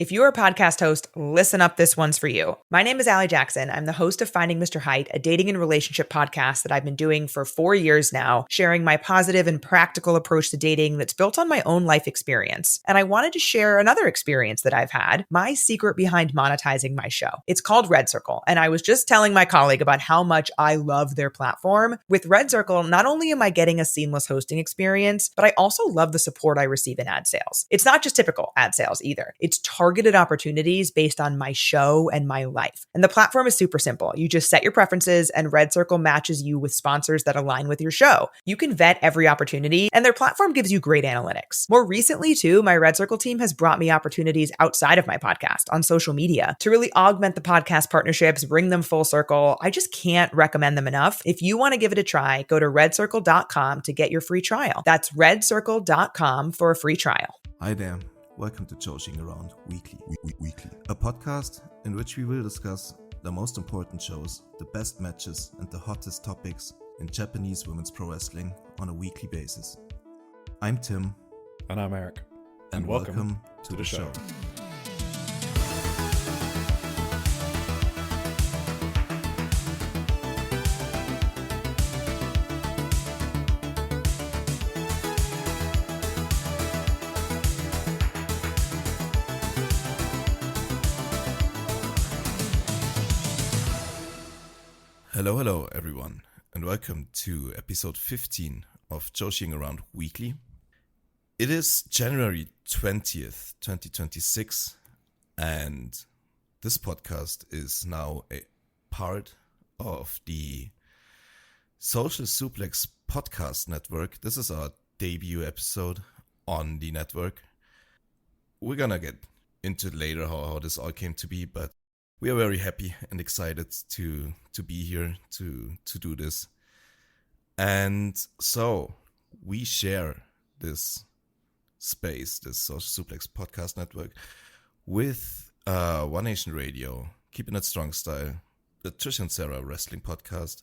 If you're a podcast host, listen up, this one's for you. My name is Allie Jackson. I'm the host of Finding Mr. Height, a dating and relationship podcast that I've been doing for 4 years now, sharing my positive and practical approach to dating that's built on my own life experience. And I wanted to share another experience that I've had, my secret behind monetizing my show. It's called Red Circle, and I was just telling my colleague about how much I love their platform. With Red Circle, not only am I getting a seamless hosting experience, but I also love the support I receive in ad sales. It's not just typical ad sales either. It's targeted opportunities based on my show and my life. And the platform is super simple. You just set your preferences and Red Circle matches you with sponsors that align with your show. You can vet every opportunity and their platform gives you great analytics. More recently too, my Red Circle team has brought me opportunities outside of my podcast on social media to really augment the podcast partnerships, bring them full circle. I just can't recommend them enough. If you want to give it a try, go to redcircle.com to get your free trial. That's redcircle.com for a free trial. Hi there. Welcome to Joshi'ing Around Weekly, a podcast in which we will discuss the most important shows, the best matches, and the hottest topics in Japanese women's pro wrestling on a weekly basis. I'm Tim. And I'm Eric. And welcome to the show. Hello everyone, and welcome to episode 15 of Joshi'ing Around Weekly. It is January 20th, 2026, and this podcast is now a part of the Social Suplex podcast network. This is our debut episode on the network. We're gonna get into it later how this all came to be, but we are very happy and excited to be here to do this. And so we share this space, this Social Suplex podcast network, with One Nation Radio, Keeping It Strong Style, the Trish and Sarah Wrestling Podcast,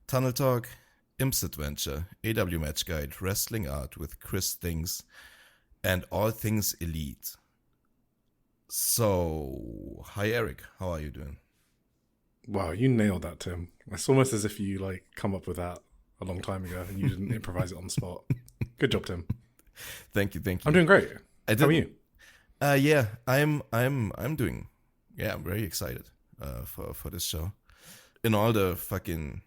Tunnel Talk, Imps Adventure, AW Match Guide, Wrestling Art with Chris Things, and All Things Elite. So, hi Eric, how are you doing? Wow, you nailed that, Tim. It's almost as if you come up with that a long time ago and you didn't improvise it on the spot. Good job, Tim. Thank you. I'm doing great. How are you? Yeah, I'm doing. Yeah, I'm very excited for this show. In all the fucking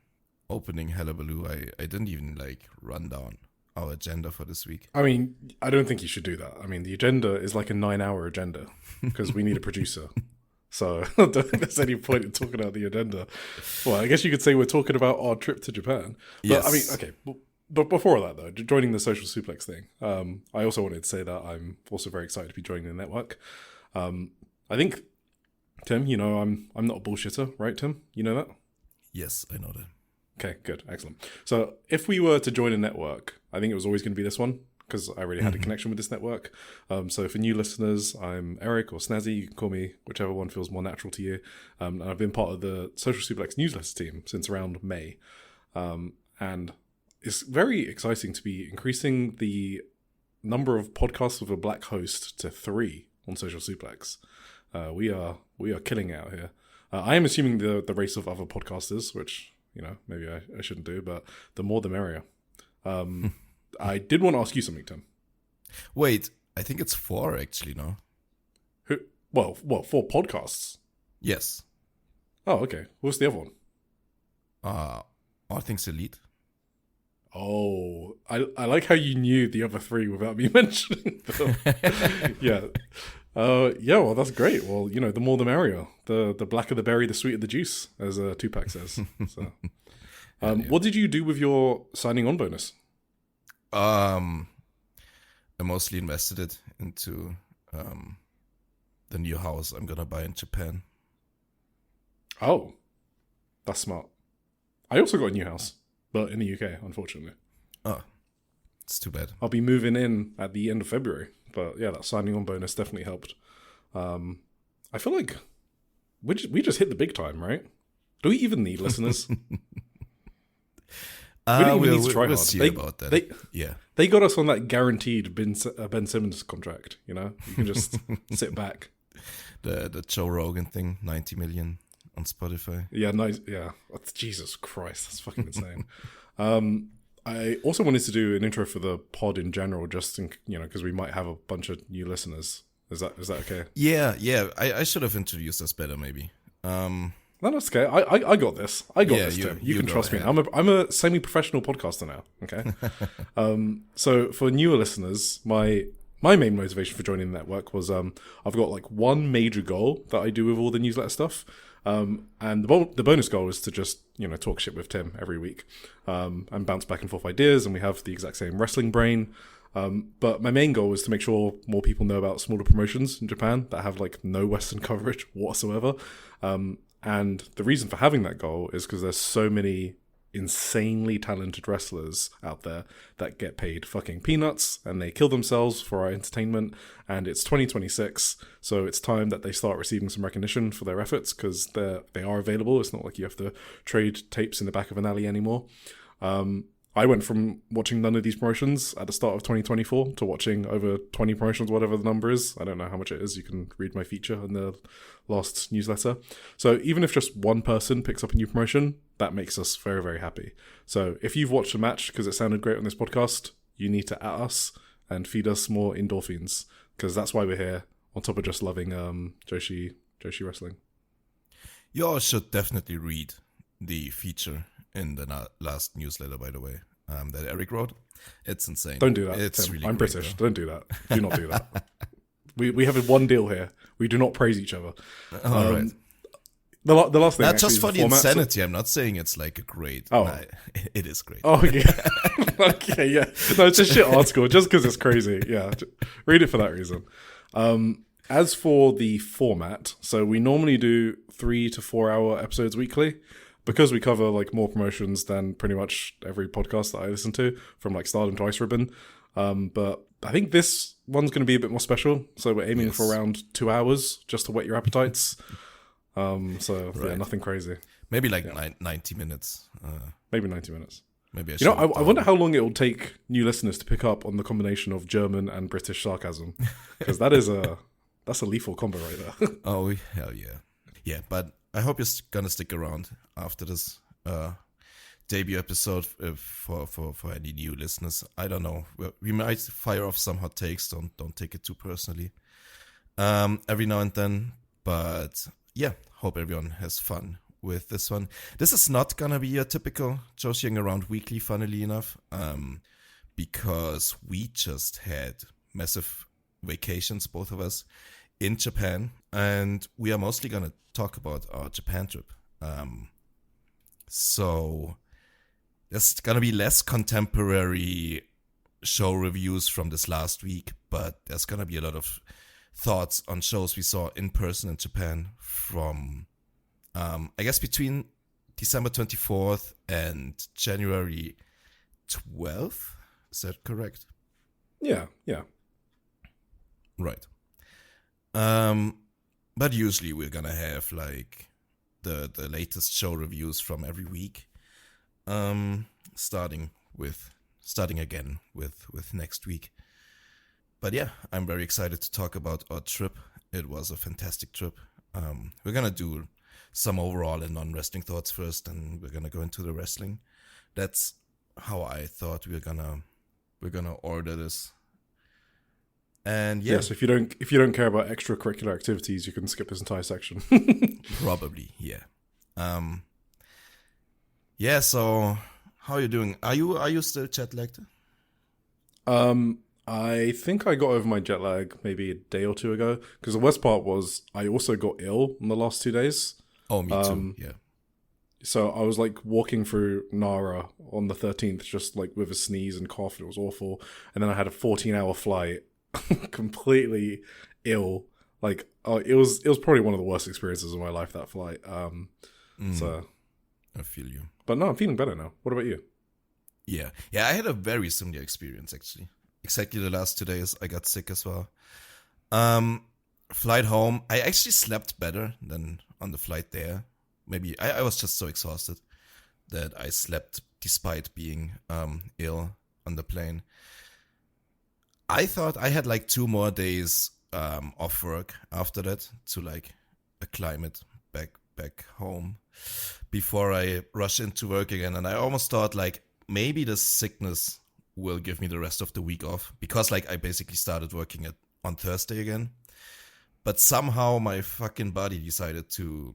opening hullabaloo, I didn't even run down our agenda for this week. I mean, I don't think you should do that. I mean, the agenda is like a 9-hour agenda because we need a producer. So I don't think there's any point in talking about the agenda. Well, I guess you could say we're talking about our trip to Japan. But, yes. I mean, okay. But before that, though, joining the Social Suplex thing, I also wanted to say that I'm also very excited to be joining the network. I think, Tim, you know, I'm not a bullshitter, right, Tim? You know that? Yes, I know that. Okay, good. Excellent. So if we were to join a network, I think it was always going to be this one because I already had a connection with this network. So for new listeners, I'm Eric or Snazzy. You can call me whichever one feels more natural to you. And I've been part of the Social Suplex newsletter team since around May. And it's very exciting to be increasing the number of podcasts with a black host to 3 on Social Suplex. We are killing it out here. I am assuming the race of other podcasters, which, you know, maybe I shouldn't do, but the more the merrier. I did want to ask you something, Tim. Wait, I think it's 4 actually, no? Well, 4 podcasts? Yes. Oh, okay. What's the other one? All Things Elite. Oh, I like how you knew the other 3 without me mentioning them. Yeah. Yeah, well, that's great. Well, you know, the more the merrier. The blacker the berry, the sweeter the juice, as Tupac says. So, what did you do with your signing on bonus? I mostly invested it into the new house I'm gonna buy in Japan. Oh, that's smart. I also got a new house, but in the UK, unfortunately. Oh, it's too bad. I'll be moving in at the end of February. But yeah, that signing on bonus definitely helped. I feel like we just hit the big time, right? Do we even need listeners? We don't even need to try we'll hard. See about that. They got us on that guaranteed Ben Simmons contract. You know, you can just sit back. The Joe Rogan thing, 90 million on Spotify. Yeah, nice. Yeah, Jesus Christ, that's fucking insane. I also wanted to do an intro for the pod in general, just in, because we might have a bunch of new listeners. Is that okay? Yeah. I should have introduced us better, maybe. No, that's okay. I got this. Tim. You can trust me. I'm a semi-professional podcaster now. Okay. So for newer listeners, my main motivation for joining the network was I've got like one major goal that I do with all the newsletter stuff. And the bonus goal is to just, talk shit with Tim every week, and bounce back and forth ideas. And we have the exact same wrestling brain. But my main goal is to make sure more people know about smaller promotions in Japan that have like no Western coverage whatsoever. And the reason for having that goal is because there's so many insanely talented wrestlers out there that get paid fucking peanuts and they kill themselves for our entertainment. And it's 2026, so it's time that they start receiving some recognition for their efforts, because they are available. It's not like you have to trade tapes in the back of an alley anymore. I went from watching none of these promotions at the start of 2024 to watching over 20 promotions, whatever the number is. I don't know how much it is. You can read my feature in the last newsletter. So even if just one person picks up a new promotion, that makes us very, very happy. So if you've watched a match because it sounded great on this podcast, you need to at us and feed us more endorphins, because that's why we're here, on top of just loving Joshi wrestling. You all should definitely read the feature in the last newsletter, by the way, that Eric wrote. It's insane. Don't do that, It's Tim. really I'm great, British. though. Don't do that. Do not do that. We have one deal here. We do not praise each other. All right. The last thing, Not actually, just is for the format. insanity. I'm not saying it's like a great. Oh. Nah, it is great. Oh, yeah. Okay, yeah. No, it's a shit article just because it's crazy. Yeah. Read it for that reason. As for the format, so we normally do 3 to 4 hour episodes weekly, because we cover like more promotions than pretty much every podcast that I listen to, from like Stardom to Ice Ribbon. But I think this one's going to be a bit more special. So we're aiming for around 2 hours just to whet your appetites. So yeah, nothing crazy. Maybe like 90 minutes. Maybe 90 minutes. Maybe I wonder how long it will take new listeners to pick up on the combination of German and British sarcasm, because that's a lethal combo right there. Oh, hell yeah. Yeah, but I hope you're going to stick around after this debut episode for any new listeners. I don't know. We might fire off some hot takes. Don't take it too personally. Every now and then. But yeah, hope everyone has fun with this one. This is not going to be a typical Joshi'ing Around weekly, funnily enough, because we just had massive vacations, both of us, in Japan, and we are mostly going to talk about our Japan trip. So there's going to be less contemporary show reviews from this last week, but there's going to be a lot of thoughts on shows we saw in person in Japan from, I guess, between December 24th and January 12th. Is that correct? Yeah. Right. But usually we're gonna have like the latest show reviews from every week. Starting again with next week. But yeah, I'm very excited to talk about our trip. It was a fantastic trip. We're gonna do some overall and non-wrestling thoughts first, and we're gonna go into the wrestling. That's how I thought we're gonna order this. And yeah, Yes, if you don't care about extracurricular activities, you can skip this entire section. probably, yeah. Yeah, so how are you doing? Are you still jet lagged? I think I got over my jet lag maybe a day or two ago, because the worst part was I also got ill in the last 2 days. Oh, me too. Yeah. So I was like walking through Nara on the 13th, just like with a sneeze and cough. It was awful. And then I had a 14-hour flight, completely ill. Like, it was probably one of the worst experiences of my life, that flight. So I feel you. But no, I'm feeling better now. What about you? Yeah, I had a very similar experience actually. Exactly the last 2 days, I got sick as well. Flight home, I actually slept better than on the flight there. Maybe I was just so exhausted that I slept despite being ill on the plane. I thought I had like 2 more days off work after that to like acclimate back home before I rush into work again. And I almost thought like maybe the sickness will give me the rest of the week off, because like I basically started working on Thursday again. But somehow my fucking body decided to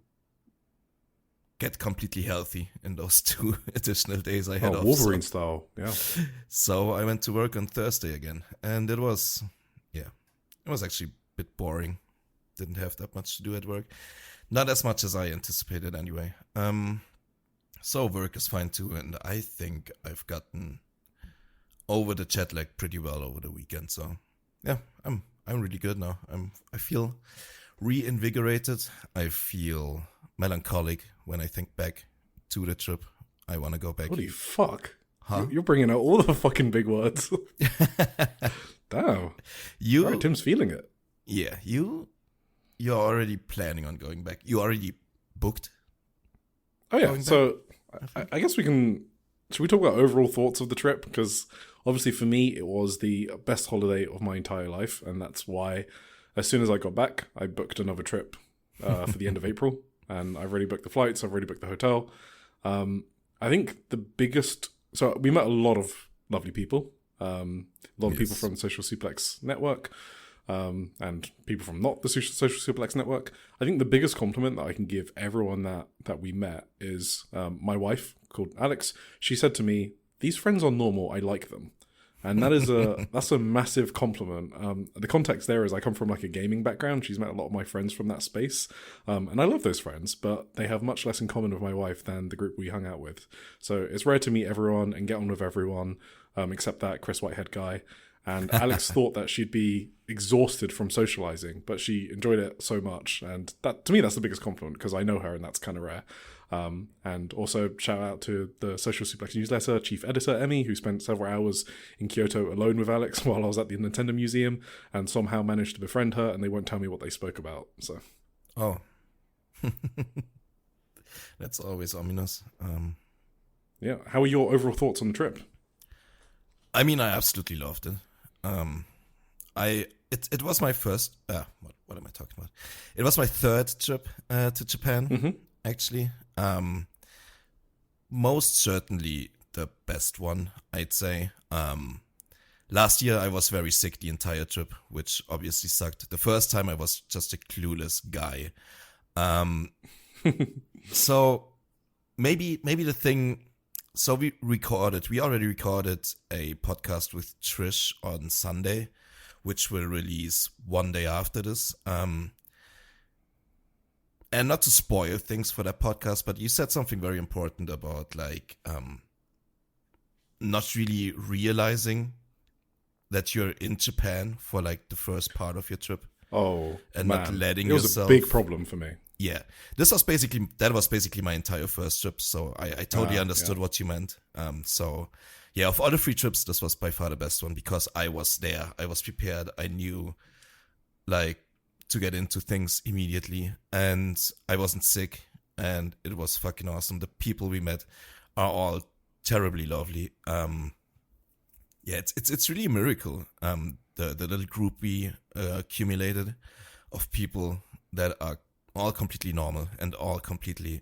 get completely healthy in those 2 additional days I had off. Wolverine style, yeah. So I went to work on Thursday again, and it was actually a bit boring. Didn't have that much to do at work. Not as much as I anticipated anyway. So work is fine too, and I think I've gotten over the jet lag pretty well over the weekend. So yeah, I'm really good now. I feel reinvigorated. I feel melancholic when I think back to the trip. I want to go back. Holy fuck. Huh? You're bringing out all the fucking big words. Damn. Right, Tim's feeling it. Yeah, you're already planning on going back. You already booked? Oh yeah, so I guess should we talk about overall thoughts of the trip? Because obviously for me, it was the best holiday of my entire life. And that's why as soon as I got back, I booked another trip for the end of April. And I've already booked the flights. I've already booked the hotel. I think the biggest... So we met a lot of lovely people. A lot of people from the Social Suplex network. And people from not the Social Suplex network. I think the biggest compliment that I can give everyone that we met is my wife, called Alex. She said to me, "These friends are normal. I like them." And that is that's a massive compliment. The context there is I come from like a gaming background. She's met a lot of my friends from that space. And I love those friends, but they have much less in common with my wife than the group we hung out with. So it's rare to meet everyone and get on with everyone, except that Chris Whitehead guy. And Alex thought that she'd be exhausted from socializing, but she enjoyed it so much. And that, to me, that's the biggest compliment, because I know her and that's kind of rare. And also shout out to the Social Suplex newsletter chief editor, Emmy, who spent several hours in Kyoto alone with Alex while I was at the Nintendo Museum and somehow managed to befriend her, and they won't tell me what they spoke about. So, oh, that's always ominous. Yeah. How are your overall thoughts on the trip? I mean, I absolutely loved it. It was my first. What am I talking about? It was my third trip to Japan. Actually, most certainly the best one, I'd say. Last year I was very sick the entire trip, which obviously sucked. The first time I was just a clueless guy. So maybe the thing. So we already recorded a podcast with Trish on Sunday, which will release one day after this. And not to spoil things for that podcast, but you said something very important about like not really realizing that you're in Japan for like the first part of your trip. Oh, and man. not letting it was yourself. A big problem for me. Yeah, that was basically my entire first trip, so I totally understood what you meant. So yeah, of all the 3 trips, this was by far the best one, because I was there, I was prepared, I knew like to get into things immediately, and I wasn't sick, and it was fucking awesome. The people we met are all terribly lovely. Yeah, it's really a miracle. The little group we accumulated of people that are all completely normal and all completely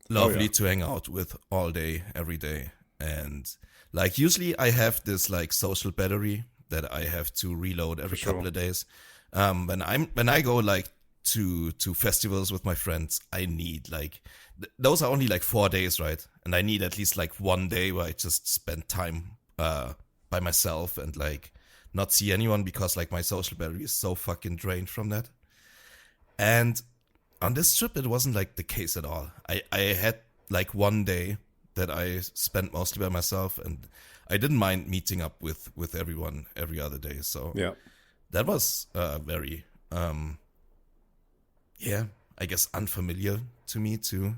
lovely to hang out with all day, every day. And like usually I have this like social battery that I have to reload every couple of days. When I go like to festivals with my friends, I need like those are only like 4 days, right? And I need at least like one day where I just spend time by myself and like not see anyone, because like my social battery is so fucking drained from that. And on this trip, it wasn't like the case at all. I had like one day that I spent mostly by myself, and I didn't mind meeting up with everyone every other day. So yeah, that was very, I guess unfamiliar to me too.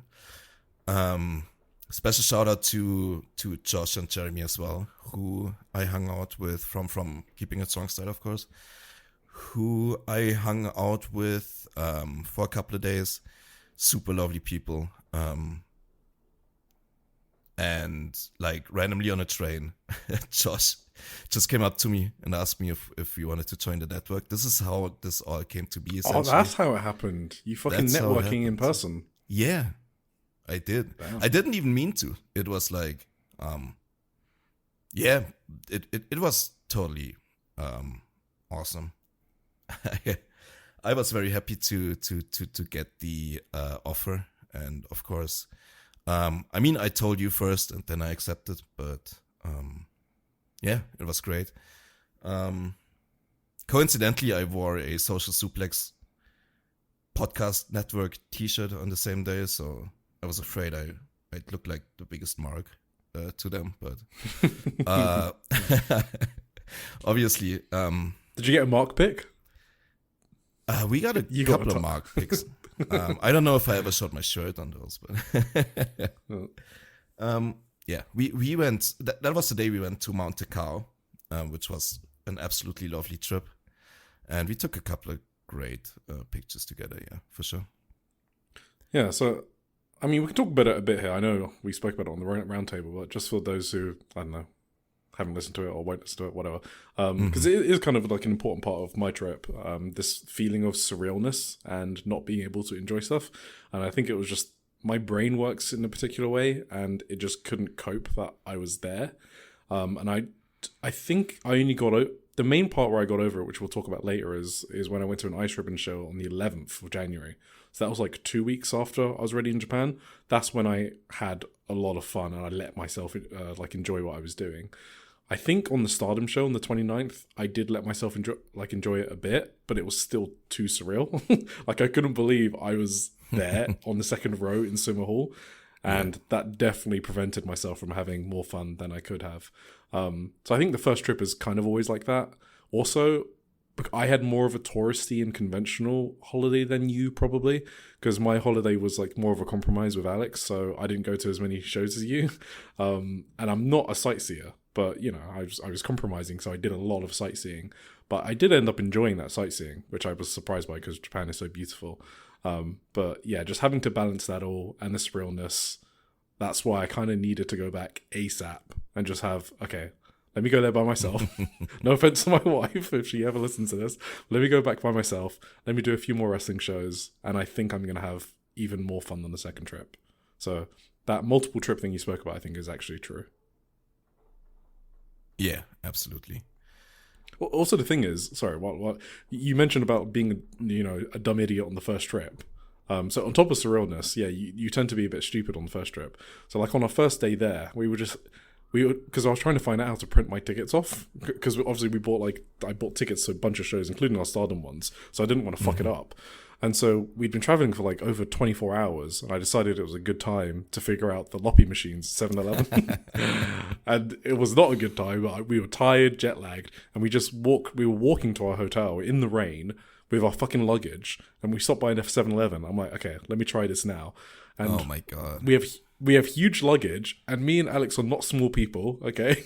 Special shout out to Josh and Jeremy as well, who I hung out with from Keeping It Strong Style, of course. Who I hung out with for a couple of days. Super lovely people. And like randomly on a train, Josh just came up to me and asked me if we wanted to join the network. This is how this all came to be. Oh, that's how it happened. You fucking That's how it networking in happened. person. Yeah, I did. Damn. I didn't even mean to. It was like, yeah, it was totally awesome. I was very happy to get the offer, and of course, I mean, I told you first, and then I accepted. But yeah, it was great. Coincidentally, I wore a Social Suplex podcast network T-shirt on the same day, so I was afraid I'd look like the biggest mark to them. But obviously, Did you get a mark pick? we got a couple of mark picks. I don't know if I ever showed my shirt on those, but yeah, we went. That was the day we went to Mount Takao, which was an absolutely lovely trip, and we took a couple of great pictures together. Yeah, for sure. Yeah, so I mean, we can talk about it a bit here. I know we spoke about it on the round table, but just for those who, I don't know, haven't listened to it or won't listen to it, whatever, because it is kind of like an important part of my trip, this feeling of surrealness and not being able to enjoy stuff. And I think it was just my brain works in a particular way, and it just couldn't cope that I was there. And I think I only got the main part where I got over it, which we'll talk about later, is when I went to an ice ribbon show on the 11th of January. So that was like 2 weeks after I was already in Japan. That's when I had a lot of fun and I let myself like enjoy what I was doing. I think on the Stardom show on the 29th, I did let myself enjoy it a bit, but it was still too surreal. Like, I couldn't believe I was there on the second row in Sumo Hall, and that definitely prevented myself from having more fun than I could have. So I think the first trip is kind of always like that. Also, I had more of a touristy and conventional holiday than you probably, because my holiday was like more of a compromise with Alex, so I didn't go to as many shows as you. And I'm not a sightseer, but you know, I was compromising, so I did a lot of sightseeing. But I did end up enjoying that sightseeing, which I was surprised by because Japan is so beautiful. But yeah, just having to balance that all and the surrealness, that's why I kind of needed to go back ASAP and just have, okay, let me go there by myself. No offense to my wife if she ever listens to this. Let me go back by myself. Let me do a few more wrestling shows. And I think I'm going to have even more fun than the second trip. So that multiple trip thing you spoke about, I think, is actually true. Yeah, absolutely. Well, also, the thing is, sorry, what you mentioned about being, you know, a dumb idiot on the first trip. So on top of surrealness, yeah, you tend to be a bit stupid on the first trip. So like on our first day there, because I was trying to find out how to print my tickets off, because obviously I bought tickets to a bunch of shows, including our Stardom ones, so I didn't want to fuck it up. And so we'd been traveling for like over 24 hours, and I decided it was a good time to figure out the Loppy machines, 7-Eleven. And it was not a good time, but we were tired, jet lagged, and we were walking to our hotel in the rain with our fucking luggage, and we stopped by an 7-Eleven. I'm like, okay, let me try this now. And oh my God. We have huge luggage, and me and Alex are not small people, okay?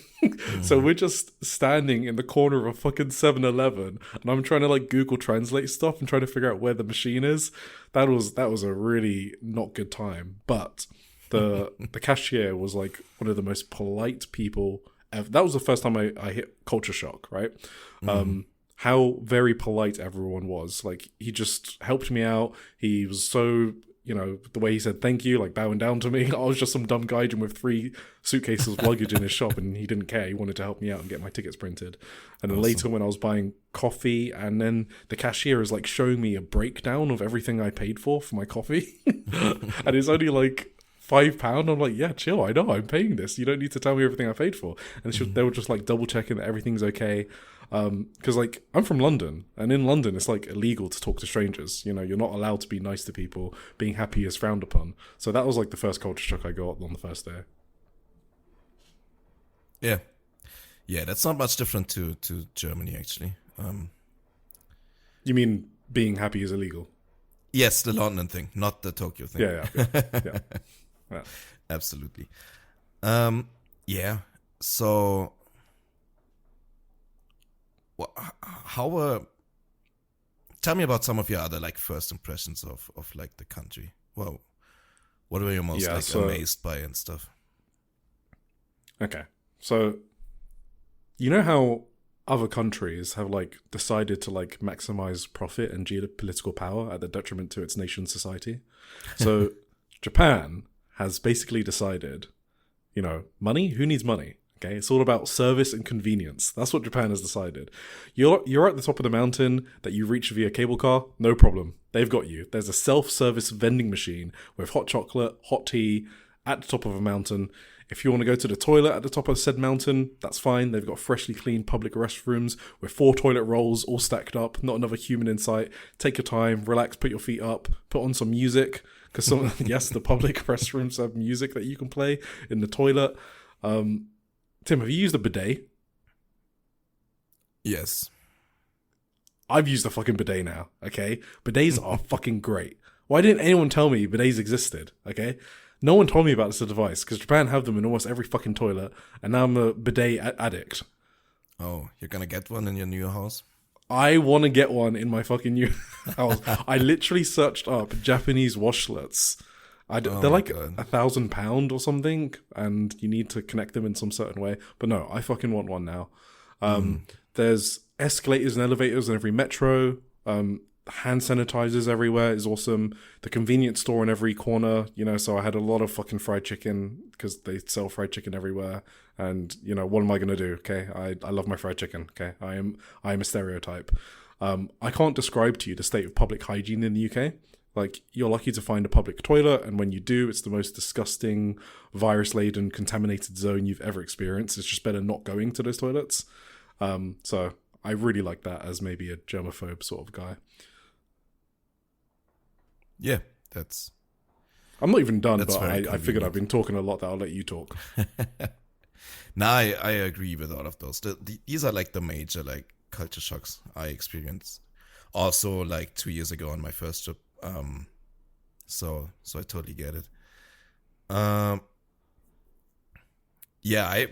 So we're just standing in the corner of a fucking 7-Eleven, and I'm trying to like Google Translate stuff and trying to figure out where the machine is. That was a really not good time. But the cashier was like one of the most polite people ever. That was the first time I hit culture shock, right? How very polite everyone was. Like, he just helped me out. He was so, you know, the way he said thank you, like bowing down to me. I was just some dumb gaijin with 3 suitcases of luggage in his shop, and he didn't care. He wanted to help me out and get my tickets printed. And then later, when I was buying coffee, and then the cashier is like showing me a breakdown of everything I paid for my coffee. And it's only like £5. I'm like, yeah, chill. I know I'm paying this. You don't need to tell me everything I paid for. And they were just like double checking that everything's okay. Because like, I'm from London, and in London it's like illegal to talk to strangers. You know, you're not allowed to be nice to people. Being happy is frowned upon. So that was like the first culture shock I got on the first day. Yeah, that's not much different to Germany, actually. You mean being happy is illegal? Yes, the London thing, not the Tokyo thing. Yeah. Absolutely. Yeah. So, tell me about some of your other like first impressions of like the country. Well, what were you most amazed by and stuff? Okay, so you know how other countries have like decided to like maximize profit and geopolitical power at the detriment to its nation's society? So Japan has basically decided, money? Who needs money? Okay, it's all about service and convenience. That's what Japan has decided. You're at the top of the mountain that you reach via cable car, no problem. They've got you. There's a self-service vending machine with hot chocolate, hot tea at the top of a mountain. If you want to go to the toilet at the top of said mountain, that's fine. They've got freshly cleaned public restrooms with 4 toilet rolls all stacked up, not another human in sight. Take your time, relax, put your feet up, put on some music. Because yes, the public restrooms have music that you can play in the toilet. Tim, have you used a bidet? Yes. I've used a fucking bidet now, okay? Bidets are fucking great. Why didn't anyone tell me bidets existed, okay? No one told me about this device, because Japan have them in almost every fucking toilet, and now I'm a bidet addict. Oh, you're gonna get one in your new house? I want to get one in my fucking new house. I literally searched up Japanese washlets. They're like £1,000 or something, and you need to connect them in some certain way. But no, I fucking want one now. There's escalators and elevators in every metro. Hand sanitizers everywhere is awesome. The convenience store in every corner, so I had a lot of fucking fried chicken because they sell fried chicken everywhere. And, what am I going to do? Okay. I love my fried chicken. Okay. I am a stereotype. I can't describe to you the state of public hygiene in the UK. Like, you're lucky to find a public toilet, and when you do, it's the most disgusting, virus-laden, contaminated zone you've ever experienced. It's just better not going to those toilets. So I really like that as maybe a germaphobe sort of guy. Yeah, I'm not even done, but I figured I've been talking a lot that I'll let you talk. No, I agree with all of those. These are like the major like culture shocks I experienced. Also, like 2 years ago on my first trip. So I totally get it. Yeah,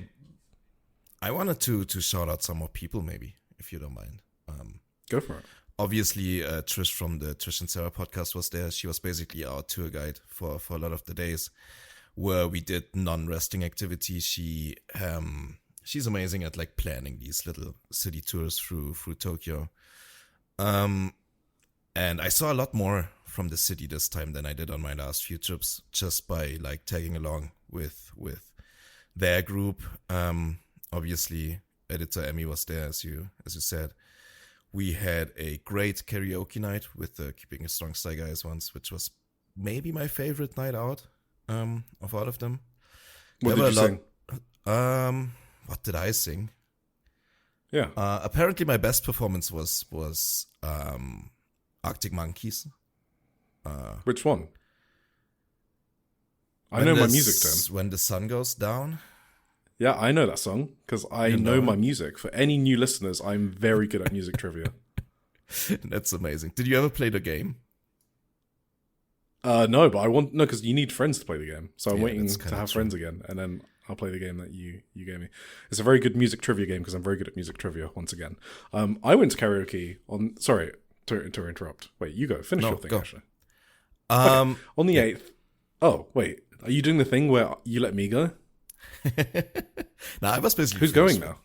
I wanted to shout out some more people, maybe, if you don't mind. Go for it. Obviously, Trish from the Trish and Sarah podcast was there. She was basically our tour guide for a lot of the days where we did non-resting activities. She's amazing at like planning these little city tours through Tokyo. And I saw a lot more from the city this time than I did on my last few trips, just by like tagging along with their group. Obviously, editor Emmy was there, as you said. We had a great karaoke night with the Keeping It Strong Style guys once, which was maybe my favorite night out of all of them. What did you sing? What did I sing? Yeah. Apparently, my best performance was Arctic Monkeys. Which one? I know my music term. When the Sun Goes Down. Yeah, I know that song because I know my music. For any new listeners, I'm very good at music trivia. That's amazing. Did you ever play the game? No, but because you need friends to play the game. So I'm waiting to have true. friends again, and then I'll play the game that you gave me. It's a very good music trivia game because I'm very good at music trivia. Once again, I went to karaoke on. Sorry to interrupt. Wait, you go. Finish your thing. Go. Actually, okay. On the 8th. Oh wait, are you doing the thing where you let me go? No, I was basically. Who's going now?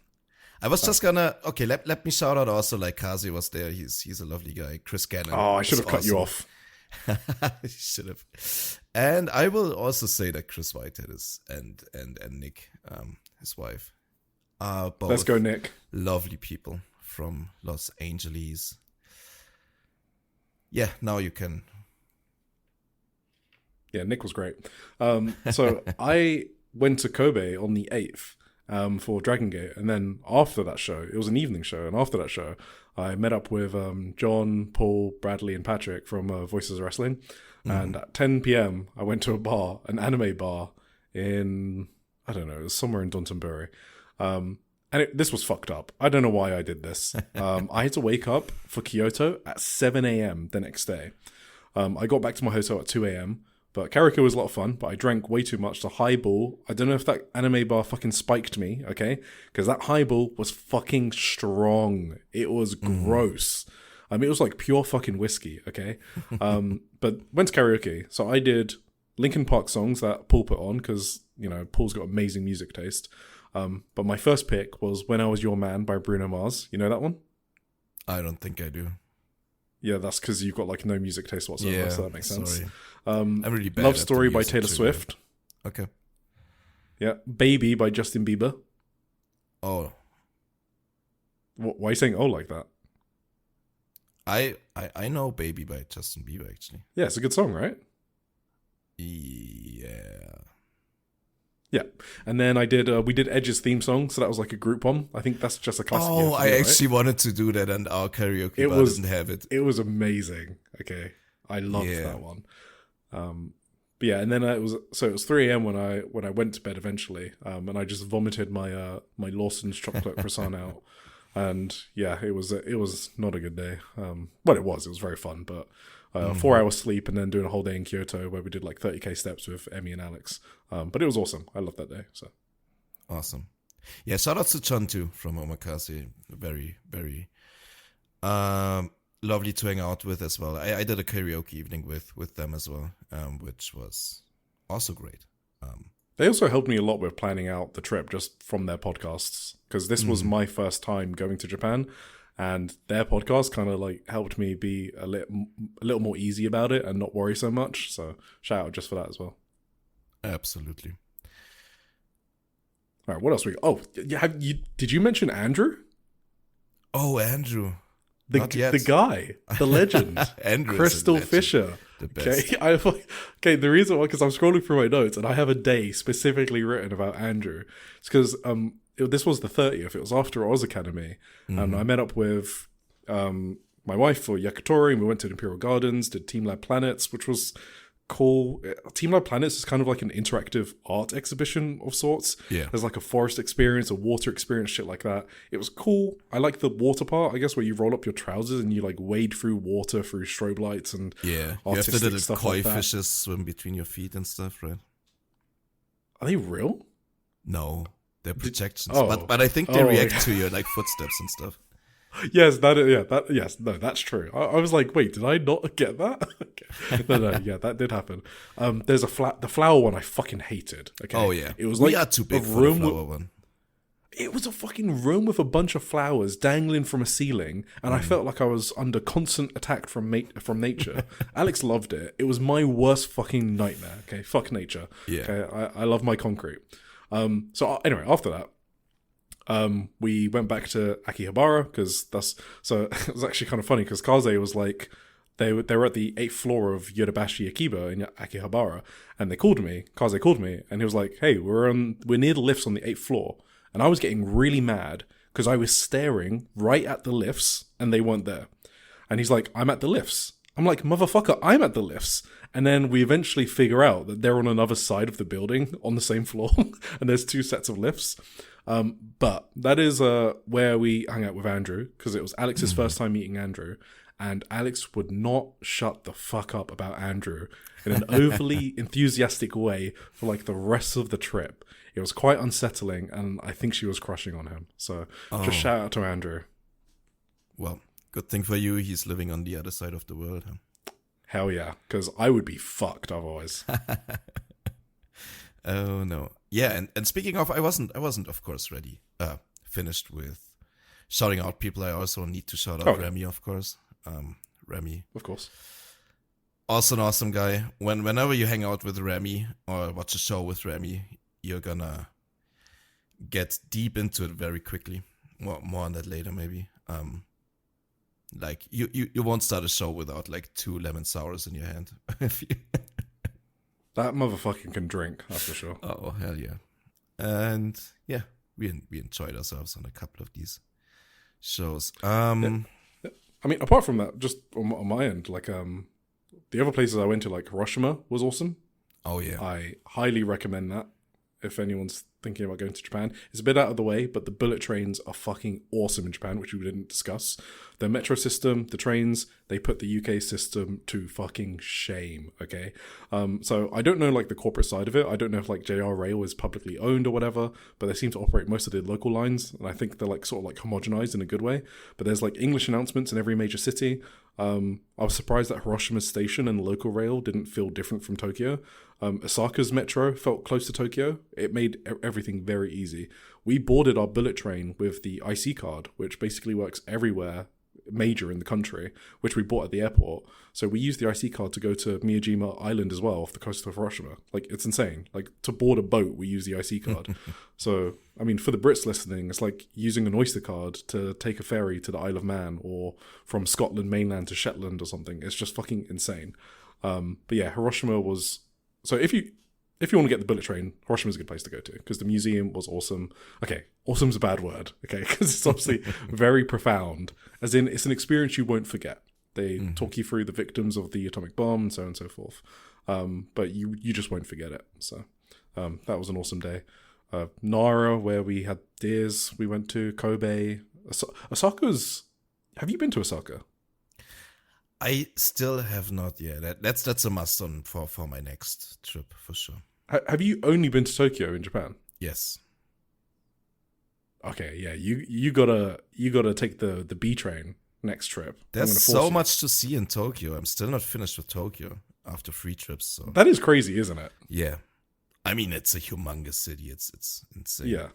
I was just gonna. Okay, let me shout out also. Like Kazi was there. He's a lovely guy. Chris Gannon. Oh, I should have cut you off. You should have. And I will also say that Chris Whitehead is and Nick, his wife, are both. Let's go, Nick. Lovely people from Los Angeles. Yeah, now you can. Yeah, Nick was great. So I went to Kobe on the 8th for Dragon Gate, and then after that show, it was an evening show, and after that show, I met up with John, Paul, Bradley, and Patrick from Voices of Wrestling, and at 10 p.m. I went to a bar, an anime bar in, I don't know, it was somewhere in Downton and this was fucked up. I don't know why I did this. I had to wake up for Kyoto at 7 a.m. the next day. I got back to my hotel at 2 a.m., but karaoke was a lot of fun, but I drank way too much. The highball, I don't know if that anime bar fucking spiked me, okay? Because that highball was fucking strong. It was gross. It was like pure fucking whiskey, okay? But went to karaoke. So I did Linkin Park songs that Paul put on, because, Paul's got amazing music taste. But my first pick was When I Was Your Man by Bruno Mars. You know that one? I don't think I do. Yeah, that's because you've got like no music taste whatsoever, Yeah, so that makes sense. sorry. I'm really bad Love at the Story by music Taylor trivia. Swift. Okay. Yeah, Baby by Justin Bieber. Oh, Why are you saying oh like that? I know Baby by Justin Bieber, actually. Yeah, it's a good song, right? Yeah. Yeah, and then we did Edge's theme song, so that was like a group one. I think that's just a classic. Oh, I actually wanted to do that, and our karaoke bar didn't have it. It was amazing. Okay, I loved that one. But yeah, and then it was 3 a.m. when I went to bed eventually, and I just vomited my my Lawson's chocolate croissant out, and yeah, it was not a good day. Well, it was very fun, but 4 hours sleep and then doing a whole day in Kyoto where we did like 30k steps with Emmy and Alex. But it was awesome. I loved that day. So Awesome. Yeah, shout out to Chun too from Omakase. Very, very lovely to hang out with as well. I did a karaoke evening with them as well, which was also great. They also helped me a lot with planning out the trip just from their podcasts, because this was my first time going to Japan, and their podcast kind of like helped me be a little more easy about it and not worry so much. So shout out just for that as well. Absolutely. All right, what else we got? Oh, did you mention Andrew? Oh, Andrew. The guy, the legend, Andrew Crystal is a legend. Fisher. The best. Okay, the reason why, because I'm scrolling through my notes and I have a day specifically written about Andrew. It's because this was the 30th. It was after Oz Academy, and I met up with my wife for Yakitori, and we went to Imperial Gardens, did Team Lab Planets, which was cool. Team Lab Planets is kind of like an interactive art exhibition of sorts. Yeah. There's like a forest experience, a water experience, shit like that. It was cool. I like the water part, I guess, where you roll up your trousers and you like wade through water through strobe lights and Yeah, you have the little stuff koi like that. fishes swim between your feet and stuff, right? Are they real? No, they're projections. Oh. But I think they Oh, react yeah. to your like footsteps and stuff. Yes, that's true. I was like, wait, did I not get that? Okay. No, yeah, that did happen. There's the flower one I fucking hated. Okay. Oh yeah, It was we like are too big a for the room flower one. It was a fucking room with a bunch of flowers dangling from a ceiling, and I felt like I was under constant attack from nature. Alex loved it. It was my worst fucking nightmare. Okay, fuck nature. Yeah. Okay, I love my concrete. So anyway, after that, we went back to Akihabara because it was actually kind of funny because Kaze was like, they were at the 8th floor of Yodobashi Akiba in Akihabara, and Kaze called me, and he was like, hey, we're near the lifts on the 8th floor. And I was getting really mad because I was staring right at the lifts and they weren't there. And he's like, I'm at the lifts. I'm like, motherfucker, I'm at the lifts. And then we eventually figure out that they're on another side of the building on the same floor. And there's 2 sets of lifts. But that is where we hung out with Andrew, because it was Alex's first time meeting Andrew. And Alex would not shut the fuck up about Andrew in an overly enthusiastic way for like the rest of the trip. It was quite unsettling, and I think she was crushing on him. So just shout out to Andrew. Well, good thing for you, he's living on the other side of the world. Huh? Hell yeah, because I would be fucked otherwise. Oh no. Yeah, and speaking of, I wasn't of course ready. Finished with shouting out people. I also need to shout out Remy, of course. Remy, Of course. also an awesome guy. Whenever you hang out with Remy or watch a show with Remy, you're gonna get deep into it very quickly. More on that later, maybe. Like you won't start a show without like 2 lemon sours in your hand. That motherfucker can drink, that's for sure. Oh hell yeah! And yeah, we enjoyed ourselves on a couple of these shows. I mean, apart from that, just on my end, like the other places I went to, like Hiroshima, was awesome. Oh yeah, I highly recommend that if anyone's thinking about going to Japan. It's a bit out of the way, but the bullet trains are fucking awesome in Japan, which we didn't discuss. The metro system, the trains, they put the UK system to fucking shame, okay? So I don't know like the corporate side of it. I don't know if like JR Rail is publicly owned or whatever, but they seem to operate most of the local lines, and I think they're like sort of like homogenized in a good way. But there's like English announcements in every major city. I was surprised that Hiroshima's station and local rail didn't feel different from Tokyo. Osaka's metro felt close to Tokyo. It made everything very easy. We boarded our bullet train with the IC card, which basically works everywhere major in the country, which we bought at the airport. So we used the IC card to go to Miyajima Island as well, off the coast of Hiroshima. Like, it's insane. Like, to board a boat, we use the IC card. So, I mean, for the Brits listening, it's like using an Oyster card to take a ferry to the Isle of Man, or from Scotland mainland to Shetland or something. It's just fucking insane. But yeah, Hiroshima was... So if you want to get the bullet train, Hiroshima's a good place to go to, because the museum was awesome. Okay, awesome's a bad word, okay, because it's obviously very profound, as in it's an experience you won't forget. They talk you through the victims of the atomic bomb and so on and so forth, but you just won't forget it. So that was an awesome day. Nara, where we had deers, we went to Kobe. Osaka's... Have you been to Osaka? I still have not yet. That's a must on for my next trip for sure. Have you only been to Tokyo in Japan? Yes. Okay, yeah, you gotta take the B train next trip. There's so much to see in Tokyo. I'm still not finished with Tokyo after 3 trips. So that is crazy, isn't it? Yeah, I mean it's a humongous city. It's insane. Yeah,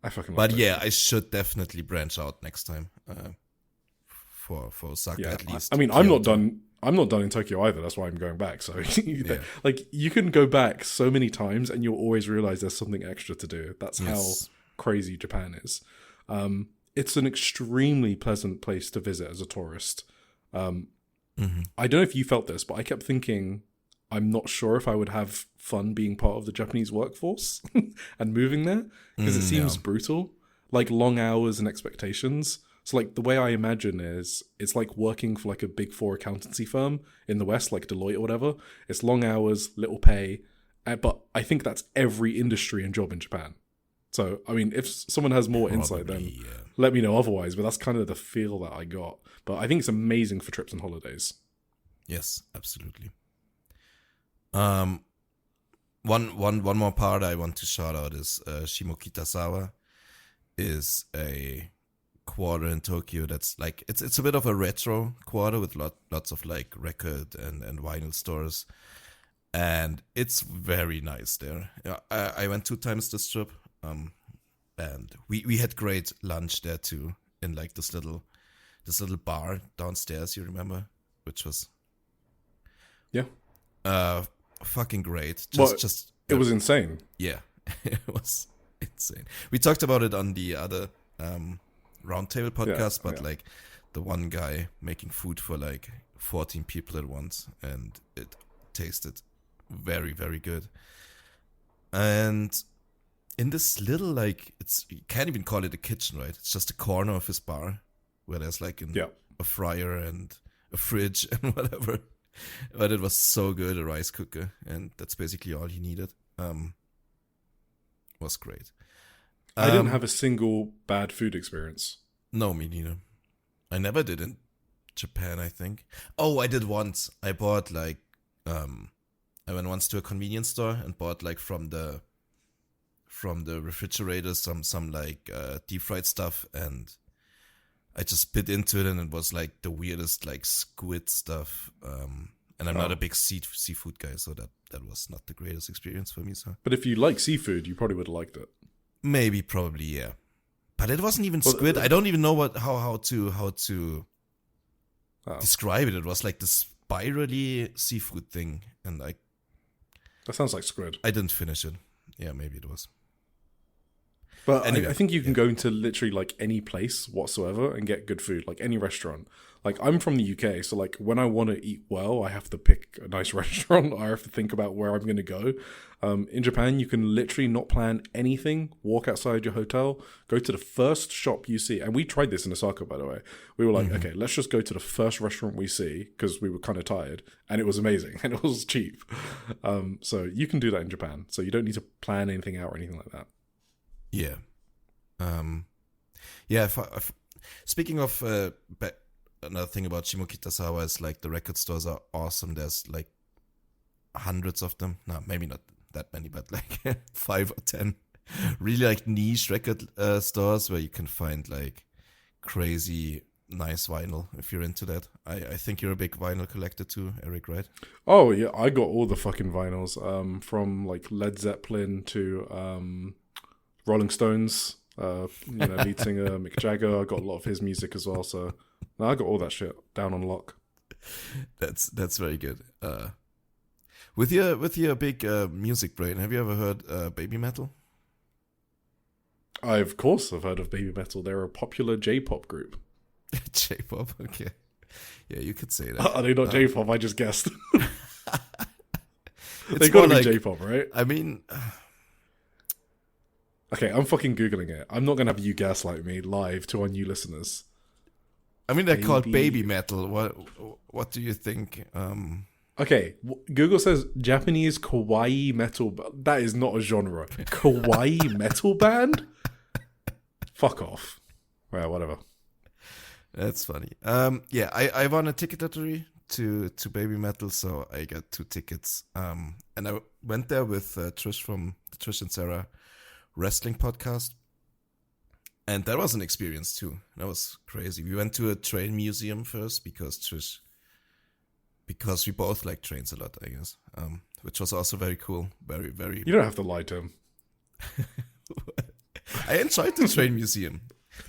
I fucking. But yeah, I should definitely branch out next time. For Osaka at least. I mean, I'm not done in Tokyo either. That's why I'm going back. So, like, you can go back so many times, and you'll always realize there's something extra to do. That's how crazy Japan is. It's an extremely pleasant place to visit as a tourist. I don't know if you felt this, but I kept thinking, I'm not sure if I would have fun being part of the Japanese workforce and moving there, because it seems brutal, like long hours and expectations. So, like, the way I imagine is, it's like working for, like, a big 4 accountancy firm in the West, like Deloitte or whatever. It's long hours, little pay, but I think that's every industry and job in Japan. So, I mean, if someone has more insight, then let me know otherwise, but that's kind of the feel that I got. But I think it's amazing for trips and holidays. Yes, absolutely. One more part I want to shout out is Shimokitazawa is a quarter in Tokyo that's like it's a bit of a retro quarter with lots of like record and vinyl stores, and it's very nice there. I went 2 times this trip, and we had great lunch there too, in like this little bar downstairs, you remember, which was fucking great. It was insane. Yeah. It was insane. We talked about it on the other Roundtable podcast, but like the one guy making food for like 14 people at once, and it tasted very, very good. And in this little, like, you can't even call it a kitchen, right? It's just a corner of his bar where there's like a fryer and a fridge and whatever. But it was so good, a rice cooker, and that's basically all he needed. Was great. I didn't have a single bad food experience. No, me neither. I never did in Japan, I think. Oh, I did once. I bought like, I went once to a convenience store and bought like from the refrigerator some like deep fried stuff, and I just bit into it, and it was like the weirdest like squid stuff. And I'm not a big seafood guy, so that was not the greatest experience for me. So, but if you like seafood, you probably would have liked it. Maybe, probably, yeah. But it wasn't even squid. I don't even know how to describe it. It was like this spirally seafood thing, and that sounds like squid. I didn't finish it. Yeah, maybe it was. But anyway, I think you can go into literally like any place whatsoever and get good food, like any restaurant. Like, I'm from the UK, so like when I want to eat well, I have to pick a nice restaurant. I have to think about where I'm going to go. In Japan, you can literally not plan anything, walk outside your hotel, go to the first shop you see. And we tried this in Osaka, by the way. We were like, okay, let's just go to the first restaurant we see, because we were kind of tired, and it was amazing and it was cheap. So you can do that in Japan. So you don't need to plan anything out or anything like that. Yeah. Yeah. Speaking of, another thing about Shimokitazawa is like the record stores are awesome. There's like hundreds of them. No, maybe not that many, but like 5 or 10 really like niche record stores where you can find like crazy nice vinyl if you're into that. I think you're a big vinyl collector too, Eric, right? Oh yeah, I got all the fucking vinyls. From like Led Zeppelin to Rolling Stones. Lead singer Mick Jagger. I got a lot of his music as well. So I got all that shit down on lock. That's very good. With your big music brain, have you ever heard Baby Metal? Of course I've heard of Baby Metal. They're a popular J-pop group. J-pop, okay. Yeah, you could say that. Are they not J-pop? I just guessed. It's They gotta more be like, J-pop, right? I mean, Okay, I'm fucking Googling it. I'm not gonna have you gaslight me live to our new listeners. they're called Baby Metal. What do you think? Okay, Google says Japanese kawaii metal. That is not a genre. Kawaii metal band? Fuck off. Well, whatever. That's funny. Yeah, I won a ticket lottery to Baby Metal, so I got 2 tickets. And I went there with Trish from the Trish and Sarah wrestling podcast. And that was an experience too. That was crazy. We went to a train museum first because we both like trains a lot, I guess. Which was also very cool. Very, very. You don't have to lie to him. I enjoyed the train museum.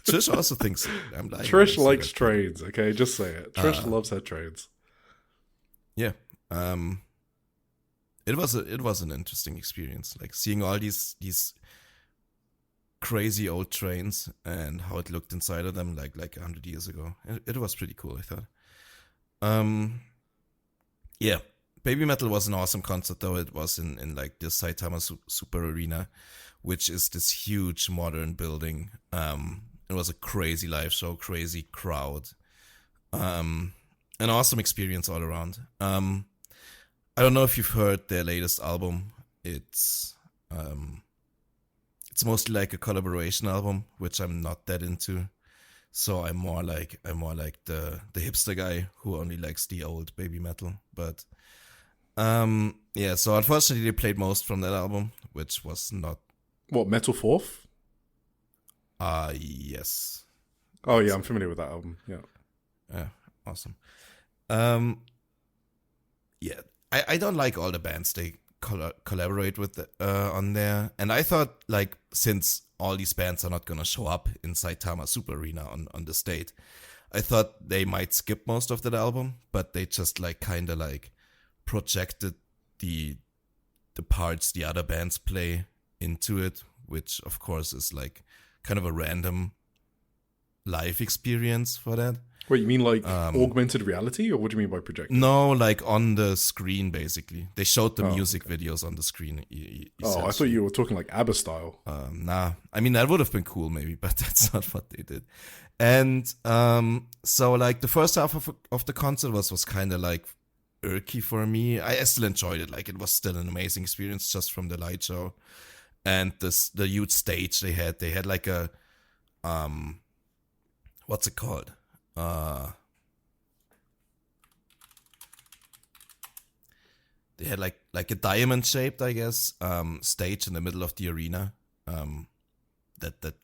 Trish also thinks I'm lying. Trish likes trains, okay? Just say it. Trish loves her trains. Yeah. It was an interesting experience. Like seeing all these crazy old trains and how it looked inside of them like 100 years ago. It was pretty cool, I thought. Yeah. Baby Metal was an awesome concert, though. It was in like the Saitama Super Arena, which is this huge modern building. It was a crazy live show, crazy crowd. An awesome experience all around. I don't know if you've heard their latest album. It's mostly like a collaboration album, which I'm not that into. So I'm more like the hipster guy who only likes the old Baby Metal. But yeah, so unfortunately they played most from that album, which was not. What, Metal Fourth? Yes. Oh yeah, I'm familiar with that album. Yeah. Yeah, awesome. Yeah, I don't like all the bands they collaborate with on there, and I thought, like, since all these bands are not gonna show up in Saitama Super Arena on the state, I thought they might skip most of that album, but they just like kind of like projected the parts the other bands play into it, which of course is like kind of a random live experience for that. Wait, you mean like augmented reality, or what do you mean by projecting? No, like on the screen, basically. They showed the music videos on the screen. I thought you were talking like ABBA style. Nah, I mean, that would have been cool maybe, but that's not what they did. And so like the first half of the concert was kind of like irky for me. I still enjoyed it. Like, it was still an amazing experience just from the light show. And the huge stage they had like a, what's it called? They had like a diamond shaped, I guess, stage in the middle of the arena, that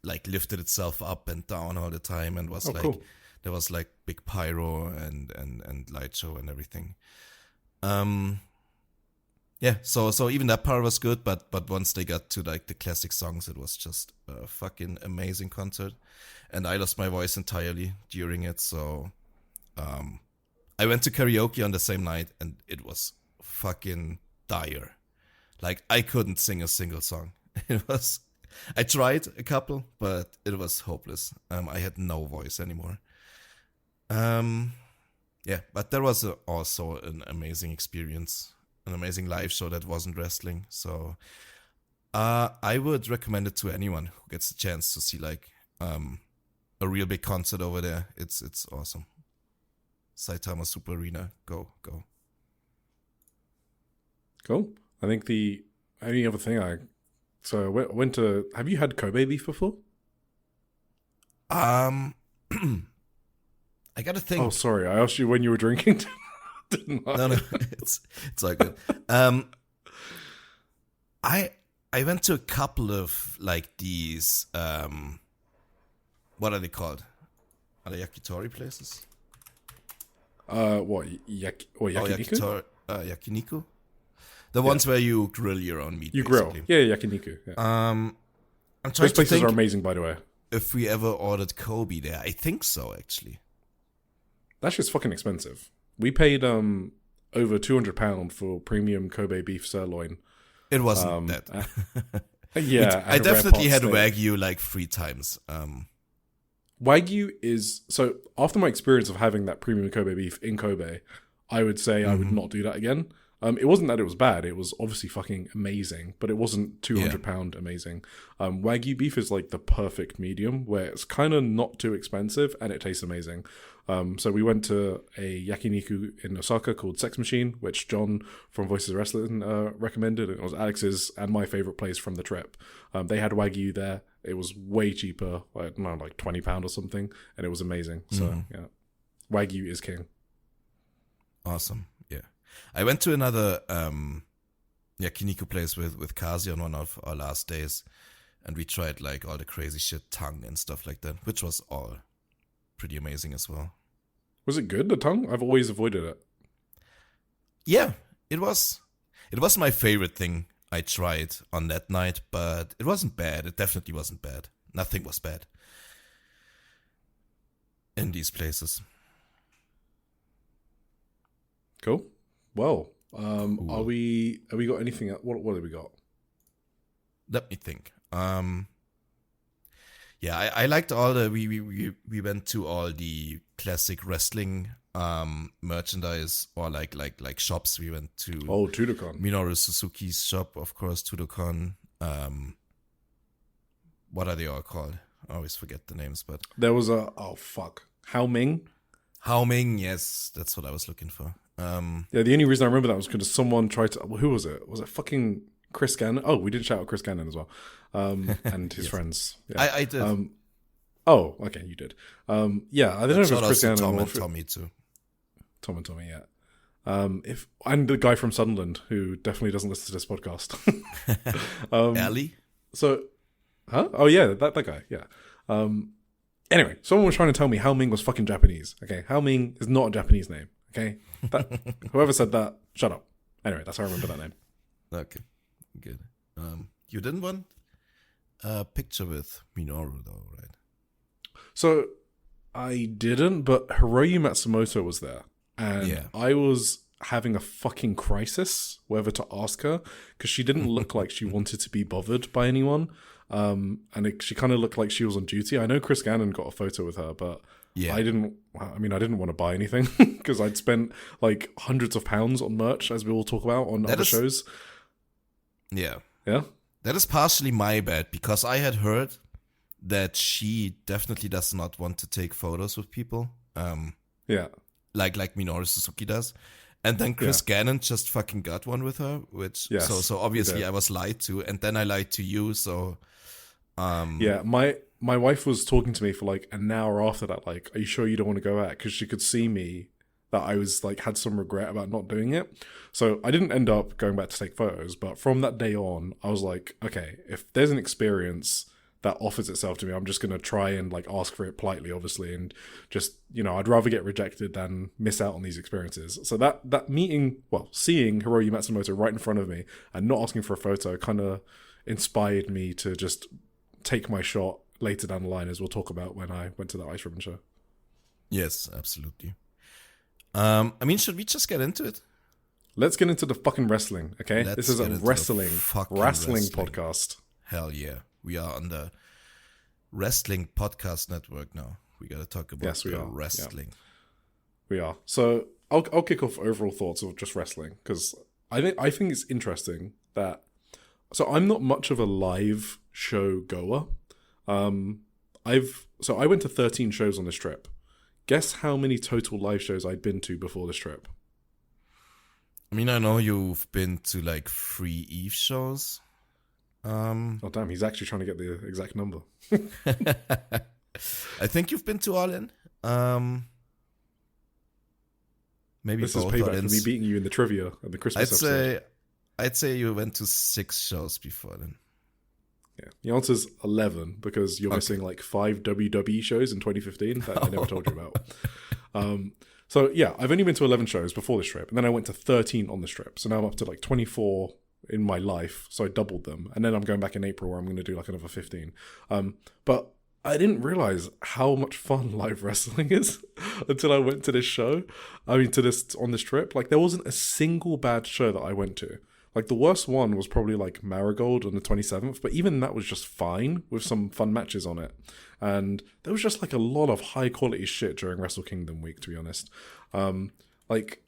like lifted itself up and down all the time, and was cool. There was like big pyro and light show and everything. Yeah, so even that part was good, but once they got to like the classic songs, it was just a fucking amazing concert, and I lost my voice entirely during it. So, I went to karaoke on the same night, and it was fucking dire. Like, I couldn't sing a single song. I tried a couple, but it was hopeless. I had no voice anymore. Yeah, but there was also an amazing experience. An amazing live show that wasn't wrestling. So I would recommend it to anyone who gets a chance to see like a real big concert over there. It's awesome. Saitama Super Arena. Go. Cool. I think the only other thing I went to, have you had Kobe beef before? I gotta think. Oh, sorry. I asked you when you were drinking. Didn't I? No, it's all good. I went to a couple of like these what are they called? Are there yakitori places? What? Oh, Yakiniku? yakiniku? The ones where you grill your own meat. You basically. grill. Yeah, yakiniku. Yeah. I'm trying Those to places think are amazing, by the way. if we ever ordered Kobe there. I think so, actually. That shit's fucking expensive. We paid over £200 for premium Kobe beef sirloin. It wasn't that. Yeah, I definitely had Wagyu like 3 times. Wagyu is... So, after my experience of having that premium Kobe beef in Kobe, I would say I would not do that again. It wasn't that it was bad. It was obviously fucking amazing, but it wasn't £200 amazing. Wagyu beef is like the perfect medium where it's kind of not too expensive and it tastes amazing. So we went to a yakiniku in Osaka called Sex Machine, which John from Voices of Wrestling recommended. It was Alex's and my favorite place from the trip. They had Wagyu there. It was way cheaper, like £20 or something, and it was amazing. So yeah, Wagyu is king. Awesome. Yeah. I went to another yakiniku place with Kazi on one of our last days, and we tried like all the crazy shit, tongue and stuff like that, which was all pretty amazing as well. Was it good, the tongue? I've always avoided it. Yeah, it was. It was my favorite thing I tried on that night, but it wasn't bad. It definitely wasn't bad. Nothing was bad in these places. Cool. Well, cool. Are we got anything? What have we got? Let me think. Yeah, I liked all the we went to all the classic wrestling merchandise or like shops. We went to Tudokon. Minoru Suzuki's shop, of course, Tudokon. What are they all called? I always forget the names, but there was Hao Ming. Hao Ming, yes, that's what I was looking for. Yeah, the only reason I remember that was because someone tried to. Who was it? Was it fucking Chris Gannon? Oh, we did shout out Chris Gannon as well, and his friends. Yeah. I did. Oh, okay, you did. Yeah, I don't know if it's Chris Gannon Tom or and Tommy too. Tom and Tommy, yeah. And the guy from Sunderland who definitely doesn't listen to this podcast. Ali? So, huh? Oh yeah, that guy. Yeah. Anyway, someone was trying to tell me Hao Ming was fucking Japanese. Okay, Hao Ming is not a Japanese name. Okay, whoever said that, shut up. Anyway, that's how I remember that name. Okay, good. You didn't want a picture with Minoru though, right? So I didn't, but Hiroyu Matsumoto was there, and I was having a fucking crisis whether to ask her because she didn't look like she wanted to be bothered by anyone. She kind of looked like she was on duty. I know Chris Gannon got a photo with her, but I didn't want to buy anything because I'd spent like hundreds of pounds on merch, as we all talk about on other shows. Yeah. Yeah? That is partially my bad because I had heard that she definitely does not want to take photos with people. Like Minoru Suzuki does. And then Chris Gannon just fucking got one with her, which so obviously I was lied to, and then I lied to you, so my wife was talking to me for like an hour after that, like, are you sure you don't want to go out? Because she could see me that I was like had some regret about not doing it. So I didn't end up going back to take photos, but from that day on, I was like, okay, if there's an experience that offers itself to me, I'm just going to try and like ask for it politely, obviously, and just, I'd rather get rejected than miss out on these experiences. So that meeting, seeing Hiroyu Matsumoto right in front of me and not asking for a photo kind of inspired me to just take my shot later down the line, as we'll talk about when I went to the Ice Ribbon show. Yes, absolutely. Should we just get into it? Let's get into the fucking wrestling, okay? This is a wrestling podcast. Hell yeah. We are on the Wrestling Podcast Network now. We got to talk about wrestling. Yeah. We are. So I'll kick off overall thoughts of just wrestling, because I think it's interesting that... So I'm not much of a live show goer. I went to 13 shows on this trip. Guess how many total live shows I'd been to before this trip? I know you've been to like 3 Eve shows. Oh damn, he's actually trying to get the exact number. I think you've been to All In. Maybe this is payback for me beating you in the trivia at the Christmas episode. I'd say you went to 6 shows before then. Yeah. The answer's 11 because you're missing like 5 WWE shows in 2015 that I never told you about. So yeah, I've only been to 11 shows before this trip, and then I went to 13 on this trip. So now I'm up to like 24 in my life. So I doubled them, and then I'm going back in April where I'm going to do like another 15. But I didn't realize how much fun live wrestling is until I went to this show. I mean, on this trip, like there wasn't a single bad show that I went to. Like the worst one was probably like Marigold on the 27th, but even that was just fine with some fun matches on it. And there was just like a lot of high quality shit during Wrestle Kingdom week, to be honest. Like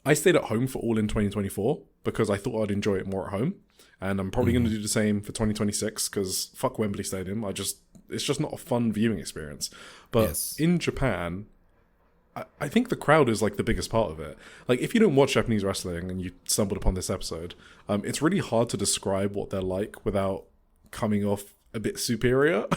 I stayed at home for All In 2024 because I thought I'd enjoy it more at home. And I'm probably going to do the same for 2026 because fuck Wembley Stadium. It's just not a fun viewing experience. But in Japan, I think the crowd is like the biggest part of it. Like if you don't watch Japanese wrestling and you stumbled upon this episode, it's really hard to describe what they're like without coming off a bit superior.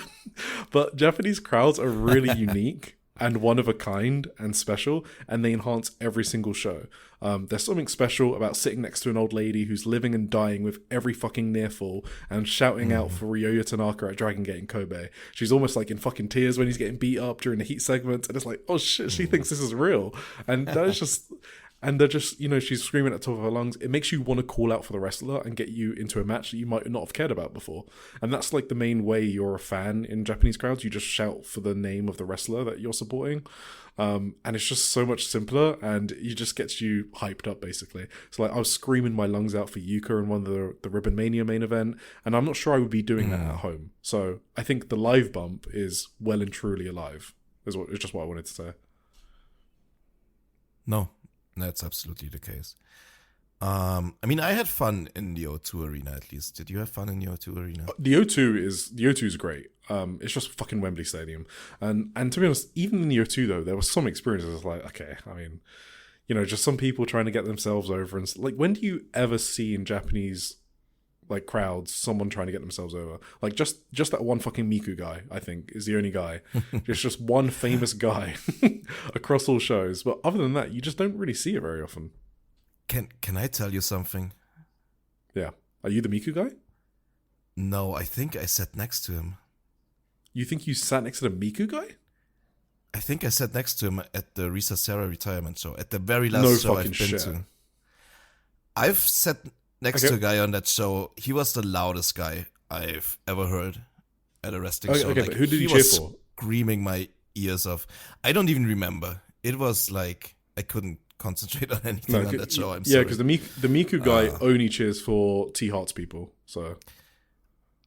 But Japanese crowds are really unique and one of a kind and special, and they enhance every single show. There's something special about sitting next to an old lady who's living and dying with every fucking near fall and shouting out for Ryoya Tanaka at Dragon Gate in Kobe. She's almost like in fucking tears when he's getting beat up during the heat segments, and it's like, oh shit, she thinks this is real. And that's just... And they're just, she's screaming at the top of her lungs. It makes you want to call out for the wrestler and get you into a match that you might not have cared about before. And that's like the main way you're a fan in Japanese crowds. You just shout for the name of the wrestler that you're supporting. And it's just so much simpler, and it just gets you hyped up, basically. So like I was screaming my lungs out for Yuka in one of the Ribbon Mania main event, and I'm not sure I would be doing that at home. So I think the live bump is well and truly alive, is just what I wanted to say. No. That's absolutely the case. I mean, I had fun in the O2 Arena, at least. Did you have fun in the O2 Arena? The O2 is great. It's just fucking Wembley Stadium. And to be honest, even in the O2 though, there was some experiences like, okay, I mean, just some people trying to get themselves over, and like, when do you ever see in Japanese like crowds someone trying to get themselves over? Like just that one fucking Miku guy, I think, is the only guy. It's just one famous guy across all shows, but other than that, you just don't really see it very often. Can I tell you something? Yeah. Are you the Miku guy? No, I think I sat next to him. You think you sat next to the Miku guy? I think I sat next to him at the Risa Serra retirement show, at the very last show I've been to. I've sat next to a guy on that show. He was the loudest guy I've ever heard at a wrestling show. Okay, like, but who did you he cheer was for? Screaming my ears off. I don't even remember. It was like I couldn't concentrate on anything on that show. I'm sorry. Yeah, because the Miku guy only cheers for T-Hearts people. So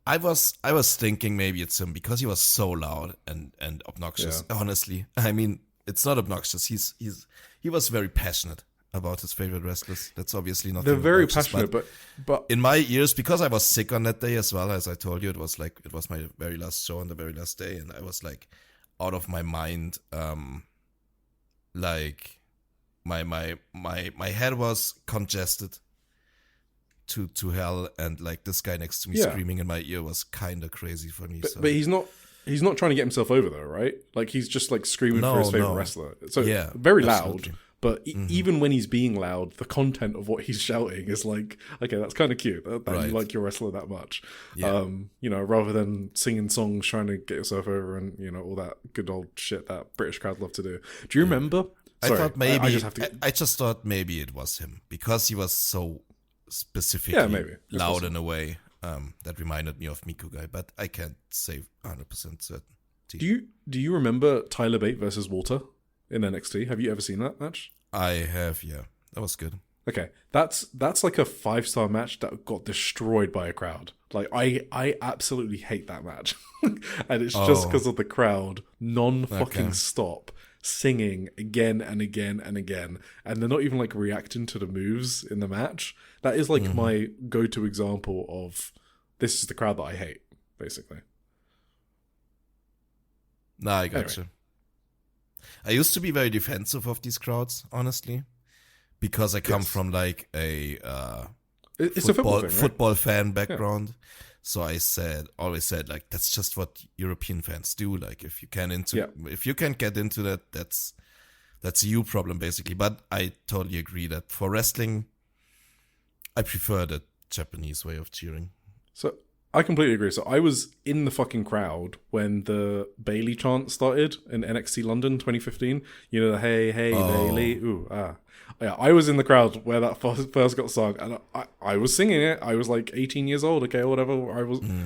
I was thinking maybe it's him because he was so loud and obnoxious. Yeah. Honestly, I mean, it's not obnoxious. He was very passionate about his favorite wrestlers. That's obviously not. They're very passionate, but in my ears, because I was sick on that day as well, as I told you, it was my very last show on the very last day, and I was like out of my mind. Like my head was congested to hell, and like this guy next to me screaming in my ear was kind of crazy for me. But he's not trying to get himself over though, right? Like he's just like screaming for his favorite wrestler. So yeah, very absolutely. loud. But even when he's being loud, the content of what he's shouting is like, okay, that's kind of cute that you like your wrestler that much. Yeah. Rather than singing songs trying to get yourself over and, all that good old shit that British crowd love to do. Do you remember? Sorry, I just thought maybe it was him because he was so specifically loud in a way that reminded me of Miku guy, but I can't say 100% certainty. Do you remember Tyler Bate versus Walter in NXT? Have you ever seen that match? I have, yeah. That was good. Okay, that's like a 5-star match that got destroyed by a crowd. Like I absolutely hate that match, and it's just because of the crowd non-fucking stop singing again and again and again, and they're not even like reacting to the moves in the match. That is like my go-to example of this is the crowd that I hate, basically. Nah, I got you. I used to be very defensive of these crowds, honestly, because I come from like a football fan background. Yeah. So I always said like that's just what European fans do. Like if you can get into that, that's a you problem basically. But I totally agree that for wrestling, I prefer the Japanese way of cheering. So I completely agree. So I was in the fucking crowd when the Bailey chant started in NXT London 2015. You know, the hey, Bailey. Ooh, ah. Yeah, I was in the crowd where that first got sung, and I was singing it. I was like 18 years old, okay, or whatever.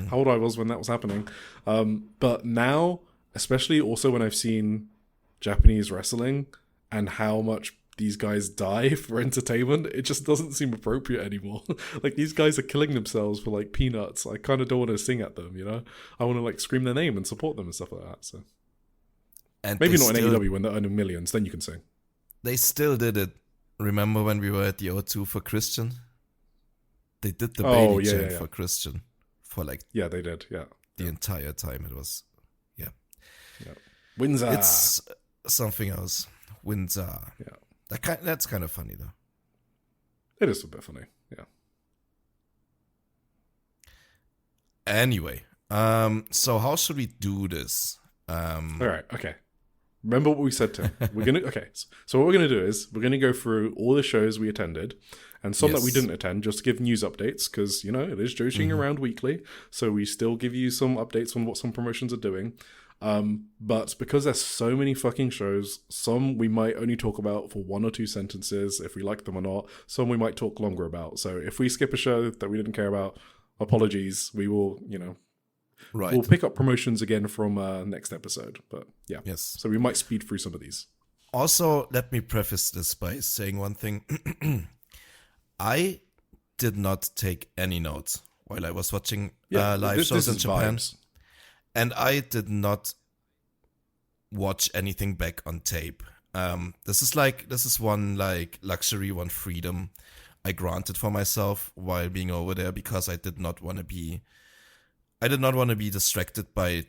How old I was when that was happening. But now, especially also when I've seen Japanese wrestling and how much these guys die for entertainment, it just doesn't seem appropriate anymore. Like, these guys are killing themselves for like peanuts. I kind of don't want to sing at them, you know? I want to like scream their name and support them and stuff like that. So And maybe not in AEW when they're earning millions, then you can sing. They still did it. Remember when we were at the O2 for Christian? They did the Bailey chant for Christian for like they did, the entire time. It was Windsor. It's something else. Windsor. Yeah. That's kind of funny though. It is a bit funny, yeah. Anyway, so how should we do this? All right, okay. Remember what we said, Tim. We're gonna So what we're gonna do is we're gonna go through all the shows we attended, and some that we didn't attend, just to give news updates, because you know it is Joshi'ing around weekly, so we still give you some updates on what some promotions are doing. But because there's so many fucking shows, some we might only talk about for 1 or 2 sentences if we like them or not. Some we might talk longer about. So if we skip a show that we didn't care about, apologies. We will, we'll pick up promotions again from next episode. But yeah, so we might speed through some of these. Also, let me preface this by saying one thing. I did not take any notes while I was watching live shows in Japan. Vibes. And I did not watch anything back on tape. This is one like luxury, one freedom I granted for myself while being over there, because I did not want to be distracted by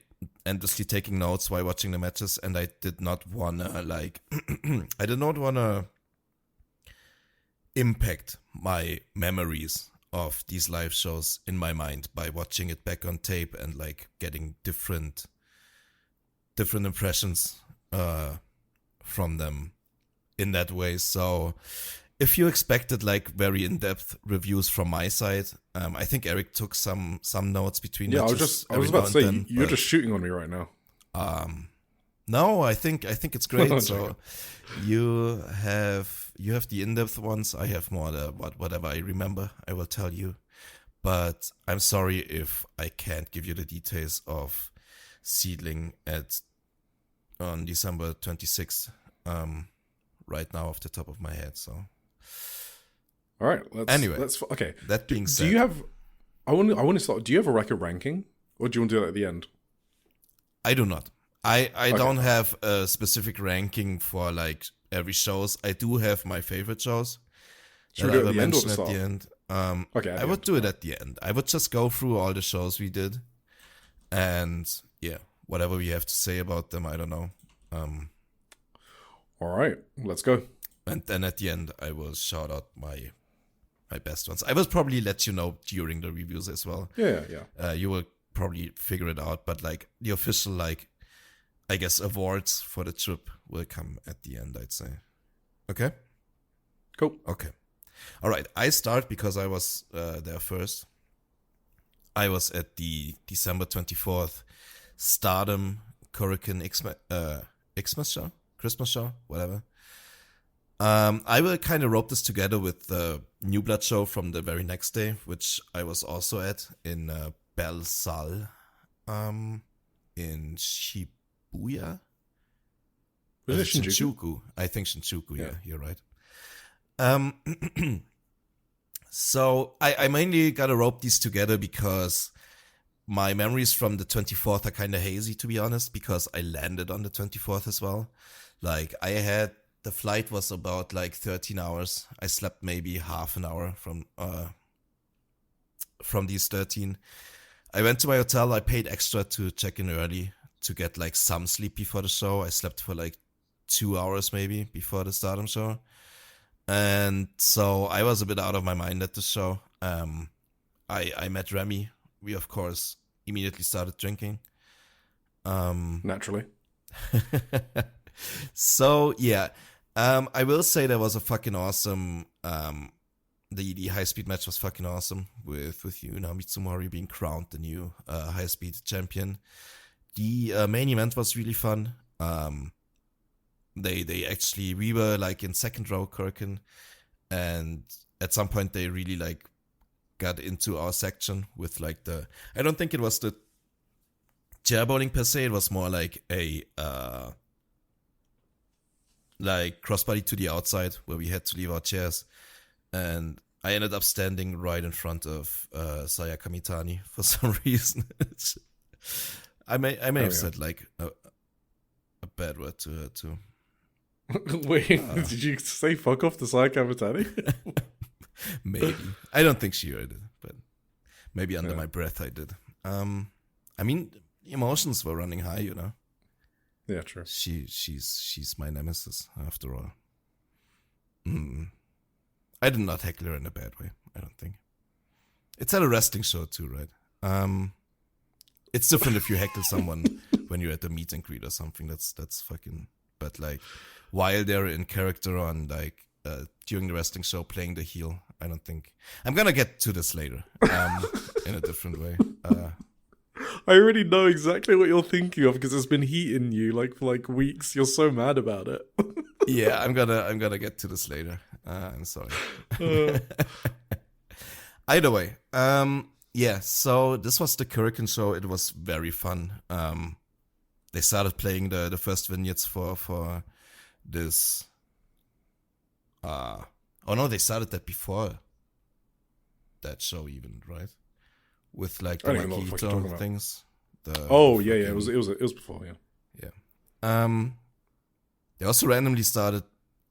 endlessly taking notes while watching the matches, and I did not wanna I did not wanna impact my memories of these live shows in my mind by watching it back on tape and like getting different impressions from them in that way. So if you expected like very in-depth reviews from my side, I think Eric took some notes between. Yeah, I was about to say you're just shooting on me right now. No, I think it's great. So you have the in-depth ones. I have more whatever I remember, I will tell you. But I'm sorry if I can't give you the details of Seedling on December 26th right now off the top of my head. So, all right. Let's okay. That being said, do you have? I want to start. Do you have a record ranking, or do you want to do that at the end? I do not. I don't have a specific ranking for like every shows. I do have my favorite shows. Should we do it at the end or the start? At the end. Okay, I would do it at the end. I would just go through all the shows we did, and whatever we have to say about them. I don't know. All right, let's go. And then at the end, I will shout out my best ones. I will probably let you know during the reviews as well. Yeah. You will probably figure it out, but like the official I guess awards for the trip will come at the end, I'd say. Okay? Cool. Okay. All right. I start because I was there first. I was at the December 24th Stardom Korakuen Xmas show? Christmas show? Whatever. I will kind of rope this together with the New Blood show from the very next day, which I was also at in Belsal in Shibuya? Was it Shinjuku? I think Shinjuku, yeah, you're right. So I mainly got to rope these together because my memories from the 24th are kind of hazy, to be honest, because I landed on the 24th as well. Like the flight was about like 13 hours. I slept maybe half an hour from these 13. I went to my hotel. I paid extra to check in early to get like some sleep before the show. I slept for like 2 hours maybe before the Stardom show. And so I was a bit out of my mind at the show. I met Remy. We, of course, immediately started drinking. Naturally. So, yeah. I will say there was a fucking awesome the high speed match was fucking awesome with Yuna Mitsumori being crowned the new high speed champion. The main event was really fun. They actually, we were like in second row Kurkin, and at some point they really like got into our section with like I don't think it was the chair bowling per se, it was more like a like crossbody to the outside where we had to leave our chairs, and I ended up standing right in front of Sayaka Mitani for some reason. I may have said like a bad word to her too. Wait, did you say fuck off to Sayaka Mitani? Maybe. I don't think she heard it, but maybe under my breath I did. I mean, emotions were running high, you know. Yeah, true. She's my nemesis after all. I did not heckle her in a bad way, I don't think. It's at a wrestling show too, right? It's different if you heckle someone when you're at a meet and greet or something. That's fucking. But like, while they're in character on like during the wrestling show playing the heel, I don't think. I'm gonna get to this later in a different way. I already know exactly what you're thinking of because it's been heating you like for like weeks. You're so mad about it. Yeah, I'm gonna get to this later. I'm sorry. Either way, yeah. So this was the Kurikan show. It was very fun. They started playing the first vignettes for this. Oh no, they started that before that show even, right? With like the Makito things. It was before, yeah. Yeah. They also randomly started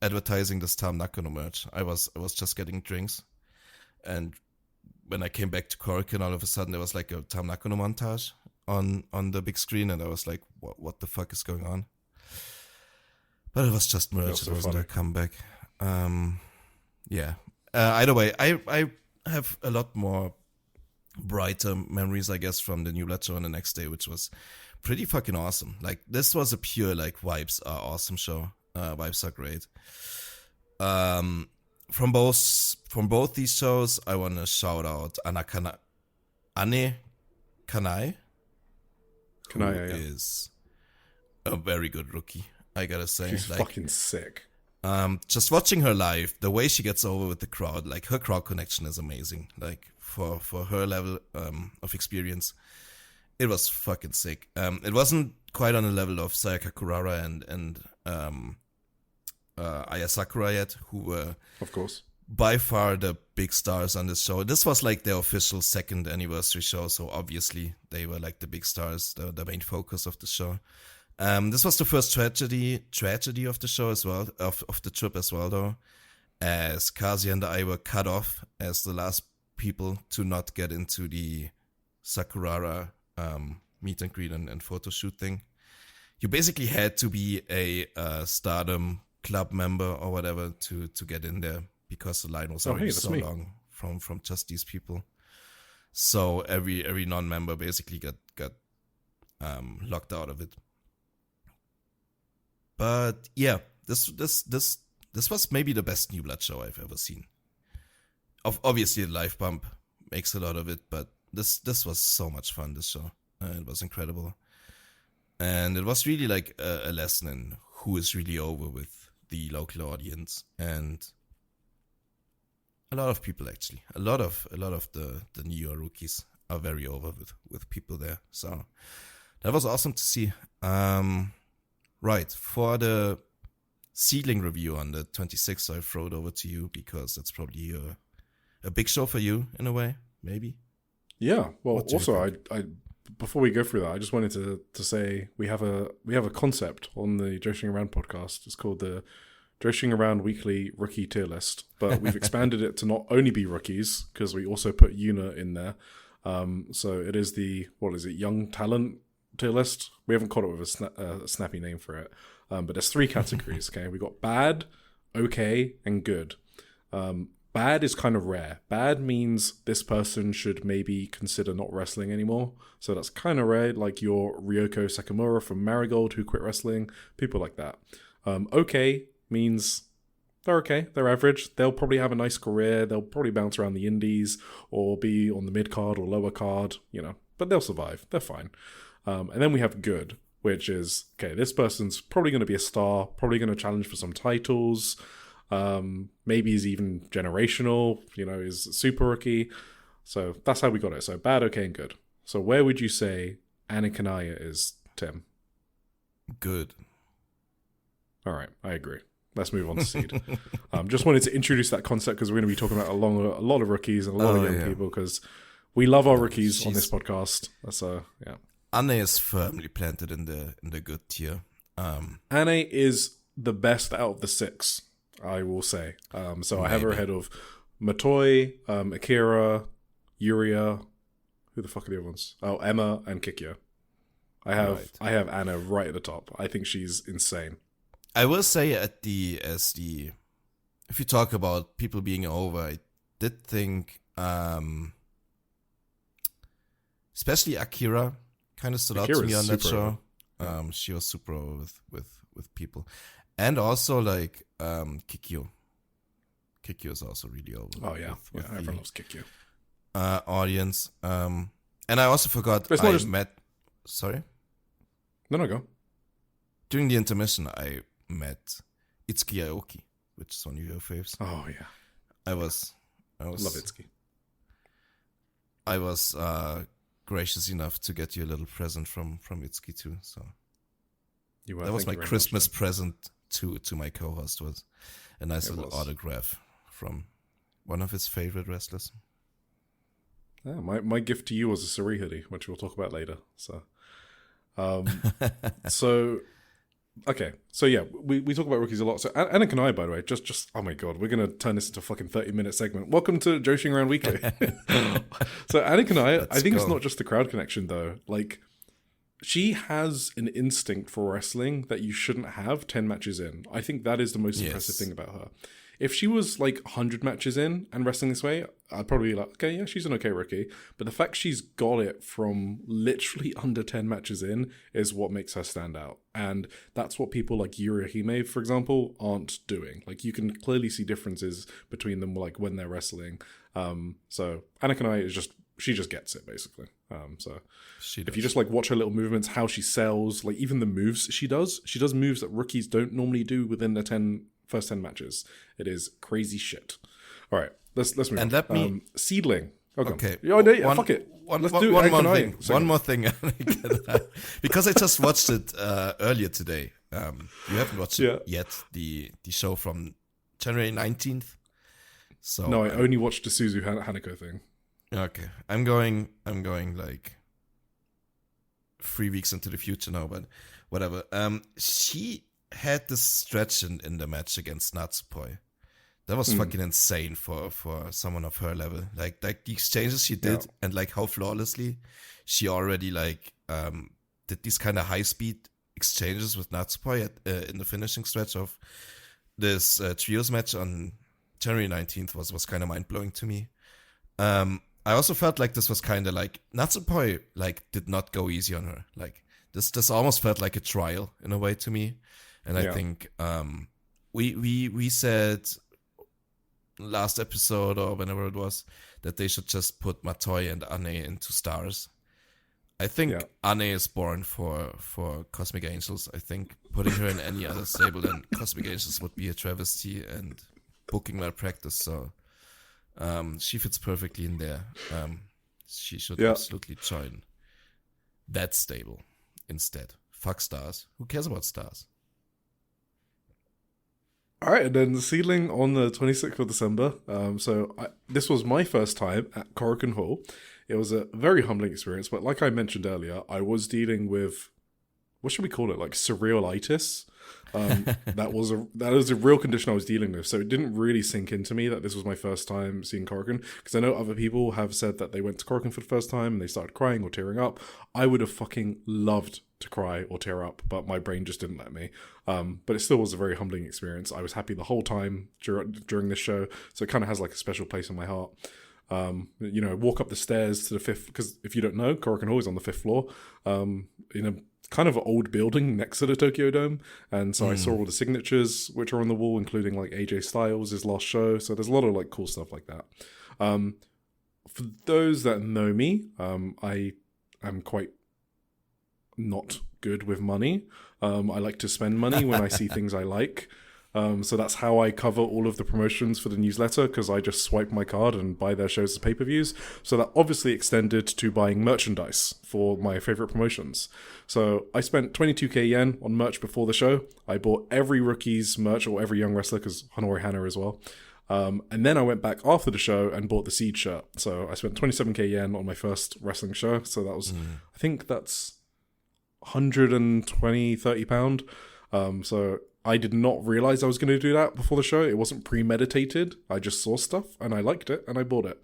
advertising this Tam Nakano merch. I was just getting drinks, and when I came back to Korakuen, all of a sudden there was like a Tam Nakano montage on the big screen, and I was like, what the fuck is going on? But it was just merch. It wasn't a comeback. Yeah. Either way, I have a lot more brighter memories, I guess, from the New Blood show on the next day, which was pretty fucking awesome. Like, this was a pure, like, vibes are awesome show. Vibes are great. From both these shows, I want to shout out Ane Kanai. Who is a very good rookie, I gotta say. She's like, fucking sick. Just watching her live, the way she gets over with the crowd, like, her crowd connection is amazing. Like, for her level of experience, it was fucking sick. It wasn't quite on the level of Sayaka Kurara and Aya Sakura yet, who were, of course, by far the big stars on this show. This was like their official second anniversary show, so obviously they were like the big stars, the main focus of the show. This was the first tragedy of the show as well, of the trip as well, though, as Kazi and I were cut off as the last people to not get into the Sakurara meet and greet and photo shoot thing. You basically had to be a Stardom club member or whatever to get in there, because the line was already so long from just these people. So every non-member basically got locked out of it. But yeah, this was maybe the best New Blood show I've ever seen. Obviously, the live bump makes a lot of it, but this was so much fun. This show, it was incredible, and it was really like a lesson in who is really over with the local audience, and a lot of people actually, a lot of the newer rookies are very over with people there. So that was awesome to see. Right, for the seedling review on the 26th, I throw it over to you, because that's probably a big show for you in a way, maybe. Yeah. Well, also, I before we go through that, I just wanted to say we have a concept on the Joshi'ing Around podcast. It's called the Joshi'ing Around Weekly Rookie Tier List, but we've expanded it to not only be rookies, because we also put Yuna in there. So it is the young talent tier list. We haven't called it with a snappy name for it, but there's 3 categories. Okay, we got bad, okay, and good. Bad is kind of rare. Bad means this person should maybe consider not wrestling anymore. So that's kind of rare, like your Ryoko Sakamura from Marigold, who quit wrestling, people like that. Okay means they're okay. They're average. They'll probably have a nice career. They'll probably bounce around the indies or be on the mid card or lower card, but they'll survive. They're fine. And then we have good, which is, okay, this person's probably going to be a star, probably going to challenge for some titles. Maybe he's even generational, is super rookie. So that's how we got it. So bad, okay, and good. So where would you say Anakinaya is, Tim? Good. All right, I agree. Let's move on to seed. Just wanted to introduce that concept because we're going to be talking about a lot of rookies and a lot of young people because we love our rookies on this podcast. So yeah, Anne is firmly planted in the good tier. Anne is the best out of the 6, I will say. So I have her ahead of Matoi, Akira, Yuria. Who the fuck are the other ones? Oh, Emma and Kikyo. I have Anna right at the top. I think she's insane. I will say if you talk about people being over, I did think especially Akira kind of stood out to me on that show. She was super over with people. And also like Kikyo. Kikyo is also really over. Oh yeah, everyone loves Kikyo. Audience. And I also forgot Sorry? No, go. During the intermission, I met Itsuki Aoki, which is one of your faves. Oh yeah. I was love Itsuki. I was gracious enough to get you a little present from Itsuki too. So that was my Christmas present to my co-host, was a nice little autograph from one of his favorite wrestlers. Yeah, my gift to you was a Suri hoodie, which we'll talk about later. So, okay. So yeah, we talk about rookies a lot. So Anna Kanai, by the way, just oh my god, we're gonna turn this into a fucking 30-minute segment. Welcome to Joshi'ing Around Weekly. So Anna Kanai, I think it's not just the crowd connection though. Like, she has an instinct for wrestling that you shouldn't have 10 matches in. I think that is the most impressive thing about her. If she was like 100 matches in and wrestling this way, I'd probably be like, okay, yeah, she's an okay rookie. But the fact she's got it from literally under 10 matches in is what makes her stand out. And that's what people like Yuri Hime, for example, aren't doing. Like, you can clearly see differences between them, like when they're wrestling. So Anna Kanai is she just gets it, basically. So if you just like watch her little movements, how she sells, like even the moves she does moves that rookies don't normally do within their first 10 matches. It is crazy shit. All right, let's move on. Let me Seedling. Okay. Fuck it. Let's do one more thing. One more thing. Because I just watched it earlier today. You haven't watched it yet. The show from January 19th. So no, I only watched the Suzu Hanako thing. Okay, I'm going like 3 weeks into the future now, but whatever. She had this stretch in the match against Natsupoi. That was fucking insane for someone of her level. Like the exchanges she did and like how flawlessly she already like did these kind of high speed exchanges with Natsupoi in the finishing stretch of this trios match on January 19th was kind of mind blowing to me. I also felt like this was kind of like Natsupoi like did not go easy on her. Like this almost felt like a trial in a way to me. And I think we said last episode or whenever it was that they should just put Matoi and Ane into stars. I think Ane is born for Cosmic Angels. I think putting her in any other stable than Cosmic Angels would be a travesty and booking malpractice. So she fits perfectly in there. She should absolutely join that stable instead. Fuck stars. Who cares about stars? All right, and then the seedling on the 26th of December. This was my first time at Korakuen Hall. It was a very humbling experience, but like I mentioned earlier, I was dealing with, what should we call it, like cerealitis. That was a real condition I was dealing with, so it didn't really sink into me that this was my first time seeing Korakuen, because I know other people have said that they went to Korakuen for the first time and they started crying or tearing up. I would have fucking loved to cry or tear up, but my brain just didn't let me. But it still was a very humbling experience. I was happy the whole time during this show, so it kind of has like a special place in my heart. Walk up the stairs to the 5th, because if you don't know, Korakuen Hall is on the 5th floor, in a kind of an old building next to the Tokyo Dome, and so I saw all the signatures which are on the wall, including like AJ Styles' his last show. So there's a lot of like cool stuff like that. For those that know me, I am quite not good with money. I like to spend money when I see things I like. So that's how I cover all of the promotions for the newsletter, because I just swipe my card and buy their shows as pay-per-views. So that obviously extended to buying merchandise for my favorite promotions. So I spent 22k yen on merch before the show. I bought every rookie's merch, or every young wrestler, because Honori Hana as well. And then I went back after the show and bought the Seed shirt. So I spent 27k yen on my first wrestling show. So that was, I think that's 120, 30 pound. So I did not realize I was going to do that before the show. It wasn't premeditated. I just saw stuff and I liked it and I bought it.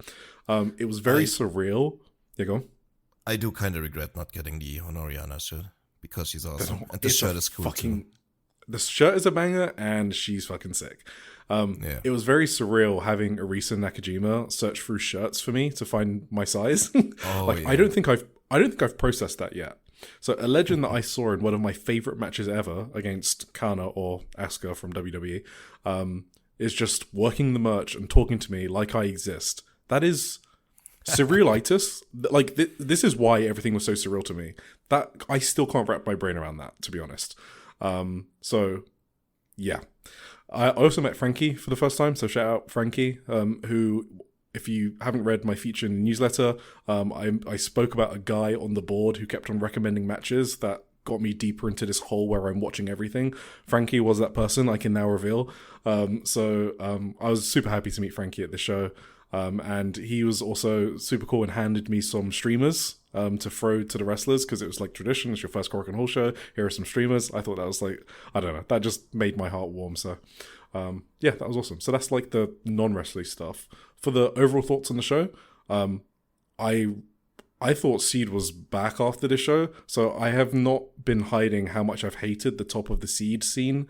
It was very surreal. Yeah, go on. I do kind of regret not getting the Honoriana shirt because she's awesome. And the shirt is cool too. The shirt is a banger and she's fucking sick. It was very surreal having Arisa Nakajima search through shirts for me to find my size. I don't think I've processed that yet. So a legend that I saw in one of my favorite matches ever against Kana or Asuka from WWE is just working the merch and talking to me like I exist. That is surrealitis. Like this is why everything was so surreal to me. That I still can't wrap my brain around that, to be honest. So yeah. I also met Frankie for the first time, so shout out Frankie, who, if you haven't read my feature in the newsletter, I spoke about a guy on the board who kept on recommending matches that got me deeper into this hole where I'm watching everything. Frankie was that person, I can now reveal. So I was super happy to meet Frankie at the show. And he was also super cool and handed me some streamers to throw to the wrestlers, because it was like tradition. It's your first Korakuen Hall show. Here are some streamers. I thought that was like, I don't know, that just made my heart warm. So yeah, that was awesome. So that's like the non-wrestling stuff. For the overall thoughts on the show, I thought Seed was back after this show, so I have not been hiding how much I've hated the top of the Seed scene,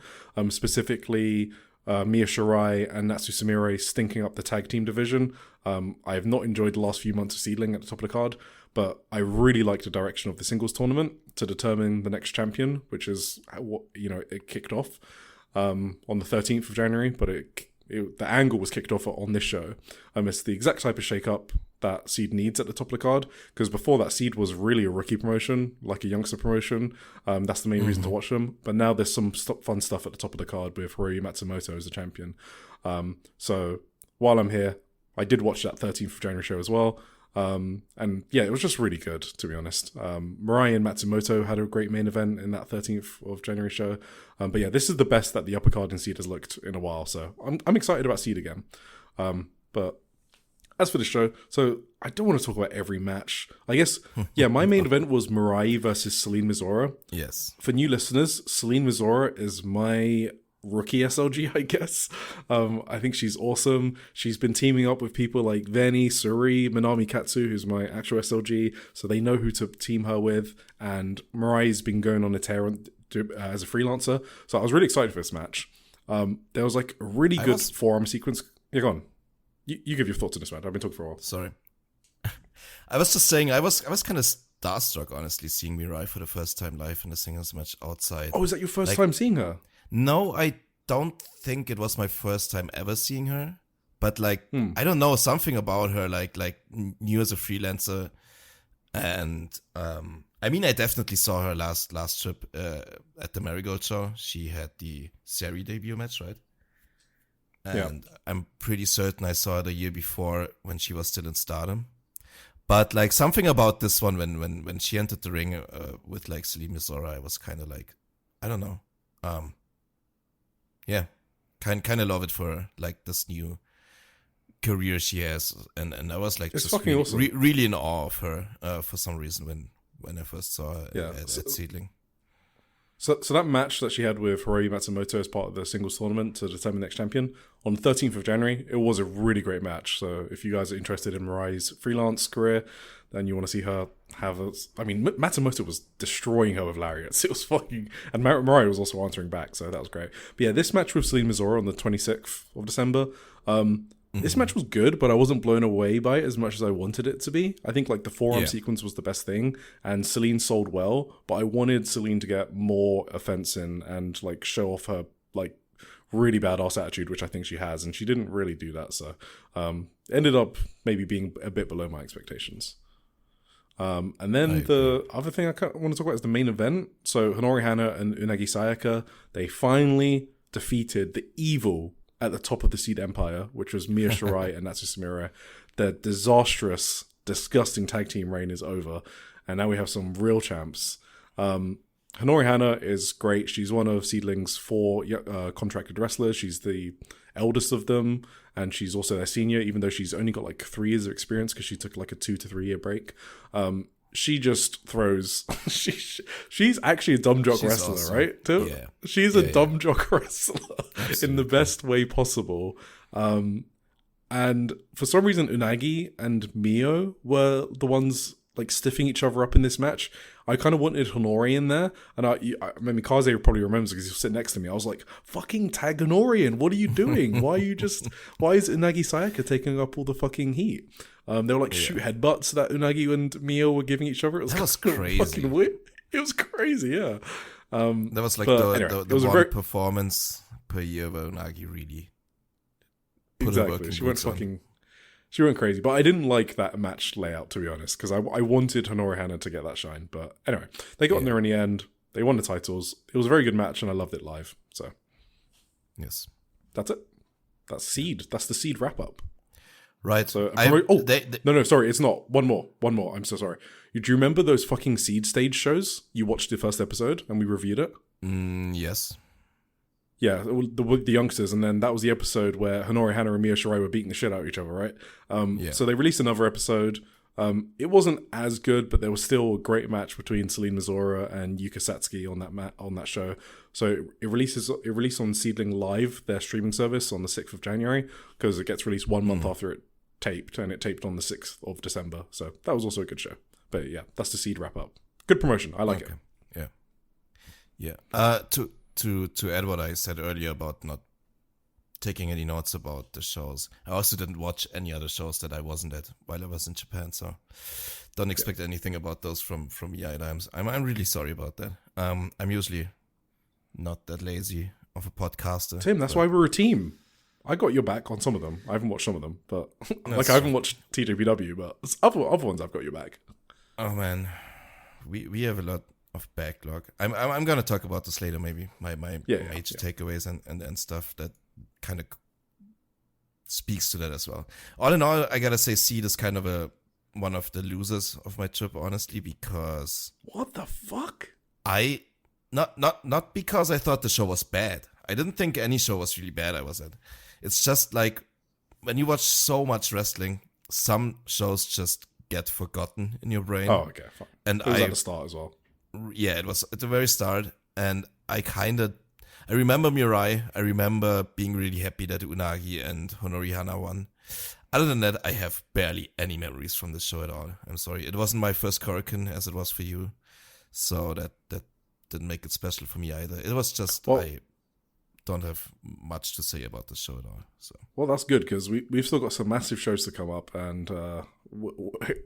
specifically Mia Shirai and Natsu Sumire stinking up the tag team division. I have not enjoyed the last few months of Seedling at the top of the card, but I really like the direction of the singles tournament to determine the next champion, which is what it kicked off on the 13th of January, but the angle was kicked off on this show. It's the exact type of shake-up that Seed needs at the top of the card, because before that, Seed was really a rookie promotion, like a youngster promotion. That's the main reason to watch them. But now there's some fun stuff at the top of the card with Hiroyu Matsumoto as the champion. So while I'm here, I did watch that 13th of January show as well. And yeah, it was just really good, to be honest. Mirai and Matsumoto had a great main event in that 13th of January show. But yeah, this is the best that the upper card in Seed has looked in a while. So I'm excited about Seed again. But as for the show, so I don't want to talk about every match. I guess, yeah, my main event was Mirai versus Celine Mizora. Yes. For new listeners, Celine Mizora is my rookie SLG, I guess. I think she's awesome. She's been teaming up with people like Veni, Suri, Minami Katsu, who's my actual SLG, so they know who to team her with. And Mirai's been going on a tear as a freelancer, so I was really excited for this match. There was like a really good forearm sequence. Yeah, go on. You give your thoughts on this match. I've been talking for a while. Sorry. I was just saying, I was kind of starstruck, honestly, seeing Mirai for the first time live in a singles match outside. Oh, is that your first time seeing her? No, I don't think it was my first time ever seeing her. But like, I don't know, something about her, like new as a freelancer. And I mean, I definitely saw her last trip at the Marigold show. She had the Sari debut match, right? And I'm pretty certain I saw her the year before when she was still in Stardom. But like something about this one, when she entered the ring with like Celine Mizora, I was kind of like, I don't know. Yeah, kind of love it for her, like this new career she has, and I was like, it's just fucking awesome. Really in awe of her for some reason when I first saw her at Seedling. So that match that she had with Hiroyu Matsumoto as part of the singles tournament to determine the next champion on the 13th of January, it was a really great match. So if you guys are interested in Mirai's freelance career, then you want to see her have Matsumoto was destroying her with lariats. It was fucking... And Mirai was also answering back, so that was great. But yeah, this match with Celine Mizora on the 26th of December, This match was good, but I wasn't blown away by it as much as I wanted it to be. I think like the forearm Yeah. sequence was the best thing, and Celine sold well, but I wanted Celine to get more offense in and like show off her like really badass attitude, which I think she has, and she didn't really do that. So ended up maybe being a bit below my expectations. And then the other thing I want to talk about is the main event. So Honori Hana and Unagi Sayaka, they finally defeated the evil at the top of the Seed Empire, which was Mia Shirai and Natsu Sumire. The disastrous, disgusting tag team reign is over, and now we have some real champs. Honori Hana is great. She's one of Seedling's 4 contracted wrestlers. She's the eldest of them, and she's also their senior, even though she's only got like 3 years of experience because she took like a 2 to 3 year break. She just throws. She's actually a dumb jock wrestler, awesome. Right? Too? Yeah. She's a dumb jock wrestler in the best way possible. And for some reason, Unagi and Mio were the ones like stiffing each other up in this match. I kind of wanted Honori in there, and I mean, Kaze probably remembers because he was sitting next to me. I was like, "Fucking tag Honori in! What are you doing? Why is Unagi Sayaka taking up all the fucking heat?" They were like shoot headbutts that Unagi and Mio were giving each other. That was crazy. Fucking weird. It was crazy, yeah. That was like the one performance per year where Unagi really put exactly. She went crazy, but I didn't like that match layout, to be honest, because I wanted Honori Hana to get that shine. But anyway, they got in there in the end. They won the titles. It was a very good match, and I loved it live. So, yes, that's it. That's Seed. That's the Seed wrap up. Right. So, no, sorry, it's not. One more. I'm so sorry. Do you remember those fucking Seed stage shows? You watched the first episode, and we reviewed it. Yes. Yeah, the youngsters, and then that was the episode where Honori Hana and Mio Shirai were beating the shit out of each other, right? So they released another episode. It wasn't as good, but there was still a great match between Celine Mizora and Yuka Satsuki on that show. So it released on Seedling Live, their streaming service, on the 6th of January, because it gets released 1 month after it taped, and it taped on the 6th of December. So that was also a good show. But yeah, that's the Seed wrap up. Good promotion. I like it. Yeah. To add what I said earlier about not taking any notes about the shows, I also didn't watch any other shows that I wasn't at while I was in Japan, so don't expect anything about those from me either. I'm really sorry about that. I'm usually not that lazy of a podcaster. Tim, that's why we're a team. I got your back on some of them. I haven't watched some of them, but I haven't watched TJPW, but other ones I've got your back. Oh man, we have a lot of backlog. I'm gonna talk about this later, maybe my major takeaways and stuff that kind of speaks to that as well. All in all, I gotta say Seed is kind of one of the losers of my trip, honestly, because what the fuck? Not because I thought the show was bad. I didn't think any show was really bad I was at. It's just like when you watch so much wrestling, some shows just get forgotten in your brain. Oh, okay, fine. And it was at the start as well. Yeah, it was at the very start, and I remember Mirai. I remember being really happy that Unagi and Honori Hana won. Other than that, I have barely any memories from this show at all. I'm sorry. It wasn't my first Korakuen as it was for you, so that didn't make it special for me either. It was just I don't have much to say about the show at all. So well, that's good because we've still got some massive shows to come up, and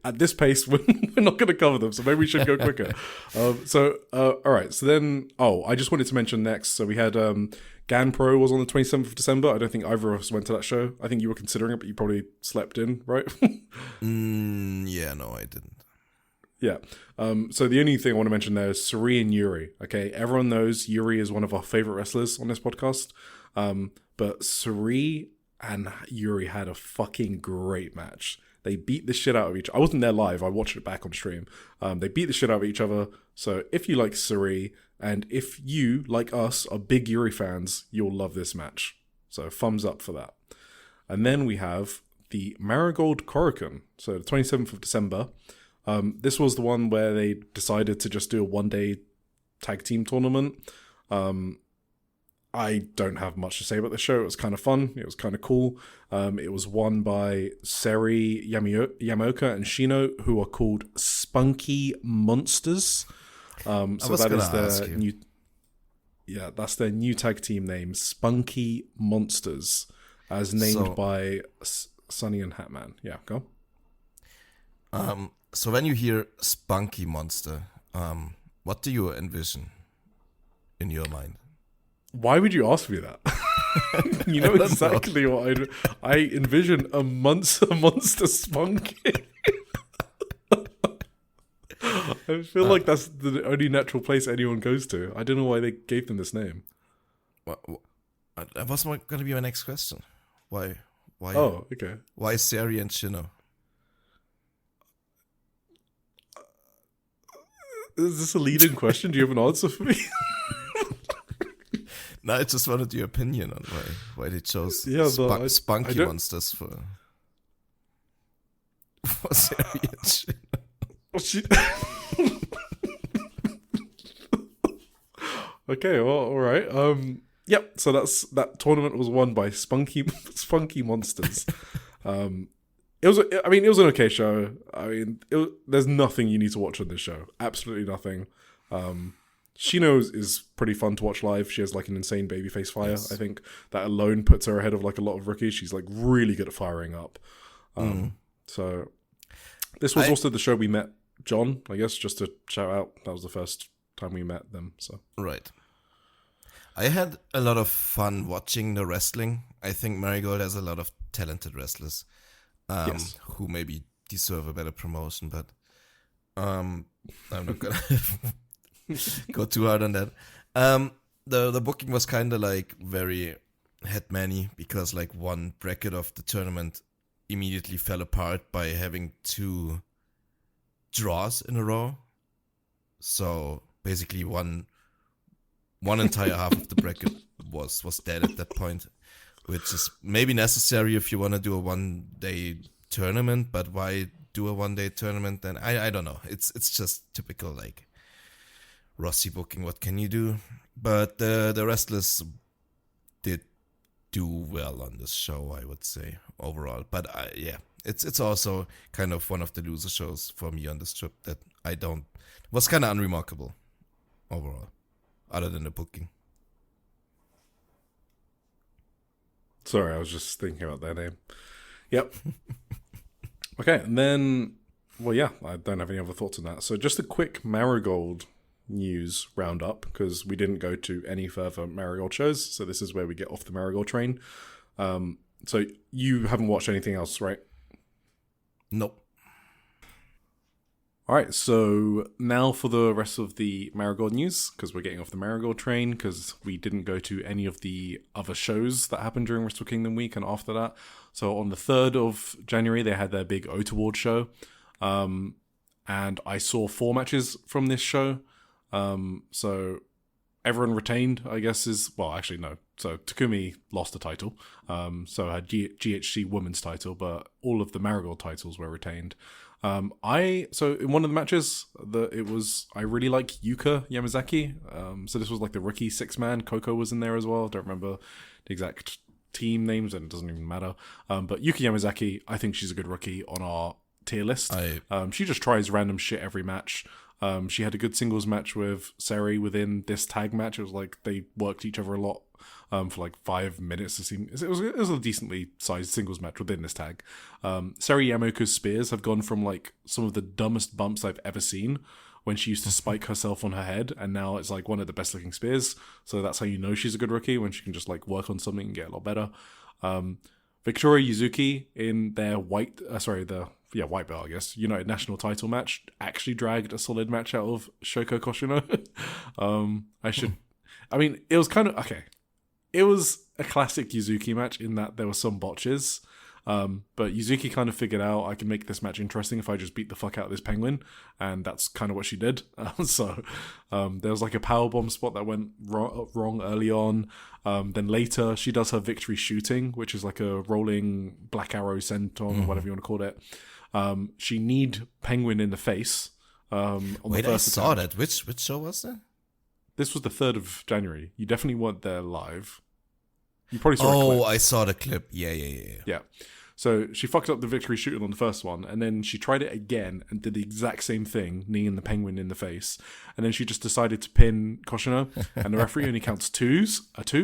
at this pace, we're not going to cover them. So maybe we should go quicker. All right. So then, I just wanted to mention next. So we had GAN Pro was on the 27th of December. I don't think either of us went to that show. I think you were considering it, but you probably slept in, right? Yeah, no, I didn't. Yeah. So the only thing I want to mention there is Suri and Yuri. Okay, everyone knows Yuri is one of our favorite wrestlers on this podcast. But Suri and Yuri had a fucking great match. They beat the shit out of each other. I wasn't there live. I watched it back on stream. They beat the shit out of each other. So if you like Suri and if you, like us, are big Yuri fans, you'll love this match. So thumbs up for that. And then we have the Marigold Korakuen. So the 27th of December. This was the one where they decided to just do a one-day tag team tournament. I don't have much to say about the show. It was kind of fun. It was kind of cool. It was won by Seri Yamaoka and Shino, who are called Spunky Monsters. So that is their new, that's their new tag team name, Spunky Monsters. as named by Sonny and Hatman. Yeah, go. So when you hear spunky monster, what do you envision in your mind? Why would you ask me that? You know exactly what I envision a monster spunky. I feel like that's the only natural place anyone goes to. I don't know why they gave them this name. That was going to be my next question. Why? Oh, okay. Why Sari and Shino? Is this a leading question? Do you have an answer for me? No, I just wanted your opinion on why they chose spunky monsters for Sari and Shino. Okay, well, all right. Yep. So that tournament was won by spunky monsters. It was an okay show. There's nothing you need to watch on this show. Absolutely nothing. Shino is pretty fun to watch live. She has like an insane babyface fire. Yes. I think that alone puts her ahead of like a lot of rookies. She's like really good at firing up. So this was also the show we met John, I guess, just to shout out. That was the first time we met them. So right. I had a lot of fun watching the wrestling. I think Marigold has a lot of talented wrestlers who maybe deserve a better promotion, but I'm not gonna go too hard on that. The booking was kind of like very headman-y because like one bracket of the tournament immediately fell apart by having 2 draws in a row. So basically one entire half of the bracket was dead at that point, which is maybe necessary if you want to do a 1-day tournament, but why do a 1-day tournament then? I don't know. It's just typical like Rossi booking. What can you do? But the wrestlers did do well on this show, I would say, overall. But it's also kind of one of the loser shows for me on this trip that was kind of unremarkable overall, other than the booking. Sorry, I was just thinking about their name. Yep. Okay, and then, well, yeah, I don't have any other thoughts on that. So just a quick Marigold news roundup, because we didn't go to any further Marigold shows, so this is where we get off the Marigold train. So you haven't watched anything else, right? Nope. All right, so now for the rest of the Marigold news, because we're getting off the Marigold train, because we didn't go to any of the other shows that happened during Wrestle Kingdom week and after that. So on the 3rd of January, they had their big Oat Award show, and I saw 4 matches from this show. So everyone retained, I guess, actually no. So Takumi lost the title, so had GHC Women's title, but all of the Marigold titles were retained. So in one of the matches, I really like Yuka Yamazaki. So this was like the rookie 6-man. Coco was in there as well. Don't remember the exact team names, and it doesn't even matter. But Yuka Yamazaki, I think she's a good rookie on our tier list. She just tries random shit every match. She had a good singles match with Sari within this tag match. It was like they worked each other a lot for like 5 minutes. It was a decently sized singles match within this tag. Sari Yamoko's spears have gone from like some of the dumbest bumps I've ever seen when she used to spike herself on her head, and now it's like one of the best looking spears. So that's how you know she's a good rookie, when she can just like work on something and get a lot better. Victoria Yuzuki in their white belt, I guess, United National title match actually dragged a solid match out of Shoko Koshino. It was kind of, okay. It was a classic Yuzuki match in that there were some botches. But Yuzuki kind of figured out, I can make this match interesting if I just beat the fuck out of this penguin. And that's kind of what she did. So there was like a powerbomb spot that went wrong early on. Then later she does her victory shooting, which is like a rolling black arrow senton, whatever you want to call it. She kneed penguin in the face. Wait, I saw that. Which show was that? This was the 3rd of January. You definitely weren't there live. You probably saw a clip. I saw the clip. Yeah. Yeah. So she fucked up the victory shooting on the first one, and then she tried it again and did the exact same thing, kneeing the penguin in the face. And then she just decided to pin Koshino, and the referee only counts two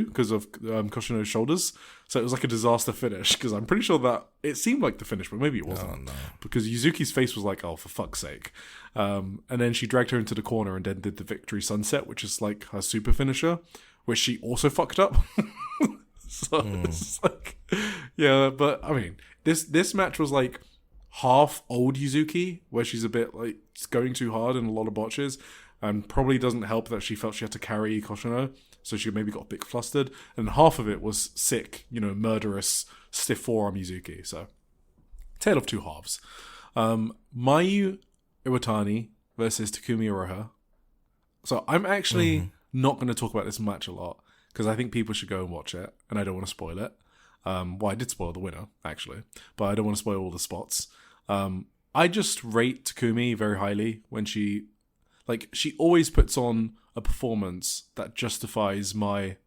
because of Koshino's shoulders. So it was like a disaster finish, because I'm pretty sure that it seemed like the finish, but maybe it wasn't. No. Because Yuzuki's face was like, oh, for fuck's sake. And then she dragged her into the corner and then did the victory sunset, which is like her super finisher, which she also fucked up. So it's like, yeah, but I mean, this match was like half old Yuzuki, where she's a bit like going too hard and a lot of botches, and probably doesn't help that she felt she had to carry Koshino, so she maybe got a bit flustered, and half of it was sick, murderous, stiff forearm Yuzuki. So, tale of two halves. Mayu Iwatani versus Takumi Iroha. So I'm actually not going to talk about this match a lot, because I think people should go and watch it, and I don't want to spoil it. Well, I did spoil the winner, actually, but I don't want to spoil all the spots. I just rate Takumi very highly when she always puts on a performance that justifies my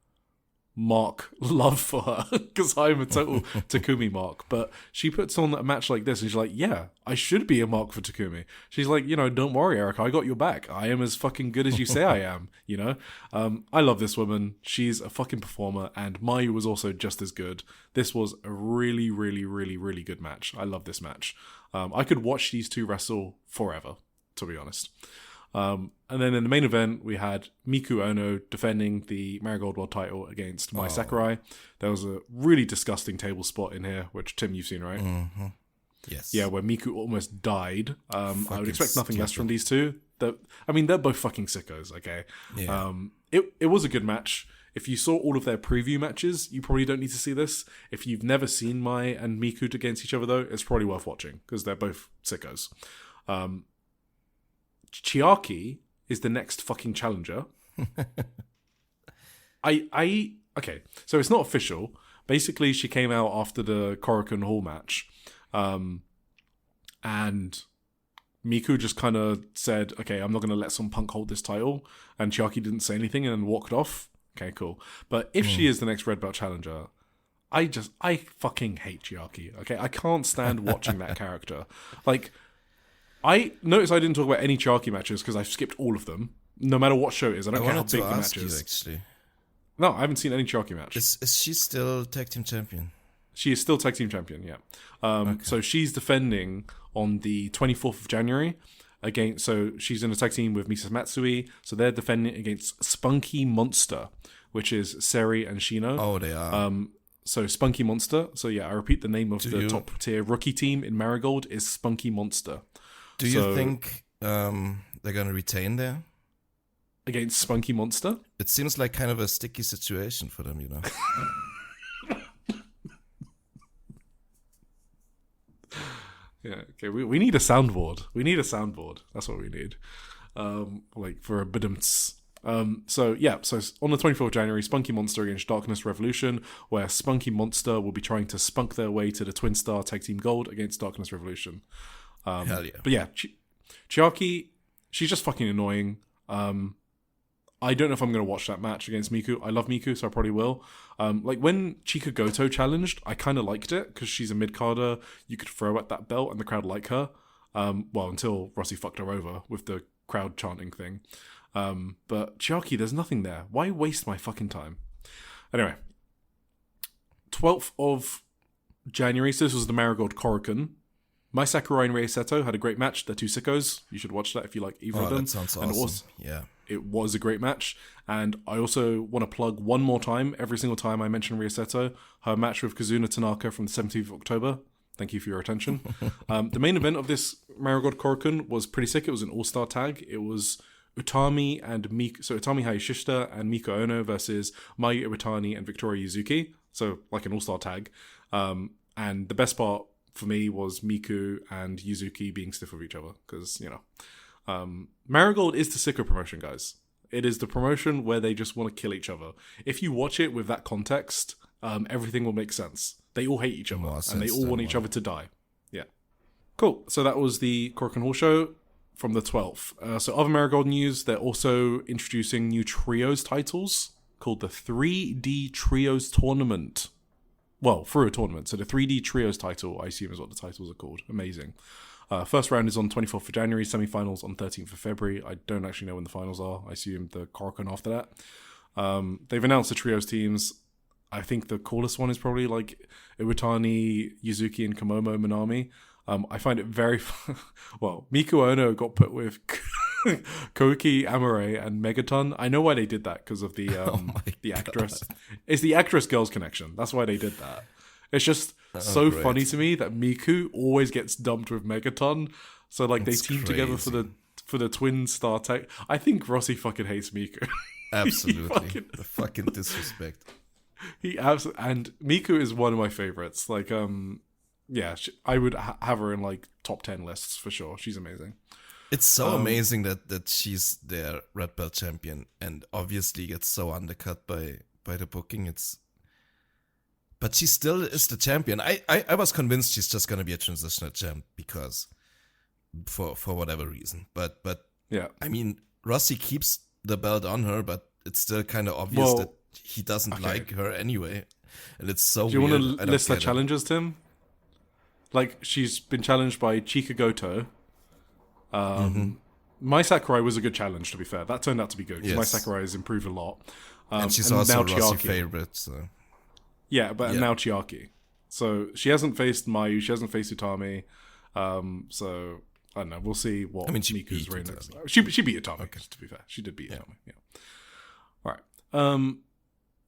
mark love for her, because I'm a total Takumi mark. But she puts on a match like this, and she's like, yeah, I should be a mark for Takumi. She's like, don't worry, Eric, I got your back. I am as fucking good as you say I am, I love this woman. She's a fucking performer, and Mayu was also just as good. This was a really, really, really, really good match. I love this match. I could watch these two wrestle forever, to be honest. And then in the main event, we had Miku Ono defending the Marigold World title against Mai Sakurai. There was a really disgusting table spot in here, which, Tim, you've seen, right? Mm-hmm. Yes. Yeah, where Miku almost died. I would expect nothing less from these two. They're both fucking sickos, okay? Yeah. It was a good match. If you saw all of their preview matches, you probably don't need to see this. If you've never seen Mai and Miku against each other, though, it's probably worth watching, because they're both sickos. Chiaki is the next fucking challenger. Okay, so it's not official. Basically, she came out after the Korakuen Hall match, and Miku just kind of said, okay, I'm not going to let some punk hold this title, and Chiaki didn't say anything and then walked off. Okay, cool. But if she is the next red belt challenger, I fucking hate Chiaki, okay? I can't stand watching that character. Like, I noticed I didn't talk about any Chiaki matches because I've skipped all of them, no matter what show it is. I don't care how big the match is. Actually. No, I haven't seen any Chiaki match. Is she still tag team champion? She is still tag team champion, yeah. Okay. So she's defending on the 24th of January so she's in a tag team with Misa Matsui. So they're defending against Spunky Monster, which is Seri and Shino. Oh, they are. So Spunky Monster. So yeah, I repeat, the name of the top tier rookie team in Marigold is Spunky Monster. Do you think they're going to retain there? Against Spunky Monster? It seems like kind of a sticky situation for them, Yeah, okay, we need a soundboard. That's what we need. For a bidumts. So on the 24th of January, Spunky Monster against Darkness Revolution, where Spunky Monster will be trying to spunk their way to the Twin Star Tag Team Gold against Darkness Revolution. Hell yeah. But yeah, Chiaki, she's just fucking annoying. I don't know if I'm going to watch that match against Miku. I love Miku, so I probably will. When Chika Goto challenged, I kind of liked it, because she's a mid-carder. You could throw at that belt and the crowd like her. Until Rossi fucked her over with the crowd chanting thing. But Chiaki, there's nothing there. Why waste my fucking time? Anyway, 12th of January, so this was the Marigold Korakuen. Mai Sakurai and Rei Seto had a great match. They're two sickos. You should watch that if you like either of them. That sounds awesome. It was a great match. And I also want to plug one more time, every single time I mention Rei Seto, her match with Kazuna Tanaka from the 17th of October. Thank you for your attention. The main event of this Marigold Korakuen was pretty sick. It was an all-star tag. It was Utami and Miku, so Utami Hayashishita and Miku Ono versus Mayu Iwatani and Victoria Yuzuki. So like an all-star tag. And the best part for me was Miku and Yuzuki being stiff with each other, because Marigold is the sicko promotion, guys. It is the promotion where they just want to kill each other. If you watch it with that context, everything will make sense. They all hate each other, and they all want each other to die. Yeah. Cool. So that was the Korakuen Hall show from the 12th. So other Marigold news, they're also introducing new Trios titles called the 3D Trios Tournament. through a tournament. So the 3D Trios title, I assume is what the titles are called. Amazing. First round is on 24th of January, semi-finals on 13th of February. I don't actually know when the finals are. I assume the Korokon after that. They've announced the Trios teams. I think the coolest one is probably like Iwatani, Yuzuki, and Komomo Minami. I find it very well, Miku Ono got put with Koki Amore and Megaton. I know why they did that, because of the the actress. It's the actress girls connection. That's why they did that. It's just so great. Funny to me that Miku always gets dumped with Megaton. So like they team together for the twin star tech. I think Rossi fucking hates Miku. Absolutely. The fucking disrespect. He absolutely, and Miku is one of my favorites. Like yeah, I would have her in like top 10 lists for sure. She's amazing. It's so amazing that she's their red belt champion, and obviously gets so undercut by the booking. But she still is the champion. I was convinced she's just gonna be a transitional champ because for whatever reason. But yeah, I mean, Rossi keeps the belt on her, but it's still kind of obvious that he doesn't like her anyway, and it's so. Do you weird. want to list her challenges, Tim? Like, she's been challenged by Chika Goto. Mai Sakurai was a good challenge, to be fair. That turned out to be good, because Mai Sakurai has improved a lot. And she's also a Rossi favorite, so... Yeah, but now Chiaki. So she hasn't faced Mayu, she hasn't faced Utami. So, I don't know, we'll see what Miku's reign is. She beat Utami, to be fair. She did beat Utami, yeah. All right.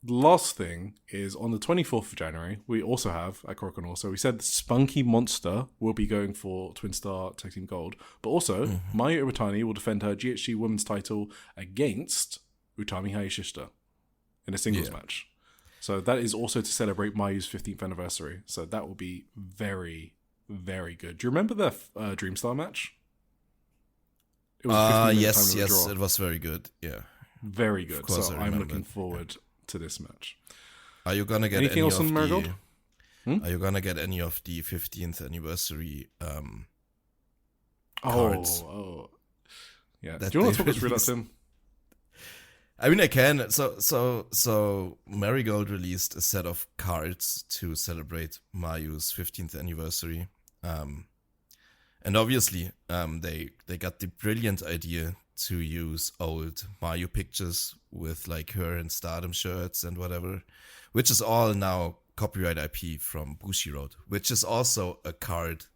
The last thing is on the 24th of January, we also have at Korokon also, we said Spunky Monster will be going for Twin Star Tag Team Gold, but also Mayu Iwatani will defend her GHC Women's title against Utami Hayashishita in a singles match. So that is also to celebrate Mayu's 15th anniversary. So that will be very, very good. Do you remember the Dreamstar match? It was yes, it was very good. Yeah, very good. So I'm looking forward to this match. Are you gonna get anything else on Marigold? Are you gonna get any of the 15th anniversary cards? Yeah. Do you want to talk us through that, Tim? I mean, I can. So Marigold released a set of cards to celebrate Mayu's 15th anniversary, and obviously, they got the brilliant idea to use old Mayu pictures with like her and Stardom shirts and whatever, which is all now copyright IP from Bushiroad, which is also a card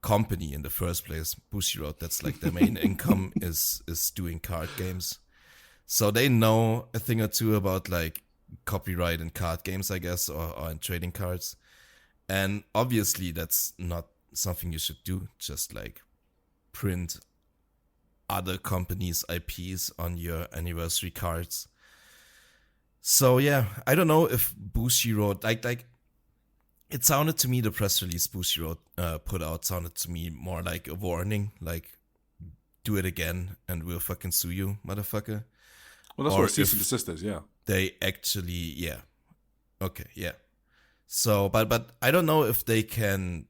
company in the first place. Bushiroad, that's like their main income is doing card games. So they know a thing or two about like copyright in card games, I guess, or in trading cards. And obviously that's not something you should do, just like print other companies' IPs on your anniversary cards. So yeah, I don't know if Bushiroad, like it sounded to me, the press release Bushiroad put out sounded to me more like a warning, like, do it again and we'll fucking sue you, motherfucker. Well, that's what cease and desist is, yeah. They actually, yeah. Okay, yeah. So, but I don't know if they can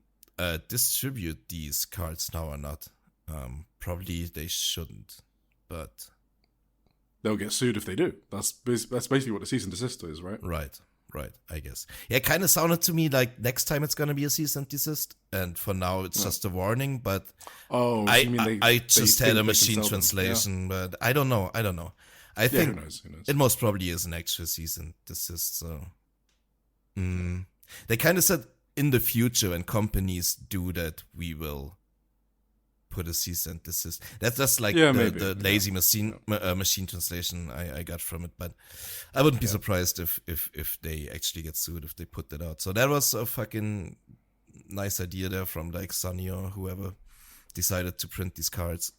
distribute these cards now or not. Probably they shouldn't, but they'll get sued if they do. That's basically what a cease and desist is, right? Right, I guess. Yeah, it kind of sounded to me like next time it's gonna be a cease and desist, and for now it's just a warning. But I just had a machine translation, but I don't know. I think who knows? It most probably is an actual cease and desist. So they kind of said in the future when companies do that, we will put a cease and desist. That's just like the lazy machine translation I got from it, but I wouldn't be surprised if they actually get sued if they put that out. So that was a fucking nice idea there from like Sunny or whoever decided to print these cards.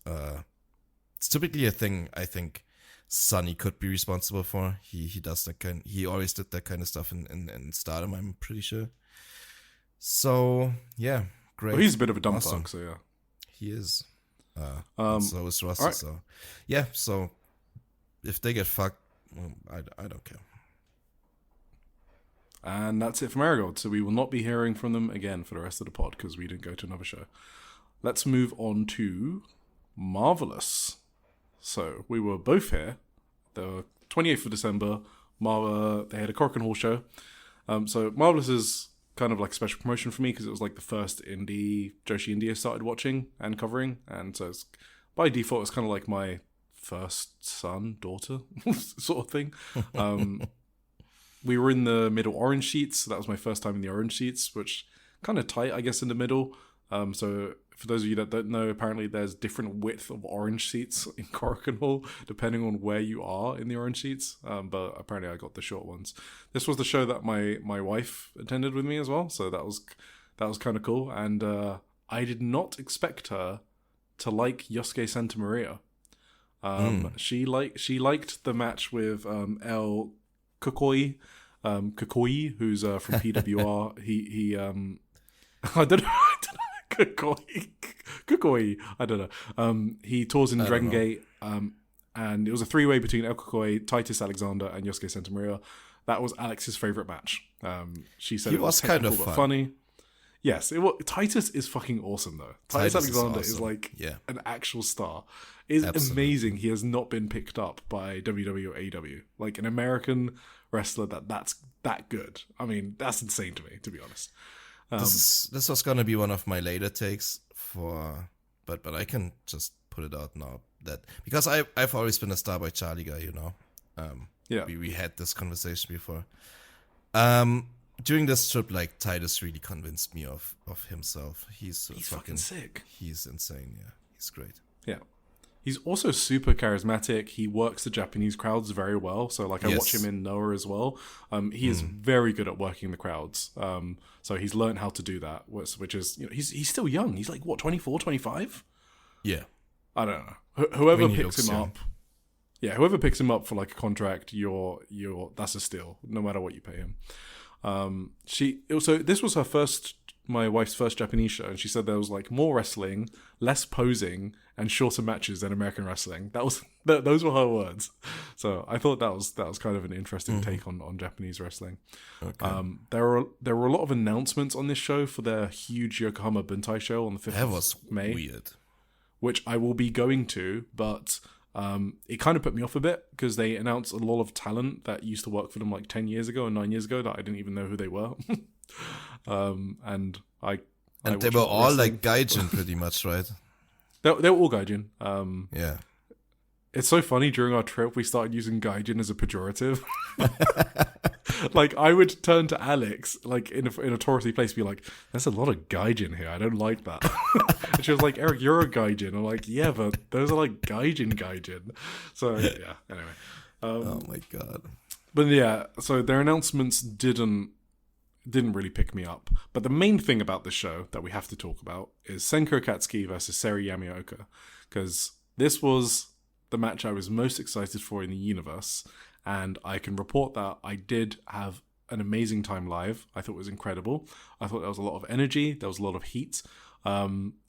It's typically a thing I think Sunny could be responsible for. He does that he always did that kind of stuff in Stardom, I'm pretty sure. So yeah, great. Well, he's a bit of a dumb fuck, so yeah. He is. So is Rossi. Right. So yeah. So if they get fucked, well, I don't care. And that's it for Marigold. So we will not be hearing from them again for the rest of the pod because we didn't go to another show. Let's move on to Marvelous. So we were both here. The 28th of December. They had a Korokon Hall show. So Marvelous is kind of like a special promotion for me because it was like the first indie Joshi India started watching and covering, and so it's, by default it's kind of like my first son, daughter sort of thing. We were in the middle orange sheets, so that was my first time in the orange sheets, which kind of tight, I guess, in the middle. So for those of you that don't know, apparently there's different width of orange seats in Korakuen Hall depending on where you are in the orange seats. But apparently I got the short ones. This was the show that my wife attended with me as well, so that was kind of cool. And I did not expect her to like Yosuke Santa Maria. She liked the match with El Kukoi, who's from PWR. He I don't know. Kukoi. I don't know. He tours in Dragon Gate, and it was a 3-way between El Kukoi, Titus Alexander, and Yosuke Santa Maria. That was Alex's favorite match. She said He it was kind of but funny. Yes, Titus is fucking awesome though. Titus Alexander is awesome. like Yeah. an actual star. It is Absolutely. amazing he has not been picked up by WWE or AEW. Like an American wrestler that's that good. I mean, that's insane to me, to be honest. This was gonna be one of my later takes but I can just put it out now that because I've always been a Starboy Charlie guy, you know. Yeah. We had this conversation before. During this trip, like Titus really convinced me of himself. He's fucking sick. He's insane. Yeah, he's great. Yeah. He's also super charismatic. He works the Japanese crowds very well. So, like, I watch him in Noah as well. He is very good at working the crowds. So he's learned how to do that, which is, you know, he's still young. He's like, what, 24, 25? Yeah. I don't know. Whoever He picks looks him young. up, yeah, whoever picks him up for like a contract, that's a steal, no matter what you pay him. This was my wife's first Japanese show, and she said there was like more wrestling, less posing, and shorter matches than American wrestling. Those were her words. So I thought that was kind of an interesting take on Japanese wrestling. Okay. There were a lot of announcements on this show for their huge Yokohama Buntai show on the 5th That was of May, weird. which I will be going to, but it kind of put me off a bit because they announced a lot of talent that used to work for them like 10 years ago and 9 years ago that I didn't even know who they were. And they were all like gaijin pretty much, right? They were all gaijin. Yeah. It's so funny, during our trip we started using gaijin as a pejorative. Like, I would turn to Alex, like in a touristy place, be like, "There's a lot of gaijin here. I don't like that." And she was like, "Eric, you're a gaijin." I'm like, "Yeah, but those are like gaijin." So yeah. Anyway, Oh my god. but yeah, so their announcements didn't really pick me up. But the main thing about this show that we have to talk about is Senko Katsuki versus Seri Yamaoka, because this was the match I was most excited for in the universe. And I can report that I did have an amazing time live. I thought it was incredible. I thought there was a lot of energy. There was a lot of heat.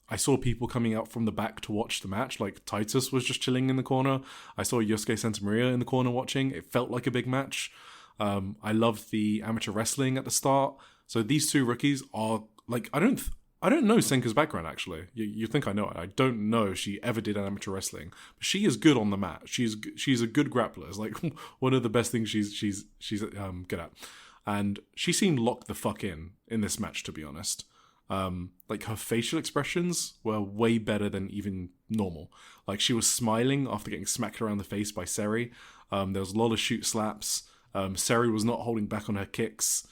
I saw people coming out from the back to watch the match. Like, Titus was just chilling in the corner. I saw Yosuke Santa Maria in the corner watching. It felt like a big match. I loved the amateur wrestling at the start. So these two rookies are like, I don't know Senka's background, actually. You think I know it. I don't know she ever did amateur wrestling. But she is good on the mat. She's a good grappler. It's like one of the best things she's good at. And she seemed locked the fuck in this match, to be honest. Like, her facial expressions were way better than even normal. Like, she was smiling after getting smacked around the face by Seri. There was a lot of shoot slaps. Seri was not holding back on her kicks.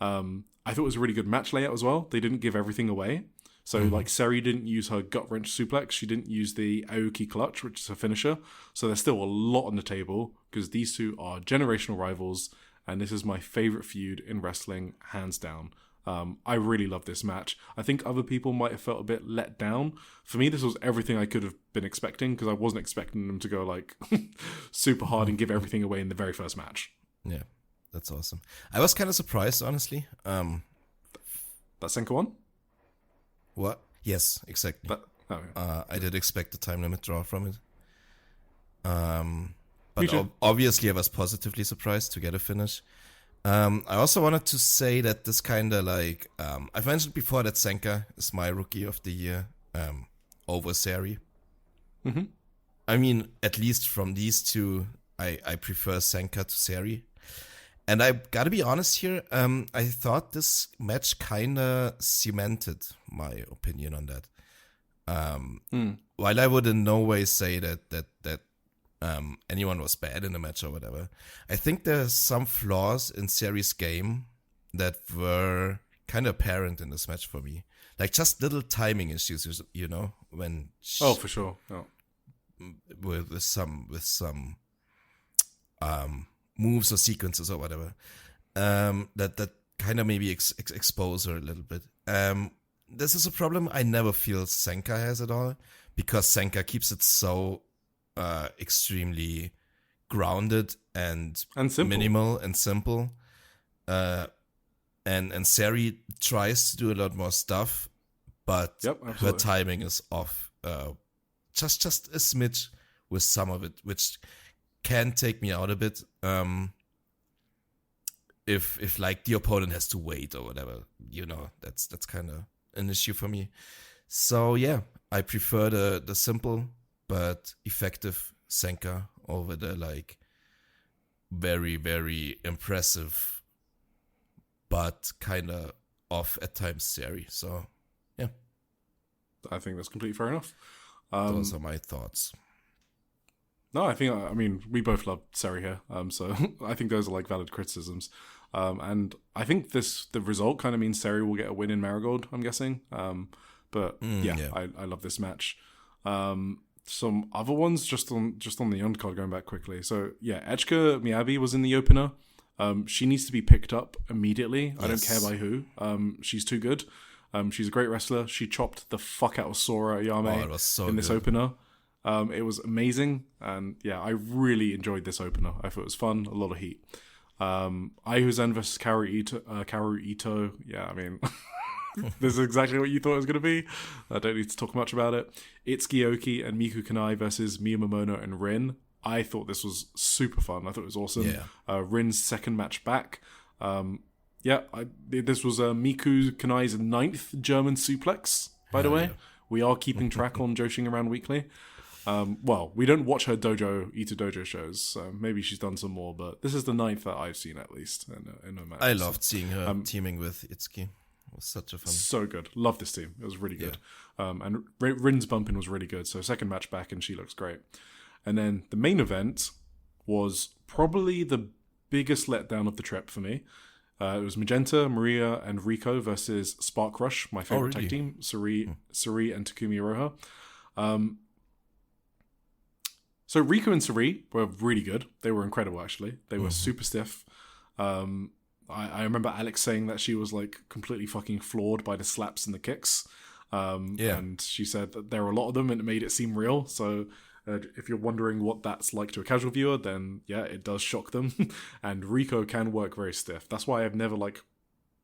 I thought it was a really good match layout as well. They didn't give everything away. So, like, Seri didn't use her gut wrench suplex. She didn't use the Aoki clutch, which is her finisher. So there's still a lot on the table because these two are generational rivals. And this is my favorite feud in wrestling, hands down. I really love this match. I think other people might have felt a bit let down. For me, this was everything I could have been expecting because I wasn't expecting them to go, like, super hard and give everything away in the very first match. Yeah, that's awesome. I was kind of surprised, honestly. That Senka one? What? Yes, exactly. I did expect the time limit draw from it. But obviously I was positively surprised to get a finish. I also wanted to say that this kind of like, I've mentioned before that Senka is my rookie of the year over Seri. Mm-hmm. I mean, at least from these two, I prefer Senka to Seri. And I gotta be honest here, I thought this match kinda cemented my opinion on that. While I would in no way say that anyone was bad in the match or whatever, I think there's some flaws in Sari's game that were kind of apparent in this match for me. Like just little timing issues, you know, when Oh, for sure. Oh. with some moves or sequences or whatever, that kind of maybe expose her a little bit. This is a problem I never feel Senka has at all, because Senka keeps it so extremely grounded and simple. minimal and simple. And Sari tries to do a lot more stuff, but her timing is off. Just a smidge with some of it, which can take me out a bit. If like the opponent has to wait or whatever, you know, that's kind of an issue for me. So yeah, I prefer the simple but effective Senka over the like very, very impressive but kind of off at times Sari. So yeah, I think that's completely fair enough. Those are my thoughts. No, I mean, we both love Sari here, so I think those are like valid criticisms. And I think the result kind of means Sari will get a win in Marigold, I'm guessing. But I love this match. Some other ones just on the undercard, going back quickly. So yeah, Echika Miyabi was in the opener. She needs to be picked up immediately. Yes. I don't care by who. She's too good. She's a great wrestler. She chopped the fuck out of Sora Yame in this opener. It was amazing, and yeah, I really enjoyed this opener. I thought it was fun, a lot of heat. Aihu Zen versus Kaoru Ito. Yeah, I mean, this is exactly what you thought it was going to be. I don't need to talk much about it. Itsuki Oki and Miku Kanai versus Miya Momono and Rin. I thought this was super fun. I thought it was awesome. Yeah. Rin's second match back. This was Miku Kanai's 9th German suplex, by the way. Yeah. We are keeping track on Joshi'ing Around Weekly. Well, we don't watch her Ito Dojo shows, so maybe she's done some more, but this is the 9th that I've seen, at least, in her match. I loved seeing her teaming with Itsuki. It was such a fun. So good. Love this team. It was really good. And Rin's bumping was really good, so second match back, and she looks great. And then the main event was probably the biggest letdown of the trip for me. It was Magenta, Maria, and Rico versus Spark Rush, my favorite tag team, Suri and Takumi Iroha. So Rico and Suri were really good. They were incredible, actually. They were super stiff. I remember Alex saying that she was like completely fucking floored by the slaps and the kicks. And she said that there were a lot of them and it made it seem real. So if you're wondering what that's like to a casual viewer, then yeah, it does shock them. And Rico can work very stiff. That's why I've never like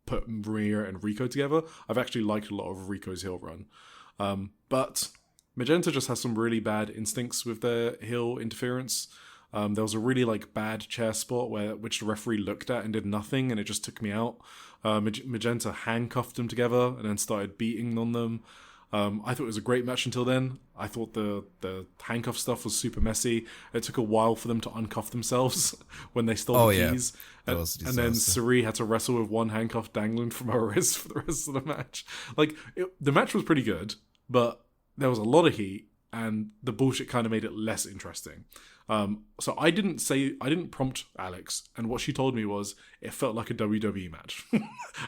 put Maria and Rico together. I've actually liked a lot of Rico's heel run. But Magenta just has some really bad instincts with their heel interference. There was a really like bad chair spot which the referee looked at and did nothing, and it just took me out. Magenta handcuffed them together and then started beating on them. I thought it was a great match until then. I thought the handcuff stuff was super messy. It took a while for them to uncuff themselves when they stole the keys. And then Suri had to wrestle with one handcuff dangling from her wrist for the rest of the match. Like, the match was pretty good, but there was a lot of heat, and the bullshit kind of made it less interesting. So I didn't prompt Alex, and what she told me was it felt like a WWE match.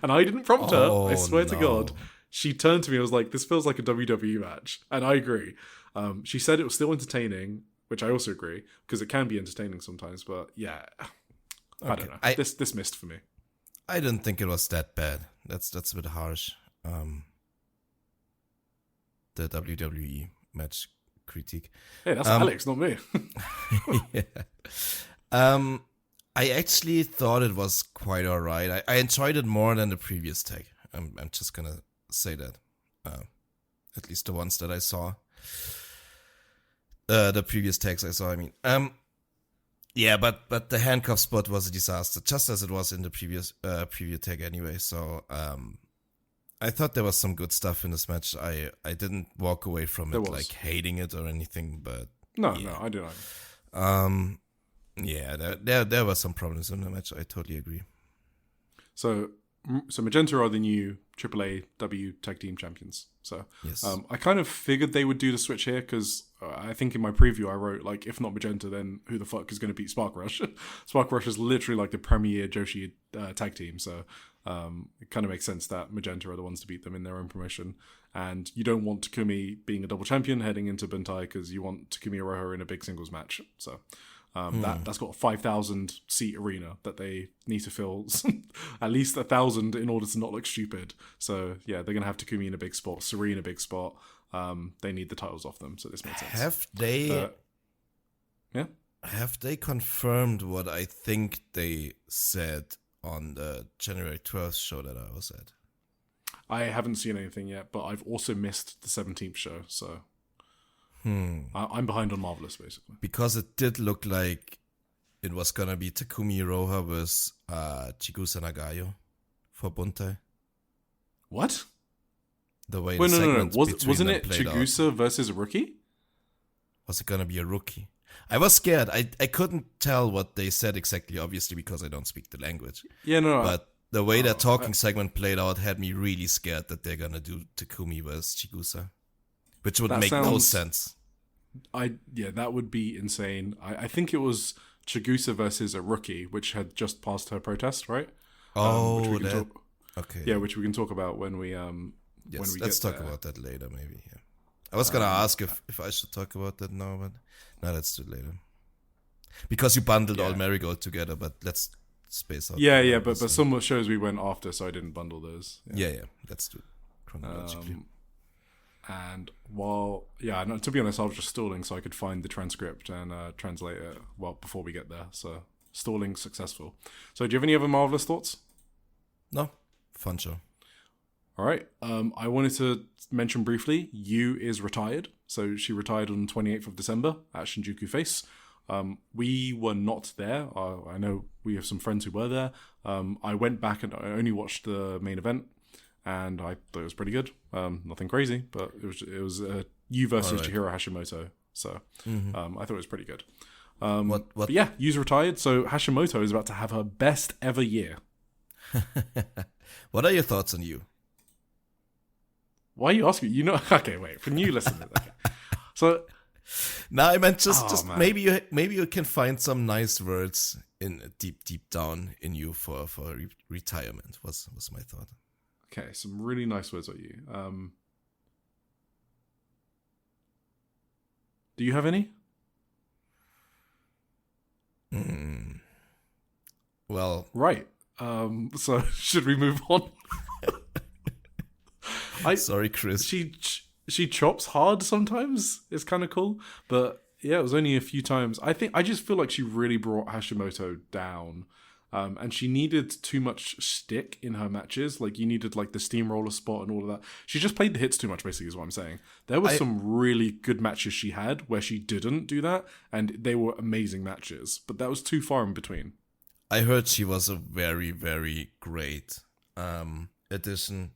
And I didn't prompt her, I swear to God. She turned to me and was like, this feels like a WWE match. And I agree. She said it was still entertaining, which I also agree, because it can be entertaining sometimes, but yeah. I don't know. This missed for me. I didn't think it was that bad. That's a bit harsh. The WWE match critique. Hey, that's Alex, not me. Yeah. I actually thought it was quite alright. I enjoyed it more than the previous tag. I'm just gonna say that. At least the ones that I saw. The previous tags I saw, I mean. Yeah, but the handcuff spot was a disaster, just as it was in the previous preview tag anyway. So I thought there was some good stuff in this match. I didn't walk away from it like hating it or anything, but no, I do not. Yeah, there were some problems in the match. I totally agree. So Magenta are the new AAA Tag Team Champions. So Yes. I kind of figured they would do the switch here because I think in my preview I wrote, like, if not Magenta, then who the fuck is going to beat Spark Rush? Spark Rush is literally like the premier Joshi tag team. So it kind of makes sense that Magenta are the ones to beat them in their own promotion. And you don't want Takumi being a double champion heading into Buntai because you want Takumi Iroha in a big singles match. So that's got a 5,000 seat arena that they need to fill at least 1,000 in order to not look stupid. So yeah, they're gonna have Takumi in a big spot, Suri in a big spot. They need the titles off them, so this makes sense. Have they? Yeah. Have they confirmed what I think they said on the January 12th show that I was at? I haven't seen anything yet, but I've also missed the 17th show, so I'm behind on Marvelous, basically. Because it did look like it was gonna be Takumi Iroha versus Chigusa Nagayo for Buntai. What? The way Wait, the no. segments Wasn't them it played out. Chigusa versus a rookie? Was it gonna be a rookie? I was scared. I couldn't tell what they said exactly, obviously, because I don't speak the language. Yeah, no. But the way that talking segment played out had me really scared that they're gonna do Takumi versus Chigusa. Which would make no sense. That would be insane. I think it was Chigusa versus a rookie, which had just passed her protest, right? Okay. Yeah, which we can talk about when we Yes, when we let's get talk there. about that later, maybe. Yeah. I was gonna ask if I should talk about that now, but no, let's do it later. Because you bundled all Marigold together, but let's space out. Yeah, but some shows we went after, so I didn't bundle those. Yeah, let's do it chronologically. And to be honest, I was just stalling so I could find the transcript and translate it before we get there. So stalling successful. So do you have any other Marvelous thoughts? No, fun show. All right. I wanted to mention briefly, Yu is retired. So she retired on 28th of December at Shinjuku Face. We were not there. I know we have some friends who were there. I went back and I only watched the main event, and I thought it was pretty good. Nothing crazy, but it was Yu versus Chihiro Hashimoto. So I thought it was pretty good. What? But yeah, Yu's retired. So Hashimoto is about to have her best ever year. What are your thoughts on Yu? Why are you asking? Okay, wait. For new listeners. Okay. So, no, I meant just man. maybe you can find some nice words in deep down in you for retirement. Was my thought. Okay, some really nice words on you. Do you have any? Well, right. So should we move on? Sorry, Chris. She chops hard sometimes. It's kind of cool, but yeah, it was only a few times. I just feel like she really brought Hashimoto down, and she needed too much stick in her matches. Like you needed like the steamroller spot and all of that. She just played the hits too much. Basically, is what I'm saying. There were some really good matches she had where she didn't do that, and they were amazing matches. But that was too far in between. I heard she was a very, very great addition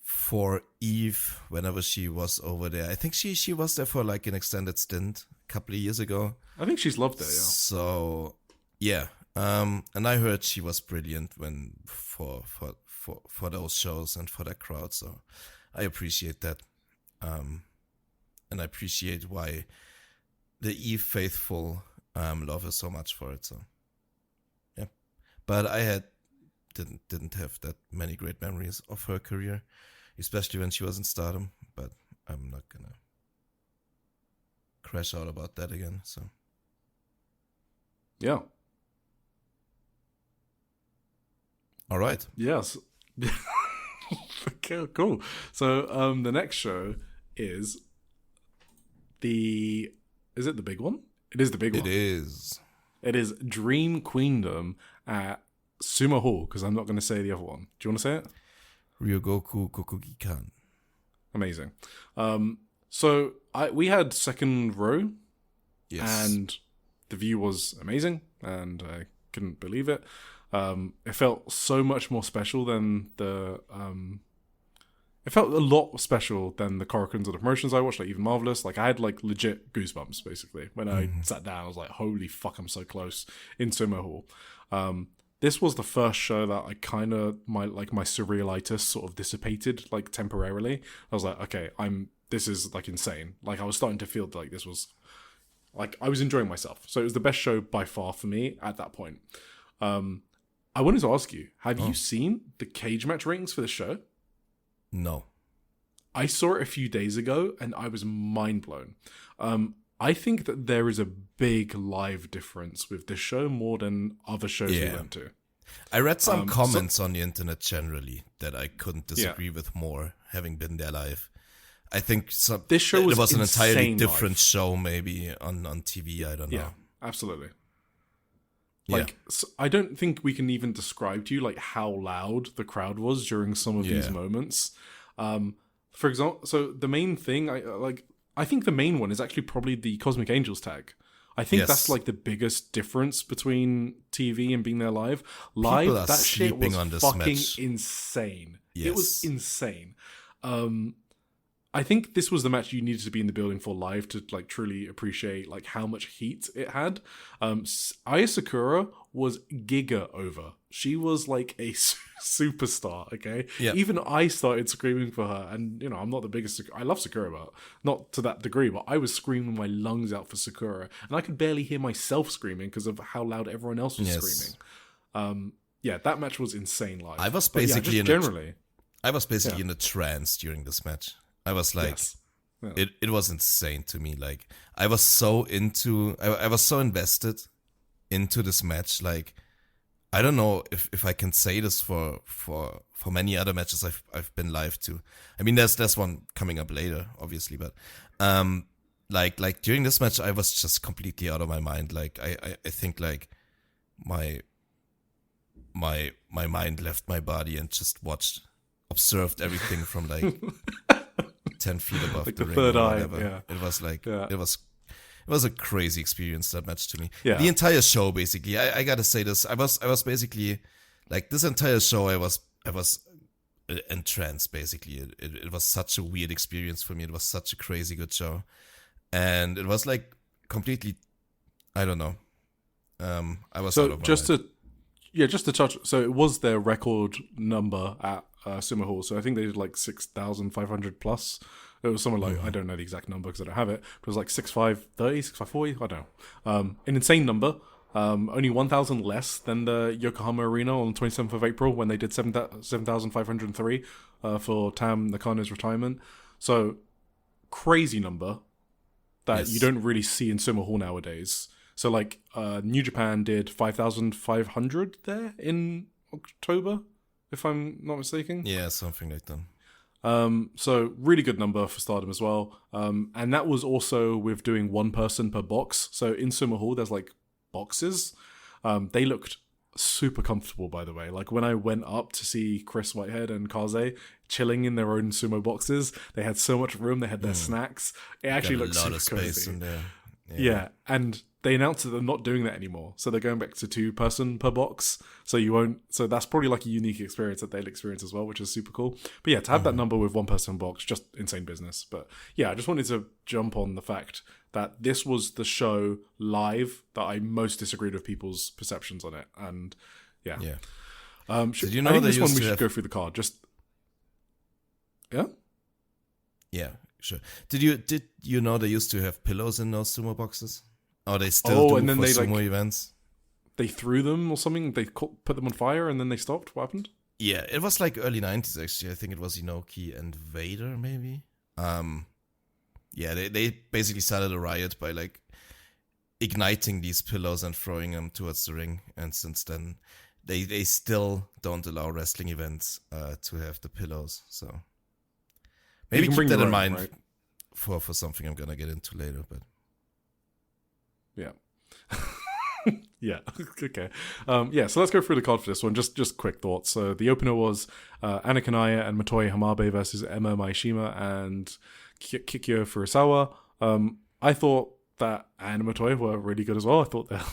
for Eve whenever she was over there. I think she was there for like an extended stint a couple of years ago. I think she's loved there, yeah. So yeah. And I heard she was brilliant when for those shows and for that crowd. So I appreciate that. And I appreciate why the Eve faithful love her so much for it. So yeah. But I didn't have that many great memories of her career, especially when she was in Stardom, but I'm not gonna crash out about that again, so. Yeah. All right. Yes. Okay, cool. So the next show is is it the big one? It is the big one. It is. It is Dream Queendom at Sumo Hall, because I'm not going to say the other one. Do you want to say it? Ryogoku Kokugi-kan. Amazing. So we had second row, Yes. and the view was amazing, and I couldn't believe it. It felt so much more special than the it felt a lot special than the Korakuens or the promotions I watched, like even Marvelous. Like I had like legit goosebumps basically when I sat down. I was like, holy fuck, I'm so close in Sumo Hall. This was the first show that I kind of my surrealitis sort of dissipated like temporarily. I was like, okay, this is like insane. Like I was starting to feel like this was like I was enjoying myself. So it was the best show by far for me at that point. I wanted to ask you, have you seen the cage match ratings for the show? No. I saw it a few days ago and I was mind blown. I think that there is a big live difference with this show more than other shows we went to. I read some comments on the internet generally that I couldn't disagree with more, having been there live. I think this show was an entirely different live. Show maybe on TV, I don't know. Yeah, absolutely. Like, so I don't think we can even describe to you like how loud the crowd was during some of these moments. For example, so the main thing I think the main one is actually probably the Cosmic Angels tag. I think that's like the biggest difference between TV and being there live. Live, that shit was fucking insane. Yes. It was insane. I think this was the match you needed to be in the building for live to like truly appreciate like how much heat it had. Aya Sakura was giga over. She was like a superstar, okay? Yep. Even I started screaming for her, and you know, I'm not the biggest I love Sakura, but not to that degree, but I was screaming my lungs out for Sakura, and I could barely hear myself screaming because of how loud everyone else was screaming. That match was insane live. I was basically in a trance during this match. I was like, it was insane to me. Like I was so invested into this match. Like I don't know if I can say this for many other matches I've been live to. I mean, there's one coming up later, obviously, but like during this match, I was just completely out of my mind. Like I think like my mind left my body and just observed everything from like 10 feet above like the ring ring third or eye. whatever. Yeah. It was like it was a crazy experience, that match to me. Yeah. The entire show basically. I gotta say this. I was basically like this entire show. I was entranced basically. It was such a weird experience for me. It was such a crazy good show, and it was like completely. I don't know. I was out of my mind. Just to touch. So it was their record number at Sumo Hall. So I think they did like 6,500 plus. It was something like, I don't know the exact number because I don't have it. But it was like 6,530, 6,540, I don't know. An insane number. Only 1,000 less than the Yokohama Arena on the 27th of April when they did 7,503 for Tam Nakano's retirement. So crazy number that you don't really see in Sumo Hall nowadays. So like New Japan did 5,500 there in October, if I'm not mistaken. Yeah, something like that. So really good number for Stardom as well. And that was also with doing one person per box. So in Sumo Hall, there's like boxes. They looked super comfortable, by the way. Like when I went up to see Chris Whitehead and Kaze chilling in their own sumo boxes, they had so much room. They had their snacks. It actually looked super cozy. A lot of space in there. Yeah, and they announced that they're not doing that anymore. So they're going back to 2 person per box. So you won't. So that's probably like a unique experience that they'll experience as well, which is super cool. But yeah, to have that number with 1 person box, just insane business. But yeah, I just wanted to jump on the fact that this was the show live that I most disagreed with people's perceptions on it. And yeah. Did you know I think they this one used we to should go through the card. Yeah, sure. Did you know they used to have pillows in those sumo boxes? Or they still do and then for they sumo events? They threw them or something? They put them on fire and then they stopped? What happened? Yeah, it was like early 90s actually. I think it was Inoki and Vader maybe. Yeah, they basically started a riot by like igniting these pillows and throwing them towards the ring. And since then, they still don't allow wrestling events to have the pillows. So maybe keep that in mind, right? for something I'm gonna get into later. But yeah. Yeah. Okay. So let's go through the card for this one. Just quick thoughts. So the opener was Anna Kanaya and Matoe Hamabe versus Emma Maishima and Kikyo Furusawa. I thought that Anna and Matoe were really good as well. I thought that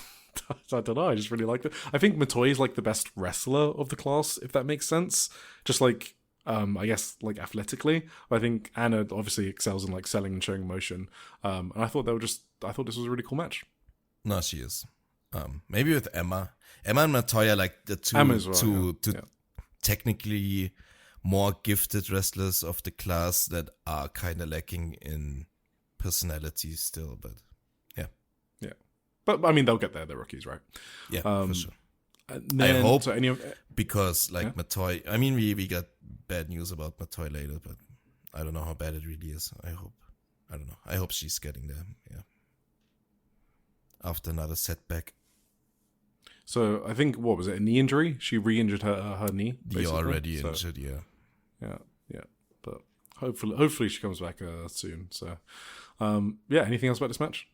I don't know. I just really liked it. I think Matoe is like the best wrestler of the class, if that makes sense. Just like I guess like athletically. I think Anna obviously excels in like selling and showing emotion. And I thought I thought this was a really cool match. No, she is. Maybe with Emma and Matoya, like the Emma as well, two yeah. technically more gifted wrestlers of the class that are kind of lacking in personality still, but yeah. But I mean, they'll get there. They're rookies, right? Yeah, for sure. Then, I hope, so because like Matoy, I mean, we got bad news about Matoy later, but I don't know how bad it really is. I don't know. I hope she's getting there. Yeah. After another setback. So I think, what was it, a knee injury? She re-injured her knee. The already injured, yeah. Yeah. But hopefully she comes back soon. So, anything else about this match?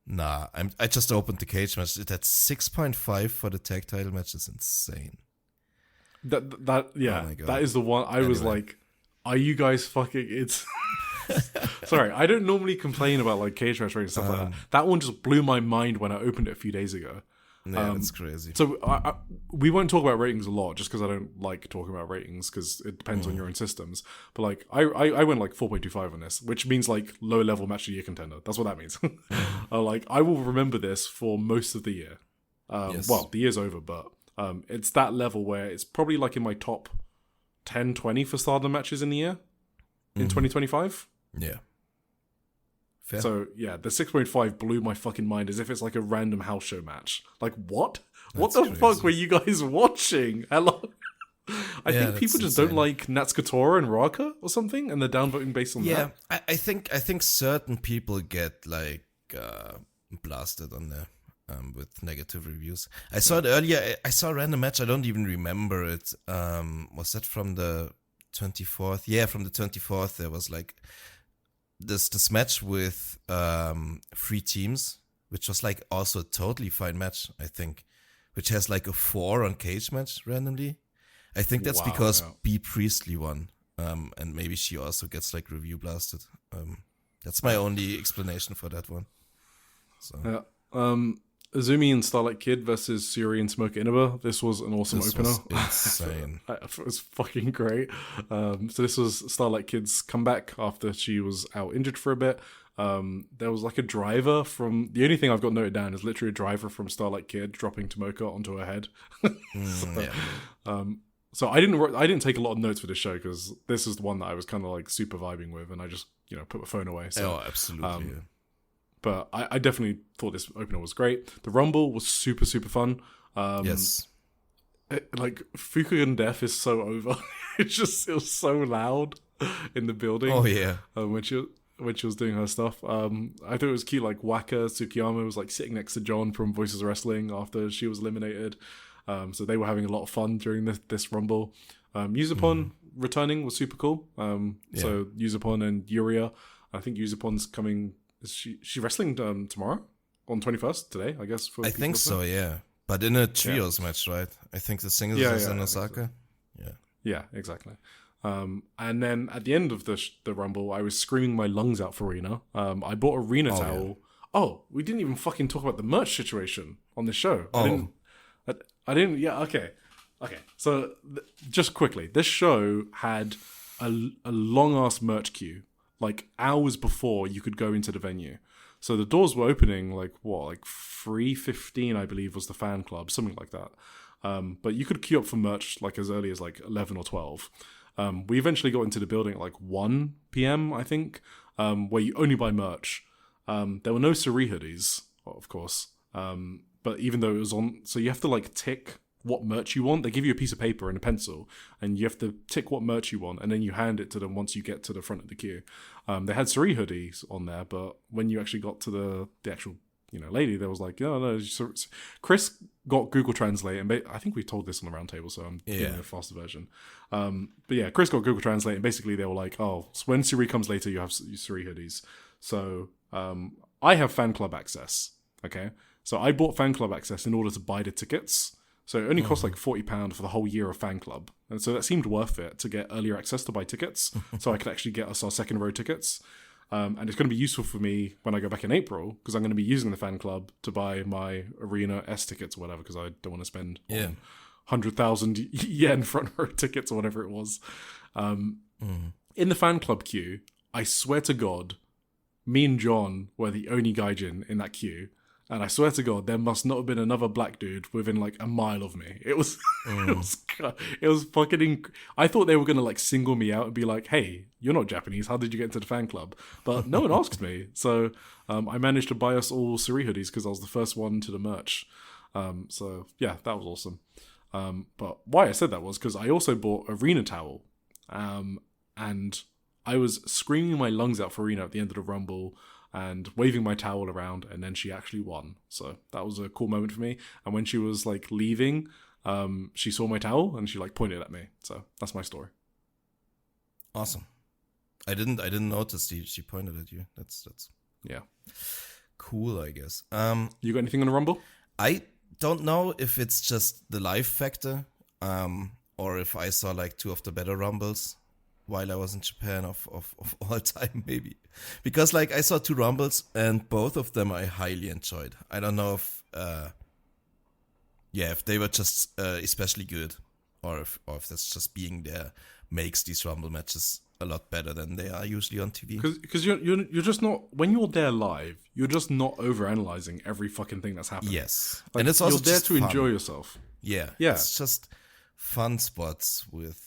Nah, I just opened the cage match. That's 6.5 for the tag title match. Is insane. That Oh my God. that is the one I was like, are you guys fucking? It's sorry, I don't normally complain about like cage match ratings and stuff like that. That one just blew my mind when I opened it a few days ago. Yeah, that's crazy. So we won't talk about ratings a lot, just because I don't like talking about ratings, because it depends on your own systems. But like I went like 4.25 on this, which means like low level match of the year contender. That's what that means. Like I will remember this for most of the year. Yes. Well, the year's over, but it's that level where it's probably like in my top 10, 20 for Stardom matches in the year in 2025. Yeah. Fair. So yeah, the 6.5 blew my fucking mind, as if it's like a random house show match. Like what? What the fuck were you guys watching? Hello. I think people just don't like Natsukatora and Raka or something, and they're downvoting based on that. Yeah, I think certain people get like blasted on there with negative reviews. I saw it earlier. I saw a random match. I don't even remember it. Was that from the 24th? Yeah, from the 24th. There was like this match with 3 teams, which was like also a totally fine match, I think, which has like a 4 on cage match randomly. I think that's because B. Priestley won, and maybe she also gets like review blasted. That's my only explanation for that one. So. Yeah. Azumi and Starlight Kid versus Suri and Smoke Inaba. This was an awesome opener. Was insane. It was fucking great. So this was Starlight Kid's comeback after she was out injured for a bit. There was like a driver from... The only thing I've got noted down is literally a driver from Starlight Kid dropping Tomoka onto her head. So I didn't take a lot of notes for this show, because this is the one that I was kind of like super vibing with, and I just put my phone away. So, absolutely. But I definitely thought this opener was great. The Rumble was super, super fun. Yes. Like, Fukugan Death is so over. It was so loud in the building. Oh, yeah. When she was doing her stuff. I thought it was cute, like, Waka Tsukiyama was, like, sitting next to John from Voices of Wrestling after she was eliminated. So they were having a lot of fun during this Rumble. Yuzupon returning was super cool. So Yuzupon and Yuria. I think Yuzupon's coming... Is she wrestling tomorrow? On 21st? Today, I guess? I think so, yeah. But in a trios match, right? I think the singles is in Osaka. So. Yeah, exactly. And then at the end of the Rumble, I was screaming my lungs out for Rena. I bought a Rena towel. Yeah. Oh, we didn't even fucking talk about the merch situation on the show. Oh. I didn't. Yeah, okay. So just quickly, this show had a long-ass merch queue. Like hours before you could go into the venue. So the doors were opening like 3:15, I believe, was the fan club, something like that. But you could queue up for merch like as early as like 11 or 12. We eventually got into the building at like 1 p.m, I think, where you only buy merch. There were no Suri hoodies, of course. But even though it was on, so you have to like tick what merch you want. They give you a piece of paper and a pencil, and you have to tick what merch you want, and then you hand it to them once you get to the front of the queue. They had Suri hoodies on there, but when you actually got to the actual lady, there was like, oh no, Chris got Google Translate, and I think we told this on the round table, so I'm giving a faster version. But yeah, Chris got Google Translate, and basically they were like, oh, so when Suri comes later, you have Suri hoodies. So I have fan club access, okay? So I bought fan club access in order to buy the tickets. So it only cost like £40 for the whole year of fan club. And so that seemed worth it to get earlier access to buy tickets. So I could actually get us our second row tickets. And it's going to be useful for me when I go back in April, because I'm going to be using the fan club to buy my Arena S tickets or whatever, because I don't want to spend 100,000 yen front row tickets or whatever it was. In the fan club queue, I swear to God, me and John were the only gaijin in that queue. And I swear to God, there must not have been another black dude within like a mile of me. It was, it was fucking. I thought they were gonna like single me out and be like, "Hey, you're not Japanese. How did you get into the fan club?" But no one asked me. So I managed to buy us all Suri hoodies because I was the first one to the merch. So yeah, that was awesome. But why I said that was because I also bought Arena towel, and I was screaming my lungs out for Arena at the end of the Rumble. And waving my towel around, and then she actually won. So that was a cool moment for me. And when she was like leaving, she saw my towel and she like pointed at me. So that's my story. Awesome. I didn't notice she pointed at you. That's yeah, cool, I guess. You got anything on the Rumble? I don't know if it's just the live factor, or if I saw like two of the better Rumbles while I was in Japan of all time, maybe. Because like I saw two Rumbles and both of them I highly enjoyed. I don't know if if they were just especially good, or if that's just being there makes these Rumble matches a lot better than they are usually on TV. Because you're just not, when you're there live, you're just not overanalyzing every fucking thing that's happening. Yes. Like, and it's also you're there just to fun. enjoy yourself. Yeah. Yeah. It's just fun spots with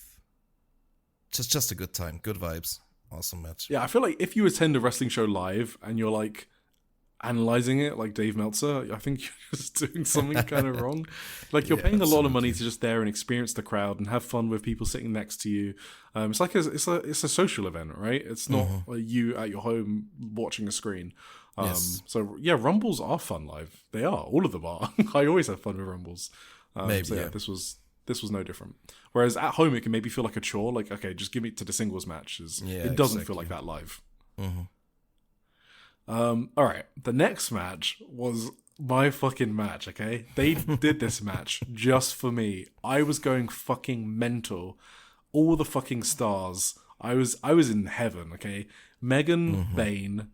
just a good time, good vibes, awesome match. Yeah, I feel like if you attend a wrestling show live and you're like analyzing it like Dave Meltzer, I think you're just doing something kind of wrong. Like you're paying a lot of money to just there and experience the crowd and have fun with people sitting next to you. It's like it's a social event, right? It's not you at your home watching a screen. Yes. So yeah, Rumbles are fun live. They are. All of them are. I always have fun with Rumbles. Maybe. So yeah, this was no different. Whereas at home, it can maybe feel like a chore. Like, okay, just give me to the singles matches. It doesn't feel like that live. All right. The next match was my fucking match, okay? They did this match just for me. I was going fucking mental. All the fucking stars. I was in heaven, okay? Megan, Bane,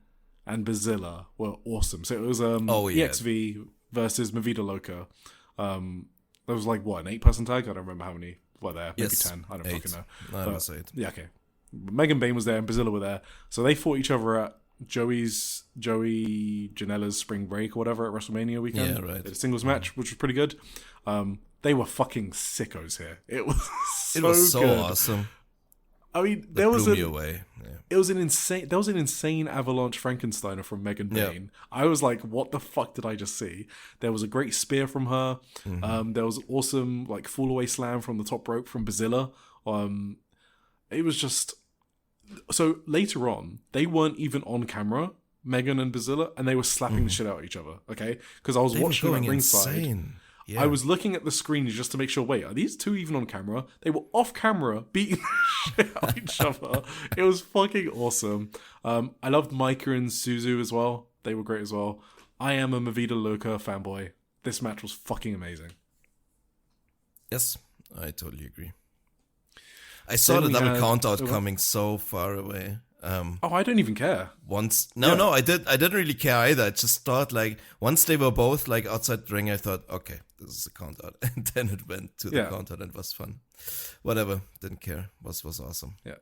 and Bazilla were awesome. So it was EXV versus Movida Loca. There was like, what, an 8-person tag? I don't remember how many were there. Maybe 10. I don't fucking know. No, it was 8. Yeah, okay. Megan Bane was there and Bazilla were there. So they fought each other at Joey Janela's Spring Break or whatever at WrestleMania weekend. Yeah, right. They had a singles match, which was pretty good. They were fucking sickos here. It was so good. Awesome. I mean, That blew me away. Yeah. There was an insane Avalanche Frankensteiner from Megan Bane. I was like, what the fuck did I just see? There was a great spear from her. There was awesome like fall away slam from the top rope from Bazilla. It was just, so later on, they weren't even on camera, Megan and Bazilla, and they were slapping the shit out of each other. Okay, because I was watching them at ringside. Insane. Yeah. I was looking at the screen just to make sure, wait, are these two even on camera? They were off camera, beating the shit out of each other. It was fucking awesome. I loved Micah and Suzu as well. They were great as well. I am a Movida Loca fanboy. This match was fucking amazing. Yes, I totally agree. I saw the double count out coming so far away. I don't even care. I didn't really care either. I just thought like once they were both like outside the ring, I thought, okay, this is a count out, and then it went to the count out and it was fun. Whatever, didn't care. Was awesome. Yeah.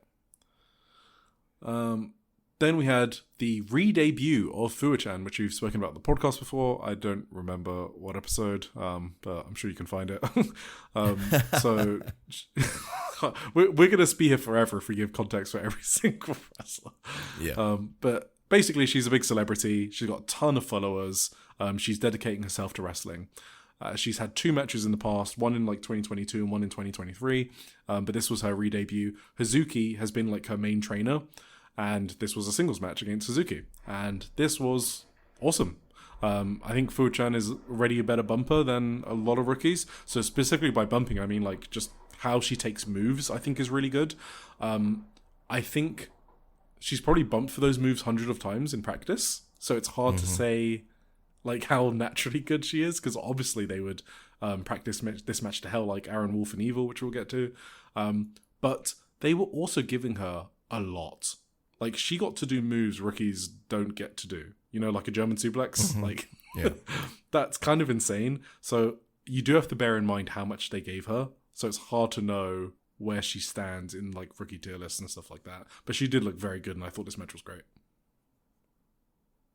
Then we had the re-debut of Fuwa-chan, which we've spoken about in the podcast before. I don't remember what episode, but I'm sure you can find it. So we're going to be here forever if we give context for every single wrestler. Yeah. But basically, she's a big celebrity. She's got a ton of followers. She's dedicating herself to wrestling. She's had 2 matches in the past, one in like 2022 and one in 2023. But this was her re-debut. Hazuki has been like her main trainer. And this was a singles match against Suzuki. And this was awesome. I think Fuwa-chan is already a better bumper than a lot of rookies. So specifically by bumping, I mean like just how she takes moves, I think is really good. I think she's probably bumped for those moves hundreds of times in practice. So it's hard to say like how naturally good she is. Because obviously they would practice this match to hell like Aaron Wolf and Evil, which we'll get to. But they were also giving her a lot. Like, she got to do moves rookies don't get to do. You know, like a German suplex. Like, that's kind of insane. So you do have to bear in mind how much they gave her, so it's hard to know where she stands in like rookie tier lists and stuff like that. But she did look very good, and I thought this match was great.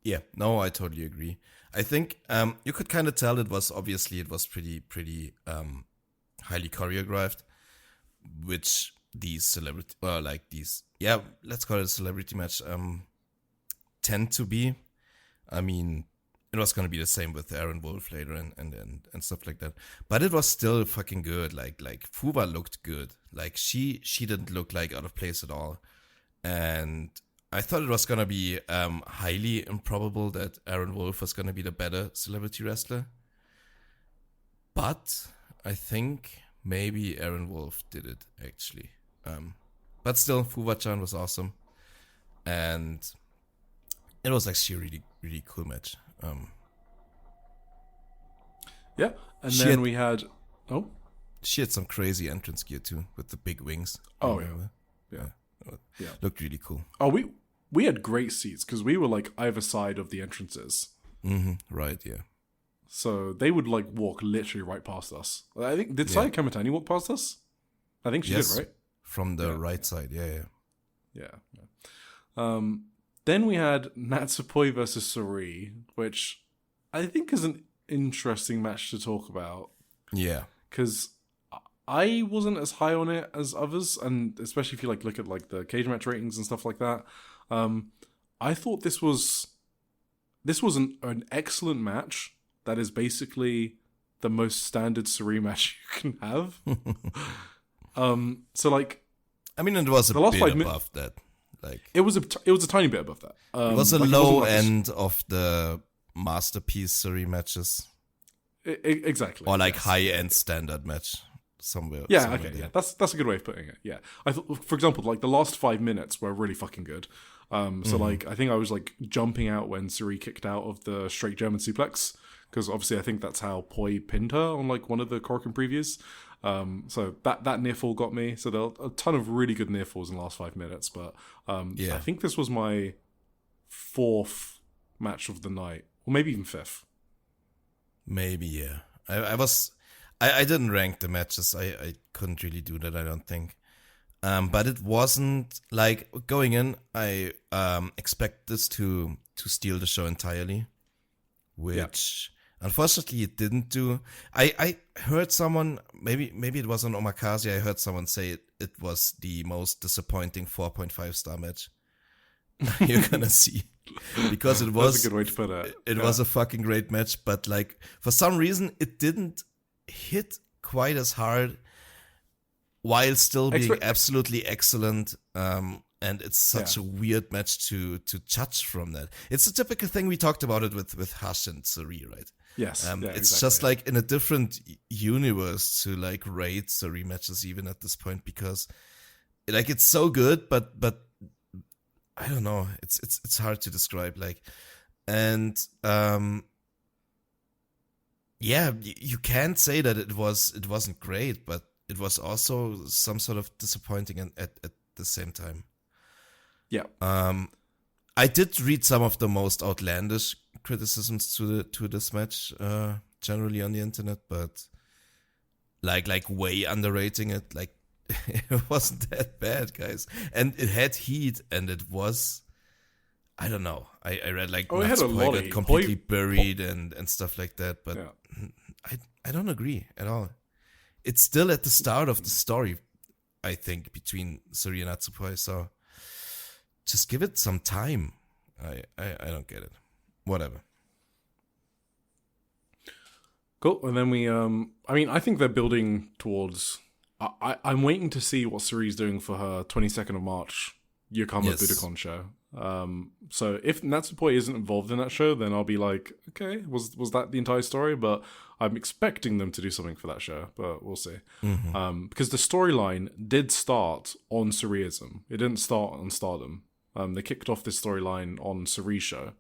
Yeah, no, I totally agree. I think you could kind of tell it was pretty highly choreographed, which these celebrity let's call it a celebrity match tend to be. I mean, it was gonna be the same with Aaron Wolf later and stuff like that, but it was still fucking good. Like Fuba looked good. Like she didn't look like out of place at all, and I thought it was gonna be highly improbable that Aaron Wolf was gonna be the better celebrity wrestler, but I think maybe Aaron Wolf did it actually. But still, Fuwa-chan was awesome, and it was actually a really, really cool match. Yeah, and then we had she had some crazy entrance gear too with the big wings. Oh yeah, yeah, looked really cool. Oh, we had great seats because we were like either side of the entrances. Right, yeah. So they would like walk literally right past us. I think did Saya Kamitani walk past us? I think she did, right? From the right side, yeah. Then we had Natsupoi versus Suri, which I think is an interesting match to talk about. Yeah. Because I wasn't as high on it as others, and especially if you like look at like the cage match ratings and stuff like that. I thought this was an excellent match that is basically the most standard Suri match you can have. So like, I mean, it was a bit above that. Like it was a tiny bit above that. It was a like low end of the masterpiece Suri matches. Exactly. Or like high end standard match somewhere. Yeah, somewhere okay, there. yeah. That's a good way of putting it. Yeah. I thought, for example, like the last 5 minutes were really fucking good. So like I think I was like jumping out when Suri kicked out of the straight German suplex, because obviously I think that's how Poi pinned her on like one of the Korakuen previews. So that near fall got me. So there were a ton of really good near falls in the last 5 minutes, but I think this was my 4th match of the night, or maybe even 5th. Maybe, yeah. I didn't rank the matches. I couldn't really do that, I don't think. But it wasn't like going in. I expect this to steal the show entirely, which unfortunately it didn't do. I heard someone, maybe it was on Omakase. I heard someone say it was the most disappointing 4.5 star match you're gonna see, because it was That's a good way to put it. It was a fucking great match, but like for some reason it didn't hit quite as hard, while still being absolutely excellent. And it's such a weird match to judge from that. It's a typical thing. We talked about it with Hash and Suri, right? Yes. It's exactly, just like in a different universe to like rate Suri matches even at this point, because like it's so good, but I don't know. It's hard to describe. Like, and you can't say that it wasn't great, but it was also some sort of disappointing at the same time. Yeah. I did read some of the most outlandish criticisms to this match generally on the internet, but like way underrating it. Like it wasn't that bad, guys, and it had heat, and it was, I don't know. I read like it had a lot of completely buried and stuff like that, but I don't agree at all. It's still at the start of the story, I think, between Suri and Natsupoi, so just give it some time. I don't get it. Whatever. Cool. And then we, I think they're building towards, I'm waiting to see what Suri's doing for her 22nd of March Yokohama Budokan show. So if Natsupoi isn't involved in that show, then I'll be like, okay, was that the entire story? But I'm expecting them to do something for that show, but we'll see. Because the storyline did start on Suriism. It didn't start on Stardom. They kicked off this storyline on Suri's show,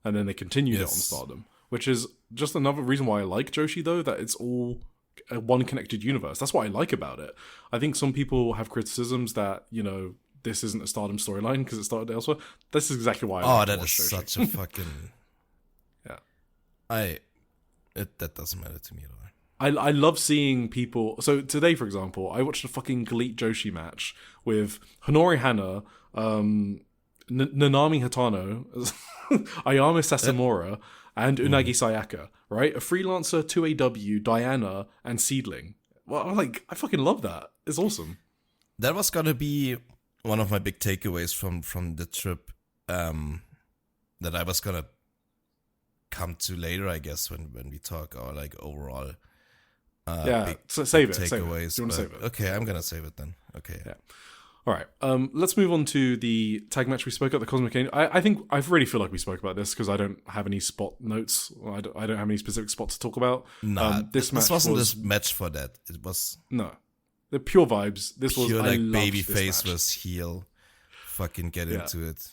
and then they continued it on Stardom, which is just another reason why I like Joshi, though, that it's all a one connected universe. That's what I like about it. I think some people have criticisms that, this isn't a Stardom storyline because it started elsewhere. This is exactly why I like that is Joshi. Such a fucking... Yeah. That doesn't matter to me at all. I love seeing people. So today, for example, I watched a fucking Elite Joshi match with Honori Hana, Nanami Hatano, Ayame Sasamura, and Unagi Sayaka. Right, a freelancer, 2AW, Diana, and Seedling. Well, I fucking love that. It's awesome. That was gonna be one of my big takeaways from the trip. That I was gonna come to later, I guess, when we talk our like overall. So save it. Takeaways. Save it. Do you want to save it? Okay, I'm gonna save it then. Okay. Yeah. All right. Let's move on to the tag match we spoke about, the Cosmic Cane. I think I really feel like we spoke about this because I don't have any spot notes. I don't have any specific spots to talk about. Nah, this wasn't this match for that. It was the pure vibes. This pure was like babyface versus heel. Fucking get into it.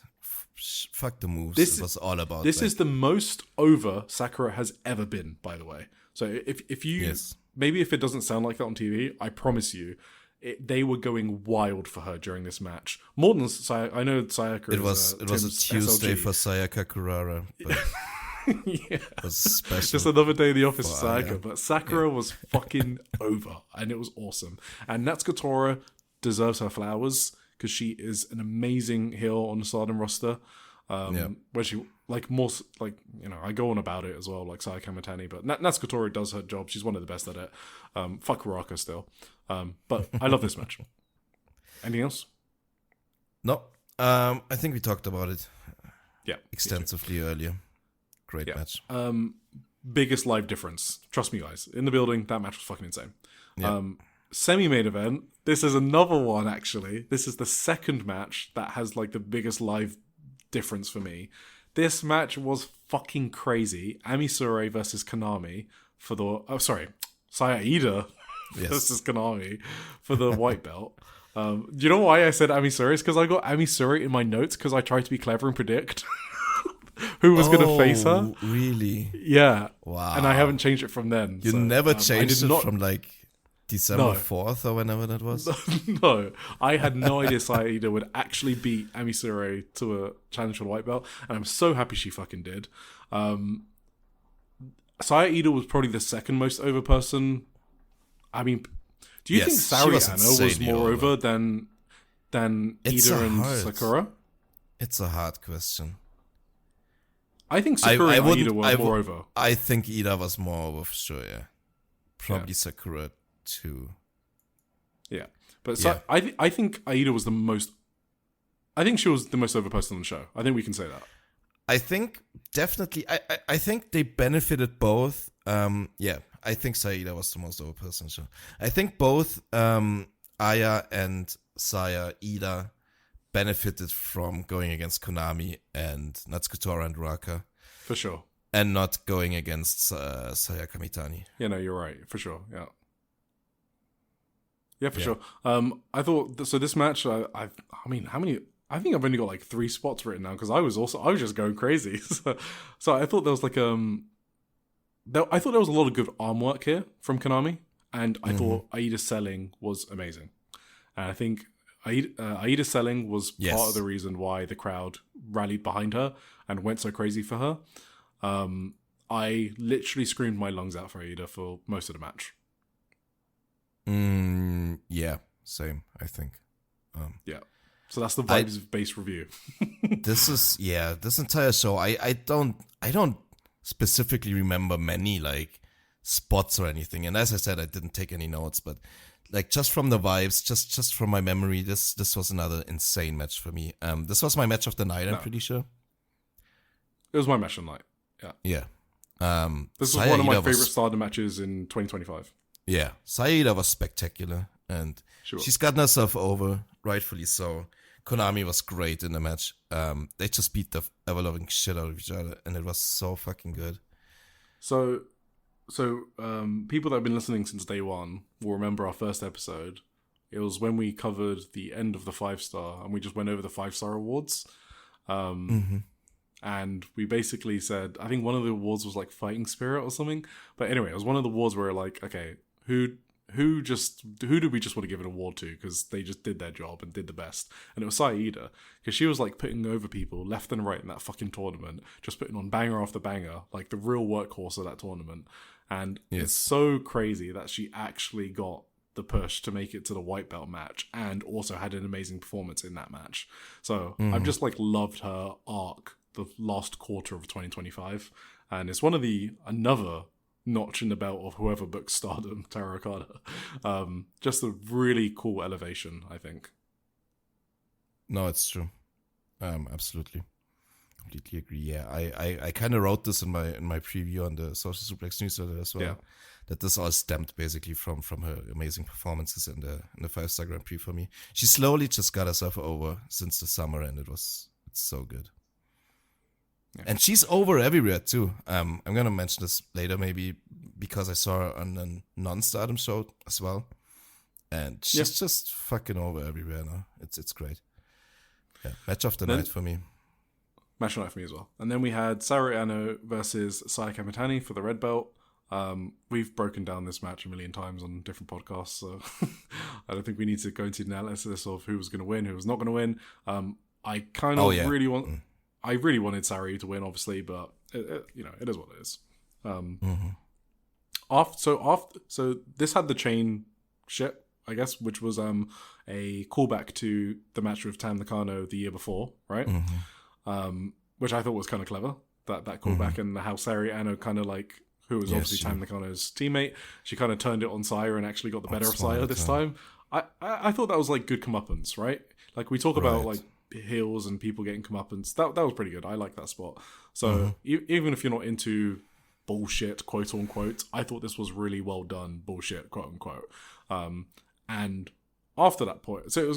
Fuck the moves. It was all about. This is the most over Sakura has ever been. By the way, so if you maybe if it doesn't sound like that on TV, I promise you. They were going wild for her during this match. More than Sayaka. I know Sayaka. It was a Tuesday for Sayaka Kurara. But it was special. Just another day in the office for Sayaka. But Sakura was fucking over, and it was awesome. And Natsuko Tora deserves her flowers because she is an amazing heel on the Stardom roster. Where she I go on about it as well, like Sayaka Mitani, but Natsuko Tora does her job. She's one of the best at it. Fuck Raka still. But I love this match. Anything else? No. I think we talked about it extensively earlier. Great match. Biggest live difference. Trust me, guys. In the building, that match was fucking insane. Yeah. Semi-main event. This is another one, actually. This is the second match that has like the biggest live difference for me. This match was fucking crazy. Ami Sourei versus Konami for the... Saya Iida versus Konami for the white belt. Do you know why I said Ami Sourei? It's because I got Ami Sourei in my notes because I tried to be clever and predict who was going to face her. Really? Yeah. Wow. And I haven't changed it from then. You never changed it from like December 4th or whenever that was? No. I had no idea Saya Iida would actually beat Ami Sourei to a challenge for the white belt. And I'm so happy she fucking did. Saya Iida was probably the second most over person. I mean, do you think Sariana was more over than Iida and Sakura? It's a hard question. I think Sakura and Iida were more over. I think Iida was more over for sure, yeah. Probably Sakura too. Yeah. But I think Aida was the most... I think she was the most over person on the show. I think we can say that. I think definitely... I think they benefited both. I think Saida was the most over person on the show. I think both Aya and Saya Iida benefited from going against Konami and Natsuko Tora and Raka. For sure. And not going against Sayaka Mitani. Yeah, no, you're right. For sure, yeah. Yeah, for sure. I thought... So this match, I mean, how many... I think I've only got like 3 spots written down because I was just going crazy. So I thought there was like... I thought there was a lot of good arm work here from Konami. And I thought Aida's selling was amazing. And I think Aida's selling was part of the reason why the crowd rallied behind her and went so crazy for her. I literally screamed my lungs out for Aida for most of the match. Yeah, same, I think. So that's the vibes-based review. This entire show, I don't specifically remember many like spots or anything. And as I said, I didn't take any notes, but like just from the vibes, just from my memory, this was another insane match for me. This was my match of the night, I'm pretty sure. It was my match of the night. Yeah. This was one of my favorite Stardom matches in 2025. Yeah, Saida was spectacular, and she's gotten herself over, rightfully so. Konami was great in the match. They just beat the ever-loving shit out of each other, and it was so fucking good. So people that have been listening since day one will remember our first episode. It was when we covered the end of the 5-star, and we just went over the 5-star awards. And we basically said, I think one of the awards was like Fighting Spirit or something. But anyway, it was one of the awards where like, okay, who did we just want to give an award to because they just did their job and did the best? And it was Saida, because she was like putting over people left and right in that fucking tournament, just putting on banger after banger, like the real workhorse of that tournament. And Yes. it's so crazy that she actually got the push to make it to the white belt match and also had an amazing performance in that match. So I've just like loved her arc the last quarter of 2025, and it's one of another notch in the belt of whoever books Stardom, Tara Okada. Just a really cool elevation, I think. No, it's true. Absolutely. Completely agree. Yeah, I kind of wrote this in my preview on the Social Suplex newsletter as well. Yeah. That this all stemmed basically from her amazing performances in the 5-star Grand Prix for me. She slowly just got herself over since the summer, and it's so good. Yeah. And she's over everywhere too. I'm gonna mention this later, maybe because I saw her on a non-Stardom show as well, and she's just fucking over everywhere now. It's great. Yeah, match of the night for me. Match of the night for me as well. And then we had Saru Ano versus Saya Kamitani for the red belt. We've broken down this match a million times on different podcasts, so I don't think we need to go into the analysis of who was going to win, who was not going to win. I kind of I really wanted Saru to win, obviously, but it is what it is. So this had the chain shit, I guess, which was a callback to the match with Tam Nakano the year before, right? Which I thought was kind of clever, that callback, and how Saru Ano kind of like, who was obviously Tam Nakano's teammate, she kind of turned it on Saya and actually got the better of Saya this time. I thought that was like good comeuppance, right? Like we talk about like heels and people getting comeuppance. That was pretty good. I like that spot. So even if you're not into bullshit, quote unquote, I thought this was really well done bullshit, quote unquote. And after that point, so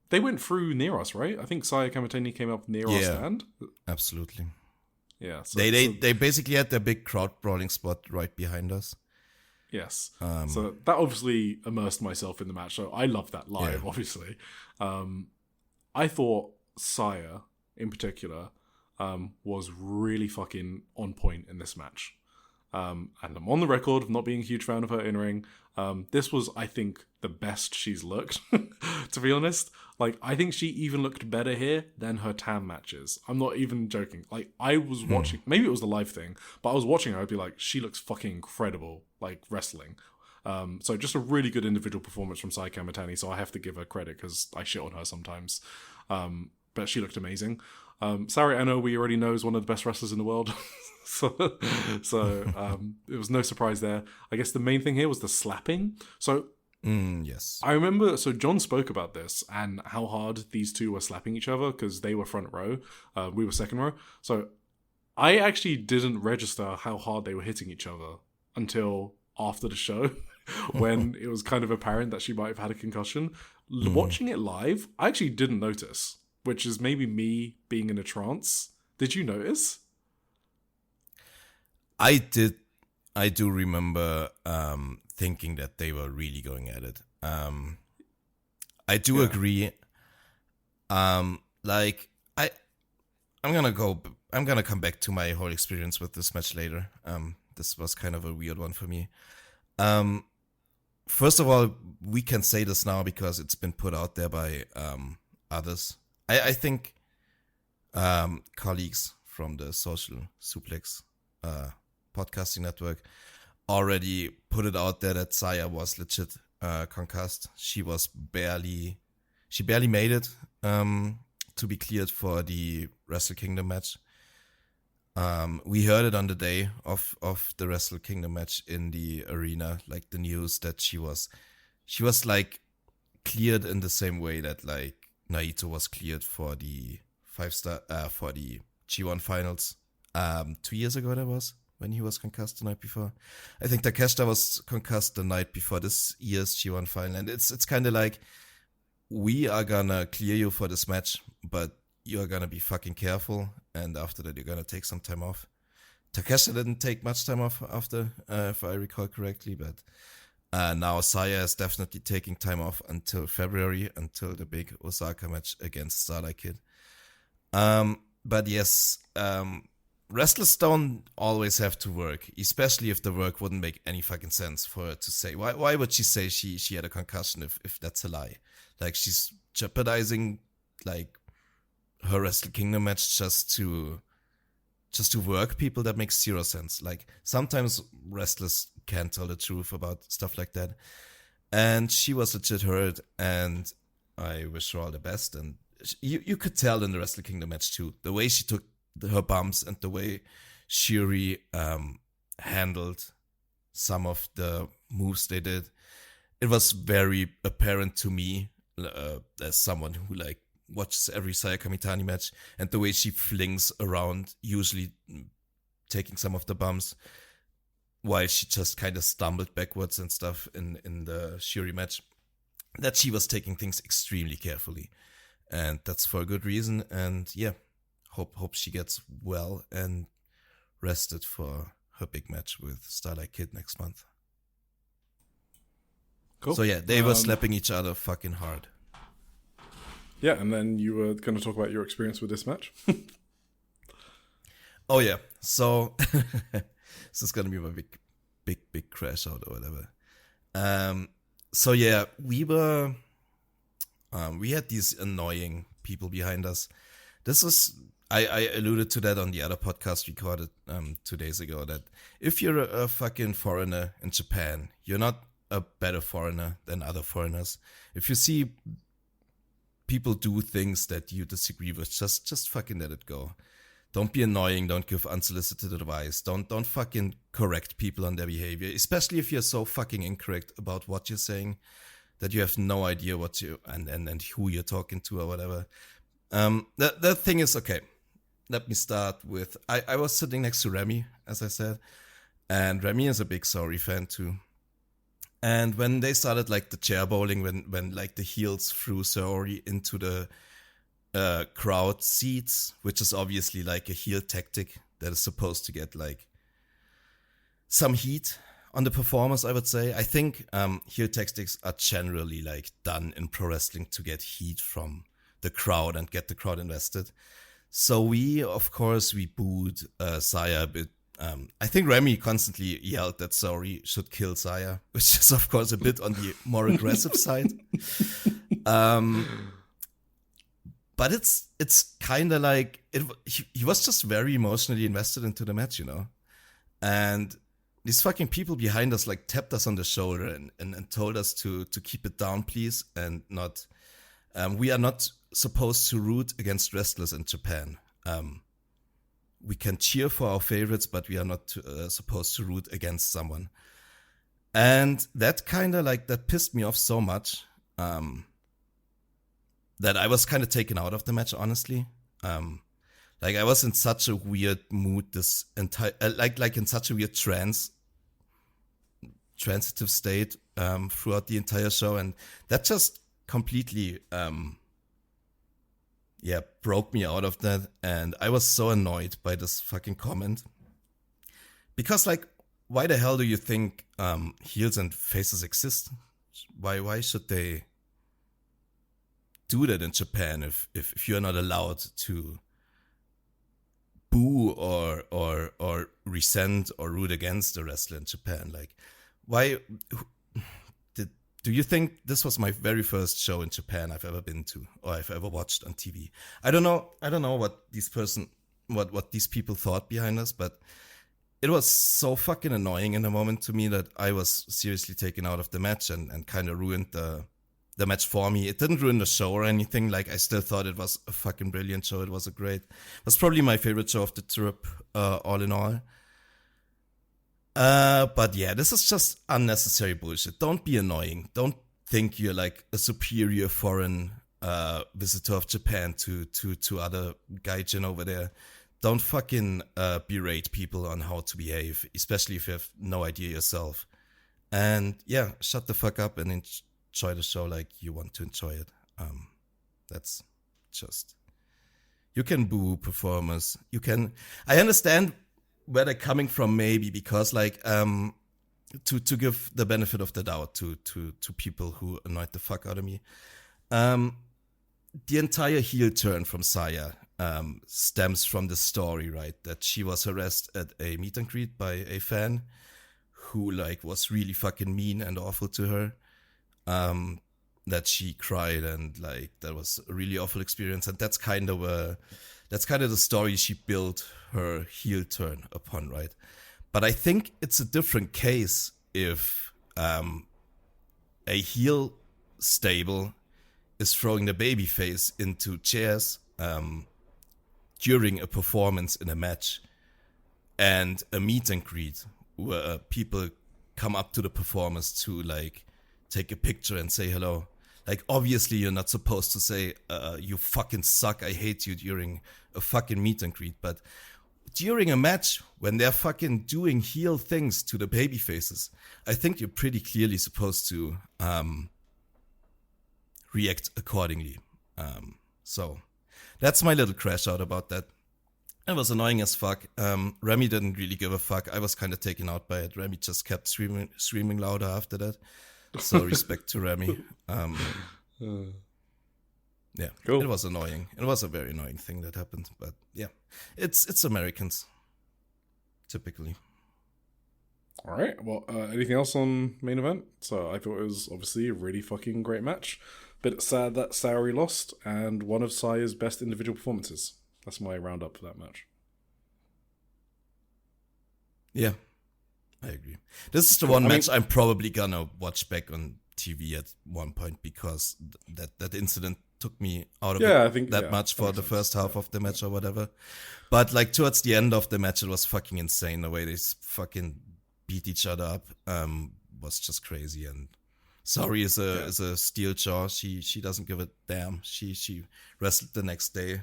they went through near us, right? I think Saya Kamitani came up near our stand. Absolutely. Yeah. So, they basically had their big crowd brawling spot right behind us. Yes. So that obviously immersed myself in the match. So I loved that live, obviously. I thought Saya, in particular, was really fucking on point in this match. And I'm on the record of not being a huge fan of her in-ring. This was, I think, the best she's looked, to be honest. Like, I think she even looked better here than her Tam matches. I'm not even joking. Like, I was watching, maybe it was the live thing, but I was watching her, I'd be like, she looks fucking incredible, like, wrestling. So just a really good individual performance from Saya Kamitani, so I have to give her credit because I shit on her sometimes. But she looked amazing. Saru Ano, we already know, is one of the best wrestlers in the world. so it was no surprise there. I guess the main thing here was the slapping. So yes, I remember, so John spoke about this and how hard these two were slapping each other because they were front row. We were second row. So I actually didn't register how hard they were hitting each other until after the show when it was kind of apparent that she might have had a concussion. Watching it live, I actually didn't notice, which is maybe me being in a trance. Did you notice? I did. I do remember thinking that they were really going at it. I do agree. I'm gonna come back to my whole experience with this match later. This was kind of a weird one for me. First of all, we can say this now because it's been put out there by others. I think colleagues from the Social Suplex podcasting network already put it out there that Saya was legit concussed. She barely made it to be cleared for the Wrestle Kingdom match. We heard it on the day of the Wrestle Kingdom match in the arena, like the news that she was like cleared in the same way that like Naito was cleared for the 5-star for the G1 finals 2 years ago. That was when he was concussed the night before. I think Takeshita was concussed the night before this year's G1 final, and it's kind of like, we are gonna clear you for this match, but you're gonna be fucking careful, and after that you're gonna take some time off. Takeshita didn't take much time off after, if I recall correctly, but now Saya is definitely taking time off until February, until the big Osaka match against Starlight Kid. But yes, wrestlers don't always have to work, especially if the work wouldn't make any fucking sense for her to say. Why would she say she had a concussion if that's a lie? Like, she's jeopardizing like her Wrestle Kingdom match just to work people. That makes zero sense. Like, sometimes wrestlers can't tell the truth about stuff like that. And she was legit hurt, and I wish her all the best. And you could tell in the Wrestle Kingdom match too, the way she took her bumps and the way Shuri handled some of the moves they did. It was very apparent to me as someone who like watches every Saya Kamitani match, and the way she flings around, usually taking some of the bumps, while she just kind of stumbled backwards and stuff in the Shuri match, that she was taking things extremely carefully. And that's for a good reason. And yeah, hope she gets well and rested for her big match with Starlight Kid next month. Cool. So yeah, they were slapping each other fucking hard. Yeah, and then you were going to talk about your experience with this match. Oh yeah, so this is gonna be my big crash out or whatever. So yeah, we had these annoying people behind us. This was, I alluded to that on the other podcast recorded 2 days ago, that if you're a fucking foreigner in Japan, you're not a better foreigner than other foreigners. If you see people do things that you disagree with, just fucking let it go. Don't be annoying. Don't give unsolicited advice. Don't fucking correct people on their behavior, especially if you're so fucking incorrect about what you're saying that you have no idea what you and who you're talking to or whatever. The thing is, okay, let me start with, I was sitting next to Remy, as I said, and Remy is a big Saori fan too. And when they started like the chair bowling, when like the heels threw Saori into the crowd seats, which is obviously like a heel tactic that is supposed to get like some heat on the performers, I would say. I think heel tactics are generally like done in pro wrestling to get heat from the crowd and get the crowd invested. So we booed Saya a bit. I think Remy constantly yelled that Saori should kill Saya, which is of course a bit on the more aggressive side. But it's kind of like he was just very emotionally invested into the match, you know. And these fucking people behind us like tapped us on the shoulder and told us to keep it down, please, and not. We are not supposed to root against wrestlers in Japan. We can cheer for our favorites, but we are not supposed to root against someone. And that kind of like, that pissed me off so much that I was kind of taken out of the match, honestly. Like I was in such a weird mood this entire, like in such a weird transitive state throughout the entire show. And that just completely broke me out of that. And I was so annoyed by this fucking comment. Because like, why the hell do you think heels and faces exist? Why should they do that in Japan if you're not allowed to boo or resent or root against a wrestler in Japan? Like, why do you think this was my very first show in Japan I've ever been to or I've ever watched on TV? I don't know what these people thought behind us, but it was so fucking annoying in the moment to me that I was seriously taken out of the match and kind of ruined the match for me. It didn't ruin the show or anything. Like, I still thought it was a fucking brilliant show. It was probably my favorite show of the trip, all in all. But yeah, this is just unnecessary bullshit. Don't be annoying. Don't think you're like a superior foreign visitor of Japan to other gaijin over there. Don't fucking berate people on how to behave, especially if you have no idea yourself. And yeah, shut the fuck up and enjoy the show like you want to enjoy it. That's just, you can boo performers. I understand where they're coming from, maybe, because like to give the benefit of the doubt to people who annoyed the fuck out of me. The entire heel turn from Saya stems from the story, right? That she was harassed at a meet and greet by a fan who like was really fucking mean and awful to her. That she cried and like that was a really awful experience, and that's kind of the story she built her heel turn upon, right? But I think it's a different case if a heel stable is throwing the babyface into chairs during a performance in a match, and a meet and greet where people come up to the performers to like take a picture and say hello. Like, obviously you're not supposed to say you fucking suck, I hate you during a fucking meet and greet, but during a match when they're fucking doing heel things to the baby faces, I think you're pretty clearly supposed to react accordingly. So that's my little crash out about that. It was annoying as fuck. Remy didn't really give a fuck. I was kind of taken out by it. Remy just kept screaming louder after that. So respect to Remy. Yeah, cool. It was annoying. It was a very annoying thing that happened. But yeah, it's Americans, typically. All right. Well, anything else on main event? So I thought it was obviously a really fucking great match. Bit sad that Saori lost, and one of Saya's best individual performances. That's my roundup for that match. Yeah, I agree. This is the one match I'm probably gonna watch back on TV at one point, because that incident took me out of it much for the first half of the match or whatever. But like towards the end of the match, it was fucking insane. The way they fucking beat each other up was just crazy. And Saori is a steel jaw. She doesn't give a damn. She wrestled the next day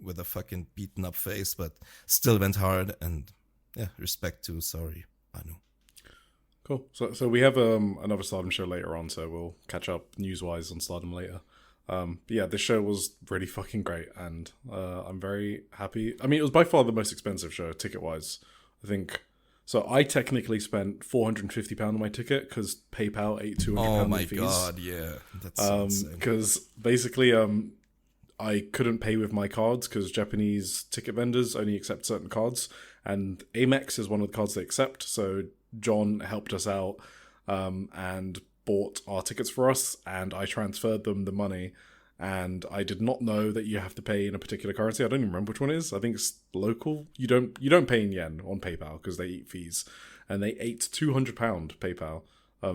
with a fucking beaten up face, but still went hard. And yeah, respect to Saori Anu. Cool. So we have another Stardom show later on, so we'll catch up news-wise on Stardom later. But yeah, this show was really fucking great, and I'm very happy. I mean, it was by far the most expensive show, ticket-wise. I think. So I technically spent £450 on my ticket, because PayPal ate £200 Oh my fees. God, yeah. That's insane. Because basically, I couldn't pay with my cards, because Japanese ticket vendors only accept certain cards, and Amex is one of the cards they accept, so John helped us out and bought our tickets for us, and I transferred them the money, and I did not know that you have to pay in a particular currency. I don't even remember which one it is. I think it's local. You don't pay in yen on PayPal because they eat fees, and they ate £200 PayPal.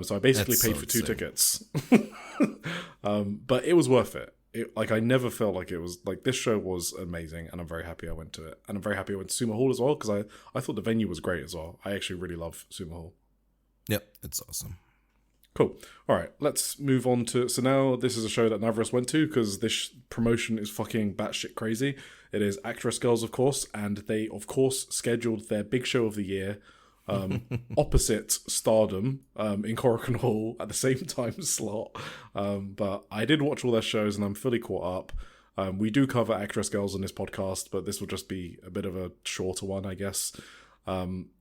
So I basically paid for two tickets. But it was worth it. I never felt like it was like, this show was amazing, and I'm very happy I went to it, and I'm very happy I went to Sumo Hall as well, because I thought the venue was great as well. I actually really love Sumo Hall. Yep, it's awesome. Cool. All right, let's move on to... So now this is a show that neither of us went to, because this promotion is fucking batshit crazy. It is Actress Girls, of course, and they, of course, scheduled their big show of the year opposite Stardom in Korakuen Hall at the same time slot. But I did watch all their shows, and I'm fully caught up. We do cover Actress Girls on this podcast, but this will just be a bit of a shorter one, I guess.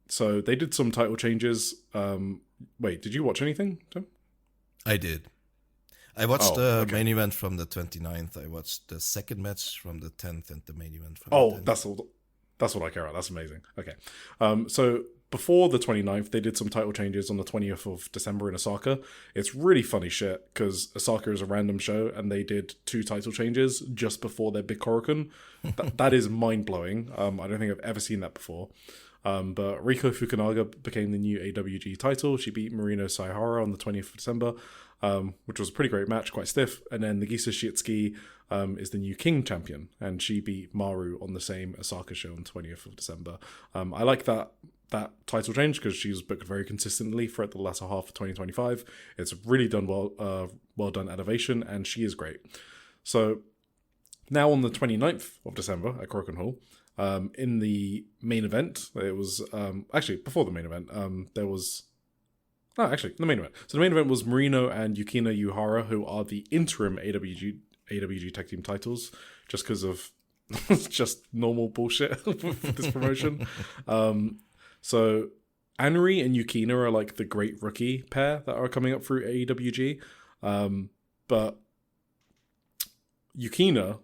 So they did some title changes. Wait, did you watch anything, Tim? I did. I watched the main event from the 29th. I watched the second match from the 10th and the main event from the 10th. That's what I care about. That's amazing. Okay. So before the 29th, they did some title changes on the 20th of December in Osaka. It's really funny shit, because Osaka is a random show, and they did 2 title changes just before their big Korakuen. That is mind-blowing. I don't think I've ever seen that before. But Riko Fukunaga became the new AWG title. She beat Marino Saihara on the 20th of December, which was a pretty great match, quite stiff. And then Nagisa Shiitsuki is the new King champion, and she beat Maru on the same Osaka show on the 20th of December. I like that title change, because she was booked very consistently throughout the latter half of 2025. It's really done well done elevation, and she is great. So now on the 29th of December at Korakuen Hall, in the main event, it was actually before the main event. The main event. So the main event was Marino and Yukina Yuhara, who are the interim AWG tag team titles, just because of just normal bullshit with this promotion. So Anri and Yukina are like the great rookie pair that are coming up through AWG, but Yukina,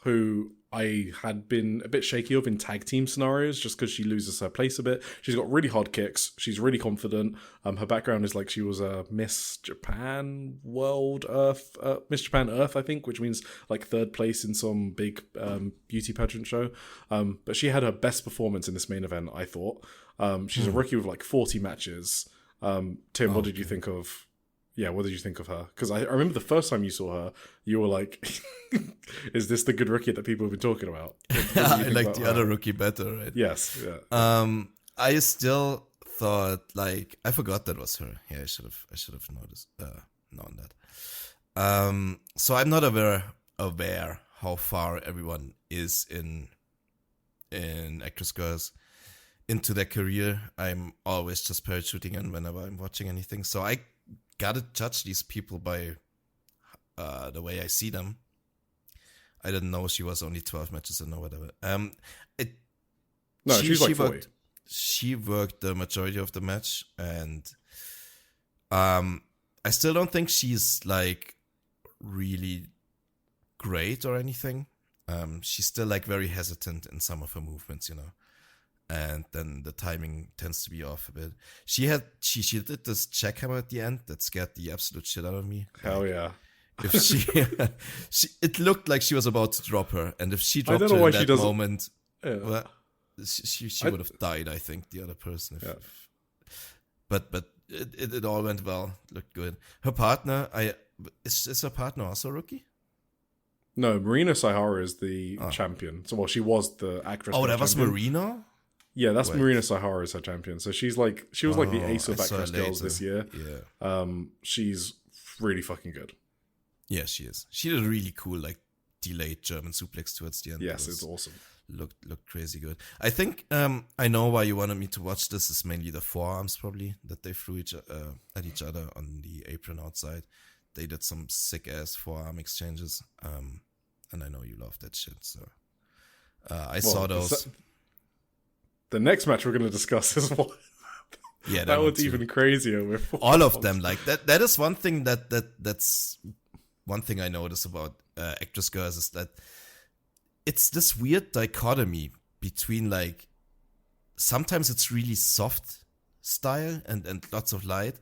who I had been a bit shaky of in tag team scenarios just because she loses her place a bit. She's got really hard kicks. She's really confident. Her background is like she was a Miss Japan Miss Japan Earth, I think, which means like third place in some big beauty pageant show. But she had her best performance in this main event, I thought. She's a rookie with like 40 matches. Tim, what did you think of? Yeah, what did you think of her? Because I remember the first time you saw her, you were like, "Is this the good rookie that people have been talking about?" I like the other rookie better, right? Yes, yeah. I still thought like I forgot that was her. Yeah, I should have known that. So I'm not aware how far everyone is in actress girls into their career. I'm always just parachuting in whenever I'm watching anything. So I gotta judge these people by the way I see them. I didn't know she was only 12 matches in or whatever. She's like 40. She worked the majority of the match, and I still don't think she's like really great or anything. She's still like very hesitant in some of her movements, and then the timing tends to be off a bit. She did this jackhammer at the end that scared the absolute shit out of me. Hell yeah! If it looked like she was about to drop her, and if she dropped her in that moment, well, she would have died. I think the other person. But it all went well. Looked good. Her partner, is her partner also a rookie? No, Marina Saihara is the champion. So, she was the actress. Oh, that was champion. Marina? Yeah, that's Marina Saihara is her champion. So she was like the ace of actress girls this year. Yeah. She's really fucking good. Yeah, she is. She did a really cool like delayed German suplex towards the end. Yes, it's awesome. Looked crazy good. I think I know why you wanted me to watch this. Is mainly the forearms probably that they threw at each other on the apron outside. They did some sick ass forearm exchanges. And I know you love that shit. So I saw those. The next match we're going to discuss is what. Yeah, that one's even crazier. With all of them like that. That is one thing that's one thing I notice about actress girls is that it's this weird dichotomy between like sometimes it's really soft style and lots of light,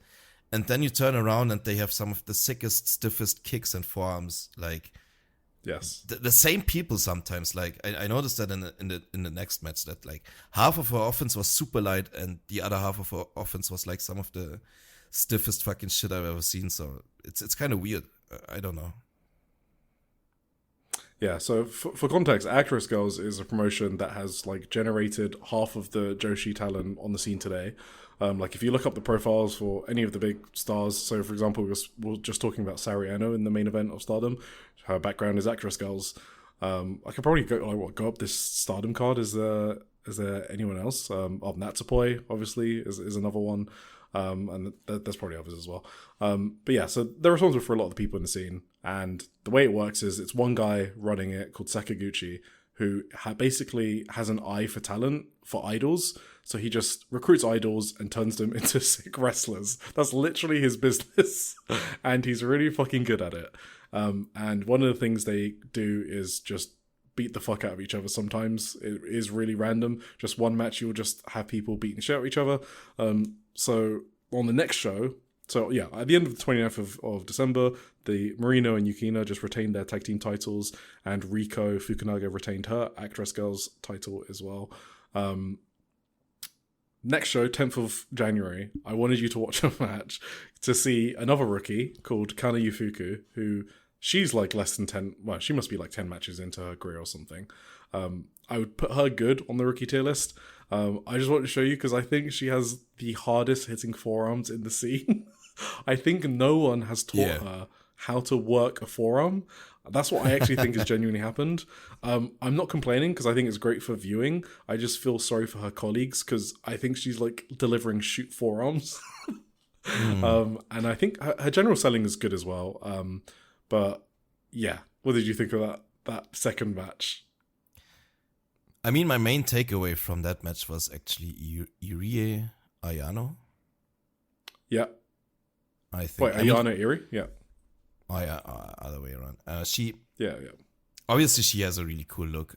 and then you turn around and they have some of the sickest, stiffest kicks and forearms. Like, yes, the same people sometimes. Like I noticed that in the next match that like half of her offense was super light and the other half of her offense was like some of the stiffest fucking shit I've ever seen. So it's kind of weird. I don't know. Yeah, so for context, Actress Girls is a promotion that has like generated half of the Joshi talent on the scene today. Like if you look up the profiles for any of the big stars, so for example, we're just talking about Sariano in the main event of Stardom. Her background is Actress Girls. I could probably go up this Stardom card. Is there anyone else? Natsupoi obviously is another one. And there's probably others as well. But yeah, so they're responsible for a lot of the people in the scene. And the way it works is it's one guy running it called Sakaguchi who basically has an eye for talent, for idols. So he just recruits idols and turns them into sick wrestlers. That's literally his business. And he's really fucking good at it. And one of the things they do is just beat the fuck out of each other sometimes. It is really random. Just one match, you'll just have people beating the shit out of each other. So on the next show, so yeah, at the end of the 29th of December, the Marino and Yukina just retained their tag team titles, and Riko Fukunaga retained her Actress Girls title as well. Next show, 10th of January, I wanted you to watch a match to see another rookie called Kana Yufuku, who she's like less than 10, well, she must be like 10 matches into her career or something. I would put her good on the rookie tier list. I just want to show you because I think she has the hardest hitting forearms in the scene. I think no one has taught her how to work a forearm. That's what I actually think has genuinely happened. I'm not complaining because I think it's great for viewing. I just feel sorry for her colleagues because I think she's like delivering shoot forearms. And I think her general selling is good as well. But yeah, what did you think of that second match? I mean, my main takeaway from that match was actually Irie Ayano. Yeah. I think. Wait, Ayano Irie? Yeah. Oh, yeah, other way around. She. Yeah. obviously she has a really cool look,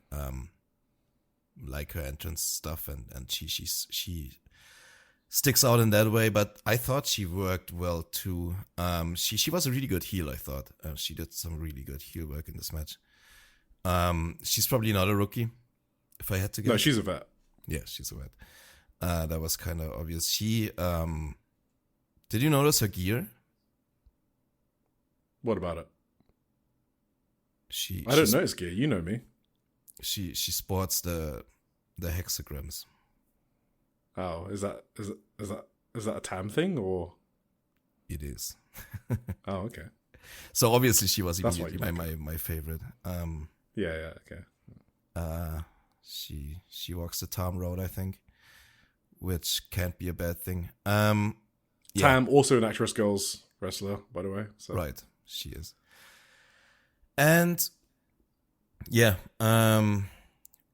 like her entrance stuff, and she sticks out in that way. But I thought she worked well too. She was a really good heel. I thought she did some really good heel work in this match. She's probably not a rookie, if I had to guess. No, she's a vet. Yeah, she's a vet. That was kind of obvious. She did you notice her gear? What about it? I don't notice gear. You know me. She sports the hexagrams. Oh, is that a TAM thing or? It is. Oh, okay. So obviously she was immediately my favorite. Yeah, okay. She walks the Tom road, I think, which can't be a bad thing. Tam, also an Actress Girls wrestler, by the way. So. Right, she is. And yeah,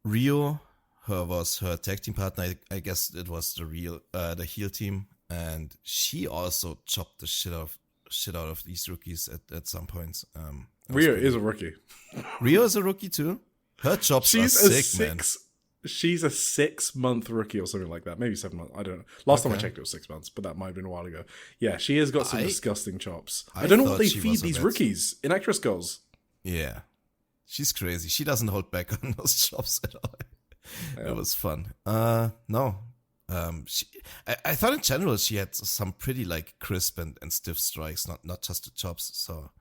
Rio, was her tag team partner. I guess it was the heel team, and she also chopped the shit out of these rookies at some points. Rio is a rookie. Rio is a rookie too. Her chops are sick, man. She's a 6-month rookie or something like that. Maybe 7 months. I don't know. Last time I checked, it was 6 months, but that might have been a while ago. Yeah, she has got some disgusting chops. I don't know what they feed these rookies in Actress Girls. Yeah. She's crazy. She doesn't hold back on those chops at all. Yeah. It was fun. No. I thought in general she had some pretty like crisp and stiff strikes, not just the chops. So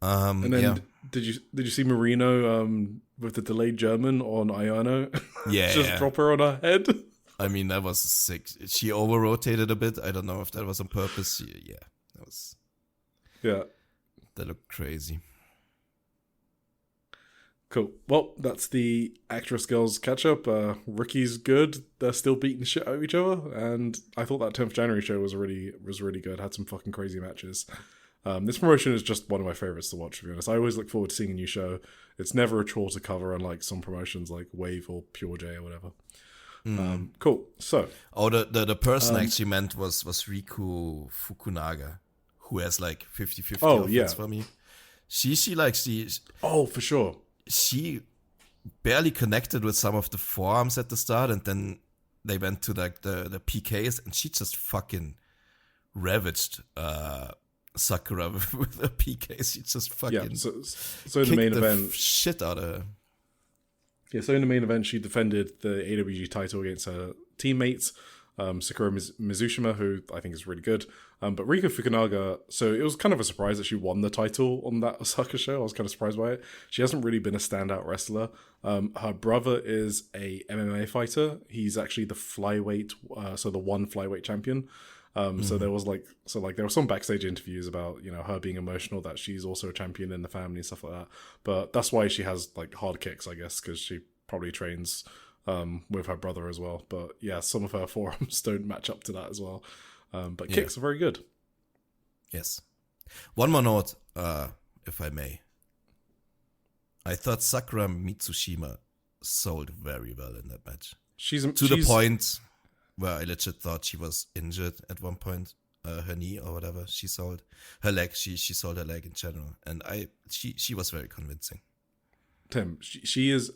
and then did you see Marino with the delayed German on Ayano? Yeah. Just drop her on her head. I mean, that was sick. She over rotated a bit. I don't know if that was on purpose. Yeah. That looked crazy. Cool. Well, that's the Actress Girls catch up. Rookie's good. They're still beating shit out of each other, and I thought that 10th January show was really good. Had some fucking crazy matches. This promotion is just one of my favorites to watch, to be honest. I always look forward to seeing a new show. It's never a chore to cover, unlike some promotions like Wave or Pure J or whatever. Cool. So, the person I actually meant was Riku Fukunaga, who has like 50-50 outfits for me. She oh, for sure. She barely connected with some of the forearms at the start, and then they went to like the PKs, and she just fucking ravaged Sakura with the PKs. She just fucking so in the main event, shit out of her. Yeah, so in the main event, she defended the AWG title against her teammates, Sakura Mizushima, who I think is really good. But Rika Fukunaga, so it was kind of a surprise that she won the title on that Osaka show. I was kind of surprised by it. She hasn't really been a standout wrestler. Her brother is a MMA fighter. He's actually the flyweight, the one flyweight champion. So there was there were some backstage interviews about, her being emotional that she's also a champion in the family and stuff like that. But that's why she has like hard kicks, I guess, because she probably trains with her brother as well. But yeah, some of her forearms don't match up to that as well. But kicks are very good. Yes. One more note, if I may. I thought Sakura Mitsushima sold very well in that match. She's the point where I legit thought she was injured at one point. Her knee or whatever. She sold her leg. She sold her leg in general, and she was very convincing. Tim, she is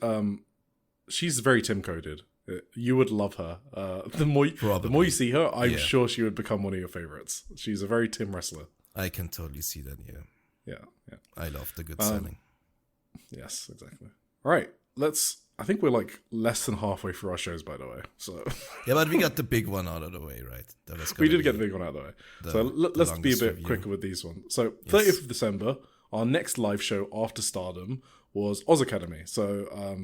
she's very Tim coded. You would love her. The more you see her, I'm sure she would become one of your favorites. She's a very Tim wrestler. I can totally see that. Yeah. I love the good selling. Yes, exactly. All right, I think we're like less than halfway through our shows, by the way. So yeah, but we got the big one out of the way, right? We did get the big one out of the way. So let's be a bit quicker with these ones. So 30th of December, our next live show after Stardom was Oz Academy. So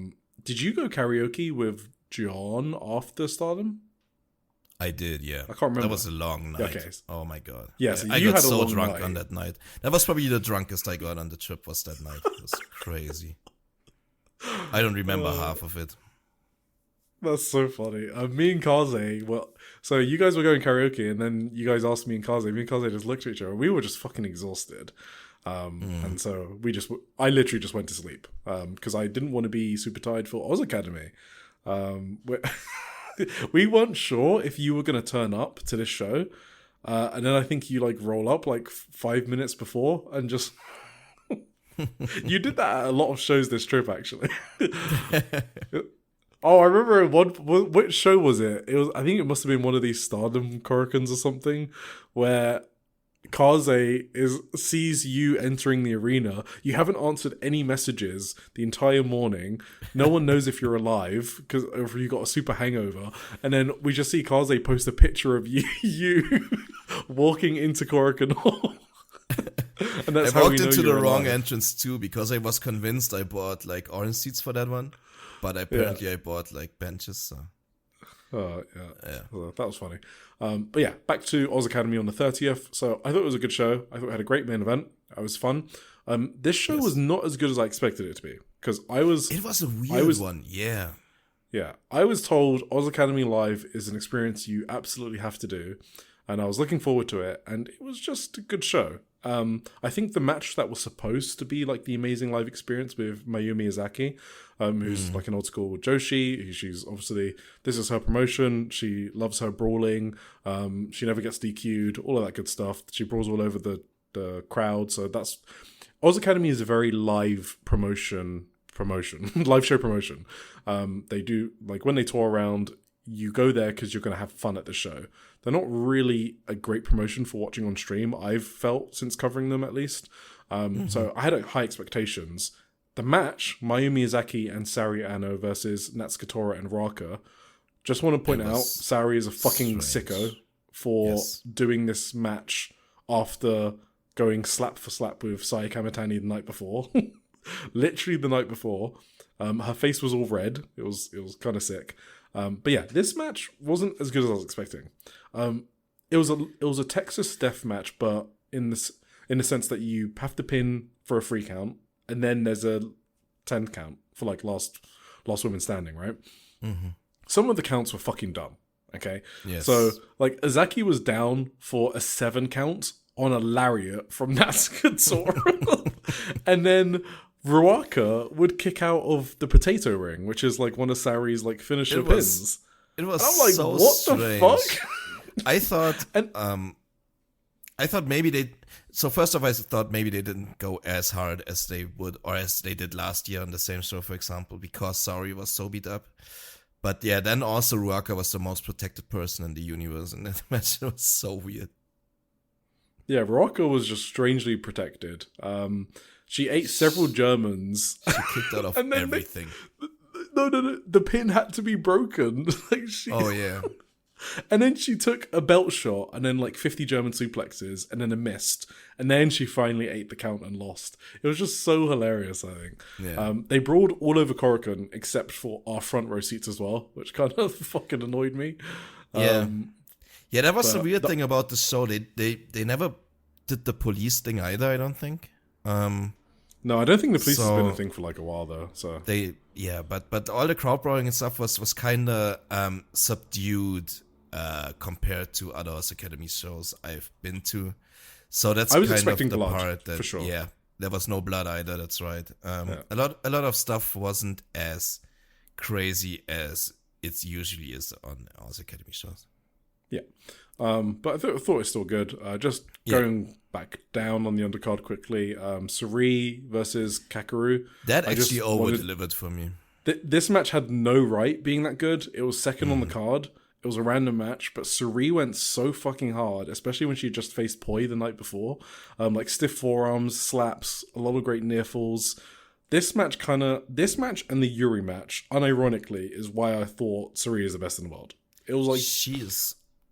did you go karaoke with John after Stardom? I did, yeah. I can't remember. That was a long night. Okay. Oh my god. Yeah, so I got so drunk on that night. That was probably the drunkest I got on the trip was that night. It was crazy. I don't remember half of it. That's so funny. Me and Kaze, so you guys were going karaoke, and then you guys asked me and Kaze. Me and Kaze just looked at each other. We were just fucking exhausted. And so I literally just went to sleep because I didn't want to be super tired for Oz Academy. We weren't sure if you were going to turn up to this show. And then I think you like roll up like 5 minutes before and just You did that at a lot of shows this trip, actually. Oh, I remember which show was it? I think it must have been one of these Stardom Korokans or something, where Kaze sees you entering the arena. You haven't answered any messages the entire morning. No one knows if you're alive or if you got a super hangover. And then we just see Kaze post a picture of you walking into Korokan Hall. And that's I walked into the wrong entrance too because I was convinced I bought like orange seats for that one, but apparently I bought like benches. So. Oh, yeah. Well, that was funny. But yeah, back to Oz Academy on the 30th. So I thought it was a good show. I thought it had a great main event. It was fun. This show was not as good as I expected it to be. Because It was a weird one, yeah. Yeah. I was told Oz Academy Live is an experience you absolutely have to do. And I was looking forward to it. And it was just a good show. I think the match that was supposed to be like the amazing live experience with Mayumi Izaki, who's like an old school Joshi. She's obviously, this is her promotion. She loves her brawling. She never gets DQ'd, all of that good stuff. She brawls all over the crowd. So that's, Oz Academy is a very live promotion, live show promotion. They do, like when they tour around, you go there because you're going to have fun at the show. They're not really a great promotion for watching on stream, I've felt, since covering them at least. So I had high expectations. The match, Mayumi Izaki and Sari Ano versus Natsukatora and Raka, just want to point out, Sari is a fucking sicko for doing this match after going slap for slap with Sai Kamitani the night before. Literally the night before. Her face was all red. It was kind of sick. But yeah, this match wasn't as good as I was expecting. It was a Texas death match, but in the sense that you have to pin for a 3 count, and then there's a 10 count for like last woman standing, right? Mm-hmm. Some of the counts were fucking dumb. Okay, yes. So like Izaki was down for a 7 count on a lariat from Natsukatora, and then Ruaka would kick out of the potato ring, which is like one of Sari's like finisher pins. It was and I'm like, so what strange. The fuck? I thought maybe they. So first off, I thought maybe they didn't go as hard as they would, or as they did last year on the same show, for example, because Sari was so beat up. But yeah, then also Ruaka was the most protected person in the universe, and that match was so weird. Yeah, Ruaka was just strangely protected. She ate several Germans. She kicked out of everything. No. The pin had to be broken. Oh, yeah. And then she took a belt shot and then like 50 German suplexes and then a missed. And then she finally ate the count and lost. It was just so hilarious, I think. Yeah. They brawled all over Korakuen except for our front row seats as well, which kind of fucking annoyed me. Yeah. Yeah, that was the weird thing about the show. They never did the police thing either, I don't think. No, I don't think the police has been a thing for like a while though. So but all the crowd brawling and stuff was kind of subdued compared to other Oz Academy shows I've been to. So that's kind of the blood, part that, for sure. Yeah, there was no blood either. That's right. A lot of stuff wasn't as crazy as it usually is on Oz Academy shows. Yeah. But I thought it was still good. Just going back down on the undercard quickly, Suri versus Kakeru. That actually over-delivered for me. This match had no right being that good. It was second on the card. It was a random match, but Suri went so fucking hard, especially when she just faced Poi the night before. Like stiff forearms, slaps, a lot of great near falls. This match and the Yuri match, unironically, is why I thought Suri is the best in the world. It was like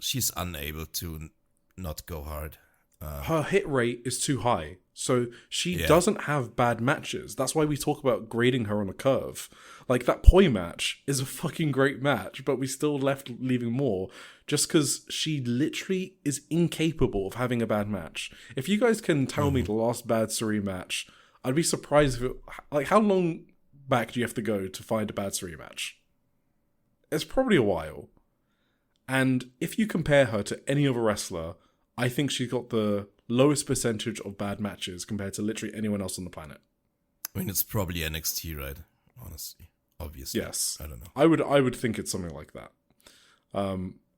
she's unable to not go hard. Her hit rate is too high, so she doesn't have bad matches. That's why we talk about grading her on a curve. Like that Poi match is a fucking great match, but we still left leaving more just because she literally is incapable of having a bad match. If you guys can tell me the last bad Suri match, I'd be surprised if how long back do you have to go to find a bad Suri match? It's probably a while. And if you compare her to any other wrestler, I think she's got the lowest percentage of bad matches compared to literally anyone else on the planet. I mean, it's probably NXT, right? Honestly. Obviously. Yes. I don't know. I would think it's something like that.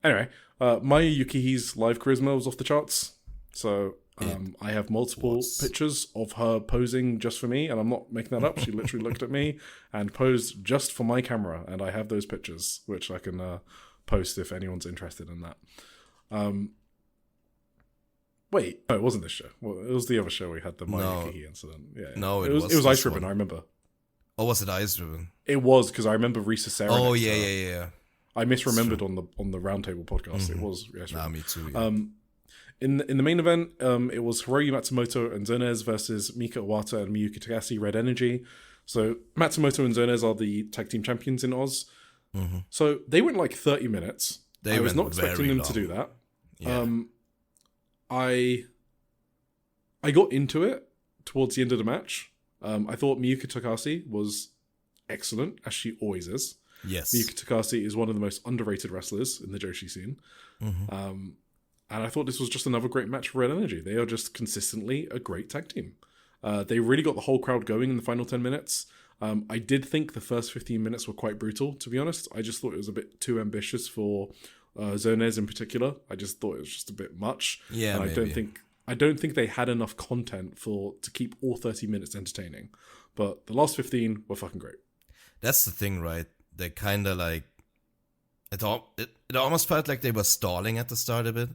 Anyway, Maya Yukihi's live charisma was off the charts. So I have multiple pictures of her posing just for me, and I'm not making that up. She literally looked at me and posed just for my camera, and I have those pictures, which I can post if anyone's interested in that. Wait, no, it wasn't this show. Well, it was the other show we had the Mayuki incident. Yeah, no, it was Ice Ribbon. I remember. Oh, was it Ice Ribbon? It was, because I remember Risa Sarah. Oh yeah. I misremembered on the Roundtable podcast. It was Ice Ribbon. Nah, me too. Yeah. In the main event, it was Hiroyu Matsumoto and Zonez versus Mika Iwata and Miyuki Tagashi, Red Energy. So Matsumoto and Zonez are the tag team champions in Oz. Mm-hmm. So they went like 30 minutes. I was not expecting them to do that. Yeah. I got into it towards the end of the match. I thought Miyuki Tagashi was excellent, as she always is. Yes. Miyuki Tagashi is one of the most underrated wrestlers in the Joshi scene. Mm-hmm. And I thought this was just another great match for Red Energy. They are just consistently a great tag team. They really got the whole crowd going in the final 10 minutes. I did think the first 15 minutes were quite brutal, to be honest. I just thought it was a bit too ambitious for Zonez in particular. I just thought it was just a bit much. Yeah, and I don't think they had enough content to keep all 30 minutes entertaining. But the last 15 were fucking great. That's the thing, right? They kind of like it almost felt like they were stalling at the start a bit.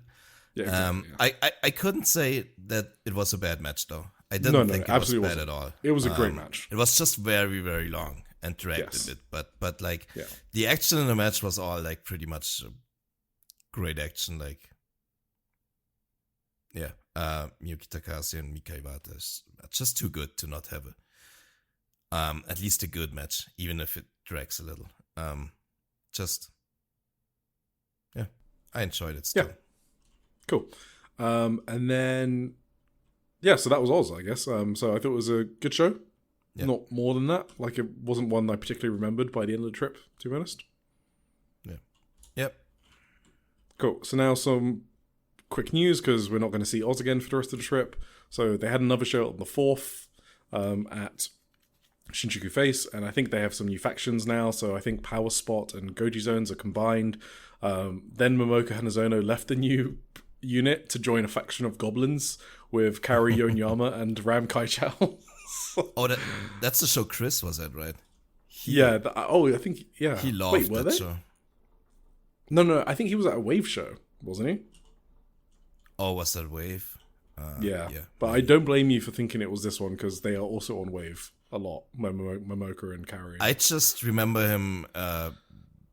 Yeah, exactly, yeah. I couldn't say that it was a bad match though. I didn't think it was bad wasn't. at all. It was a great match. It was just very, very long and dragged a bit. But like the action in the match was all like pretty much great action. Like Miyuki Takahashi and Mika Iwata is just too good to not have at least a good match, even if it drags a little. I enjoyed it still. Yeah. Cool. And then, so that was Oz, I guess. So I thought it was a good show. Yeah. Not more than that. Like, it wasn't one I particularly remembered by the end of the trip, to be honest. Yeah. Yep. Cool. So now some quick news, because we're not going to see Oz again for the rest of the trip. So they had another show on the 4th at Shinjuku Face, and I think they have some new factions now. So I think Power Spot and Goji Zones are combined. Then Momoka Hanazono left the new unit to join a faction of goblins with Kaori Yonyama and Ram Kaichao. That's the show Chris was at, right? I think, yeah. He loved that show. No, I think he was at a Wave show, wasn't he? Oh, was that Wave? Yeah. But I don't blame you for thinking it was this one, because they are also on Wave a lot, Momoka and Kaori. I just remember him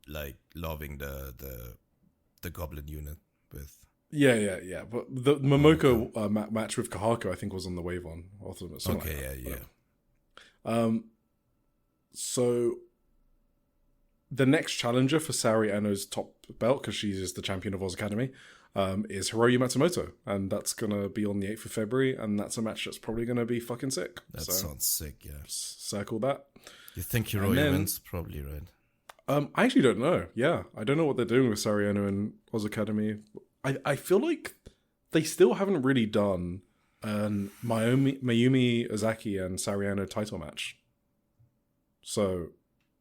like loving the goblin unit with... Yeah. But the Momoka match with Kahako, I think, was on the Wave one. So the next challenger for Saori Ano's top belt, because she is the champion of Oz Academy, is Hiroyu Matsumoto, and that's gonna be on the 8th of February, and that's a match that's probably gonna be fucking sick. That sounds sick, yeah. Circle that. You think Hiroyu wins? Probably, right? I actually don't know. Yeah, I don't know what they're doing with Saori Ano and Oz Academy. I feel like they still haven't really done an Mayumi Ozaki and Saori Ano title match. So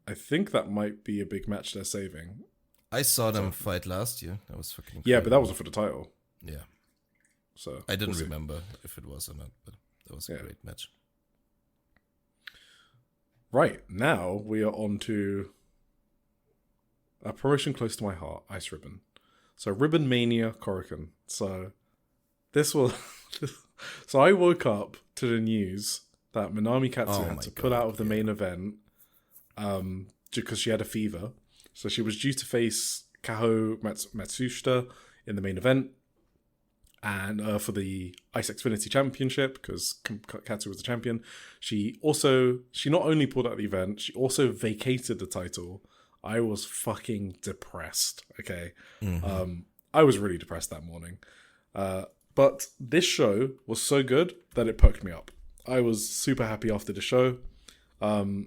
I think that might be a big match they're saving. I saw them fight last year. That was fucking incredible. Yeah, but that wasn't for the title. Yeah. So I didn't remember if it was or not, but that was a great match. Right, now we are on to a promotion close to my heart, Ice Ribbon. So Ribbon Mania Korakuen. So this was... So I woke up to the news that Minami Katsu had to pull out of the main event because she had a fever. So she was due to face Kaho Matsushita in the main event and for the Ice Xfinity Championship, because Katsu was the champion. She not only pulled out of the event, she also vacated the title. I was fucking depressed, okay? Mm-hmm. I was really depressed that morning. But this show was so good that it perked me up. I was super happy after the show. I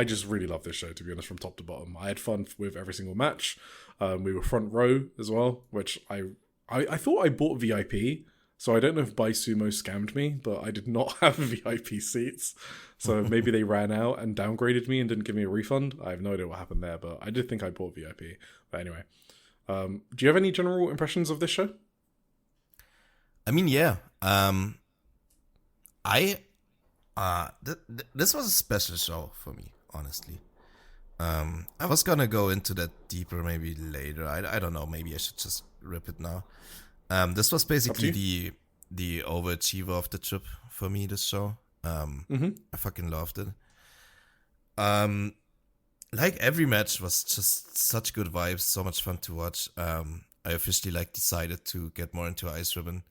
just really love this show, to be honest, from top to bottom. I had fun with every single match. We were front row as well, which I thought I bought VIP, so I don't know if Baisumo scammed me, but I did not have VIP seats. So maybe they ran out and downgraded me and didn't give me a refund. I have no idea what happened there, but I did think I bought VIP. But anyway, do you have any general impressions of this show? I mean, yeah. This was a special show for me, honestly. I was gonna go into that deeper maybe later. I don't know. Maybe I should just rip it now. This was basically the overachiever of the trip for me. This show. I fucking loved it. Like every match was just such good vibes, so much fun to watch. I officially decided to get more into Ice Ribbon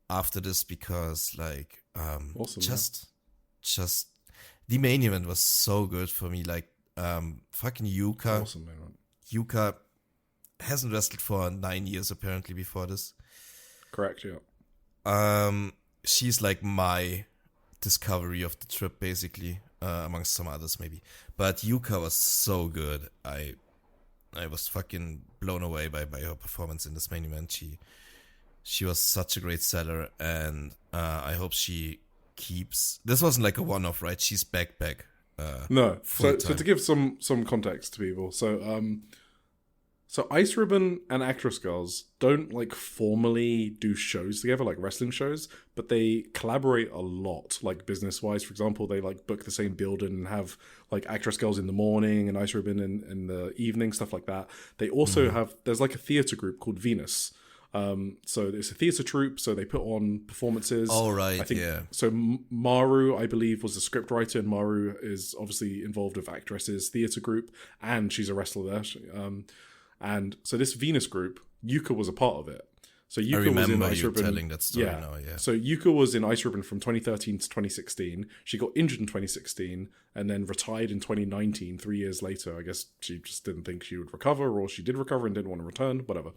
after this because awesome, just the main event was so good for me. Fucking Yuka. Awesome, man. Yuka hasn't wrestled for 9 years apparently before this. Correct, yeah. She's like my discovery of the trip basically, amongst some others maybe. But Yuka was so good. I was fucking blown away by her performance in this main event. She was such a great seller, and I hope she keeps. This wasn't like a one-off, right? She's back. No. So to give some context to people, so Ice Ribbon and Actress Girls don't like formally do shows together, like wrestling shows, but they collaborate a lot, like business wise. For example, they like book the same building and have like Actress Girls in the morning and Ice Ribbon in the evening, stuff like that. They also have, there's like a theatre group called Venus. So it's a theatre troupe, so they put on performances. Oh, right, I think, yeah. So Maru, I believe, was the scriptwriter, and Maru is obviously involved with Actresses Theatre Group, and she's a wrestler there. And so this Venus group, Yuka was a part of it. So Yuka was in Ice Ribbon. Telling that story now, yeah. So Yuka was in Ice Ribbon from 2013 to 2016. She got injured in 2016 and then retired in 2019, 3 years later. I guess she just didn't think she would recover, or she did recover and didn't want to return, whatever.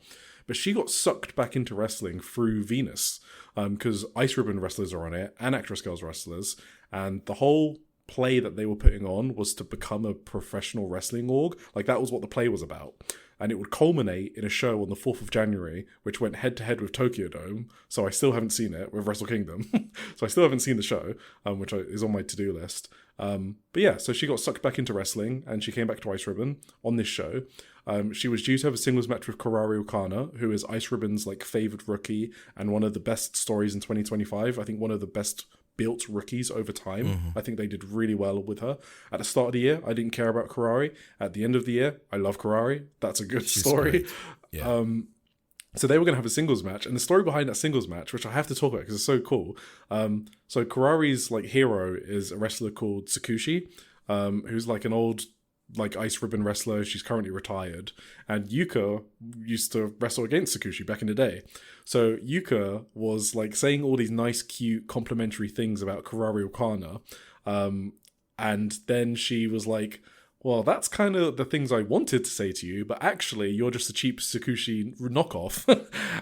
But she got sucked back into wrestling through Venus, because Ice Ribbon wrestlers are on it and Actress Girls wrestlers. And the whole play that they were putting on was to become a professional wrestling org. Like, that was what the play was about. And it would culminate in a show on the 4th of January, which went head-to-head with Tokyo Dome. So I still haven't seen it, with Wrestle Kingdom. So I still haven't seen the show, which is on my to-do list. But yeah, so she got sucked back into wrestling, and she came back to Ice Ribbon on this show. She was due to have a singles match with Karari Okana, who is Ice Ribbon's like favorite rookie and one of the best stories in 2025. I think one of the best built rookies over time. I think they did really well with her. At the start of the year, I didn't care about Karari. At the end of the year, I love Karari. That's a good story. Yeah. So they were going to have a singles match, and the story behind that singles match, which I have to talk about because it's so cool. So Karari's like hero is a wrestler called Tsukushi, who's like an old like Ice Ribbon wrestler. She's currently retired, and Yuka used to wrestle against Tsukushi back in the day. So Yuka was like saying all these nice, cute, complimentary things about Karari Okana, and then she was like, well, that's kind of the things I wanted to say to you, but actually you're just a cheap Tsukushi knockoff.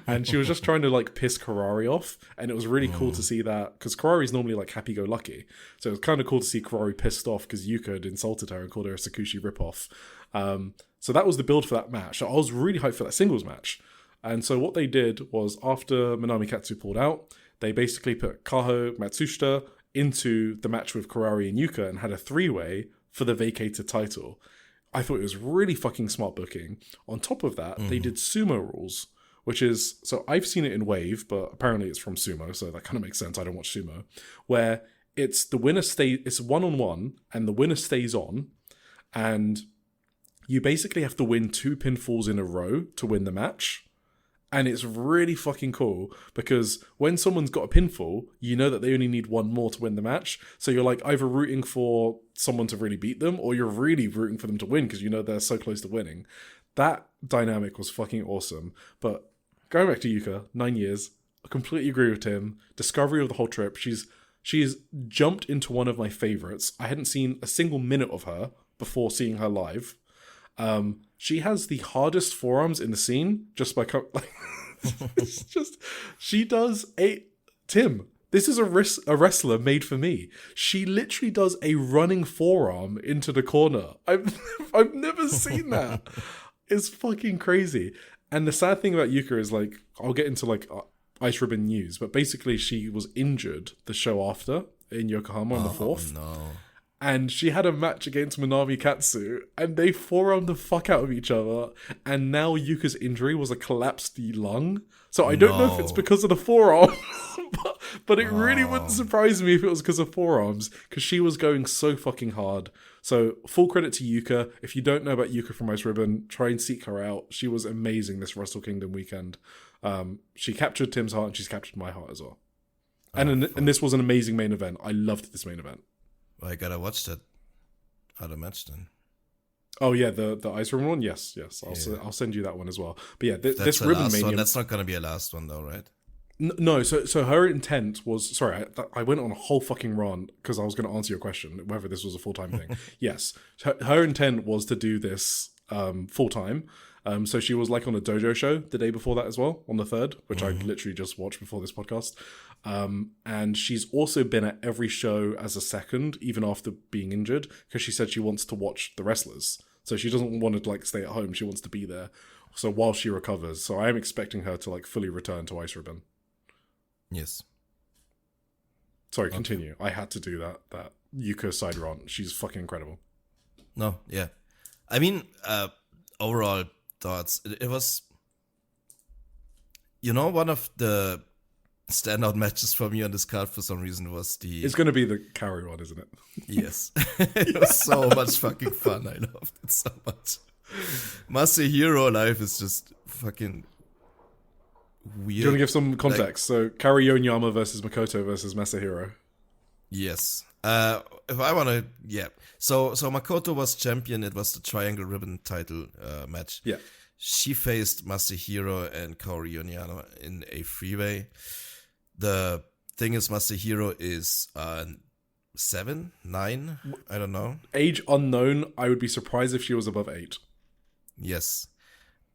And she was just trying to like piss Karari off, and it was really cool to see that, because Karari's normally like happy-go-lucky, so it was kind of cool to see Karari pissed off because Yuka had insulted her and called her a Tsukushi ripoff. So that was the build for that match. So I was really hyped for that singles match. And so what they did was, after Manami Katsu pulled out, they basically put Kaho Matsushita into the match with Karari and Yuka and had a three-way for the vacated title. I thought it was really fucking smart booking. On top of that, they did sumo rules, which is, so I've seen it in Wave, but apparently it's from sumo, so that kind of makes sense. I don't watch sumo. Where it's the winner it's 1-on-1, and the winner stays on, and you basically have to win 2 pinfalls in a row to win the match. And it's really fucking cool, because when someone's got a pinfall, you know that they only need one more to win the match. So you're like either rooting for someone to really beat them, or you're really rooting for them to win because you know they're so close to winning. That dynamic was fucking awesome. But going back to Yuka, 9 years, I completely agree with Tim. Discovery of the whole trip. She's jumped into one of my favorites. I hadn't seen a single minute of her before seeing her live. She has the hardest forearms in the scene, just by it's just, she does Tim, this is a wrestler made for me. She literally does a running forearm into the corner. I've never seen that. It's fucking crazy. And the sad thing about Yuka is, like, I'll get into like Ice Ribbon news, but basically she was injured the show after in Yokohama on the 4th. No. and she had a match against Minami Katsu, and they forearmed the fuck out of each other, and now Yuka's injury was a collapsed lung. So I don't know if it's because of the forearm, but it really wouldn't surprise me if it was because of forearms, because she was going so fucking hard. So full credit to Yuka. If you don't know about Yuka from Ice Ribbon, try and seek her out. She was amazing this Wrestle Kingdom weekend. She captured Tim's heart, and she's captured my heart as well. And this was an amazing main event. I loved this main event. Well, I gotta watch that other match then. Oh yeah, the Ice Ribbon one. Yes. I'll send you that one as well. But yeah, this Ribbon Mania. That's not gonna be a last one though, right? No. So her intent was. Sorry, I went on a whole fucking rant because I was going to answer your question whether this was a full time thing. Yes, her intent was to do this full time. So she was like on a dojo show the day before that as well, on the 3rd, which I literally just watched before this podcast. And she's also been at every show as a second, even after being injured, because she said she wants to watch the wrestlers. So she doesn't want to like stay at home. She wants to be there. So while she recovers, so I am expecting her to like fully return to Ice Ribbon. Yes. Sorry, continue. I had to do that Yuka side rant. She's fucking incredible. No, yeah. I mean, overall thoughts. It was, one of the standout matches for me on this card for some reason was the... It's going to be the Kaori one, isn't it? Yes. It was so much fucking fun. I loved it so much. Masahiro live is just fucking weird. Do you want to give some context? So, Kaori Yonyama versus Makoto versus Masahiro. Yes. If I want to... Yeah. So Makoto was champion. It was the Triangle Ribbon title match. Yeah. She faced Masahiro and Kaori Yonyama in a freeway. The thing is, Masahiro is 7, 9, I don't know. Age unknown. I would be surprised if she was above 8. Yes.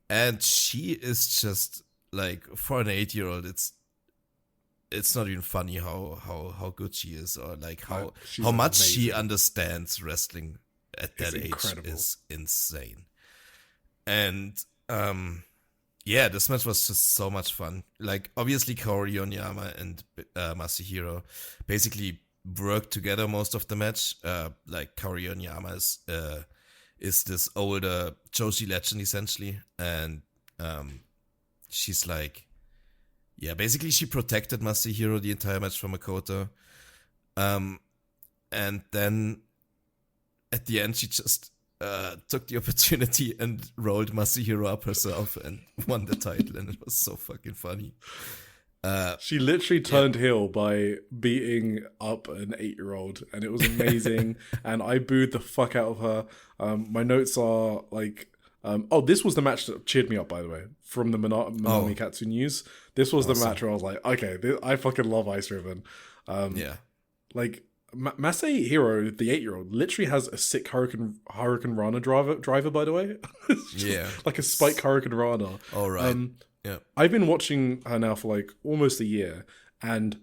And she is just, like, for an 8-year-old, it's not even funny how good she is, or like how much amazing. She understands wrestling at that age is insane. And yeah, this match was just so much fun. Like, obviously Kaori Yonyama and Masahiro basically worked together most of the match. Like, Kaori Yonyama is this older Joshi legend essentially, and she's like, yeah, basically she protected Masahiro the entire match from Makoto. And then at the end she just took the opportunity and rolled Masahiro up herself and won the title, and it was so fucking funny. She literally turned heel by beating up an 8-year-old, and it was amazing. And I booed the fuck out of her. My notes are like, this was the match that cheered me up, by the way, from the Minami Katsu news. This was the match where I was like, okay, I fucking love Ice Ribbon. Yeah. Like, Masahiro, the 8-year-old, literally has a sick Hurricane Rana driver, by the way. Yeah. Like a spike Hurricane Rana. Oh, right. Yeah. I've been watching her now for like almost a year, and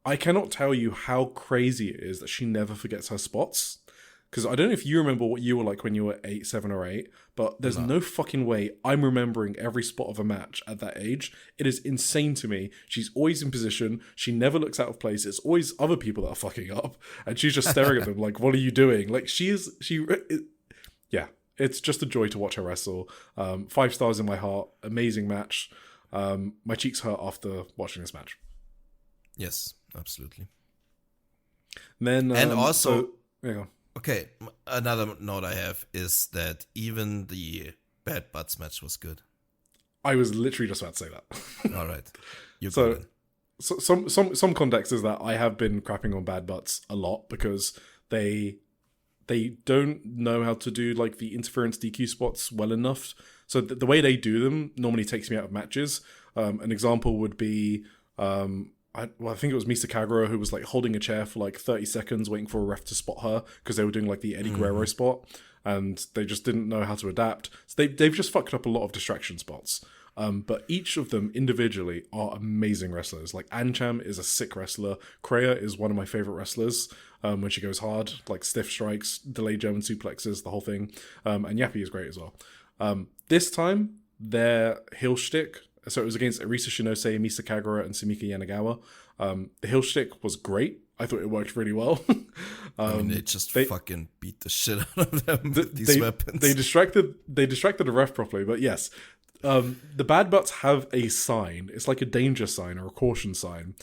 I cannot tell you how crazy it is that she never forgets her spots. Because I don't know if you remember what you were like when you were 8, 7 or 8, but there's no fucking way I'm remembering every spot of a match at that age. It is insane to me. She's always in position. She never looks out of place. It's always other people that are fucking up, and she's just staring at them like, what are you doing? Like, yeah, it's just a joy to watch her wrestle. 5 stars in my heart. Amazing match. My cheeks hurt after watching this match. Yes, absolutely. And then, and also... there you go. Okay, another note I have is that even the Bad Butts match was good. I was literally just about to say that. All right. So some context is that I have been crapping on Bad Butts a lot because they don't know how to do like the interference DQ spots well enough. So the way they do them normally takes me out of matches. An example would be... I think it was Misa Kagura who was like holding a chair for like 30 seconds waiting for a ref to spot her because they were doing like the Eddie Guerrero spot, and they just didn't know how to adapt. So they've just fucked up a lot of distraction spots. But each of them individually are amazing wrestlers. Like Ancham is a sick wrestler. Kreia is one of my favorite wrestlers when she goes hard, like stiff strikes, delayed German suplexes, the whole thing. And Yappy is great as well. This time, their heel shtick... So it was against Arisa Shinose, Misa Kagura, and Sumika Yanagawa. The heel shtick was great. I thought it worked really well. I mean, they just fucking beat the shit out of them with these weapons. They distracted the ref properly, but yes. The Bad Butts have a sign. It's like a danger sign or a caution sign.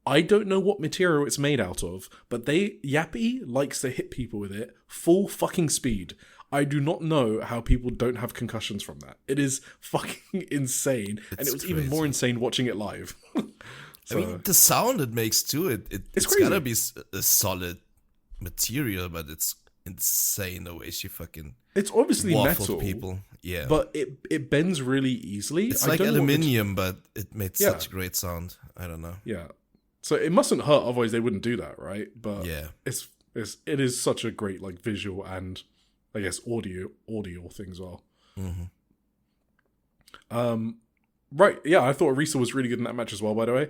I don't know what material it's made out of, but Yappy likes to hit people with it full fucking speed. I do not know how people don't have concussions from that. It is fucking insane. And it was even more insane watching it live. So, I mean, the sound it makes too, it's gotta be a solid material, but it's insane the way she fucking it's obviously metal people. Yeah. But it bends really easily. It's like aluminium, but it made such a great sound. I don't know. Yeah. So it mustn't hurt, otherwise they wouldn't do that, right? But yeah. It is such a great like visual and I guess audio thing as well. Mm-hmm. Right, yeah, I thought Arisa was really good in that match as well, by the way.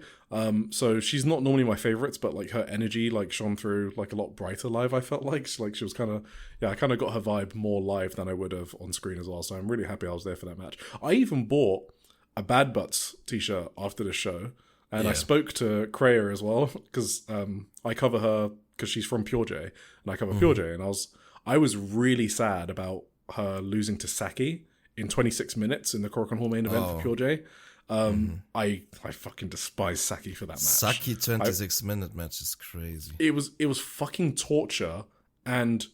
So she's not normally my favorites, but like her energy like shone through like a lot brighter live, I felt like. She was kind of, I kind of got her vibe more live than I would have on screen as well. So I'm really happy I was there for that match. I even bought a Bad Butts t-shirt after the show. And I spoke to Kreia as well, because I cover her, because she's from Pure J, and I cover Pure J, and I was really sad about her losing to Saki in 26 minutes in the Korakuen Hall main event for Pure J. I fucking despise Saki for that match. Saki 26-minute match is crazy. It was fucking torture, and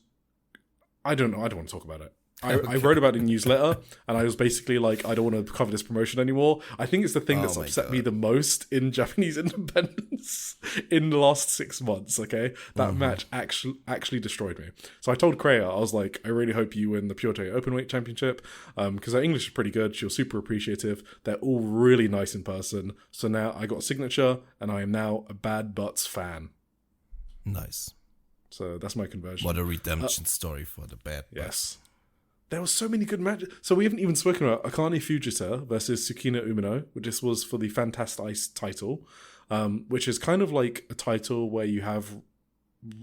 I don't know, I don't want to talk about it. I wrote about it in newsletter, and I was basically like, I don't want to cover this promotion anymore. I think it's the thing that's upset me the most in Japanese independence in the last 6 months, okay? That match actually destroyed me. So I told Kreia, I was like, I really hope you win the Pure J Openweight Championship, because her English is pretty good. She was super appreciative. They're all really nice in person. So now I got a signature, and I am now a Bad Butts fan. Nice. So that's my conversion. What a redemption story for the Bad Butts. Yes. There were so many good matches. So we haven't even spoken about Akane Fujita versus Tsukino Umino, which this was for the Fantast Ice title, which is kind of like a title where you have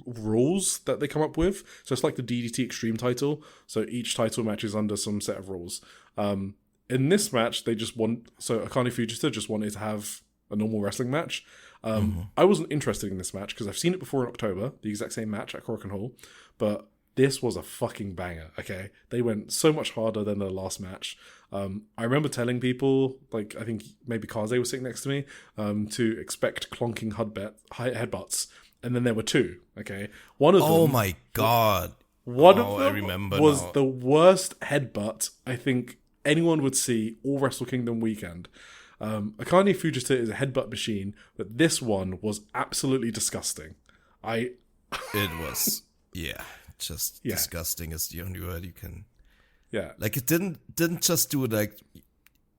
rules that they come up with. So it's like the DDT Extreme title. So each title match is under some set of rules. In this match, Akane Fujita just wanted to have a normal wrestling match. I wasn't interested in this match because I've seen it before in October, the exact same match at Korakuen Hall, but this was a fucking banger, okay? They went so much harder than the last match. I remember telling people, like, I think maybe Kaze was sitting next to me, to expect clonking headbutts. And then there were two, okay? One of them... Oh my god. One of them I remember was now. the worst headbutt I think anyone would see all Wrestle Kingdom weekend. Akane Fujita is a headbutt machine, but this one was absolutely disgusting. It was, just disgusting is the only word you can. Yeah, like it didn't just do like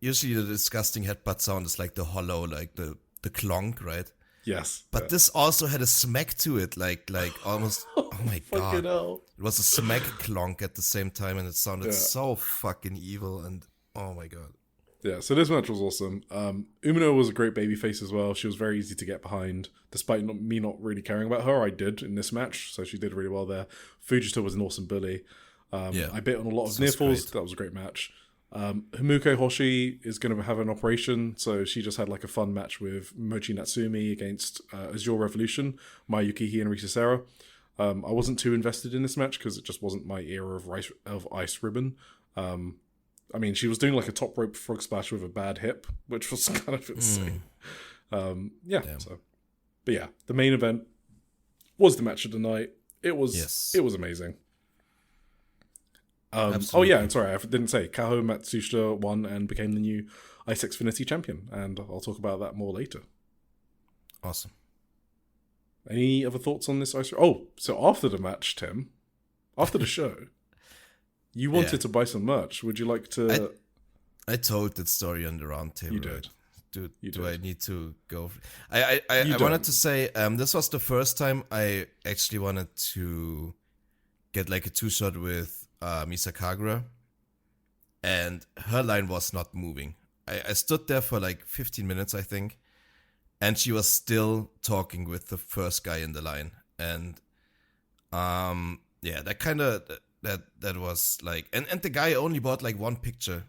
usually the disgusting headbutt sound is like the hollow, like the clonk, right? Yes, but this also had a smack to it, like almost. Oh my god! Hell. It was a smack clonk at the same time, and it sounded so fucking evil. And oh my god! Yeah, so this match was awesome. Umino was a great babyface as well. She was very easy to get behind. Despite me not really caring about her, I did in this match, so she did really well there. Fujita was an awesome bully. I bit on a lot of near falls. That was a great match. Humuko Hoshi is going to have an operation, so she just had like a fun match with Mochi Natsumi against Azure Revolution, Mai Yukihi and Risa Serra. I wasn't too invested in this match because it just wasn't my era of Ice Ribbon. I mean, she was doing like a top rope frog splash with a bad hip, which was kind of insane. But yeah, the main event was the match of the night. It was amazing. Oh yeah, and sorry, I didn't say Kaho Matsushita won and became the new Ice Xfinity champion, and I'll talk about that more later. Awesome. Any other thoughts on this Ice? Oh, so after the match, Tim, after the show, you wanted to buy some merch. Would you like to? I told that story on the round table. You did. Right? Do I need to go? I wanted to say this was the first time I actually wanted to get like a 2-shot with Misa Kagura, and her line was not moving. I stood there for like 15 minutes, I think, and she was still talking with the first guy in the line, and that kind of that was like, and the guy only bought like one picture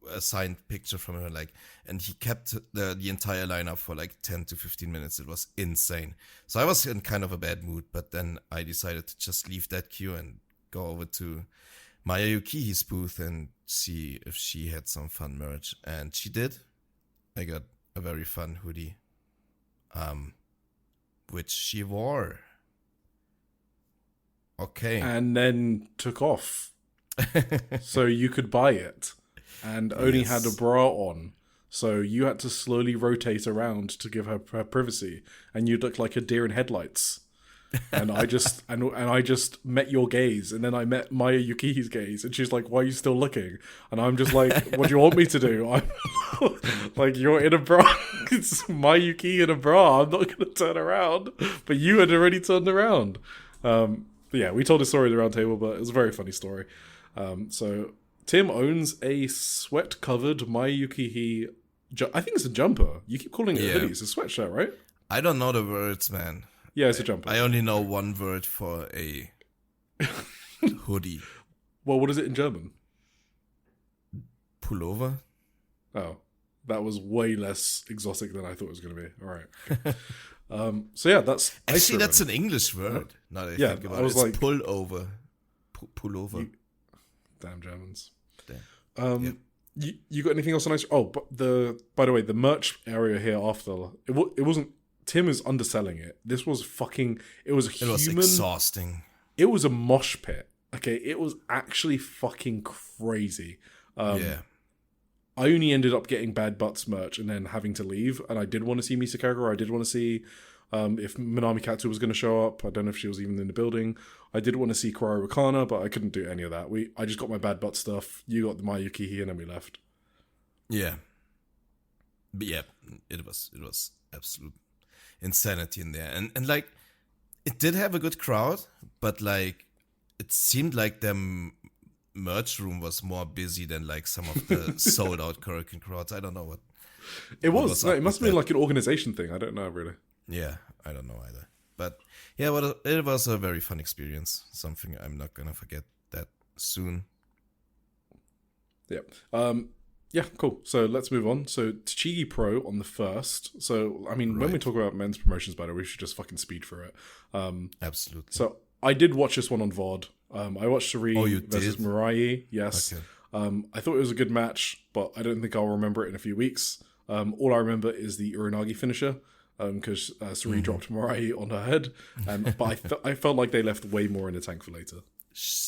a signed picture from her, like, and he kept the entire lineup for like 10 to 15 minutes. It was insane. So I was in kind of a bad mood, but then I decided to just leave that queue and go over to Maya Yukihi's booth and see if she had some fun merch, and she did. I got a very fun hoodie, which she wore. Okay. And then took off. So you could buy it and only had a bra on. So you had to slowly rotate around to give her privacy, and you looked like a deer in headlights. And I just and I just met your gaze, and then I met Maya Yukihi's gaze, and she's like, "Why are you still looking?" And I'm just like, "What do you want me to do?" I'm like, "You're in a bra. It's Maya Yukihi in a bra. I'm not going to turn around." But you had already turned around. Yeah, we told a story at the round table, but it was a very funny story. So Tim owns a sweat-covered Maya Yukihi. I think it's a jumper. You keep calling it a hoodie. It's a sweatshirt, right? I don't know the words, man. Yeah, it's a jumper. I only know one word for a hoodie. Well, what is it in German? Pullover? Oh, that was way less exotic than I thought it was going to be. All right. Okay. So yeah, that's actually that's an English word. Now that I think about it, it's like pullover. Pullover. Damn Germans. Damn. You got anything else on ice? Oh, but by the way, the merch area here after it wasn't. Tim is underselling it. This was fucking. It was exhausting. It was a mosh pit. Okay, it was actually fucking crazy. Yeah. I only ended up getting Bad Butts merch and then having to leave. And I did want to see Misa Kagura. I did want to see if Minami Katsu was going to show up. I don't know if she was even in the building. I did want to see Kurara Wakana, but I couldn't do any of that. I just got my Bad Butt stuff. You got the Maya Yukihi, and then we left. Yeah. But yeah, it was absolute insanity in there. And like, it did have a good crowd, but like, it seemed like the merch room was more busy than like some of the sold out Korakuen crowds. I don't know what it was. No, it must have been like an organization thing. I don't know really. Yeah, I don't know either. But yeah, well, it was a very fun experience. Something I'm not gonna forget that soon. Yeah. Yeah, cool. So let's move on. So Tachigi Pro on the 1st. So, I mean, when we talk about men's promotions, by the way, we should just fucking speed through it. Absolutely. So I did watch this one on VOD. I watched Suri versus Mirai. Yes. Okay. I thought it was a good match, but I don't think I'll remember it in a few weeks. All I remember is the Uranagi finisher, because Suri dropped Mirai on her head. But I felt like they left way more in the tank for later.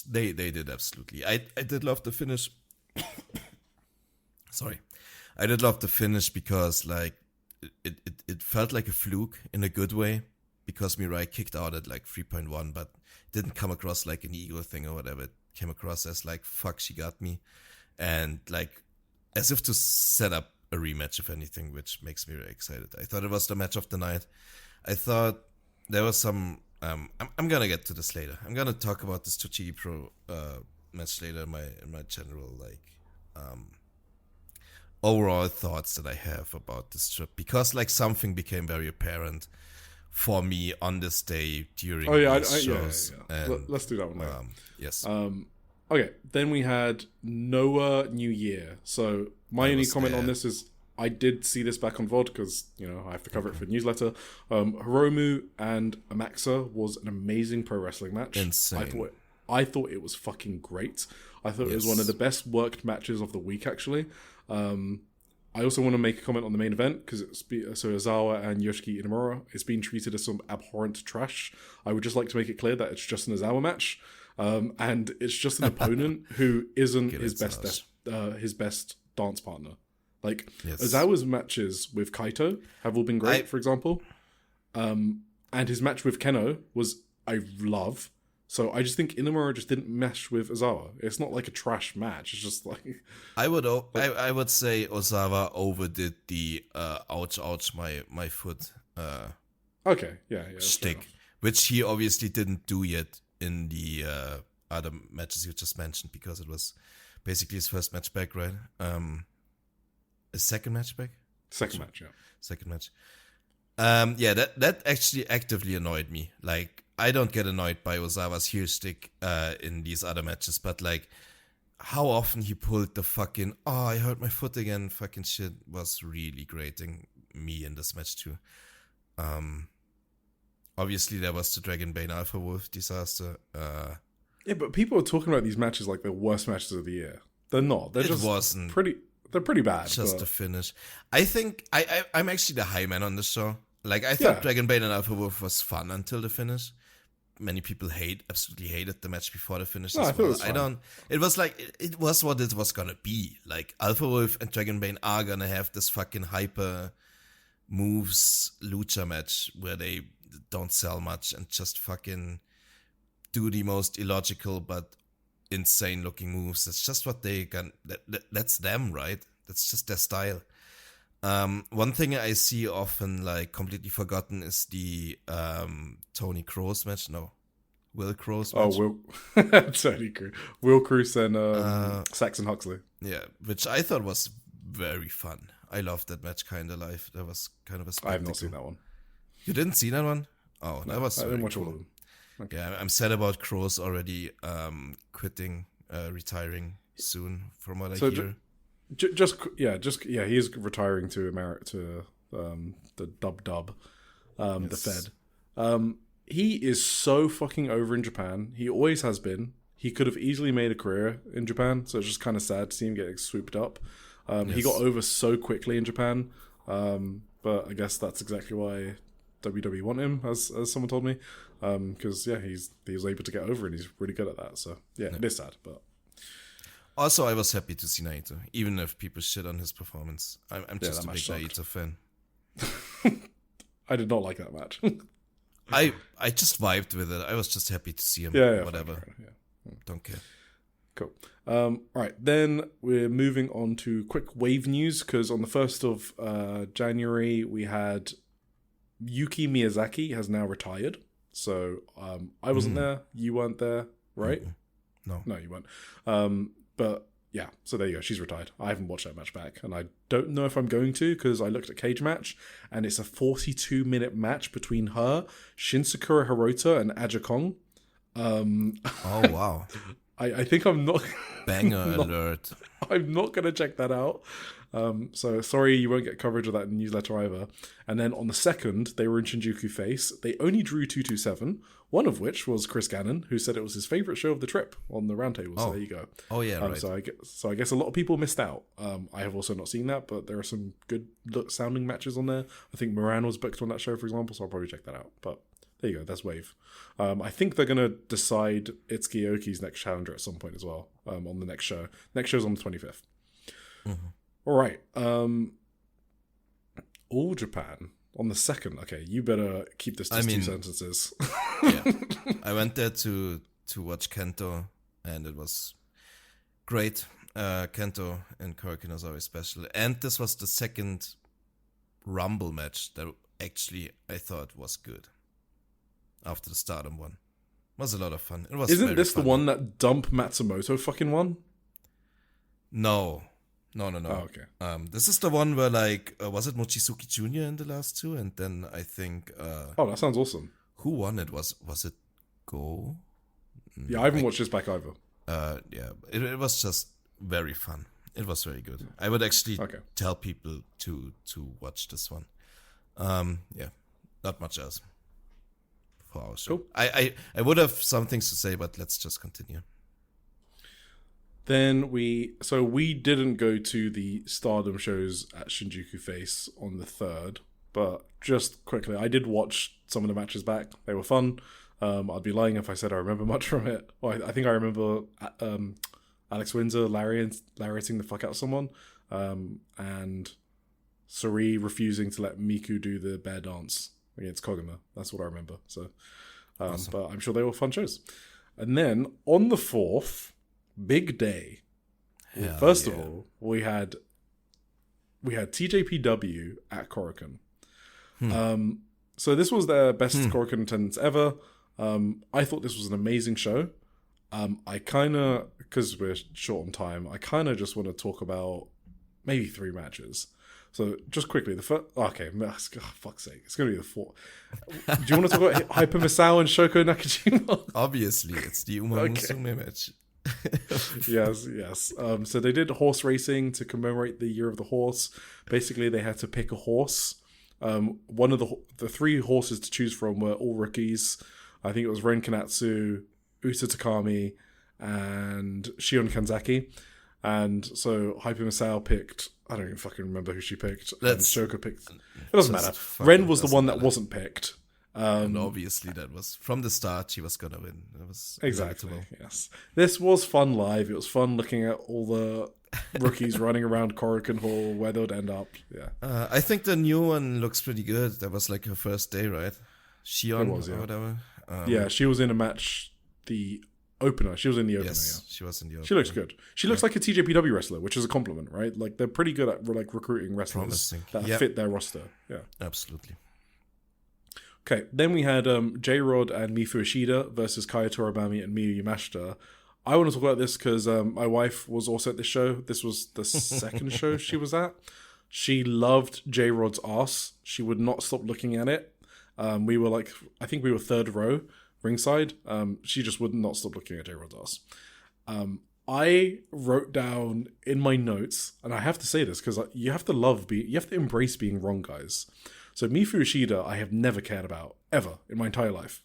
They did, absolutely. I did love the finish. Sorry. I did love the finish because like it felt like a fluke in a good way, because Mirai kicked out at like 3.1, but didn't come across like an ego thing or whatever. It came across as like, fuck, she got me. And like, as if to set up a rematch, if anything, which makes me very excited. I thought it was the match of the night. I thought there was some, I'm gonna get to this later. I'm gonna talk about this Tachigi Pro match later in my general like, overall thoughts that I have about this trip, because like something became very apparent for me on this day during these shows. Yeah. And, let's do that one later. Yes. Okay, then we had Noah New Year. So my only comment on this is I did see this back on VOD because, I have to cover it for the newsletter. Hiromu and Amaxa was an amazing pro wrestling match. Insane. I thought it was fucking great. I thought it was one of the best worked matches of the week, actually. I also want to make a comment on the main event, because so Ozawa and Yoshiki Inamura, it's been treated as some abhorrent trash. I would just like to make it clear that it's just an Ozawa match, and it's just an opponent who isn't his best dance partner. Like, Ozawa's matches with Kaito have all been great, for example, and his match with Keno was I love. So I just think Inamura just didn't mesh with Ozawa. It's not like a trash match. It's just like I would say Ozawa overdid the ouch my foot okay, shtick, which he obviously didn't do yet in the other matches you just mentioned, because it was basically his first match back, right? His second match back? Second match. That actually actively annoyed me. Like, I don't get annoyed by Ozawa's heel stick in these other matches, but like, how often he pulled the fucking, oh, I hurt my foot again, fucking shit was really grating me in this match too. Obviously there was the Dragonbane Alpha Wolf disaster. Yeah, but people are talking about these matches like the worst matches of the year. They're not. They're they're pretty bad. Just the finish. I think I'm actually the high man on this show. Like, I thought Dragonbane and Alpha Wolf was fun until the finish. Many people absolutely hated the match before the finish as well. It was like, it was what it was gonna be. Like, Alpha Wolf and Dragonbane are gonna have this fucking hyper moves lucha match where they don't sell much and just fucking do the most illogical but insane looking moves. That's just what they can. That's them, right? That's just their style. One thing I see often like completely forgotten is the Tony Kroos match. No, Will Kroos match. Tony Kroos. Will Kroos and Saxon Huxley. Yeah, which I thought was very fun. I loved that match kind of live. That was kind of a spectacle. I have not seen that one. You didn't see that one? Oh, no, that was. I didn't watch cool. all of them. Okay. Yeah, I'm sad about Kroos already quitting, retiring soon. From what I hear. He is retiring to America, the dub, the Fed. He is so fucking over in Japan. He always has been. He could have easily made a career in Japan, so it's just kind of sad to see him getting swooped up. He got over so quickly in Japan, but I guess that's exactly why WWE want him, as someone told me, because he was able to get over and he's really good at that. So it is sad, but. Also, I was happy to see Naito, even if people shit on his performance. I'm just a big Naito fan. I did not like that match. I just vibed with it. I was just happy to see him. Whatever. Fine. Don't care. Cool. All right, then we're moving on to quick wave news, because on the 1st of January, we had Yuki Miyazaki has now retired. So I wasn't there. You weren't there, right? No, you weren't. But yeah, so there you go. She's retired. I haven't watched that match back, and I don't know if I'm going to, because I looked at Cage Match, and it's a 42-minute match between her, Shinsakura Hirota, and Aja Kong. Oh wow! I think I'm not banger alert. I'm not going to check that out. So sorry, you won't get coverage of that newsletter either. And then on the 2nd, they were in Shinjuku Face. They only drew 227, one of which was Chris Gannon, who said it was his favourite show of the trip on the roundtable. So there you go. Oh yeah, right. So I guess a lot of people missed out. I have also not seen that, but there are some good sounding matches on there. I think Moran was booked on that show, for example, so I'll probably check that out. But there you go, that's Wave. I think they're going to decide Itsuki Aoki's next challenger at some point as well, on the next show. Next show's on the 25th. Mm-hmm. All right. All Japan on the 2nd. Okay, you better keep this to 2 sentences. Yeah. I went there to watch Kento, and it was great. Kento and Korakuen is always special. And this was the second Rumble match that actually I thought was good. After the Stardom one. It was a lot of fun. It was. Isn't this fun. The one that Dump Matsumoto fucking won? No. Oh, okay. This is the one where, like, was it Mochizuki Jr. in the last two? And then I think... that sounds awesome. Who won it? Was it Go? Yeah, I haven't watched this back either. Yeah, it was just very fun. It was very good. I would actually tell people to watch this one. Yeah, not much else for our show. Cool. I would have some things to say, but let's just continue. Then we didn't go to the Stardom shows at Shinjuku Face on the 3rd, but just quickly, I did watch some of the matches back. They were fun. I'd be lying if I said I remember much from it. Well, I think I remember Alex Windsor lariating the fuck out of someone, and Sari refusing to let Miku do the bear dance against Koguma. That's what I remember. So, awesome. But I'm sure they were fun shows. And then on the 4th, big day. First of all, we had TJPW at Korakuen. So this was their best Korakuen attendance ever. I thought this was an amazing show. I kind of, because we're short on time, I kind of just want to talk about maybe 3 matches. So just quickly, the first... Okay, fuck's sake. It's going to be the 4th. Do you want to talk about Hyper Misao and Shoko Nakajima? Obviously, it's the Uma Musume match. Yes. So they did horse racing to commemorate the year of the horse. Basically, they had to pick a horse. One of the three horses to choose from were all rookies. I think it was Ren Kanatsu, Uta Takami, and Shion Kanzaki. And so Hype Misao picked, I don't even fucking remember who she picked. And Shoko picked. It doesn't matter. Ren was the one that wasn't picked. And obviously that was, from the start, she was going to win. It was exactly, inevitable. yes. This was fun live. It was fun looking at all the rookies running around Korakuen Hall, where they would end up. Yeah. I think the new one looks pretty good. That was like her first day, right? Shion was, yeah. or whatever. Yeah, she was in a match, the opener. She was in the opener, Yes, yeah. she was in the opener. She looks good. She looks like a TJPW wrestler, which is a compliment, right? Like, they're pretty good at like recruiting wrestlers that fit their roster. Yeah. Absolutely. Okay, then we had J-Rod and Mifu Ishida versus Kaya Toribami and Miyu Yamashita. I want to talk about this because my wife was also at this show. This was the second show she was at. She loved J-Rod's ass. She would not stop looking at it. We were like, I think we were third row, ringside. She just would not stop looking at J-Rod's ass. I wrote down in my notes, and I have to say this because you have to embrace being wrong, guys. So Mifu Ishida, I have never cared about, ever, in my entire life.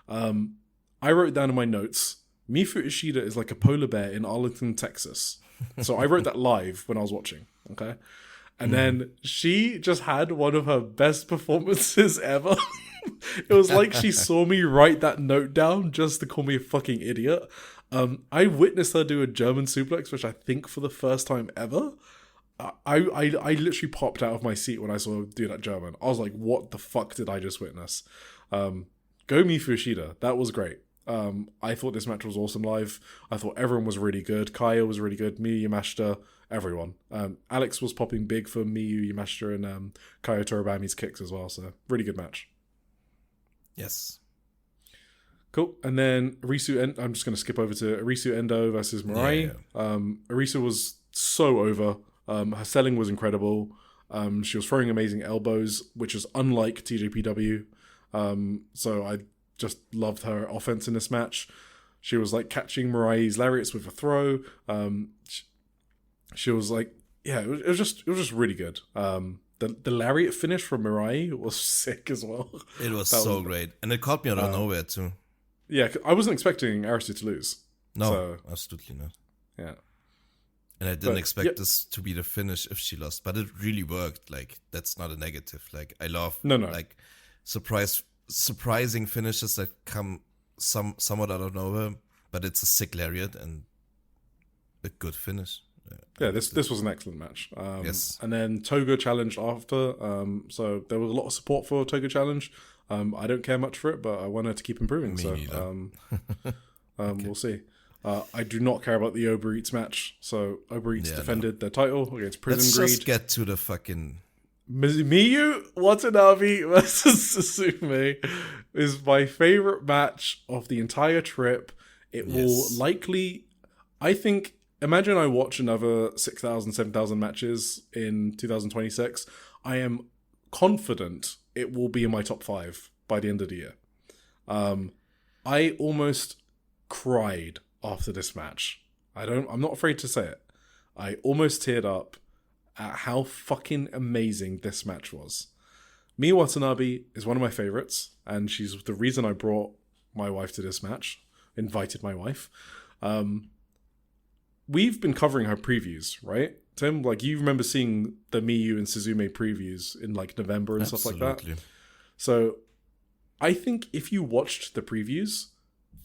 I wrote down in my notes, Mifu Ishida is like a polar bear in Arlington, Texas. So I wrote that live when I was watching, okay? And then she just had one of her best performances ever. It was like she saw me write that note down just to call me a fucking idiot. I witnessed her do a German suplex, which I think for the first time ever. I literally popped out of my seat when I saw her do that German. I was like, what the fuck did I just witness? Go Mifu Ishida. That was great. I thought this match was awesome live. I thought everyone was really good. Kaya was really good. Miyu Yamashita, everyone. Alex was popping big for Miyu Yamashita and Kaya Toribami's kicks as well. So really good match. Yes. Cool. And then Arisu, I'm just going to skip over to Arisu Endo versus Mirai. Yeah. Arisu was so over. Her selling was incredible. She was throwing amazing elbows, which is unlike TJPW. So I just loved her offense in this match. She was like catching Mirai's lariats with a throw. She was like, yeah, it was just really good. The lariat finish from Mirai was sick as well. It was so great. And it caught me out of nowhere too. Yeah, I wasn't expecting Arisu to lose. No, so, absolutely not. Yeah. And I didn't expect this to be the finish if she lost, but it really worked. Like, that's not a negative. Like, I love like surprising finishes that come somewhat out of nowhere, but it's a sick lariat and a good finish. Yeah, this was an excellent match. Yes. And then Togo challenged after. So there was a lot of support for Togo challenge. I don't care much for it, but I want her to keep improving. Me neither. Okay. We'll see. I do not care about the Uber Eats match. So Uber Eats defended their title against Prison Greed. Let's just get to the fucking... Miyu Watanabe versus Susume is my favorite match of the entire trip. It will likely... I think... Imagine I watch another 6,000, 7,000 matches in 2026. I am confident it will be in my top 5 by the end of the year. I almost cried after this match. I'm not afraid to say it. I almost teared up at how fucking amazing this match was. Miyu Watanabe is one of my favorites, and she's the reason I brought my wife to this match, invited my wife. We've been covering her previews, right? Tim, like, you remember seeing the Miyu and Suzume previews in like November and stuff like that. So I think if you watched the previews,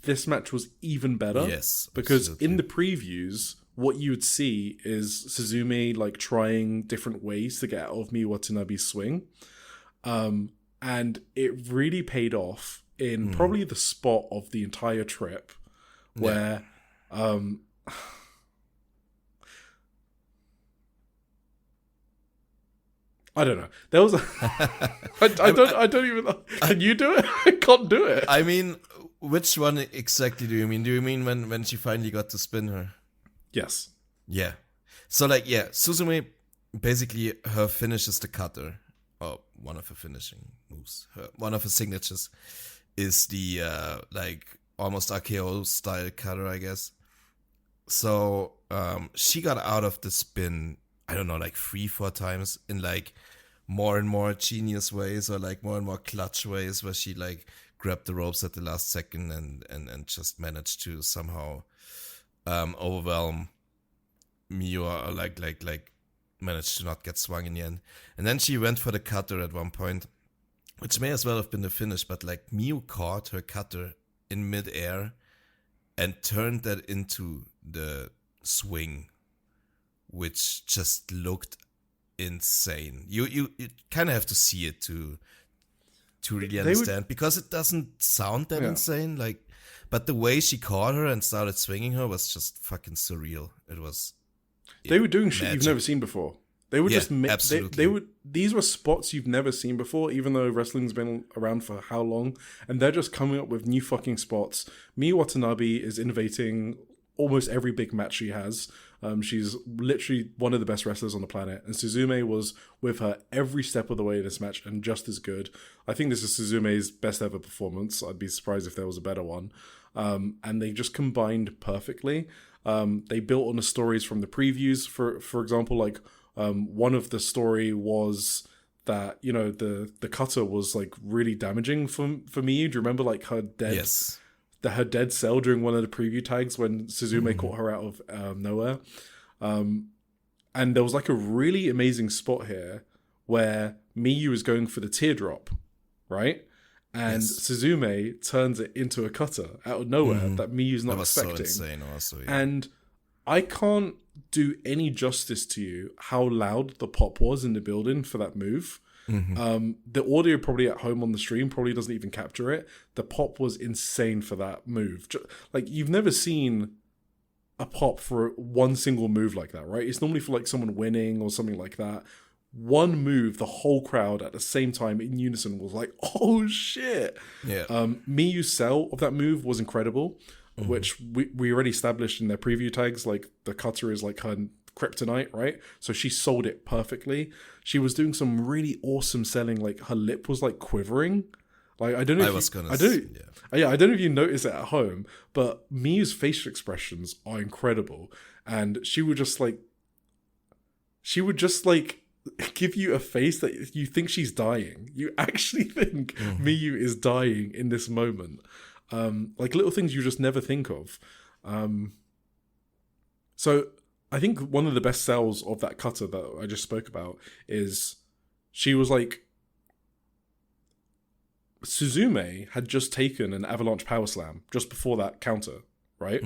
this match was even better. Yes, because absolutely. in the previews, what you would see is Suzume like trying different ways to get out of Miyu Watanabe's swing. And it really paid off in probably the spot of the entire trip where I don't know. There was I don't even know. Can you do it? I can't do it. I mean, which one exactly do you mean? Do you mean when she finally got to spin her? Yes. Yeah. So like, Suzume, basically her finish is the cutter. Or one of her finishing moves. One of her signatures is the like almost RKO style cutter, I guess. So she got out of the spin, I don't know, like 3-4 times in like more and more genius ways, or like more and more clutch ways, where she like grabbed the ropes at the last second and just managed to somehow overwhelm Miyu, or like managed to not get swung in the end. And then she went for the cutter at one point, which may as well have been the finish, but like Miyu caught her cutter in midair and turned that into the swing, which just looked insane. You kind of have to see it to really understand, because it doesn't sound that insane. Like, but the way she caught her and started swinging her was just fucking surreal. It was. They were doing shit you've never seen before. They were just absolutely. These were spots you've never seen before, even though wrestling's been around for how long, and they're just coming up with new fucking spots. Miyu Watanabe is innovating almost every big match she has. She's literally one of the best wrestlers on the planet, and Suzume was with her every step of the way in this match and just as good. I think this is Suzume's best ever performance. I'd be surprised if there was a better one. And they just combined perfectly. They built on the stories from the previews. For example, like one of the story was that, you know, the cutter was like really damaging for Miyu. Do you remember like her dead? Yes. Her dead cell during one of the preview tags when Suzume caught her out of nowhere. And there was like a really amazing spot here where Miyu is going for the teardrop, right? And Suzume turns it into a cutter out of nowhere that Miyu's not expecting. That was so insane also, yeah. And I can't do any justice to you how loud the pop was in the building for that move. The audio probably at home on the stream probably doesn't even capture it. The pop was insane for that move. Like, you've never seen a pop for one single move like that, right? It's normally for like someone winning or something like that. One move, the whole crowd at the same time in unison was like, oh shit. Yeah. Miyu's sell of that move was incredible, which we already established in their preview tags. Like, the cutter is like her kryptonite, right? So she sold it perfectly. She was doing some really awesome selling. Like, her lip was like quivering. Like, I don't know. I don't know if you notice it at home, but Miyu's facial expressions are incredible, and she would just like give you a face that you think she's dying. You actually think Miyu is dying in this moment. Like, little things you just never think of. So I think one of the best sells of that cutter that I just spoke about is she was like, Suzume had just taken an avalanche power slam just before that counter, right?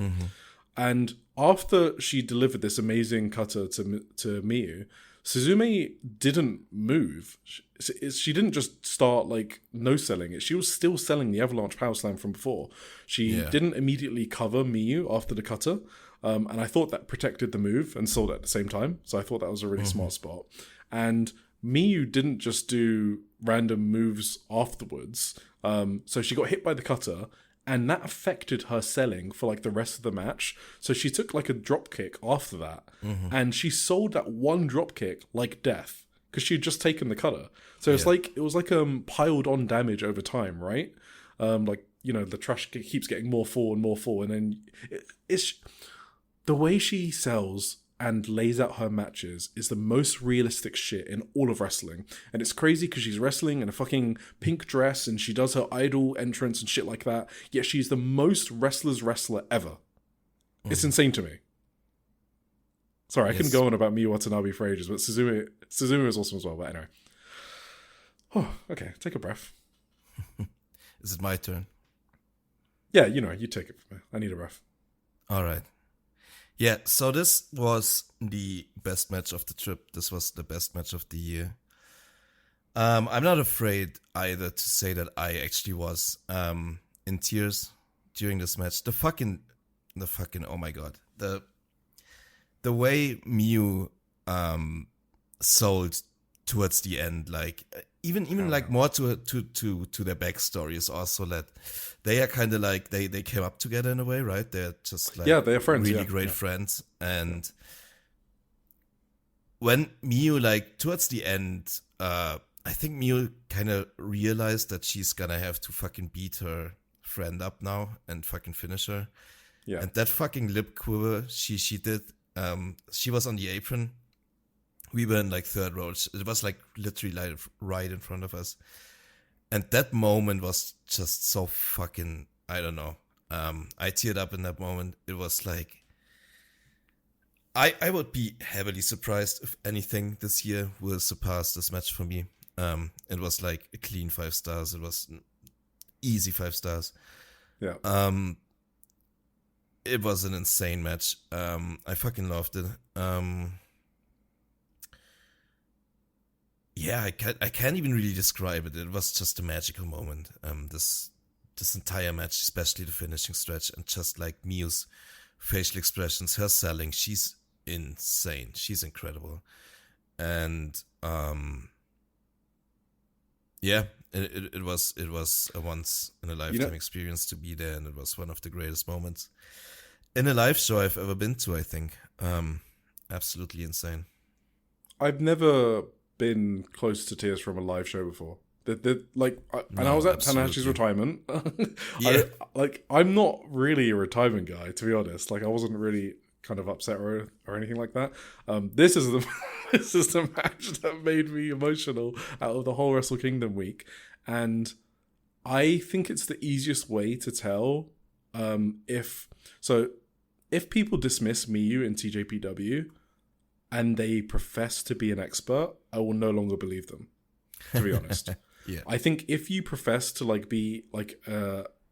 And after she delivered this amazing cutter to Miyu, Suzume didn't move. She didn't just start like no selling it. She was still selling the avalanche power slam from before. She didn't immediately cover Miyu after the cutter. And I thought that protected the move and sold it at the same time. So I thought that was a really smart spot. And Miyu didn't just do random moves afterwards. So she got hit by the cutter, and that affected her selling for like the rest of the match. So she took like a drop kick after that, and she sold that one drop kick like death because she had just taken the cutter. So it's like it was like piled on damage over time, right? Like, you know, the trash keeps getting more full, and then it's the way she sells and lays out her matches is the most realistic shit in all of wrestling. And it's crazy because she's wrestling in a fucking pink dress and she does her idol entrance and shit like that. Yet she's the most wrestler's wrestler ever. It's insane to me. Sorry, I couldn't go on about Miyu Watanabe for ages, but Suzume is awesome as well. But anyway. Oh, okay. Take a breath. Is it my turn? Yeah, you know, you take it from me. I need a breath. All right. Yeah, so this was the best match of the trip. This was the best match of the year. I'm not afraid either to say that I actually was in tears during this match. The fucking oh my god. The way Miyu sold towards the end, like even like more to their backstory is also that they are kind of like they came up together in a way, right? They're just like they're friends, really great friends. And when Miyu, like towards the end, I think Miyu kind of realized that she's gonna have to fucking beat her friend up now and fucking finish her. Yeah. And that fucking lip quiver she did, she was on the apron. We were in like third row. It was like literally like right in front of us. And that moment was just so fucking, I don't know. I teared up in that moment. It was like, I would be heavily surprised if anything this year will surpass this match for me. It was like a clean 5 stars. It was an easy 5 stars. Yeah. It was an insane match. I fucking loved it. Yeah, I can't even really describe it. It was just a magical moment. This entire match, especially the finishing stretch, and just like Miu's facial expressions, her selling, she's insane. She's incredible. And yeah, it was a once in a lifetime experience to be there, and it was one of the greatest moments in a live show I've ever been to, I think. Absolutely insane. I've never been close to tears from a live show before. And I was at Tanahashi's retirement. Yeah. I'm not really a retirement guy, to be honest. Like, I wasn't really kind of upset or anything like that. This is the this is the match that made me emotional out of the whole Wrestle Kingdom week, and I think it's the easiest way to tell if people dismiss Miyu in TJPW and they profess to be an expert, I will no longer believe them, to be honest. Yeah. I think if you profess to like be like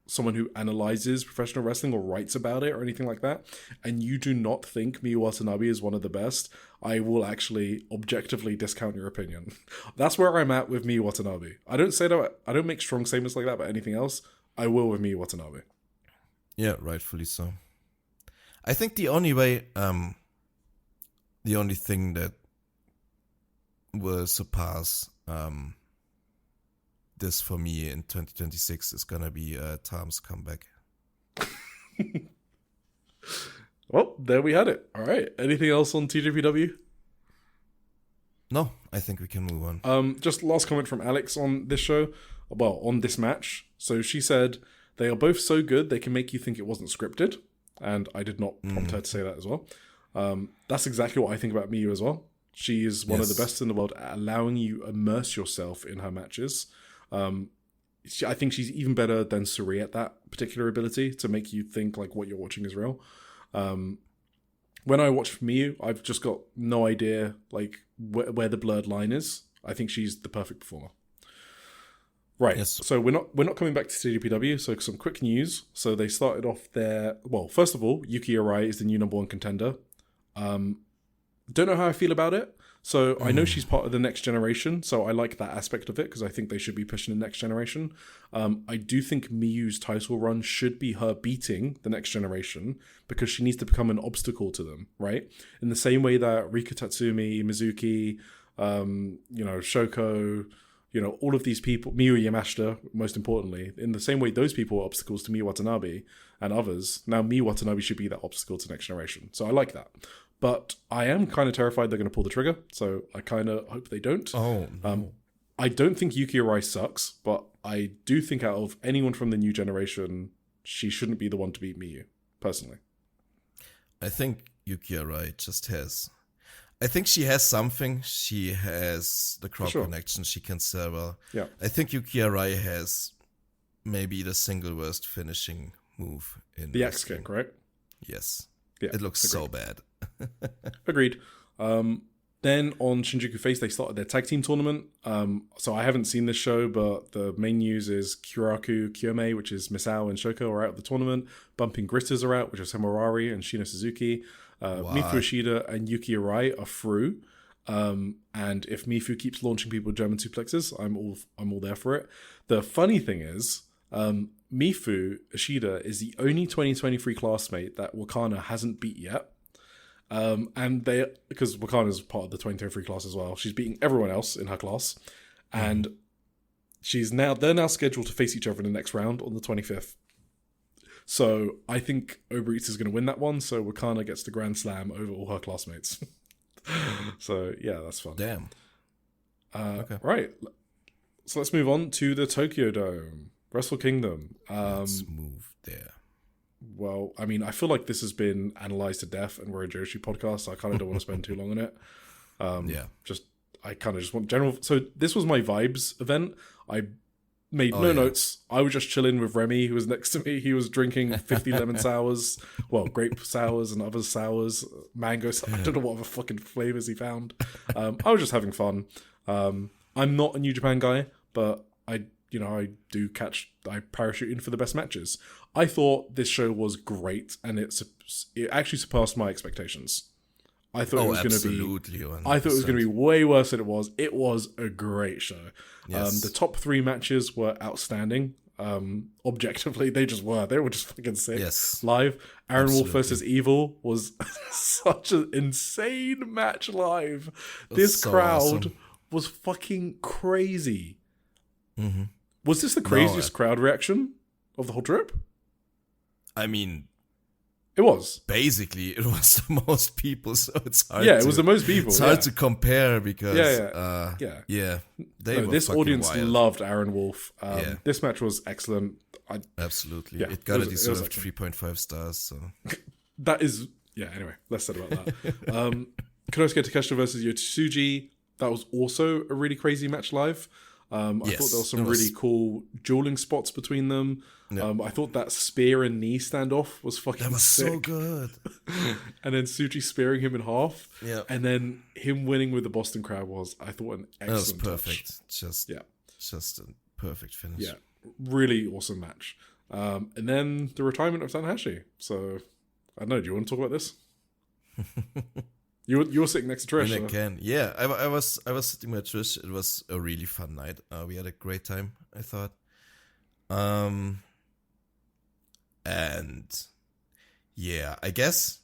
someone who analyzes professional wrestling or writes about it or anything like that, and you do not think Miyu Watanabe is one of the best, I will actually objectively discount your opinion. That's where I'm at with Miyu Watanabe. I don't make strong statements like that about anything else. I will with Miyu Watanabe. Yeah, rightfully so. I think the only way, the only thing that will surpass this for me in 2026 is gonna be Tom's comeback. Well, there we had it. All right. Anything else on TJPW? No, I think we can move on. Just last comment from Alex on this show. Well, on this match. So she said, they are both so good they can make you think it wasn't scripted. And I did not prompt her to say that as well. That's exactly what I think about Miyu as well. She is one of the best in the world at allowing you immerse yourself in her matches. I think she's even better than Suri at that particular ability to make you think like what you're watching is real. When I watch Miyu, I've just got no idea like where the blurred line is. I think she's the perfect performer. Right. Yes. So we're not coming back to TJPW. So some quick news. So they started off their, well, first of all, Yuki Arai is the new number 1 contender. Don't know how I feel about it. So I know she's part of the next generation. So I like that aspect of it because I think they should be pushing the next generation. I do think Miyu's title run should be her beating the next generation because she needs to become an obstacle to them, right? In the same way that Rika Tatsumi, Mizuki, Shoko, all of these people, Miyu Yamashita, most importantly, in the same way those people are obstacles to Miyu Watanabe and others, now Miyu Watanabe should be that obstacle to next generation. So I like that. But I am kind of terrified they're going to pull the trigger, so I kind of hope they don't. Oh, no. I don't think Yuki Arai sucks, but I do think out of anyone from the new generation, she shouldn't be the one to beat Miyu, personally. I think Yuki Arai just has... I think she has something. She has the crowd connection. She can sell well. Yeah. I think Yuki Arai has maybe the single worst finishing move in the X kick, right? Yes. Yeah, it looks so bad. Agreed. Then on Shinjuku Face, they started their tag team tournament. So I haven't seen this show, but the main news is Kyuraku Kiyome, which is Misao and Shoko, are out of the tournament. Bumping Gritters are out, which is Himurari and Shina Suzuki. Mifu Ishida and Yuki Arai are through. And if Mifu keeps launching people German suplexes, I'm all there for it. The funny thing is, Mifu Ishida is the only 2023 classmate that Wakana hasn't beat yet. And because Wakana is part of the 2023 class as well, she's beating everyone else in her class. And they're now scheduled to face each other in the next round on the 25th. So I think Uber Eats is going to win that one. So Wakana gets the Grand Slam over all her classmates. So yeah, that's fun. Damn. Okay. Right. So let's move on to the Tokyo Dome. Wrestle Kingdom. Let's move there. Well, I mean, I feel like this has been analyzed to death, and we're a Joshi podcast, so I kind of don't want to spend too long on it. I kind of just want general. So this was my vibes event. I made no notes. I was just chilling with Remy, who was next to me. He was drinking 50 lemon sours, well, grape sours and other sours, mango. I don't know what other fucking flavors he found. I was just having fun. I'm not a New Japan guy, but I parachute in for the best matches. I thought this show was great, and it actually surpassed my expectations. I thought it was going to be. I thought it was going to be way worse than it was. It was a great show. Yes. The top 3 matches were outstanding. Objectively, they just were. They were just fucking sick. Yes. Live, Aaron Wolf versus Evil was such an insane match live. This so crowd was fucking crazy. Mm-hmm. Was this the craziest crowd reaction of the whole trip? I mean, it was. Basically, it was the most people, so it's hard. Yeah, it was the most people. It's hard to compare because this audience wild. Loved Aaron Wolf. This match was excellent. Absolutely, it got a deserved 3.5 stars. So that is Anyway, less said about that. Konosuke Takeshita versus Yotsuji. That was also a really crazy match live. I thought there was some really cool dueling spots between them. Yeah. I thought that spear and knee standoff was fucking sick. That was so good. And then Tsuji spearing him in half. Yeah. And then him winning with the Boston crab was, I thought, an excellent That was perfect. Just a perfect finish. Yeah. Really awesome match. And then the retirement of Tanahashi. So, I don't know. Do you want to talk about this? You were sitting next to Trish. I was sitting with Trish. It was a really fun night. We had a great time, I thought. And yeah, I guess.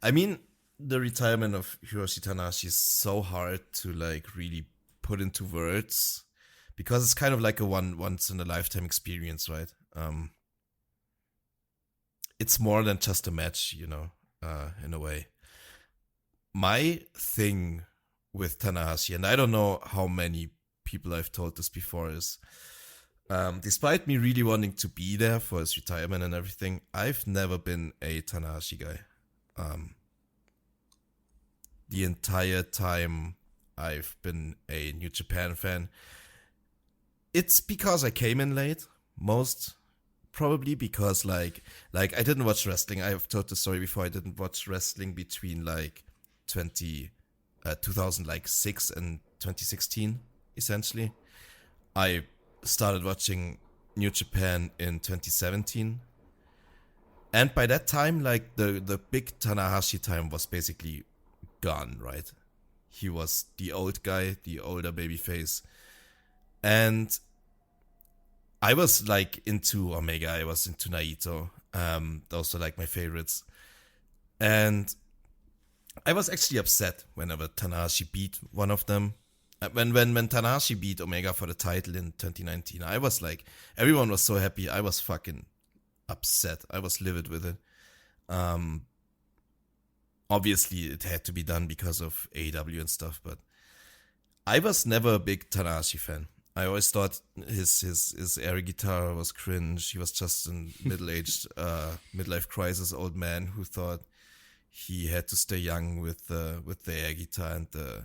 I mean, the retirement of Hiroshi Tanahashi is so hard to like really put into words because it's kind of like a once in a lifetime experience, right? It's more than just a match, in a way. My thing with Tanahashi, and I don't know how many people I've told this before, is despite me really wanting to be there for his retirement and everything, I've never been a Tanahashi guy. The entire time I've been a New Japan fan. It's because I came in late, most probably because like I didn't watch wrestling. I have told the story before. I didn't watch wrestling between 2006 and 2016, essentially. I started watching New Japan in 2017. And by that time, the big Tanahashi time was basically gone, right? He was the old guy, the older babyface. And I was into Omega, I was into Naito. Those are my favorites. And I was actually upset whenever Tanahashi beat one of them. When Tanahashi beat Omega for the title in 2019, I was everyone was so happy. I was fucking upset. I was livid with it. Obviously, it had to be done because of AEW and stuff, but I was never a big Tanahashi fan. I always thought his air guitar was cringe. He was just a middle-aged, midlife crisis old man who thought he had to stay young with the air guitar and the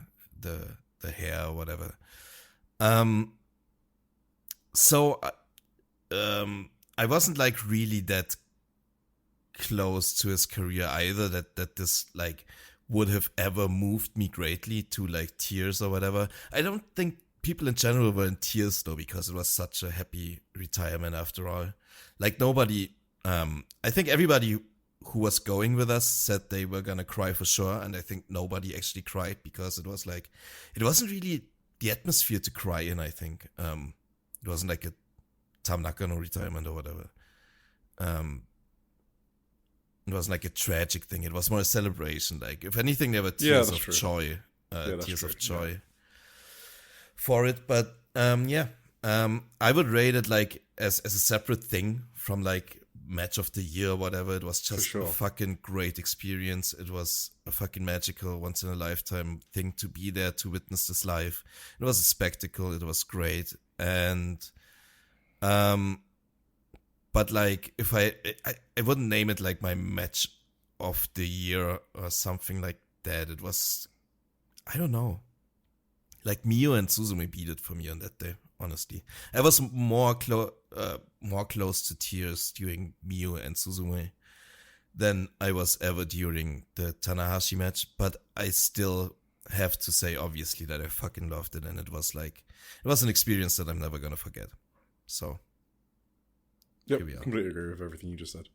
hair or whatever. So I wasn't really that close to his career either that this would have ever moved me greatly to tears or whatever. I don't think people in general were in tears though, because it was such a happy retirement after all. Nobody, I think everybody who was going with us said they were gonna cry for sure, and I think nobody actually cried because it was it wasn't really the atmosphere to cry in. I think it wasn't a Tam Nakano retirement or whatever. It wasn't a tragic thing. It was more a celebration. If anything, there were tears of joy, tears of joy for it. But I would rate it as a separate thing from match of the year or whatever. It was just a fucking great experience. It was a fucking magical once in a lifetime thing to be there to witness this live. It was a spectacle. It was great. And But like, if I wouldn't name it like my match of the year or something like that. It was, I don't know. Like Mio and Suzume beat it for me on that day, honestly. I was more close to tears during Mio and Suzume than I was ever during the Tanahashi match, but I still have to say, obviously, that I fucking loved it, and it was an experience that I'm never gonna forget. So, yep, completely agree with everything you just said.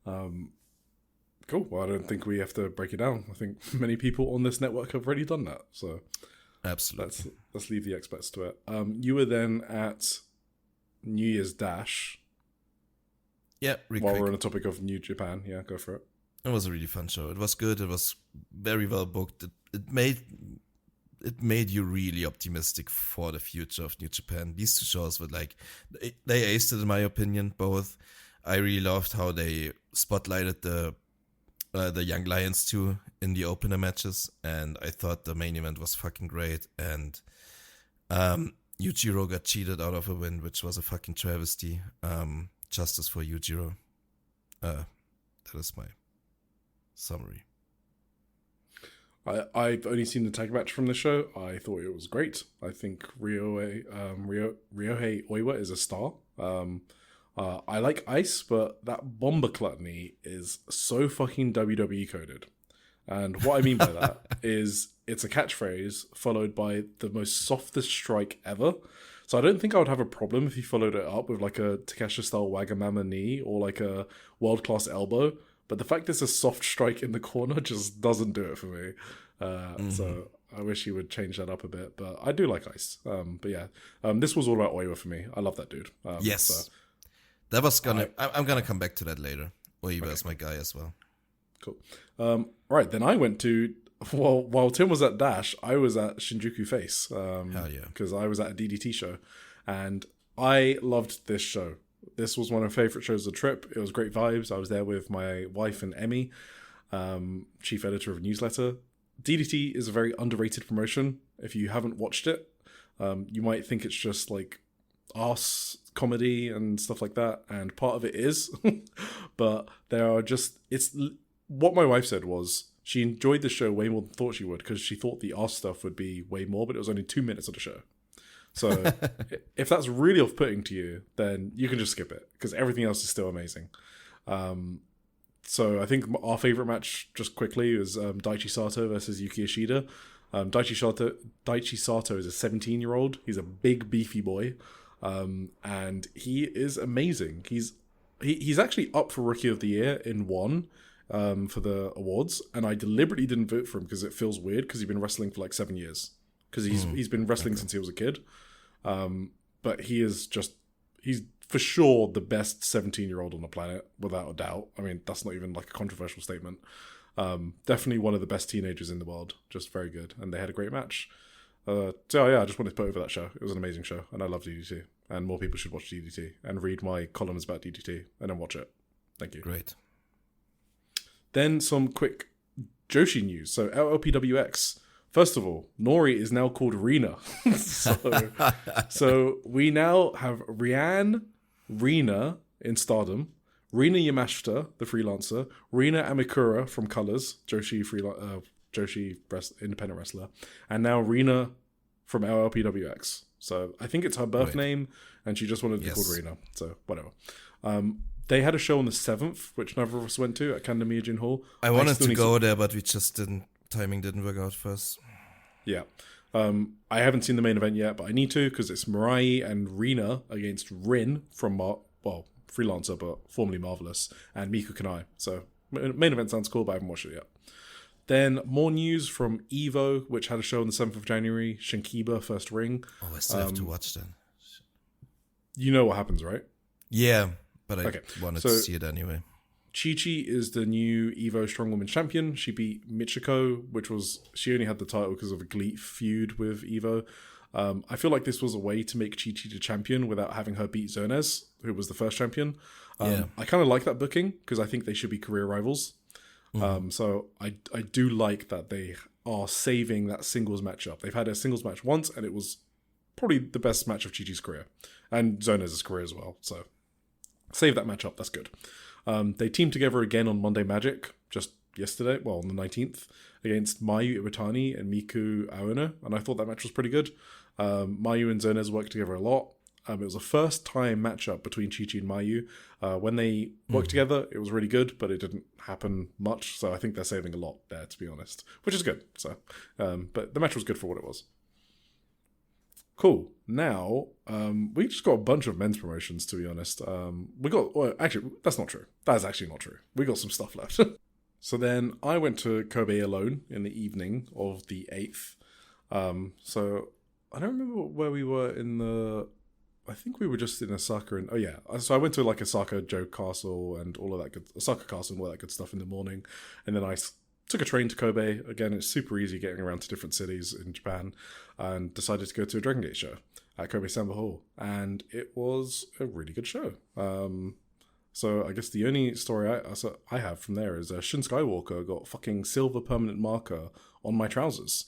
Cool. Well, I don't think we have to break it down. I think many people on this network have already done that. So, absolutely, let's leave the experts to it. You were then at New Year's Dash. Yeah, while we're on the topic of New Japan, yeah, go for it. It was a really fun show. It was good. It was very well booked. It made you really optimistic for the future of New Japan. These two shows were like, they aced it in my opinion, both. I really loved how they spotlighted the Young Lions too in the opener matches, and I thought the main event was fucking great. And Yujiro got cheated out of a win, which was a fucking travesty. Justice for Yujiro. That is my summary. I've only seen the tag match from the show. I thought it was great. I think Ryohei Oiwa is a star. I like Ice, but that bomber gluttony is so fucking WWE coded. And what I mean by that is it's a catchphrase followed by the most softest strike ever. So I don't think I would have a problem if he followed it up with like a Takeshita-style Wagamama knee or like a world-class elbow. But the fact it's a soft strike in the corner just doesn't do it for me. So I wish he would change that up a bit. But I do like Ice. But yeah, this was all about Oiwa for me. I love that dude. Yes. So that was I'm gonna come back to that later. Oiwa is my guy as well. Cool. Right, then I went to... While Tim was at Dash, I was at Shinjuku Face. Hell yeah. Because I was at a DDT show. And I loved this show. This was one of my favorite shows of the trip. It was great vibes. I was there with my wife and Emmy, chief editor of a newsletter. DDT is a very underrated promotion. If you haven't watched it, you might think it's just like arse comedy and stuff like that. And part of it is. But there are just... What my wife said was... She enjoyed the show way more than thought she would because she thought the arse stuff would be way more, but it was only 2 minutes of the show. So if that's really off-putting to you, then you can just skip it because everything else is still amazing. So I think our favorite match, just quickly, is Daichi Sato versus Yuki Ishida. Daichi Sato is a 17-year-old. He's a big, beefy boy, and he is amazing. He's actually up for Rookie of the Year in one. For the awards, and I deliberately didn't vote for him because it feels weird because he's been wrestling for like 7 years because he's been wrestling since he was a kid, but he's for sure the best 17-year-old on the planet without a doubt. I mean, that's not even like a controversial statement. Definitely one of the best teenagers in the world, just very good, and they had a great match. So yeah, I just wanted to put over that show. It was an amazing show and I love DDT, and more people should watch DDT and read my columns about DDT and then watch it. Thank you. Great. Then some quick Joshi news. So LLPWX. First of all, Nori is now called Rina. so we now have Rina in Stardom, Rina Yamashita, the freelancer, Rina Amikura from Colors, Joshi independent wrestler, and now Rina from LLPWX. So I think it's her birth name, and she just wanted to be called Rina. So whatever. They had a show on the 7th, which neither of us went to, at Kanda Miyajin Hall. I wanted to go there, but we just timing didn't work out for us. Yeah. I haven't seen the main event yet, but I need to, because it's Mirai and Rina against Rin from, freelancer, but formerly Marvelous, and Miku Kanai. So, main event sounds cool, but I haven't watched it yet. Then, more news from Evo, which had a show on the 7th of January, Shinkiba, First Ring. Oh, I still have to watch that. You know what happens, right? Yeah. But I wanted to see it anyway. Chi-Chi is the new Evo Strong Women's Champion. She beat Michiko, she only had the title because of a GLEAT feud with Evo. I feel like this was a way to make Chi-Chi the champion without having her beat Zonez, who was the first champion. I kind of like that booking because I think they should be career rivals. So I do like that they are saving that singles matchup. They've had a singles match once, and it was probably the best match of Chi-Chi's career. And Zonez's career as well, so... save that matchup. That's good. They teamed together again on Monday Magic just yesterday, well, on the 19th, against Mayu Iwatani and Miku Aono, and I thought that match was pretty good. Mayu and Zonez worked together a lot. It was a first-time matchup between Chi and Mayu. When they worked together, it was really good, but it didn't happen much, so I think they're saving a lot there, to be honest, which is good. So, but the match was good for what it was. Cool. Now, we just got a bunch of men's promotions, to be honest. Actually, that's not true. That is actually not true. We got some stuff left. So then I went to Kobe alone in the evening of the 8th. So I don't remember where we were I think we were just in Osaka. So I went to like Osaka Joe Castle and all of that good, Osaka Castle and all that good stuff in the morning. And then I took a train to Kobe. Again, it's super easy getting around to different cities in Japan, and decided to go to a Dragon Gate show at Kobe Samba Hall. And it was a really good show. So I guess the only story I have from there is Shin Skywalker got fucking silver permanent marker on my trousers.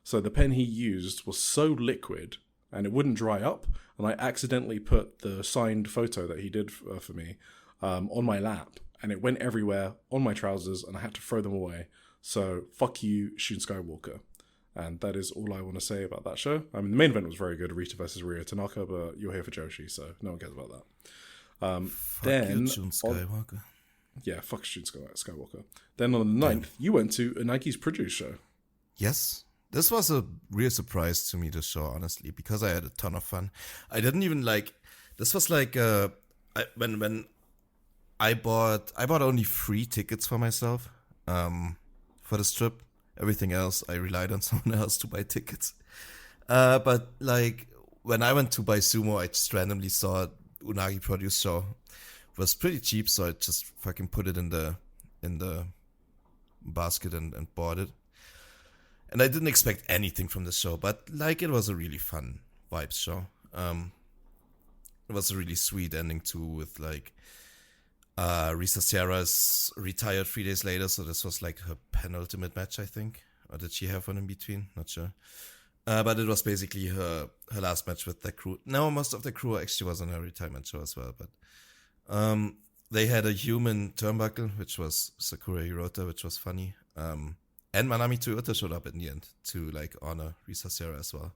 So the pen he used was so liquid and it wouldn't dry up, and I accidentally put the signed photo that he did for me on my lap, and it went everywhere on my trousers, and I had to throw them away. So fuck you, Shin Skywalker. And that is all I want to say about that show. I mean, the main event was very good, Rita versus Ryo Tanaka, but you're here for Joshi, so no one cares about that. Fuck you, Shun Skywalker. Fuck Shun Skywalker. Then on the 9th, you went to Nike's produce show. Yes. This was a real surprise to me, this show, honestly, because I had a ton of fun. I didn't even this was like, when I bought only 3 tickets for myself, for this trip. Everything else, I relied on someone else to buy tickets. But like, when I went to buy sumo, I just randomly saw Unagi produce show. It was pretty cheap, so I just fucking put it in the basket and bought it. And I didn't expect anything from the show, but like, it was a really fun vibes show. It was a really sweet ending too, with like Risa Sierra's retired 3 days later, so this was like her penultimate match, I think. Or did she have one in between? Not sure. But it was basically her last match with the crew. No, most of the crew actually was on her retirement show as well, but they had a human turnbuckle, which was Sakura Hirota, which was funny. And Manami Toyota showed up in the end to like honor Risa Sierra as well,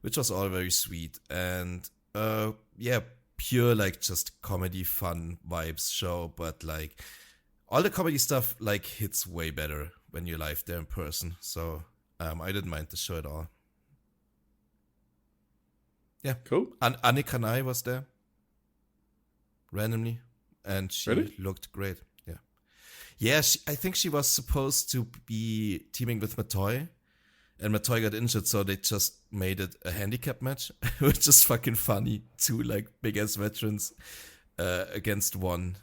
which was all very sweet. And pure like just comedy fun vibes show, but like all the comedy stuff like hits way better when you're live there in person. So I didn't mind the show at all. Yeah, cool. And Anne Kanai was there randomly, and she Really? looked great. Yeah, I think she was supposed to be teaming with Matoy, and Matoy got injured, so they just made it a handicap match, which is fucking funny. 2 like big ass veterans against one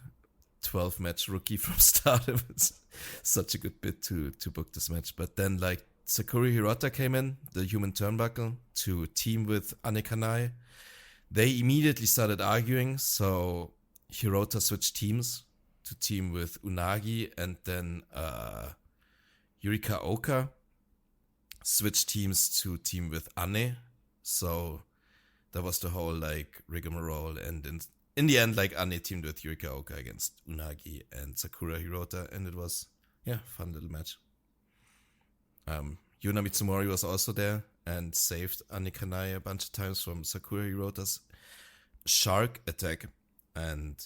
12-match rookie from Stardom. It's such a good bit to book this match. But then like Sakura Hirota came in, the human turnbuckle, to team with Anne Kanai. They immediately started arguing, so Hirota switched teams to team with Unagi, and then Yurika Oka switched teams to team with Anne. So that was the whole like rigmarole, and in the end, like Anne teamed with Yurika Oka against Unagi and Sakura Hirota, and it was fun little match. Yuna Mitsumori was also there and saved Anne Kanai a bunch of times from Sakura Hirota's shark attack. And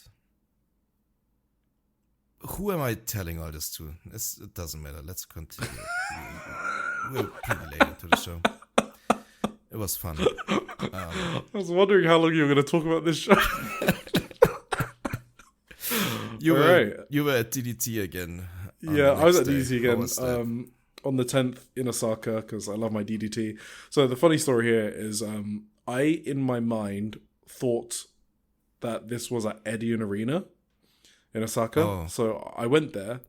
who am I telling all this to? It doesn't matter. Let's continue. We're pretty late into the show. It was fun. I was wondering how long you were going to talk about this show. You were at DDT again. Yeah, I was at DDT again on the 10th in Osaka, because I love my DDT. So the funny story here is I, in my mind, thought that this was at Edion Arena in Osaka. Oh. So I went there,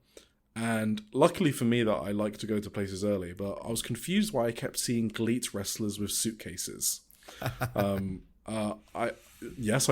and luckily for me that I like to go to places early, but I was confused why I kept seeing GLEAT wrestlers with suitcases. I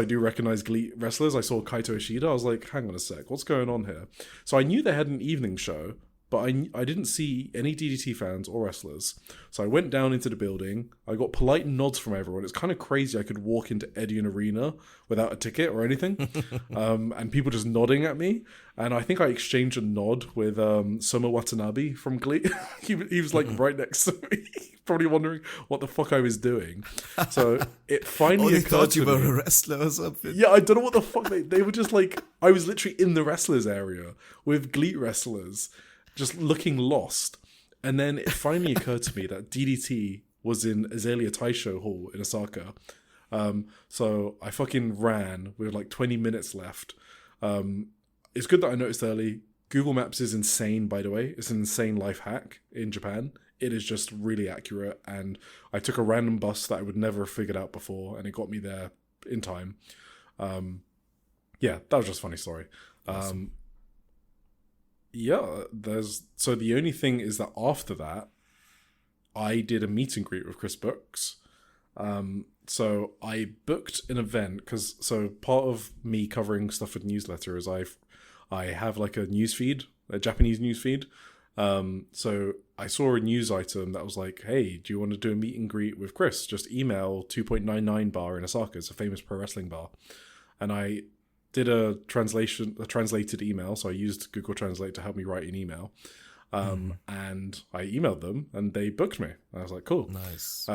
do recognize GLEAT wrestlers. I saw Kaito Ishida. I was like, hang on a sec, what's going on here? So I knew they had an evening show, but I didn't see any DDT fans or wrestlers. So I went down into the building. I got polite nods from everyone. It's kind of crazy. I could walk into Edion Arena without a ticket or anything, and people just nodding at me. And I think I exchanged a nod with Soma Watanabe from Glee. he was like right next to me, probably wondering what the fuck I was doing. So it finally occurred thought to you were me. a wrestler or something. Yeah, I don't know what the fuck they were just like. I was literally in the wrestlers area with Glee wrestlers, just looking lost. And then it finally occurred to me that DDT was in Azalea Taisho Hall in Osaka. So I fucking ran with like 20 minutes left. It's good that I noticed early. Google Maps is insane, by the way. It's an insane life hack in Japan. It is just really accurate. And I took a random bus that I would never have figured out before, and it got me there in time. Yeah, that was just a funny story. Awesome. Yeah, so the only thing is that after that, I did a meet and greet with Chris Brooks. So I booked an event so part of me covering stuff with newsletter is I have like a news feed, a Japanese news feed. So I saw a news item that was like, hey, do you want to do a meet and greet with Chris? Just email 2.99 bar in Osaka. It's a famous pro wrestling bar. And I did a translated email. So I used Google Translate to help me write an email. And I emailed them and they booked me. I was like, cool. Nice.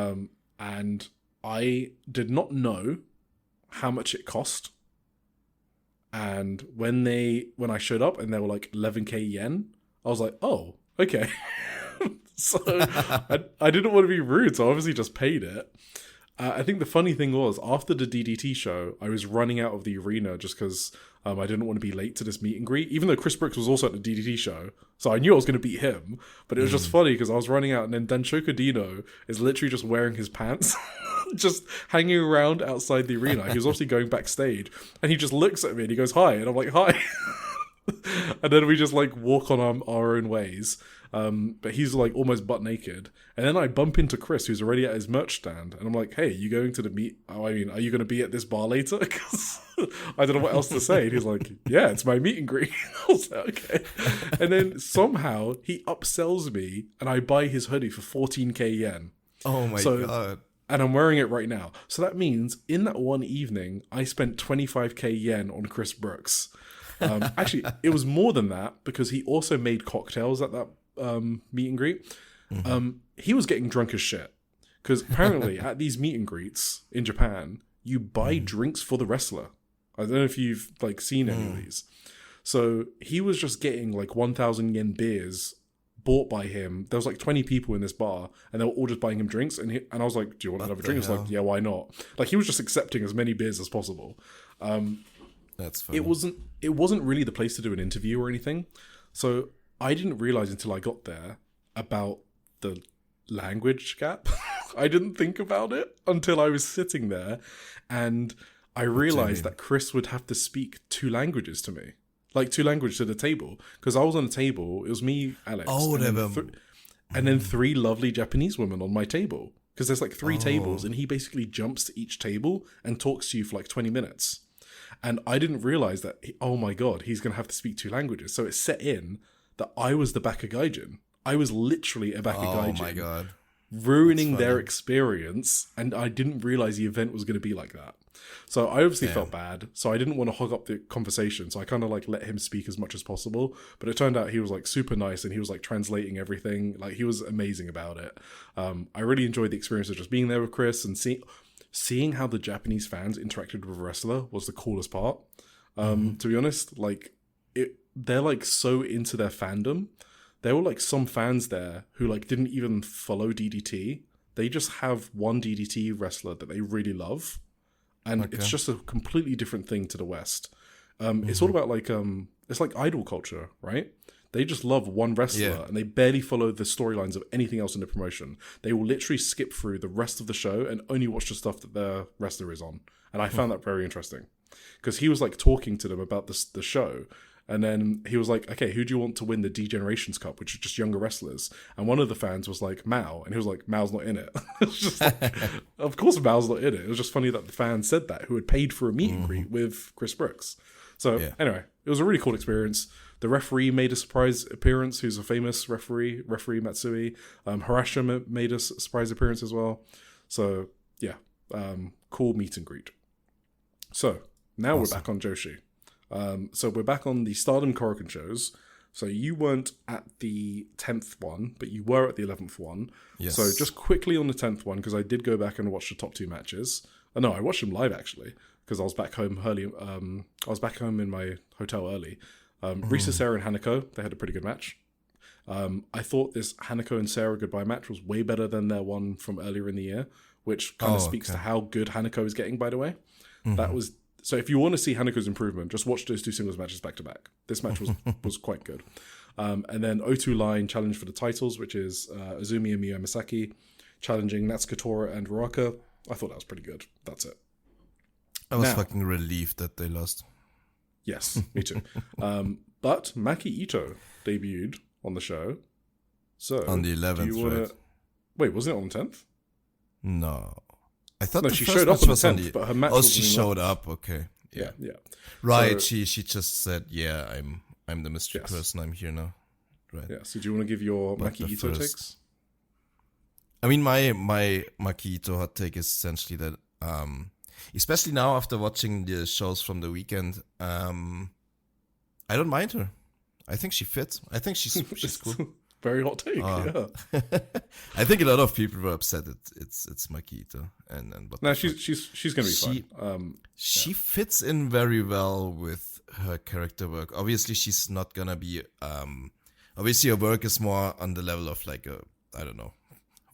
And I did not know how much it cost. And when I showed up and they were like 11k yen, I was like, oh, okay. So I didn't want to be rude, so I obviously just paid it. I think the funny thing was, after the DDT show, I was running out of the arena just because I didn't want to be late to this meet and greet, even though Chris Brooks was also at the DDT show. So I knew I was going to beat him, but it was just funny because I was running out, and then Danshoku Dino is literally just wearing his pants, just hanging around outside the arena. He was obviously going backstage, and he just looks at me and he goes, hi, and I'm like, hi. And then we just like walk on our own ways. But he's like almost butt naked. And then I bump into Chris, who's already at his merch stand. And I'm like, hey, you going to the meet? Oh, I mean, are you going to be at this bar later? Because I don't know what else to say. And he's like, yeah, it's my meet and greet. I was like, okay. And then somehow he upsells me and I buy his hoodie for 14k yen. Oh my God. And I'm wearing it right now. So that means in that one evening, I spent 25k yen on Chris Brooks. Actually, it was more than that because he also made cocktails at that meet and greet. He was getting drunk as shit because apparently at these meet and greets in Japan, you buy drinks for the wrestler. I don't know if you've like seen any of these. So he was just getting like 1,000 yen beers bought by him. There was like 20 people in this bar and they were all just buying him drinks. And I was like, do you want another drink? He was like, yeah, why not? Like he was just accepting as many beers as possible. That's funny. It wasn't really the place to do an interview or anything. So I didn't realize until I got there about the language gap. I didn't think about it until I was sitting there, and I realized that Chris would have to speak 2 languages to me, like 2 languages to the table, because I was on a table. It was me, Alex, and then 3 lovely Japanese women on my table, because there's like 3 tables, and he basically jumps to each table and talks to you for like 20 minutes. And I didn't realize that, oh my God, he's going to have to speak 2 languages. So it set in that I was the Baka Gaijin. I was literally a Baka Gaijin. Oh my God. Ruining their experience. And I didn't realize the event was going to be like that. So I obviously felt bad. So I didn't want to hog up the conversation. So I kind of like let him speak as much as possible. But it turned out he was like super nice and he was like translating everything. Like he was amazing about it. I really enjoyed the experience of just being there with Chris and seeing how the Japanese fans interacted with a wrestler was the coolest part. To be honest, like they're like so into their fandom. There were like some fans there who like didn't even follow DDT. They just have one DDT wrestler that they really love. And it's just a completely different thing to the West. It's all about like, it's like idol culture, right? They just love one wrestler and they barely follow the storylines of anything else in the promotion. They will literally skip through the rest of the show and only watch the stuff that their wrestler is on. And I found that very interesting because he was like talking to them about the show. And then he was like, okay, who do you want to win the D-Generations Cup, which is just younger wrestlers? And one of the fans was like, Mao. And he was like, Mao's not in it. It was just like, of course Mao's not in it. It was just funny that the fan said that, who had paid for a meet and greet with Chris Brooks. So Yeah. anyway, it was a really cool experience. The referee made a surprise appearance, who's a famous referee Matsui. Harashima made a surprise appearance as well. So yeah, cool meet and greet. So now we're back on Joshi. So we're back on the Stardom Korakuen shows. So you weren't at the 10th one, but you were at the 11th one. Yes. So just quickly on the 10th one, because I did go back and watch the top 2 matches. No, I watched them live actually, because I was back home early. I was back home in my hotel early. Risa, Sarah, and Hanako, they had a pretty good match. I thought this Hanako and Sarah goodbye match was way better than their one from earlier in the year, which kind of speaks to how good Hanako is getting, by the way. That was... So if you want to see Hanako's improvement, just watch those 2 singles matches back to back. This match was quite good. And then O2 Line challenge for the titles, which is Azumi and Miyu Misaki challenging Natsukatora and Ruaka. I thought that was pretty good. That's it. I was fucking relieved that they lost. Yes, me too. But Maki Ito debuted on the show. So on the 11th, right? Wait, wasn't it on the 10th? No. I thought no, the she first showed up match on the was 10th, but her match Oh, wasn't she in showed March. up. Okay. Yeah. Right. So, she just said, "Yeah, I'm the mystery person. I'm here now." Right. Yeah. So do you want to give your But Maki the Ito first- takes? I mean, my Maki Ito hot take is essentially that, especially now after watching the shows from the weekend, I don't mind her. I think she fits. I think she's cool. Very hot take. Yeah. I think a lot of people were upset that it's Maki Ito and what No, the fuck. she's gonna be fine. She fits in very well with her character work. Obviously, she's not gonna be. Obviously, her work is more on the level of like a, I don't know,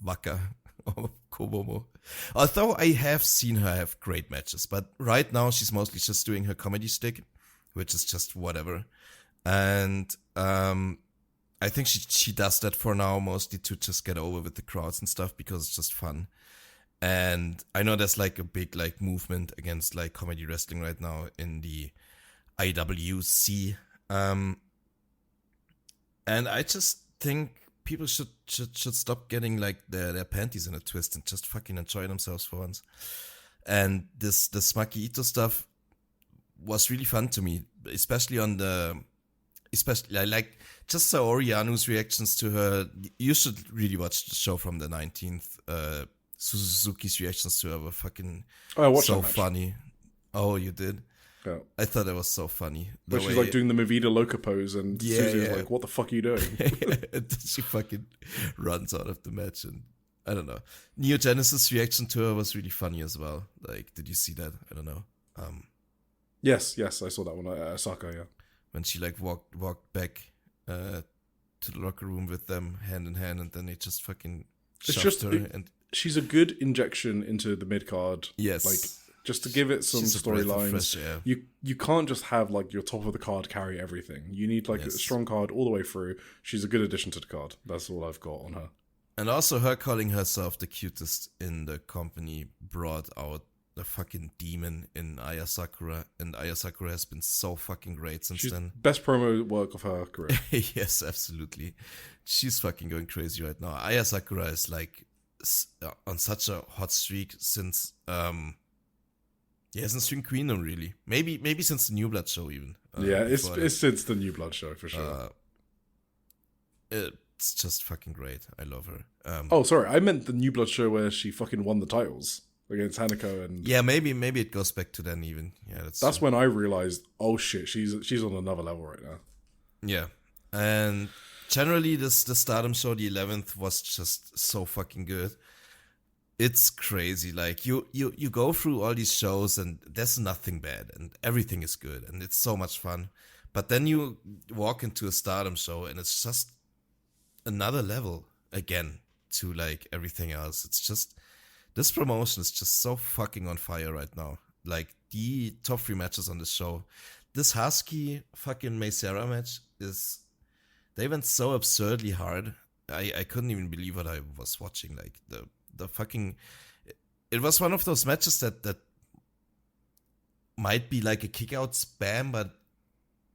Waka or Kobomo. Although I have seen her have great matches, but right now she's mostly just doing her comedy stick, which is just whatever. And I think she does that for now mostly to just get over with the crowds and stuff because it's just fun. And I know there's like a big like movement against like comedy wrestling right now in the IWC. And I just think people should stop getting like their panties in a twist and just fucking enjoy themselves for once. And this Maki Ito stuff was really fun to me, especially I like just Saori Anu's reactions to her. You should really watch the show from the 19th. Suzuki's reactions to her were fucking so funny. Oh, you did? Yeah. I thought that was so funny. Where she's like doing the Movida Loca pose and Susie's like, what the fuck are you doing? And then she fucking runs out of the match and I don't know. Neo Genesis' reaction to her was really funny as well. Like, did you see that? I don't know. Yes, I saw that one at Osaka, yeah. When she like walked back to the locker room with them hand in hand, and then they just fucking shoved her. And she's a good injection into the mid card. yes, Like just to give it some she's a breath of storylines. fresh air. You can't just have like your top of the card carry everything. You need like a strong card all the way through. She's a good addition to the card. That's all I've got on her. And also her calling herself the cutest in the company brought out the fucking demon in Aya Sakura, and Aya Sakura has been so fucking great since She's then. best promo work of her career. Yes, absolutely. She's fucking going crazy right now. Aya Sakura is like on such a hot streak since since String Queendom really. Maybe since the New Blood show even. It's since the New Blood show for sure. It's just fucking great. I love her. Oh, sorry, I meant the New Blood show where she fucking won the titles against Hanako and yeah, maybe it goes back to then even. Yeah, that's when I realized, oh shit, she's on another level right now. Yeah, and generally the Stardom show, the 11th, was just so fucking good. It's crazy. Like you go through all these shows and there's nothing bad and everything is good and it's so much fun. But then you walk into a Stardom show and it's just another level again to like everything else. It's just, this promotion is just so fucking on fire right now. Like the top 3 matches on the show. This Husky fucking May Sarah match they went so absurdly hard. I couldn't even believe what I was watching. Like the fucking, it was one of those matches that might be like a kick out spam, but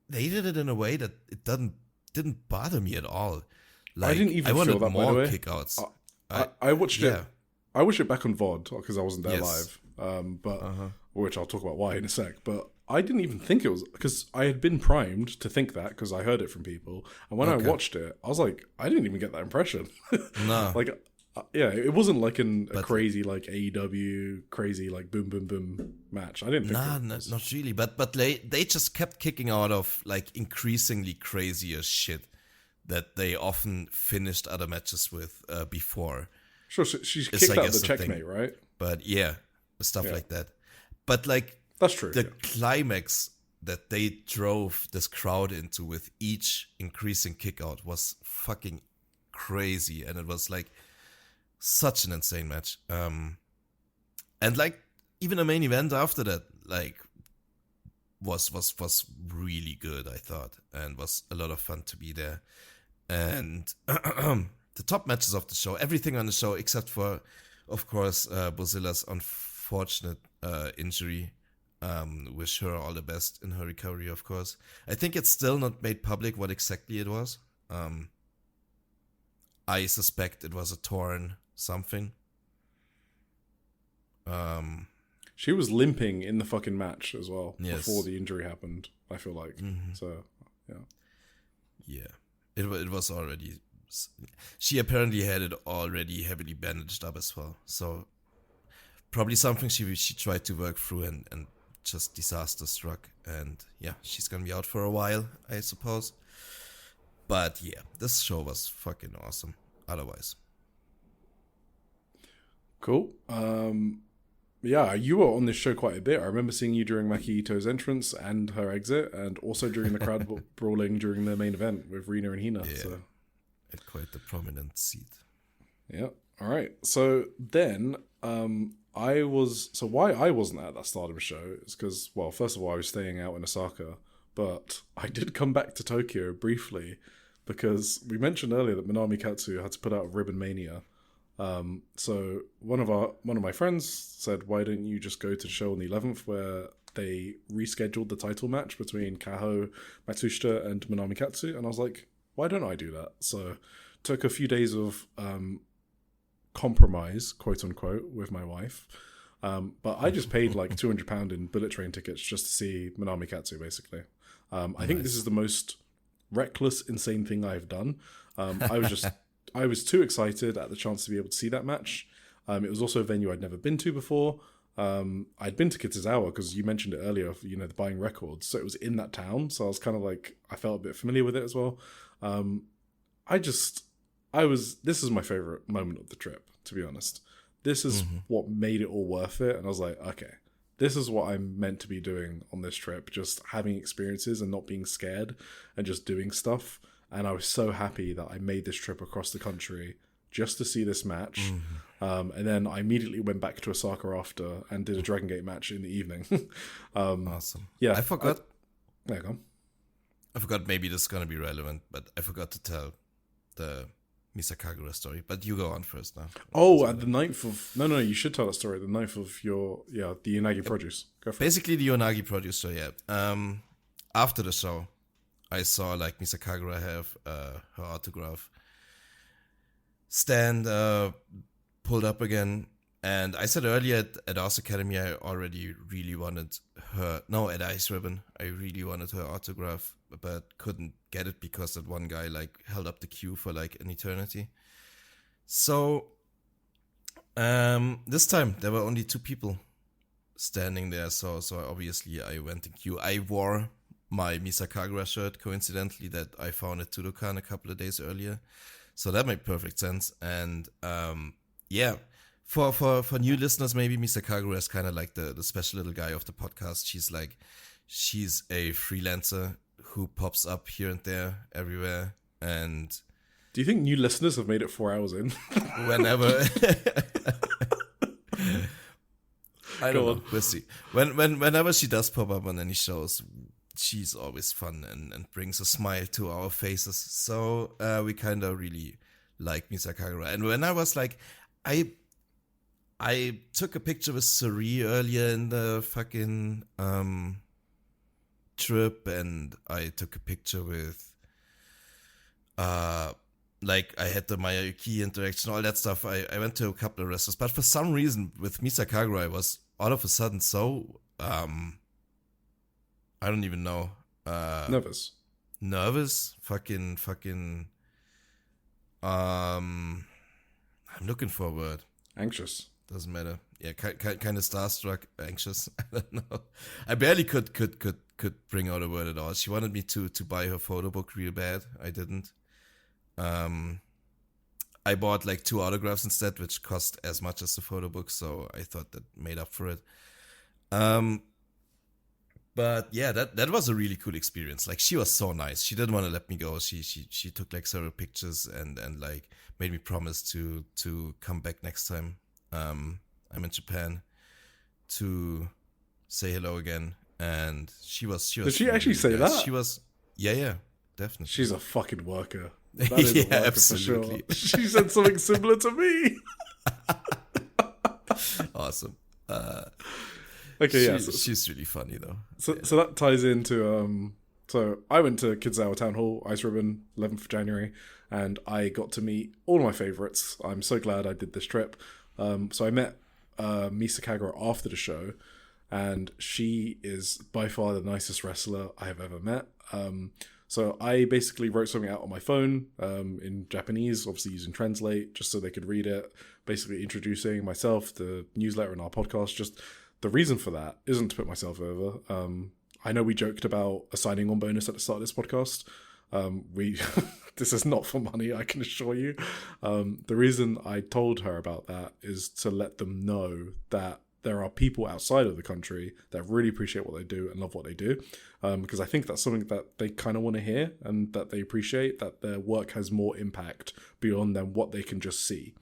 they did it in a way that it didn't bother me at all. Like, I didn't even wanted feel that, more by the way. kickouts. I watched it. I watched it back on VOD because I wasn't there Yes. live. Which I'll talk about why in a sec. But I didn't even think it was, because I had been primed to think that because I heard it from people, and when I watched it, I was like, I didn't even get that impression. No, Like, yeah, it wasn't like a crazy like AEW crazy like boom boom boom match. I didn't think. Not really. But they just kept kicking out of like increasingly crazier shit that they often finished other matches with before. Sure, so she's It's, kicked I out guess, the the thing. checkmate, right? But yeah, stuff like that. But like That's true. the climax that they drove this crowd into with each increasing kick out was fucking crazy, and it was like such an insane match. And like even the main event after that, like was really good, I thought, and was a lot of fun to be there. And the top matches of the show, everything on the show except for, of course, Bozilla's unfortunate injury. Wish her all the best in her recovery, of course. I think it's still not made public what exactly it was. I suspect it was a torn something. She was limping in the fucking match as well Yes. before the injury happened, I feel like. So, yeah. Yeah. It was already... She apparently had it already heavily bandaged up as well. So probably something she tried to work through and just disaster struck. And yeah, she's gonna be out for a while, I suppose. But yeah, this show was fucking awesome. Otherwise. Cool. Yeah, you were on this show quite a bit. I remember seeing you during Maki Ito's entrance and her exit, and also during the crowd brawling during the main event with Rina and Hina. Yeah. So. At quite the prominent seat. Yeah. All right. So then, why I wasn't at that Stardom show is because, well, first of all, I was staying out in Osaka, but I did come back to Tokyo briefly because we mentioned earlier that Minami Katsu had to put out Ribbon Mania. So one of my friends said, "Why don't you just go to the show on the 11th where they rescheduled the title match between Kaho Matsushita and Minami Katsu?" And I was like, why don't I do that? So took a few days of compromise, quote unquote, with my wife. But I just paid like £200 in bullet train tickets just to see Minami Katsu, basically. I think this is the most reckless, insane thing I've done. I was too excited at the chance to be able to see that match. It was also a venue I'd never been to before. I'd been to Kitazawa because you mentioned it earlier, the buying records. So it was in that town. So I was kind of like, I felt a bit familiar with it as well. This is my favorite moment of the trip, to be honest. This is what made it all worth it. And I was like, okay, this is what I'm meant to be doing on this trip. Just having experiences and not being scared and just doing stuff. And I was so happy that I made this trip across the country just to see this match. And then I immediately went back to Osaka after and did a Dragon Gate match in the evening. Awesome. Yeah. I forgot. There you go. I forgot, maybe this is going to be relevant, but I forgot to tell the Misakagura story. But you go on first now. Oh, at the 9th of... No, you should tell that story. The 9th of the Unagi produce. Go for Basically, the Unagi produce show, yeah. After the show, I saw like Misakagura have her autograph stand pulled up again. And I said earlier at Ars Academy, I already really wanted her... No, at Ice Ribbon, I really wanted her autograph, but couldn't get it because that one guy like held up the queue for like an eternity. So this time there were only 2 people standing there. So obviously I went in queue. I wore my Misakagura shirt, coincidentally, that I found at Tudokan a couple of days earlier. So that made perfect sense. And yeah. For new listeners, maybe Misakagura is kind of like the special little guy of the podcast. She's a freelancer who pops up here and there, everywhere. And do you think new listeners have made it 4 hours in? Whenever. I don't know. We'll see. Whenever she does pop up on any shows, she's always fun and brings a smile to our faces. So we kind of really like Misakagura. And when I was like, I took a picture with Suri earlier in the fucking trip, and I took a picture with like I had the Mayuki interaction, all that stuff. I went to a couple of wrestlers, but for some reason with Misakagura I was all of a sudden so I don't even know. Nervous. Nervous? Fucking. I'm looking for a word. Anxious. Doesn't matter. Yeah, kind of starstruck, anxious. I don't know. I barely could bring out a word at all. She wanted me to buy her photo book real bad. I didn't. I bought like 2 autographs instead, which cost as much as the photo book, so I thought that made up for it. But yeah, that was a really cool experience. Like, she was so nice. She didn't want to let me go. She took like several pictures and like made me promise to come back next time. I'm in Japan to say hello again. And she was. Did she actually say nice. that? She was. Yeah, definitely. She's a fucking worker. That is a worker absolutely. For sure. She said something similar to me. Awesome. Okay, she's really funny though. So that ties into so I went to Kids Hour Town Hall, Ice Ribbon, 11th of January, and I got to meet all my favorites. I'm so glad I did this trip. So I met Misa Kagura after the show, and she is by far the nicest wrestler I have ever met. So I basically wrote something out on my phone in Japanese, obviously using Translate, just so they could read it, basically introducing myself, the newsletter, and our podcast. Just the reason for that isn't to put myself over. I know we joked about a signing on bonus at the start of this podcast. This is not for money, I can assure you. The reason I told her about that is to let them know that there are people outside of the country that really appreciate what they do and love what they do. Because I think that's something that they kind of want to hear, and that they appreciate that their work has more impact beyond than what they can just see.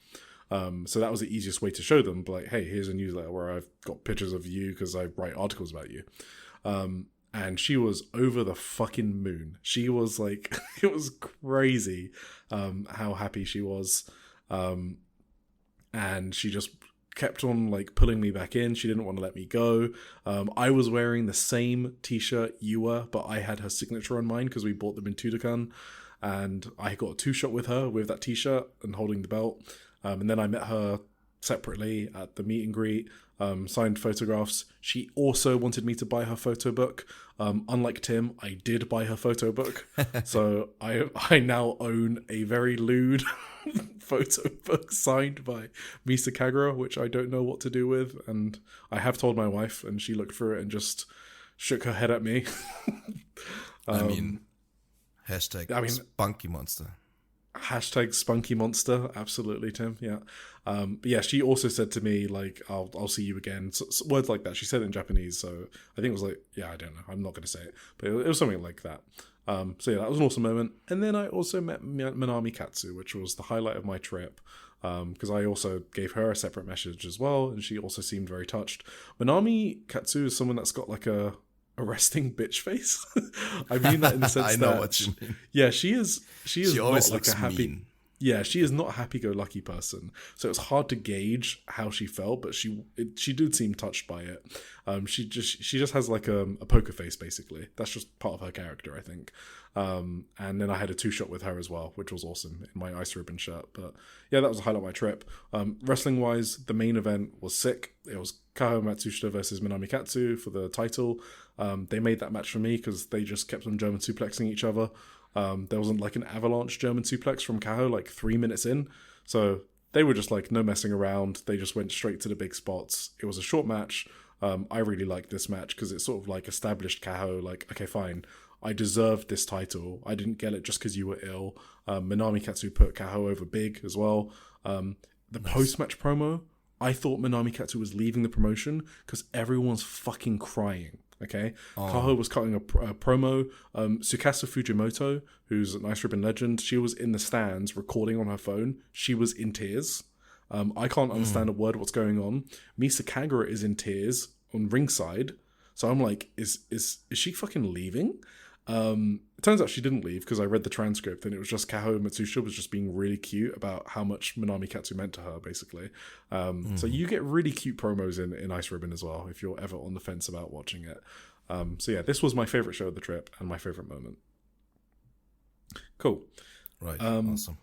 So that was the easiest way to show them, like, hey, here's a newsletter where I've got pictures of you because I write articles about you. And she was over the fucking moon. She was like, it was crazy how happy she was. And she just kept on like pulling me back in. She didn't want to let me go. I was wearing the same t-shirt you were, but I had her signature on mine because we bought them in Tudokan. And I got a 2-shot with her with that t-shirt and holding the belt. And then I met her separately at the meet and greet, signed photographs. She also wanted me to buy her photo book. Unlike Tim, I did buy her photo book. So I now own a very lewd photo book signed by Misa Kagura, which I don't know what to do with. And I have told my wife, and she looked through it and just shook her head at me. Spunky Monster. Hashtag spunky monster, absolutely, Tim. Yeah, but yeah, she also said to me like, "I'll see you again." So, words like that. She said it in Japanese, so I think it was like, yeah, I don't know. I'm not going to say it, but it was something like that. So yeah, that was an awesome moment. And then I also met Minami Katsu, which was the highlight of my trip, because I also gave her a separate message as well, and she also seemed very touched. Minami Katsu is someone that's got like a resting bitch face. I mean that in the sense I know what you mean. Yeah, she is always not like a happy mean. Yeah, she is not a happy-go-lucky person. So it's hard to gauge how she felt, but she did seem touched by it. She just has like a poker face, basically. That's just part of her character, I think. And then I had a 2-shot with her as well, which was awesome in my Ice Ribbon shirt. But yeah, that was a highlight of my trip. Wrestling-wise, the main event was sick. It was Kaho Matsushita versus Minami Katsu for the title. They made that match for me because they just kept on German suplexing each other. There wasn't like an avalanche German suplex from Kaho like 3 minutes in. So they were just like no messing around. They just went straight to the big spots. It was a short match. I really liked this match because it sort of like established Kaho like, okay, fine, I deserved this title. I didn't get it just because you were ill. Minami Katsu put Kaho over big as well. The post-match promo, I thought Minami Katsu was leaving the promotion because everyone's fucking crying. Okay, Kaho was cutting a promo. Tsukasa Fujimoto, who's an Ice Ribbon legend, she was in the stands recording on her phone. She was in tears. I can't understand a word of what's going on. Misa Kagura is in tears on ringside. So I'm like, is she fucking leaving? It turns out she didn't leave because I read the transcript and it was just Kaho Matsushita was just being really cute about how much Minami Katsu meant to her, basically. So you get really cute promos in Ice Ribbon as well if you're ever on the fence about watching it. So yeah, this was my favorite show of the trip and my favorite moment. Cool. Right. Awesome.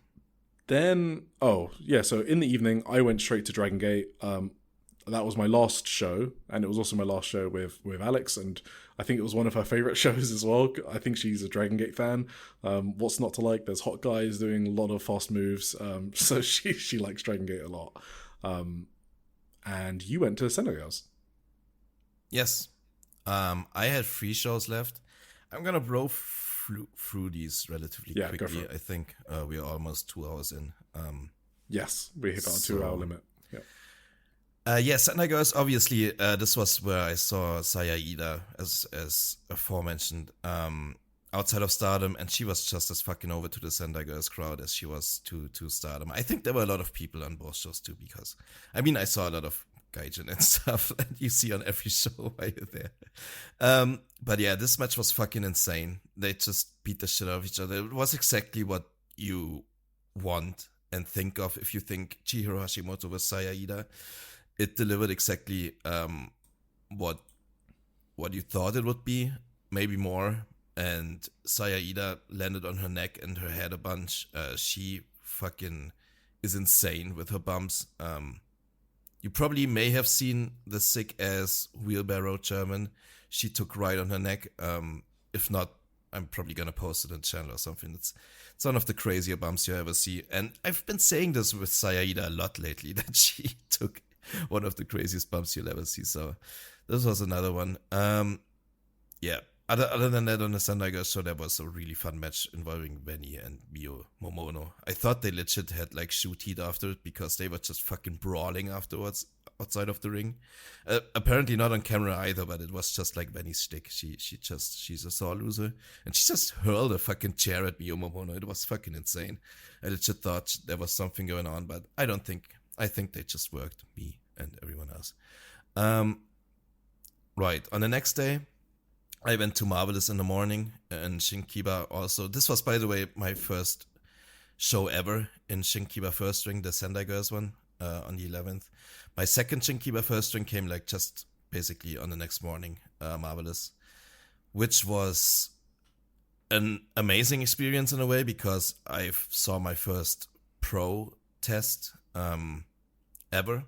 Then, so in the evening, I went straight to Dragon Gate. that was my last show, and it was also my last show with Alex, and I think it was one of her favorite shows as well. I think she's a Dragon Gate fan. What's not to like? There's hot guys doing a lot of fast moves, so she likes Dragon Gate a lot. And you went to Senegals. Yes. I had 3 shows left. I'm gonna blow through these relatively Go for quickly. it. I think we are almost 2 hours in. Yes, we hit our 2-hour limit. Yes, and I guess obviously this was where I saw Saya Ida, as aforementioned, outside of Stardom, and she was just as fucking over to the Sendai Girls crowd as she was to Stardom. I think there were a lot of people on both shows too, because I mean I saw a lot of gaijin and stuff that you see on every show while you're there. But yeah, this match was fucking insane. They just beat the shit out of each other. It was exactly what you want and think of if you think Chihiro Hashimoto was Saya Ida. It delivered exactly what you thought it would be, maybe more. And Saya Ida landed on her neck and her head a bunch. She fucking is insane with her bumps. You probably may have seen the sick ass wheelbarrow German she took right on her neck. If not, I'm probably gonna post it on the channel or something. It's one of the crazier bumps you ever see. And I've been saying this with Saya Ida a lot lately, that she took one of the craziest bumps you'll ever see. So this was another one. Yeah. Other than that, on the Sendai Girls show, there was a really fun match involving Benny and Mio Momono. I thought they legit had like shoot heat after it because they were just fucking brawling afterwards outside of the ring. Apparently not on camera either, but it was just like Benny's shtick. She's a sore loser, and she just hurled a fucking chair at Mio Momono. It was fucking insane. I legit thought there was something going on, but I don't think. I think they just worked, me and everyone else. Right, on the next day, I went to Marvelous in the morning and Shinkiba also. This was, by the way, my first show ever in Shinkiba First Ring, the Sendai Girls one, on the 11th. My second Shinkiba First Ring came like just basically on the next morning, Marvelous, which was an amazing experience in a way because I saw my first pro test ever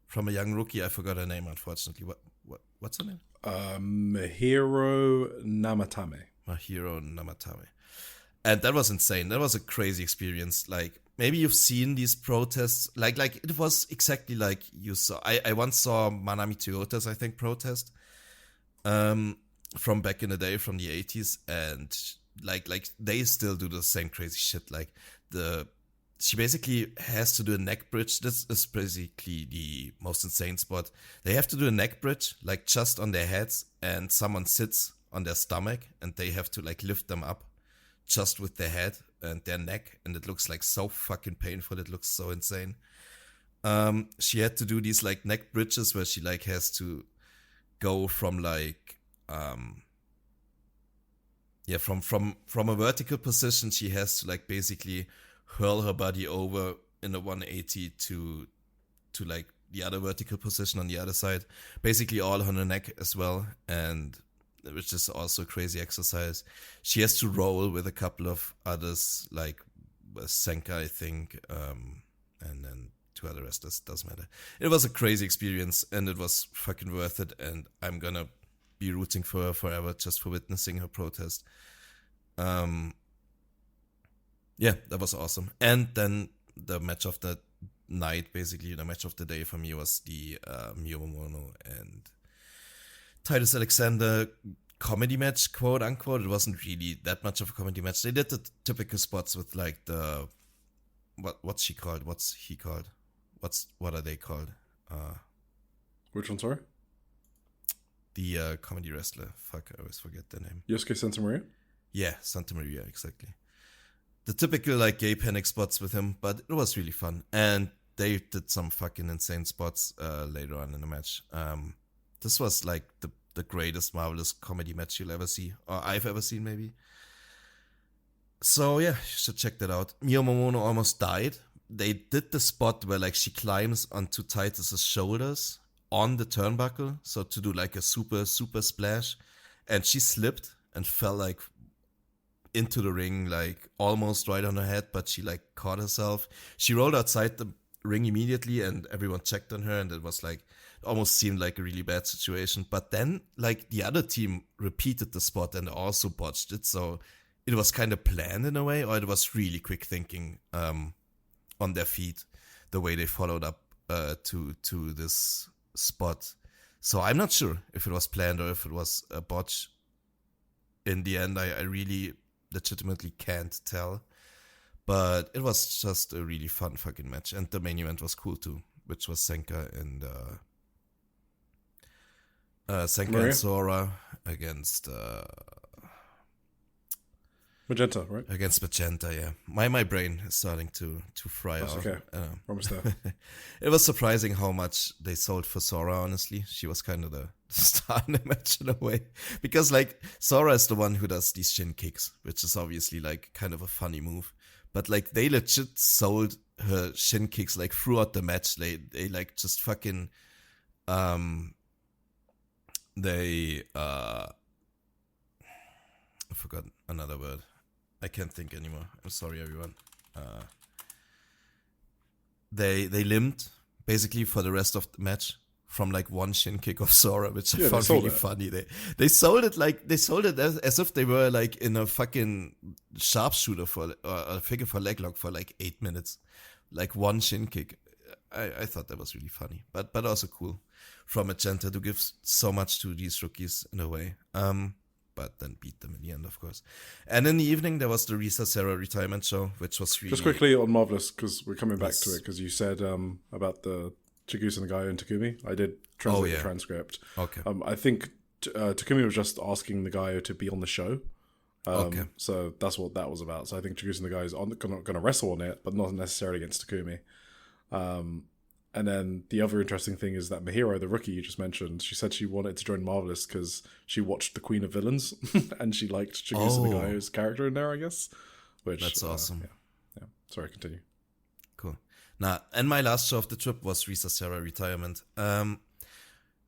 from a young rookie. I forgot her name, unfortunately. What's her name? Mahiro Namatame. And that was insane. That was a crazy experience. Like, maybe you've seen these protests. Like it was exactly like you saw. I once saw Manami Toyota's, I think, protest from back in the day, from the 80s. And like they still do the same crazy shit. Like she basically has to do a neck bridge. This is basically the most insane spot. They have to do a neck bridge, like just on their heads, and someone sits on their stomach, and they have to like lift them up just with their head and their neck, and it looks like so fucking painful. It looks so insane. She had to do these like neck bridges where she like has to go from like from a vertical position. She has to like basically hurl her body over in a 180 to like the other vertical position on the other side, basically all on her neck as well, and which is also a crazy exercise. She has to roll with a couple of others, like Senka, I think, and then 2 other wrestlers, doesn't matter. It was a crazy experience, and it was fucking worth it, and I'm gonna be rooting for her forever just for witnessing her protest. Yeah, that was awesome. And then the match of the night, basically the match of the day for me, was the Mio Momono and Titus Alexander comedy match, quote unquote. It wasn't really that much of a comedy match. They did the typical spots with like the what's she called? What's he called? What are they called? Which one, sorry? The comedy wrestler. Fuck, I always forget their name. Yosuke Santa Maria? Yeah, Santa Maria, exactly. The typical like gay panic spots with him, but it was really fun. And they did some fucking insane spots later on in the match. This was like the greatest Marvelous comedy match you'll ever see, or I've ever seen maybe. So yeah, you should check that out. Mio Momono almost died. They did the spot where like she climbs onto Titus's shoulders on the turnbuckle, so to do like a super splash, and she slipped and fell like into the ring, like almost right on her head, but she like caught herself. She rolled outside ring immediately, and everyone checked on her, and it was like almost seemed like a really bad situation. But then like the other team repeated the spot and also botched it, so it was kind of planned in a way, or it was really quick thinking on their feet, the way they followed up to this spot. So I'm not sure if it was planned or if it was a botch. In the end, I really legitimately can't tell. But it was just a really fun fucking match. And the main event was cool too, which was Senka and Sora against Magenta, right? Against Magenta, yeah. My brain is starting to fry That's out. okay. Almost there. It was surprising how much they sold for Sora, honestly. She was kind of the star in the match in a way. Because, like, Sora is the one who does these shin kicks, which is obviously, like, kind of a funny move. But, like, they legit sold her shin kicks, like, throughout the match. They like, just fucking, I forgot another word. I can't think anymore. I'm sorry, everyone. They limped basically for the rest of the match from like one shin kick of Sora, which I found really funny. They sold it as if they were like in a fucking sharpshooter for a figure for leg lock for like 8 minutes, like one shin kick. I thought that was really funny, but also cool from Magenta to give so much to these rookies in a way. But then beat them in the end, of course. And in the evening, there was the Risa Serra retirement show, which was really... Just quickly on Marvelous, because we're coming back to it, because you said about the Chigusa Nagayo and Takumi. I did translate the transcript. Okay. I think Takumi was just asking Nagayo to be on the show. Okay. So that's what that was about. So I think Chigusa Nagayo is going to wrestle on it, but not necessarily against Takumi. And then the other interesting thing is that Mahiro, the rookie you just mentioned, she said she wanted to join Marvelous because she watched The Queen of Villains and she liked Chigusa Nagayo's character in there, I guess. That's awesome. Yeah. Sorry, continue. Cool. Now, and my last show of the trip was Risa Serra retirement,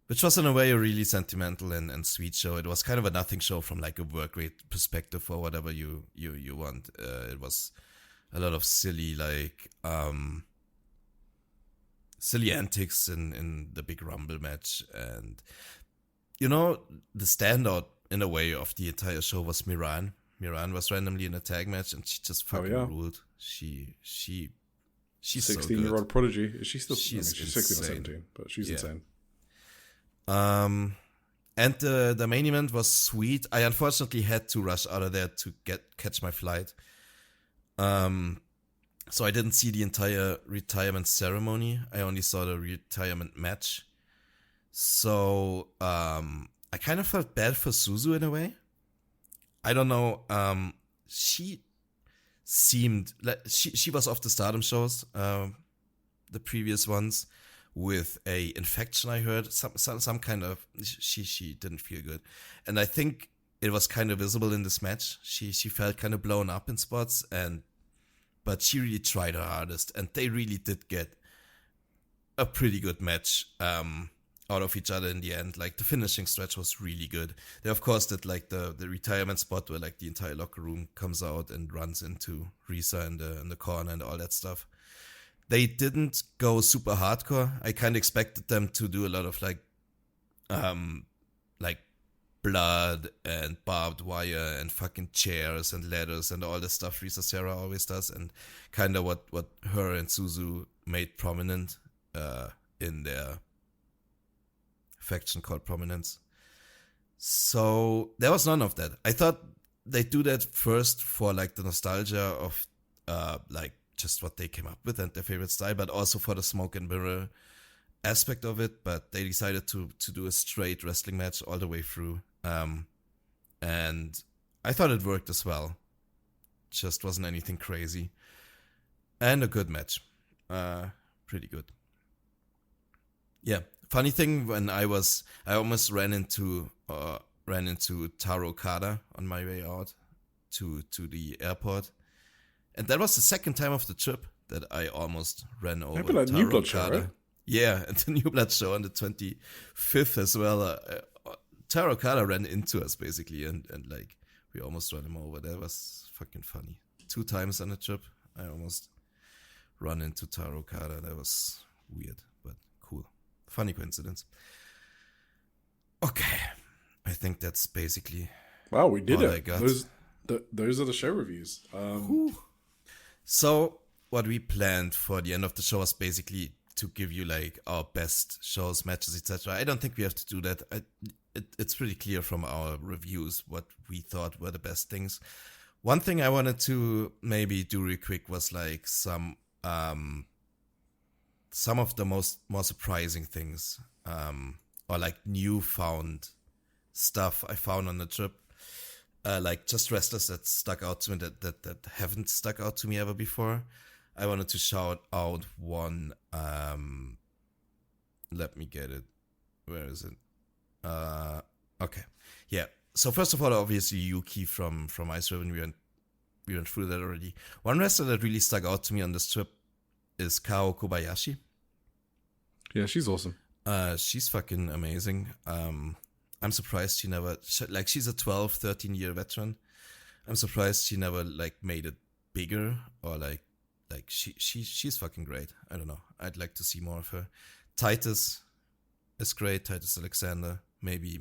which was in a way a really sentimental and sweet show. It was kind of a nothing show from like a work rate perspective or whatever you want. It was a lot of silly silly antics in the big Rumble match. And, you know, the standout in a way of the entire show was Miran. Miran was randomly in a tag match and she just fucking ruled. She's 16-year-old prodigy. Is she still? She's 16 or 17, but she's insane. And the main event was sweet. I unfortunately had to rush out of there to catch my flight. So I didn't see the entire retirement ceremony. I only saw the retirement match. So I kind of felt bad for Suzu in a way. I don't know. She seemed like she was off the Stardom shows, the previous ones, with a infection. I heard some kind of she didn't feel good, and I think it was kind of visible in this match. She felt kind of blown up in spots but she really tried her hardest, and they really did get a pretty good match out of each other in the end. Like, the finishing stretch was really good. They, of course, did like the retirement spot where like the entire locker room comes out and runs into Risa in the corner and all that stuff. They didn't go super hardcore. I kind of expected them to do a lot of like blood and barbed wire and fucking chairs and ladders and all the stuff Risa Serra always does, and kind of what her and Suzu made prominent in their faction called Prominence. So there was none of that. I thought they'd do that first for like the nostalgia of like just what they came up with and their favorite style, but also for the smoke and mirror aspect of it. But they decided to do a straight wrestling match all the way through. And I thought it worked as well. Just wasn't anything crazy. And a good match. Pretty good. Yeah. Funny thing, when I almost ran into Taro Okada on my way out to the airport. And that was the second time of the trip that I almost ran over Taro New Blood Okada. show, right? Yeah, and the New Blood show on the 25th as well. Taro Okada ran into us basically, and like we almost ran him over. That was fucking funny. 2 times on the trip, I almost run into Taro Okada. That was weird, but cool. Funny coincidence. Okay. I think that's basically wow, we did all I it. got. Those are the show reviews. So what we planned for the end of the show was basically to give you like our best shows, matches, etc. I don't think we have to do that. It's pretty clear from our reviews what we thought were the best things. One thing I wanted to maybe do real quick was like some of the more surprising things, or like newfound stuff I found on the trip. Like just wrestlers that stuck out to me that haven't stuck out to me ever before. I wanted to shout out one. Let me get it. Where is it? Okay. Yeah. So first of all, obviously Yuki from Ice Ribbon. We went through that already. One wrestler that really stuck out to me on this trip is Kao Kobayashi. Yeah, she's awesome. She's fucking amazing. I'm surprised she never, she's a 12, 13 year veteran. I'm surprised she never like made it bigger, or like she's fucking great. I don't know. I'd like to see more of her. Titus is great. Titus Alexander. Maybe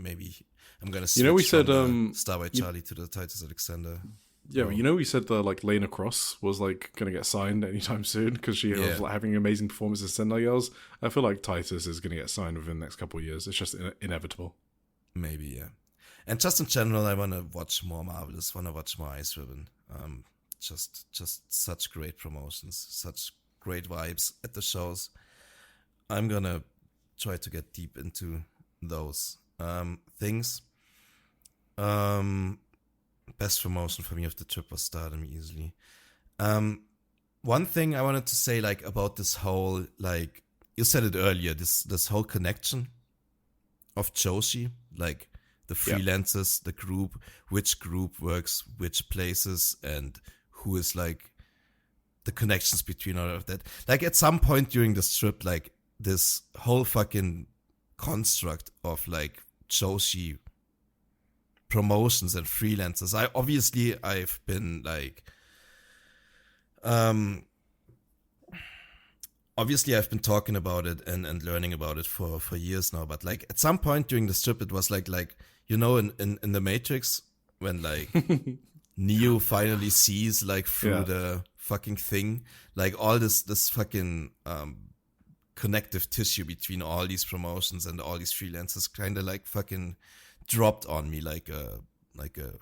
I'm gonna switch we said from Starboy Charlie to the Titus Alexander. Yeah, but we said that like Lena Cross was like gonna get signed anytime soon because she was like having amazing performances in Sendai Girls. I feel like Titus is gonna get signed within the next couple of years. It's just inevitable. Maybe, yeah. And just in general, I want to watch more Marvelous. Want to watch more Ice Ribbon. Just such great promotions, such great vibes at the shows. I'm gonna try to get deep into those things. Best promotion for me of the trip was Stardom easily. One thing I wanted to say like about this whole, like you said it earlier, this whole connection of Joshi, like the freelancers, the group, which group works which places, and who is like the connections between all of that. Like at some point during this trip, like this whole fucking construct of like Joshi promotions and freelancers. I've been like, obviously I've been talking about it and learning about it for years now, but like at some point during the trip, it was like, in the Matrix when like Neo finally sees like through the fucking thing, like all this fucking, connective tissue between all these promotions and all these freelancers kind of like fucking dropped on me like a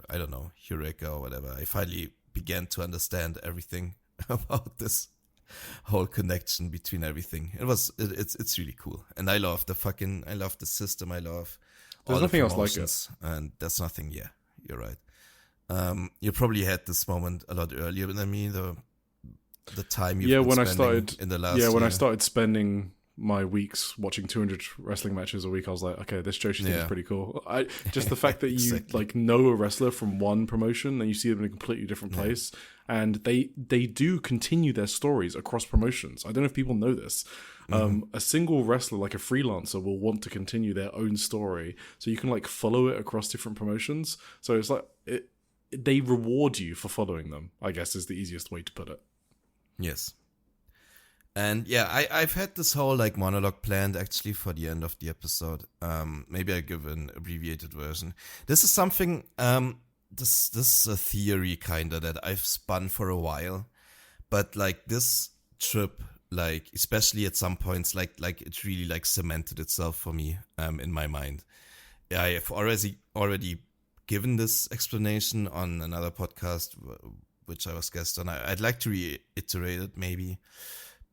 I don't know, eureka or whatever. I finally began to understand everything about this whole connection between everything. It's really cool, and I love the system. I love all there's nothing the else like promotions, and there's nothing. Yeah, you're right. You probably had this moment a lot earlier than me. The time you've been spending in the last year. When I started spending my weeks watching 200 wrestling matches a week, I was like, okay, this Joshi thing is pretty cool. Just the fact that you like know a wrestler from one promotion and you see them in a completely different place, and they do continue their stories across promotions. I don't know if people know this. A single wrestler, like a freelancer, will want to continue their own story, so you can like follow it across different promotions. So it's like they reward you for following them, I guess is the easiest way to put it. Yes. And yeah, I've had this whole like monologue planned actually for the end of the episode. Maybe I give an abbreviated version. This is something, this is a theory kind of that I've spun for a while, but like this trip, like especially at some points, like it really like cemented itself for me in my mind. I've already given this explanation on another podcast, which I was guest on. I'd like to reiterate it maybe,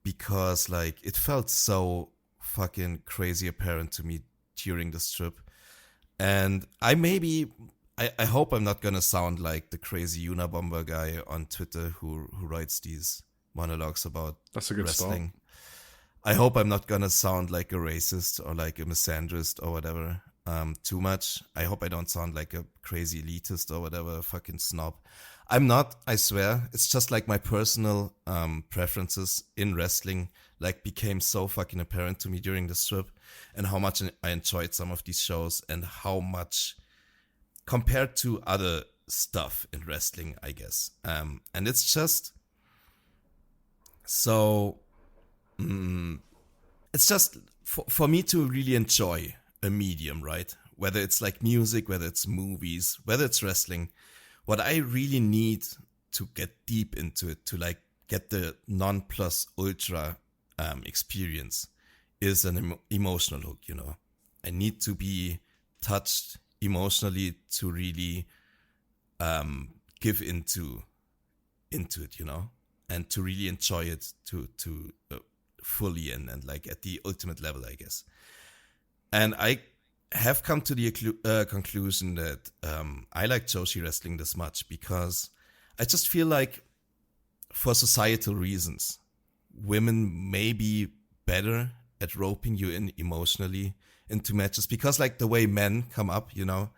because like it felt so fucking crazy apparent to me during this trip. And I hope I'm not gonna sound like the crazy Unabomber guy on Twitter who writes these monologues about That's a good wrestling. start. I hope I'm not gonna sound like a racist or like a misandrist or whatever too much. I hope I don't sound like a crazy elitist or whatever, fucking snob. I'm not, I swear. It's just like my personal preferences in wrestling like became so fucking apparent to me during this trip, and how much I enjoyed some of these shows, and how much compared to other stuff in wrestling, I guess. And it's just So it's just for me to really enjoy a medium, right? Whether it's like music, whether it's movies, whether it's wrestling, what I really need to get deep into it, to like get the non plus ultra experience, is an emotional hook, you know. I need to be touched emotionally to really give into it, you know, and to really enjoy it to fully and like at the ultimate level, I guess. And I have come to the conclusion that I like Joshi wrestling this much because I just feel like, for societal reasons, women may be better at roping you in emotionally into matches, because like the way men come up, you know,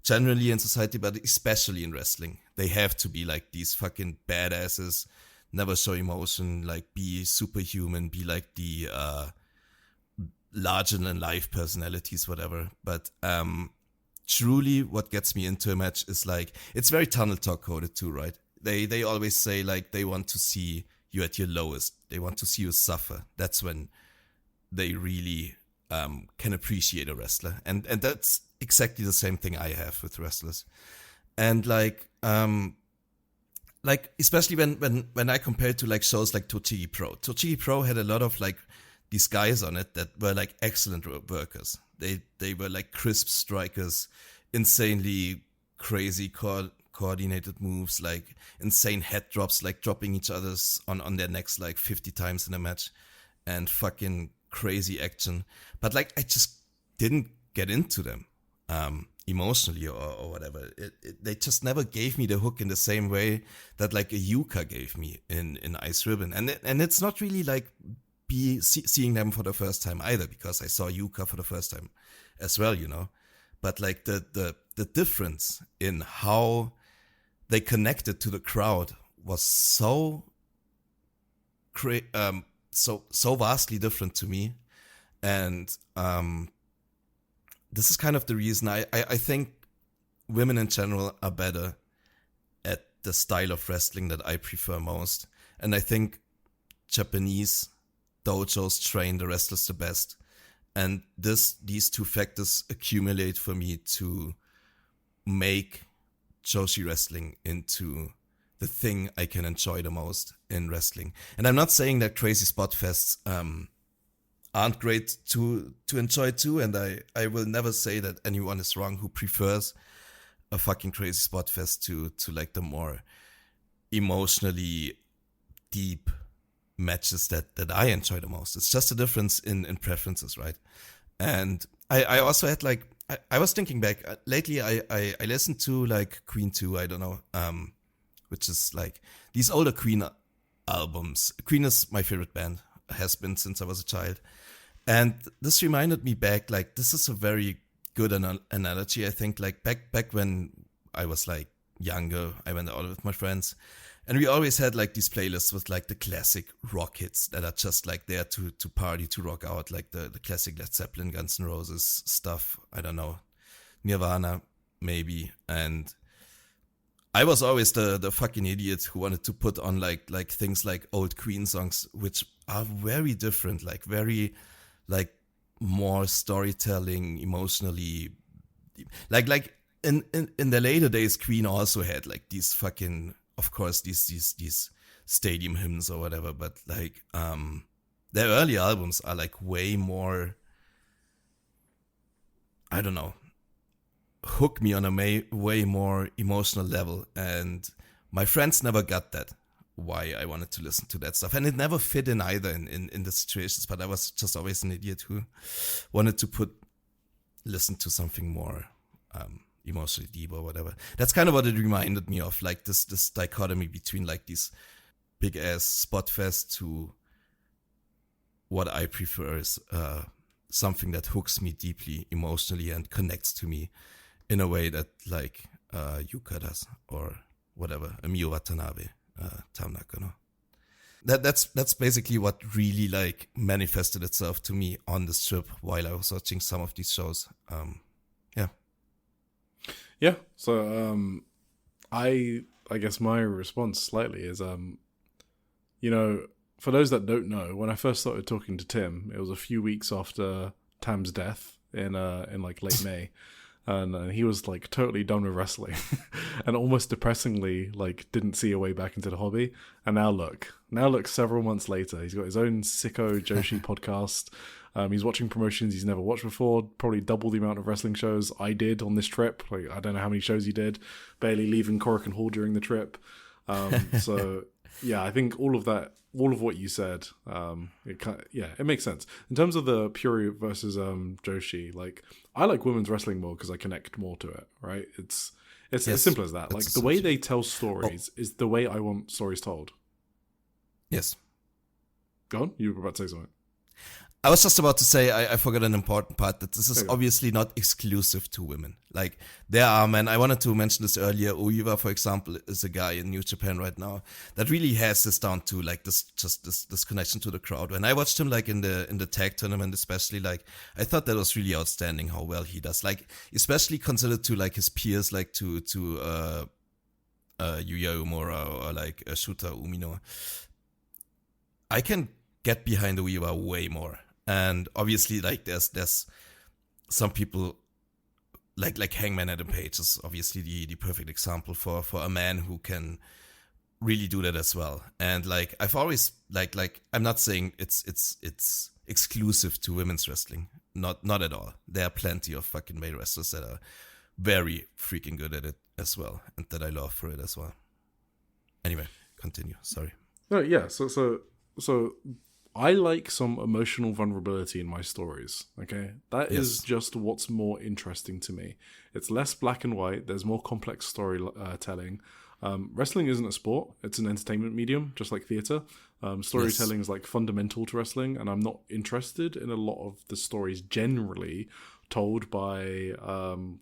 generally in society, but especially in wrestling, they have to be like these fucking badasses, never show emotion, like be superhuman, be like the larger than life personalities, whatever. But truly what gets me into a match is like, it's very tunnel talk coded too, right? They always say like they want to see you at your lowest. They want to see you suffer. That's when they really can appreciate a wrestler. And that's exactly the same thing I have with wrestlers. And like especially when I compare it to like shows like Tochigi Pro. Tochigi Pro had a lot of like these guys on it that were like excellent workers. They were like crisp strikers, insanely crazy coordinated moves, like insane head drops, like dropping each other's on their necks like 50 times in a match, and fucking crazy action. But like I just didn't get into them emotionally or whatever. They just never gave me the hook in the same way that like a Yuka gave me in Ice Ribbon. And it's not really like seeing them for the first time either, because I saw Yuka for the first time as well, you know. But like the difference in how they connected to the crowd was so vastly different to me. And this is kind of the reason I think women in general are better at the style of wrestling that I prefer most. And I think Japanese dojos train the wrestlers the best. And these two factors accumulate for me to make Joshi wrestling into the thing I can enjoy the most in wrestling. And I'm not saying that crazy spot fests aren't great to enjoy too, and I will never say that anyone is wrong who prefers a fucking crazy spot fest to like the more emotionally deep matches that I enjoy the most. It's just a difference in preferences, right? And I also had like, I was thinking back, lately I listened to like Queen 2, I don't know, which is like these older Queen albums. Queen is my favorite band, has been since I was a child. And this reminded me back, like this is a very good analogy, I think, like back when I was like younger, I went out with my friends, and we always had like these playlists with like the classic rock hits that are just like there to party, to rock out, like the classic Led Zeppelin, Guns N' Roses stuff, I don't know, Nirvana maybe. And I was always the fucking idiot who wanted to put on like things like old Queen songs, which are very different, like very like more storytelling, emotionally, like in the later days, Queen also had like these fucking, of course, these stadium hymns or whatever, but like their early albums are like way more, I don't know, hook me on a way more emotional level. And my friends never got that, why I wanted to listen to that stuff, and it never fit in either in the situations. But I was just always an idiot who wanted to listen to something more emotionally deep or whatever. That's kind of what it reminded me of, like this dichotomy between like these big ass spot fests to what I prefer is something that hooks me deeply emotionally and connects to me in a way that like Yuka does, or whatever, Amiyo Watanabe, Tamnaka, no? That's basically what really like manifested itself to me on this trip while I was watching some of these shows. Yeah. So I guess my response slightly is you know, for those that don't know, when I first started talking to Tim, it was a few weeks after Tam's death in like late May. And he was like totally done with wrestling and almost depressingly like didn't see a way back into the hobby. And now look several months later, he's got his own sicko Joshi podcast. He's watching promotions he's never watched before, probably double the amount of wrestling shows I did on this trip. Like, I don't know how many shows he did, barely leaving Korakuen Hall during the trip. So yeah, I think all of what you said, it makes sense. In terms of the Puri versus Joshi, like, I like women's wrestling more because I connect more to it, right? It's yes, as simple as that. Like, the way they tell stories is the way I want stories told. Yes. Go on, you were about to say something. I was just about to say, I forgot an important part, that this is obviously not exclusive to women. Like, there are men, I wanted to mention this earlier, Oiwa, for example, is a guy in New Japan right now that really has this down to, like, this connection to the crowd. When I watched him, like, in the tag tournament especially, like, I thought that was really outstanding how well he does. Like, especially considered to, like, his peers, like, to Yuya Uemura or, like, Shota Umino. I can get behind Oiwa way more. And obviously, like, there's some people like Hangman Adam Page is obviously the perfect example for a man who can really do that as well. And like, I've always like I'm not saying it's exclusive to women's wrestling, not at all. There are plenty of fucking male wrestlers that are very freaking good at it as well, and that I love for it as well. Anyway, continue. Sorry. No, yeah. So I like some emotional vulnerability in my stories, okay? That is just what's more interesting to me. It's less black and white. There's more complex storytelling. Wrestling isn't a sport. It's an entertainment medium, just like theater. Storytelling is like fundamental to wrestling, and I'm not interested in a lot of the stories generally told by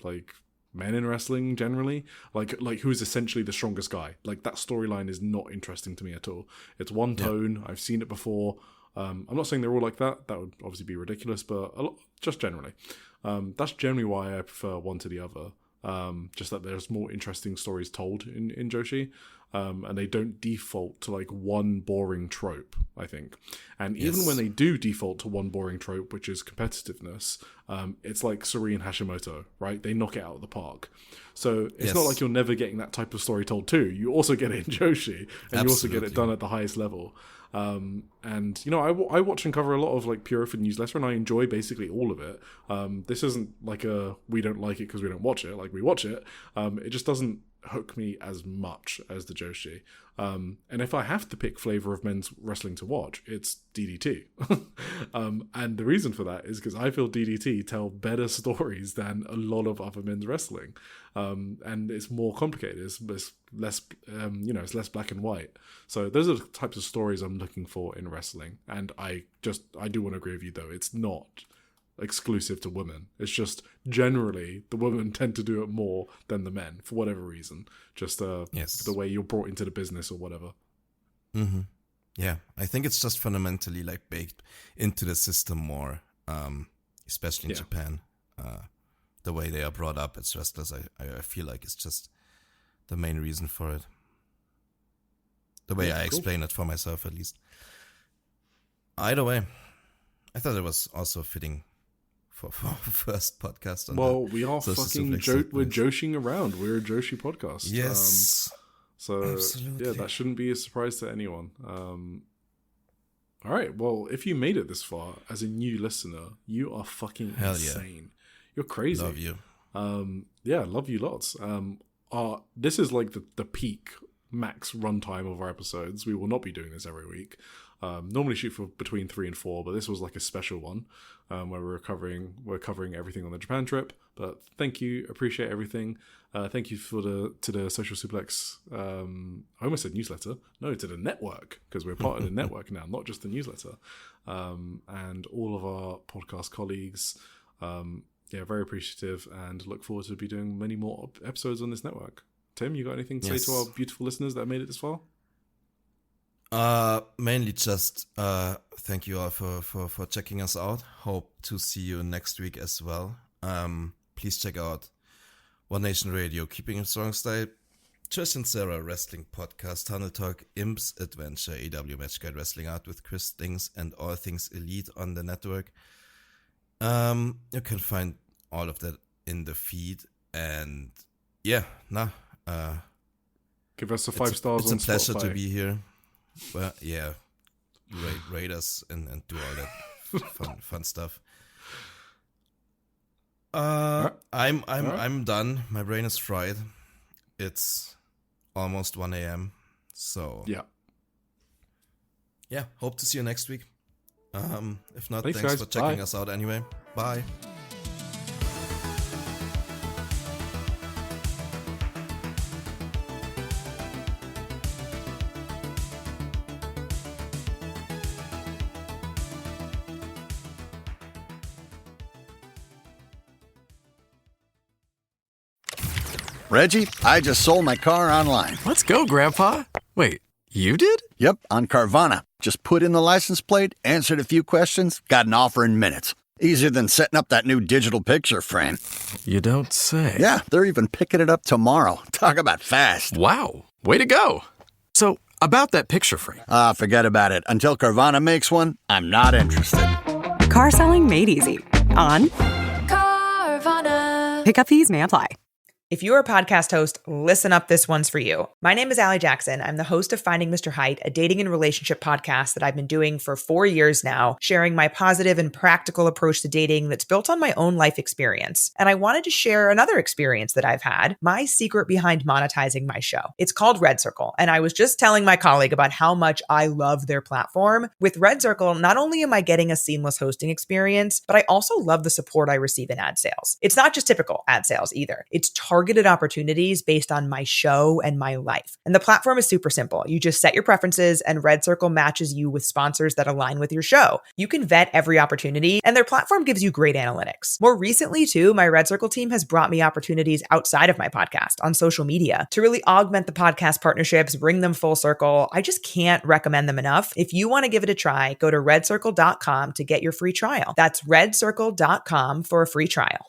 like men in wrestling generally, like who's essentially the strongest guy. Like, that storyline is not interesting to me at all. It's one tone. I've seen it before. I'm not saying they're all like that. That would obviously be ridiculous, but just generally. That's generally why I prefer one to the other. Just that there's more interesting stories told in Joshi, and they don't default to like one boring trope, I think. And even when they do default to one boring trope, which is competitiveness, it's like Suri and Hashimoto, right? They knock it out of the park. So it's not like you're never getting that type of story told too. You also get it in Joshi, and you also get it done at the highest level. And you know, I watch and cover a lot of like Pure for newsletter, and I enjoy basically all of it. This isn't like we don't like it because we don't watch it. Like, we watch it. It just doesn't hook me as much as the Joshi. And if I have to pick flavor of men's wrestling to watch, it's DDT. And the reason for that is because I feel DDT tell better stories than a lot of other men's wrestling. And it's more complicated. It's less, it's less black and white. So those are the types of stories I'm looking for in wrestling. And I do want to agree with you though. It's not exclusive to women. It's just generally the women tend to do it more than the men for whatever reason. Just the way you're brought into the business or whatever. Mm-hmm. Yeah, I think it's just fundamentally like baked into the system more, especially in Japan. The way they are brought up as wrestlers, I feel like it's just the main reason for it. The way I explain it for myself, at least. Either way, I thought it was also fitting for first podcast. We are fucking we're joshing around. We're a Joshi podcast. Yes. So absolutely. Yeah, that shouldn't be a surprise to anyone. All right. Well, if you made it this far as a new listener, you are fucking insane. You're crazy. Love you. Love you lots. This is like the peak max runtime of our episodes. We will not be doing this every week. Normally shoot for between 3 and 4, but this was like a special one where we're covering everything on the Japan trip. But thank you, appreciate everything. Thank you to the Social Suplex. I almost said newsletter. No, to the network, because we're part of the network now, not just the newsletter. And all of our podcast colleagues. Very appreciative, and look forward to be doing many more episodes on this network. Tim, you got anything to say to our beautiful listeners that have made it this far? Mainly just thank you all for checking us out. Hope to see you next week as well. Please check out One Nation Radio, Keeping It Strong Style, Trish and Sarah Wrestling Podcast, Tunnel Talk, Imps Adventure, AW Match Guide, Wrestling Art with Chris Things, and all things Elite on the network. You can find all of that in the feed. And yeah, give us a 5 stars. It's on a pleasure Spotify. to be here. Well, yeah, rate us and do all that fun stuff. I'm done. My brain is fried. It's almost 1 a.m. So yeah. Hope to see you next week. If not, thanks guys. for checking Bye. us out anyway. Bye. Reggie, I just sold my car online. Let's go, Grandpa. Wait, you did? Yep, on Carvana. Just put in the license plate, answered a few questions, got an offer in minutes. Easier than setting up that new digital picture frame. You don't say. Yeah, they're even picking it up tomorrow. Talk about fast. Wow, way to go. So, about that picture frame. Forget about it. Until Carvana makes one, I'm not interested. Car selling made easy. On Carvana. pickup fees may apply. If you're a podcast host, listen up, this one's for you. My name is Allie Jackson. I'm the host of Finding Mr. Height, a dating and relationship podcast that I've been doing for 4 years now, sharing my positive and practical approach to dating that's built on my own life experience. And I wanted to share another experience that I've had, my secret behind monetizing my show. It's called Red Circle, and I was just telling my colleague about how much I love their platform. With Red Circle, not only am I getting a seamless hosting experience, but I also love the support I receive in ad sales. It's not just typical ad sales either. It's targeted opportunities based on my show and my life. And the platform is super simple. You just set your preferences and Red Circle matches you with sponsors that align with your show. You can vet every opportunity and their platform gives you great analytics. More recently too, my Red Circle team has brought me opportunities outside of my podcast on social media to really augment the podcast partnerships, bring them full circle. I just can't recommend them enough. If you want to give it a try, go to redcircle.com to get your free trial. That's redcircle.com for a free trial.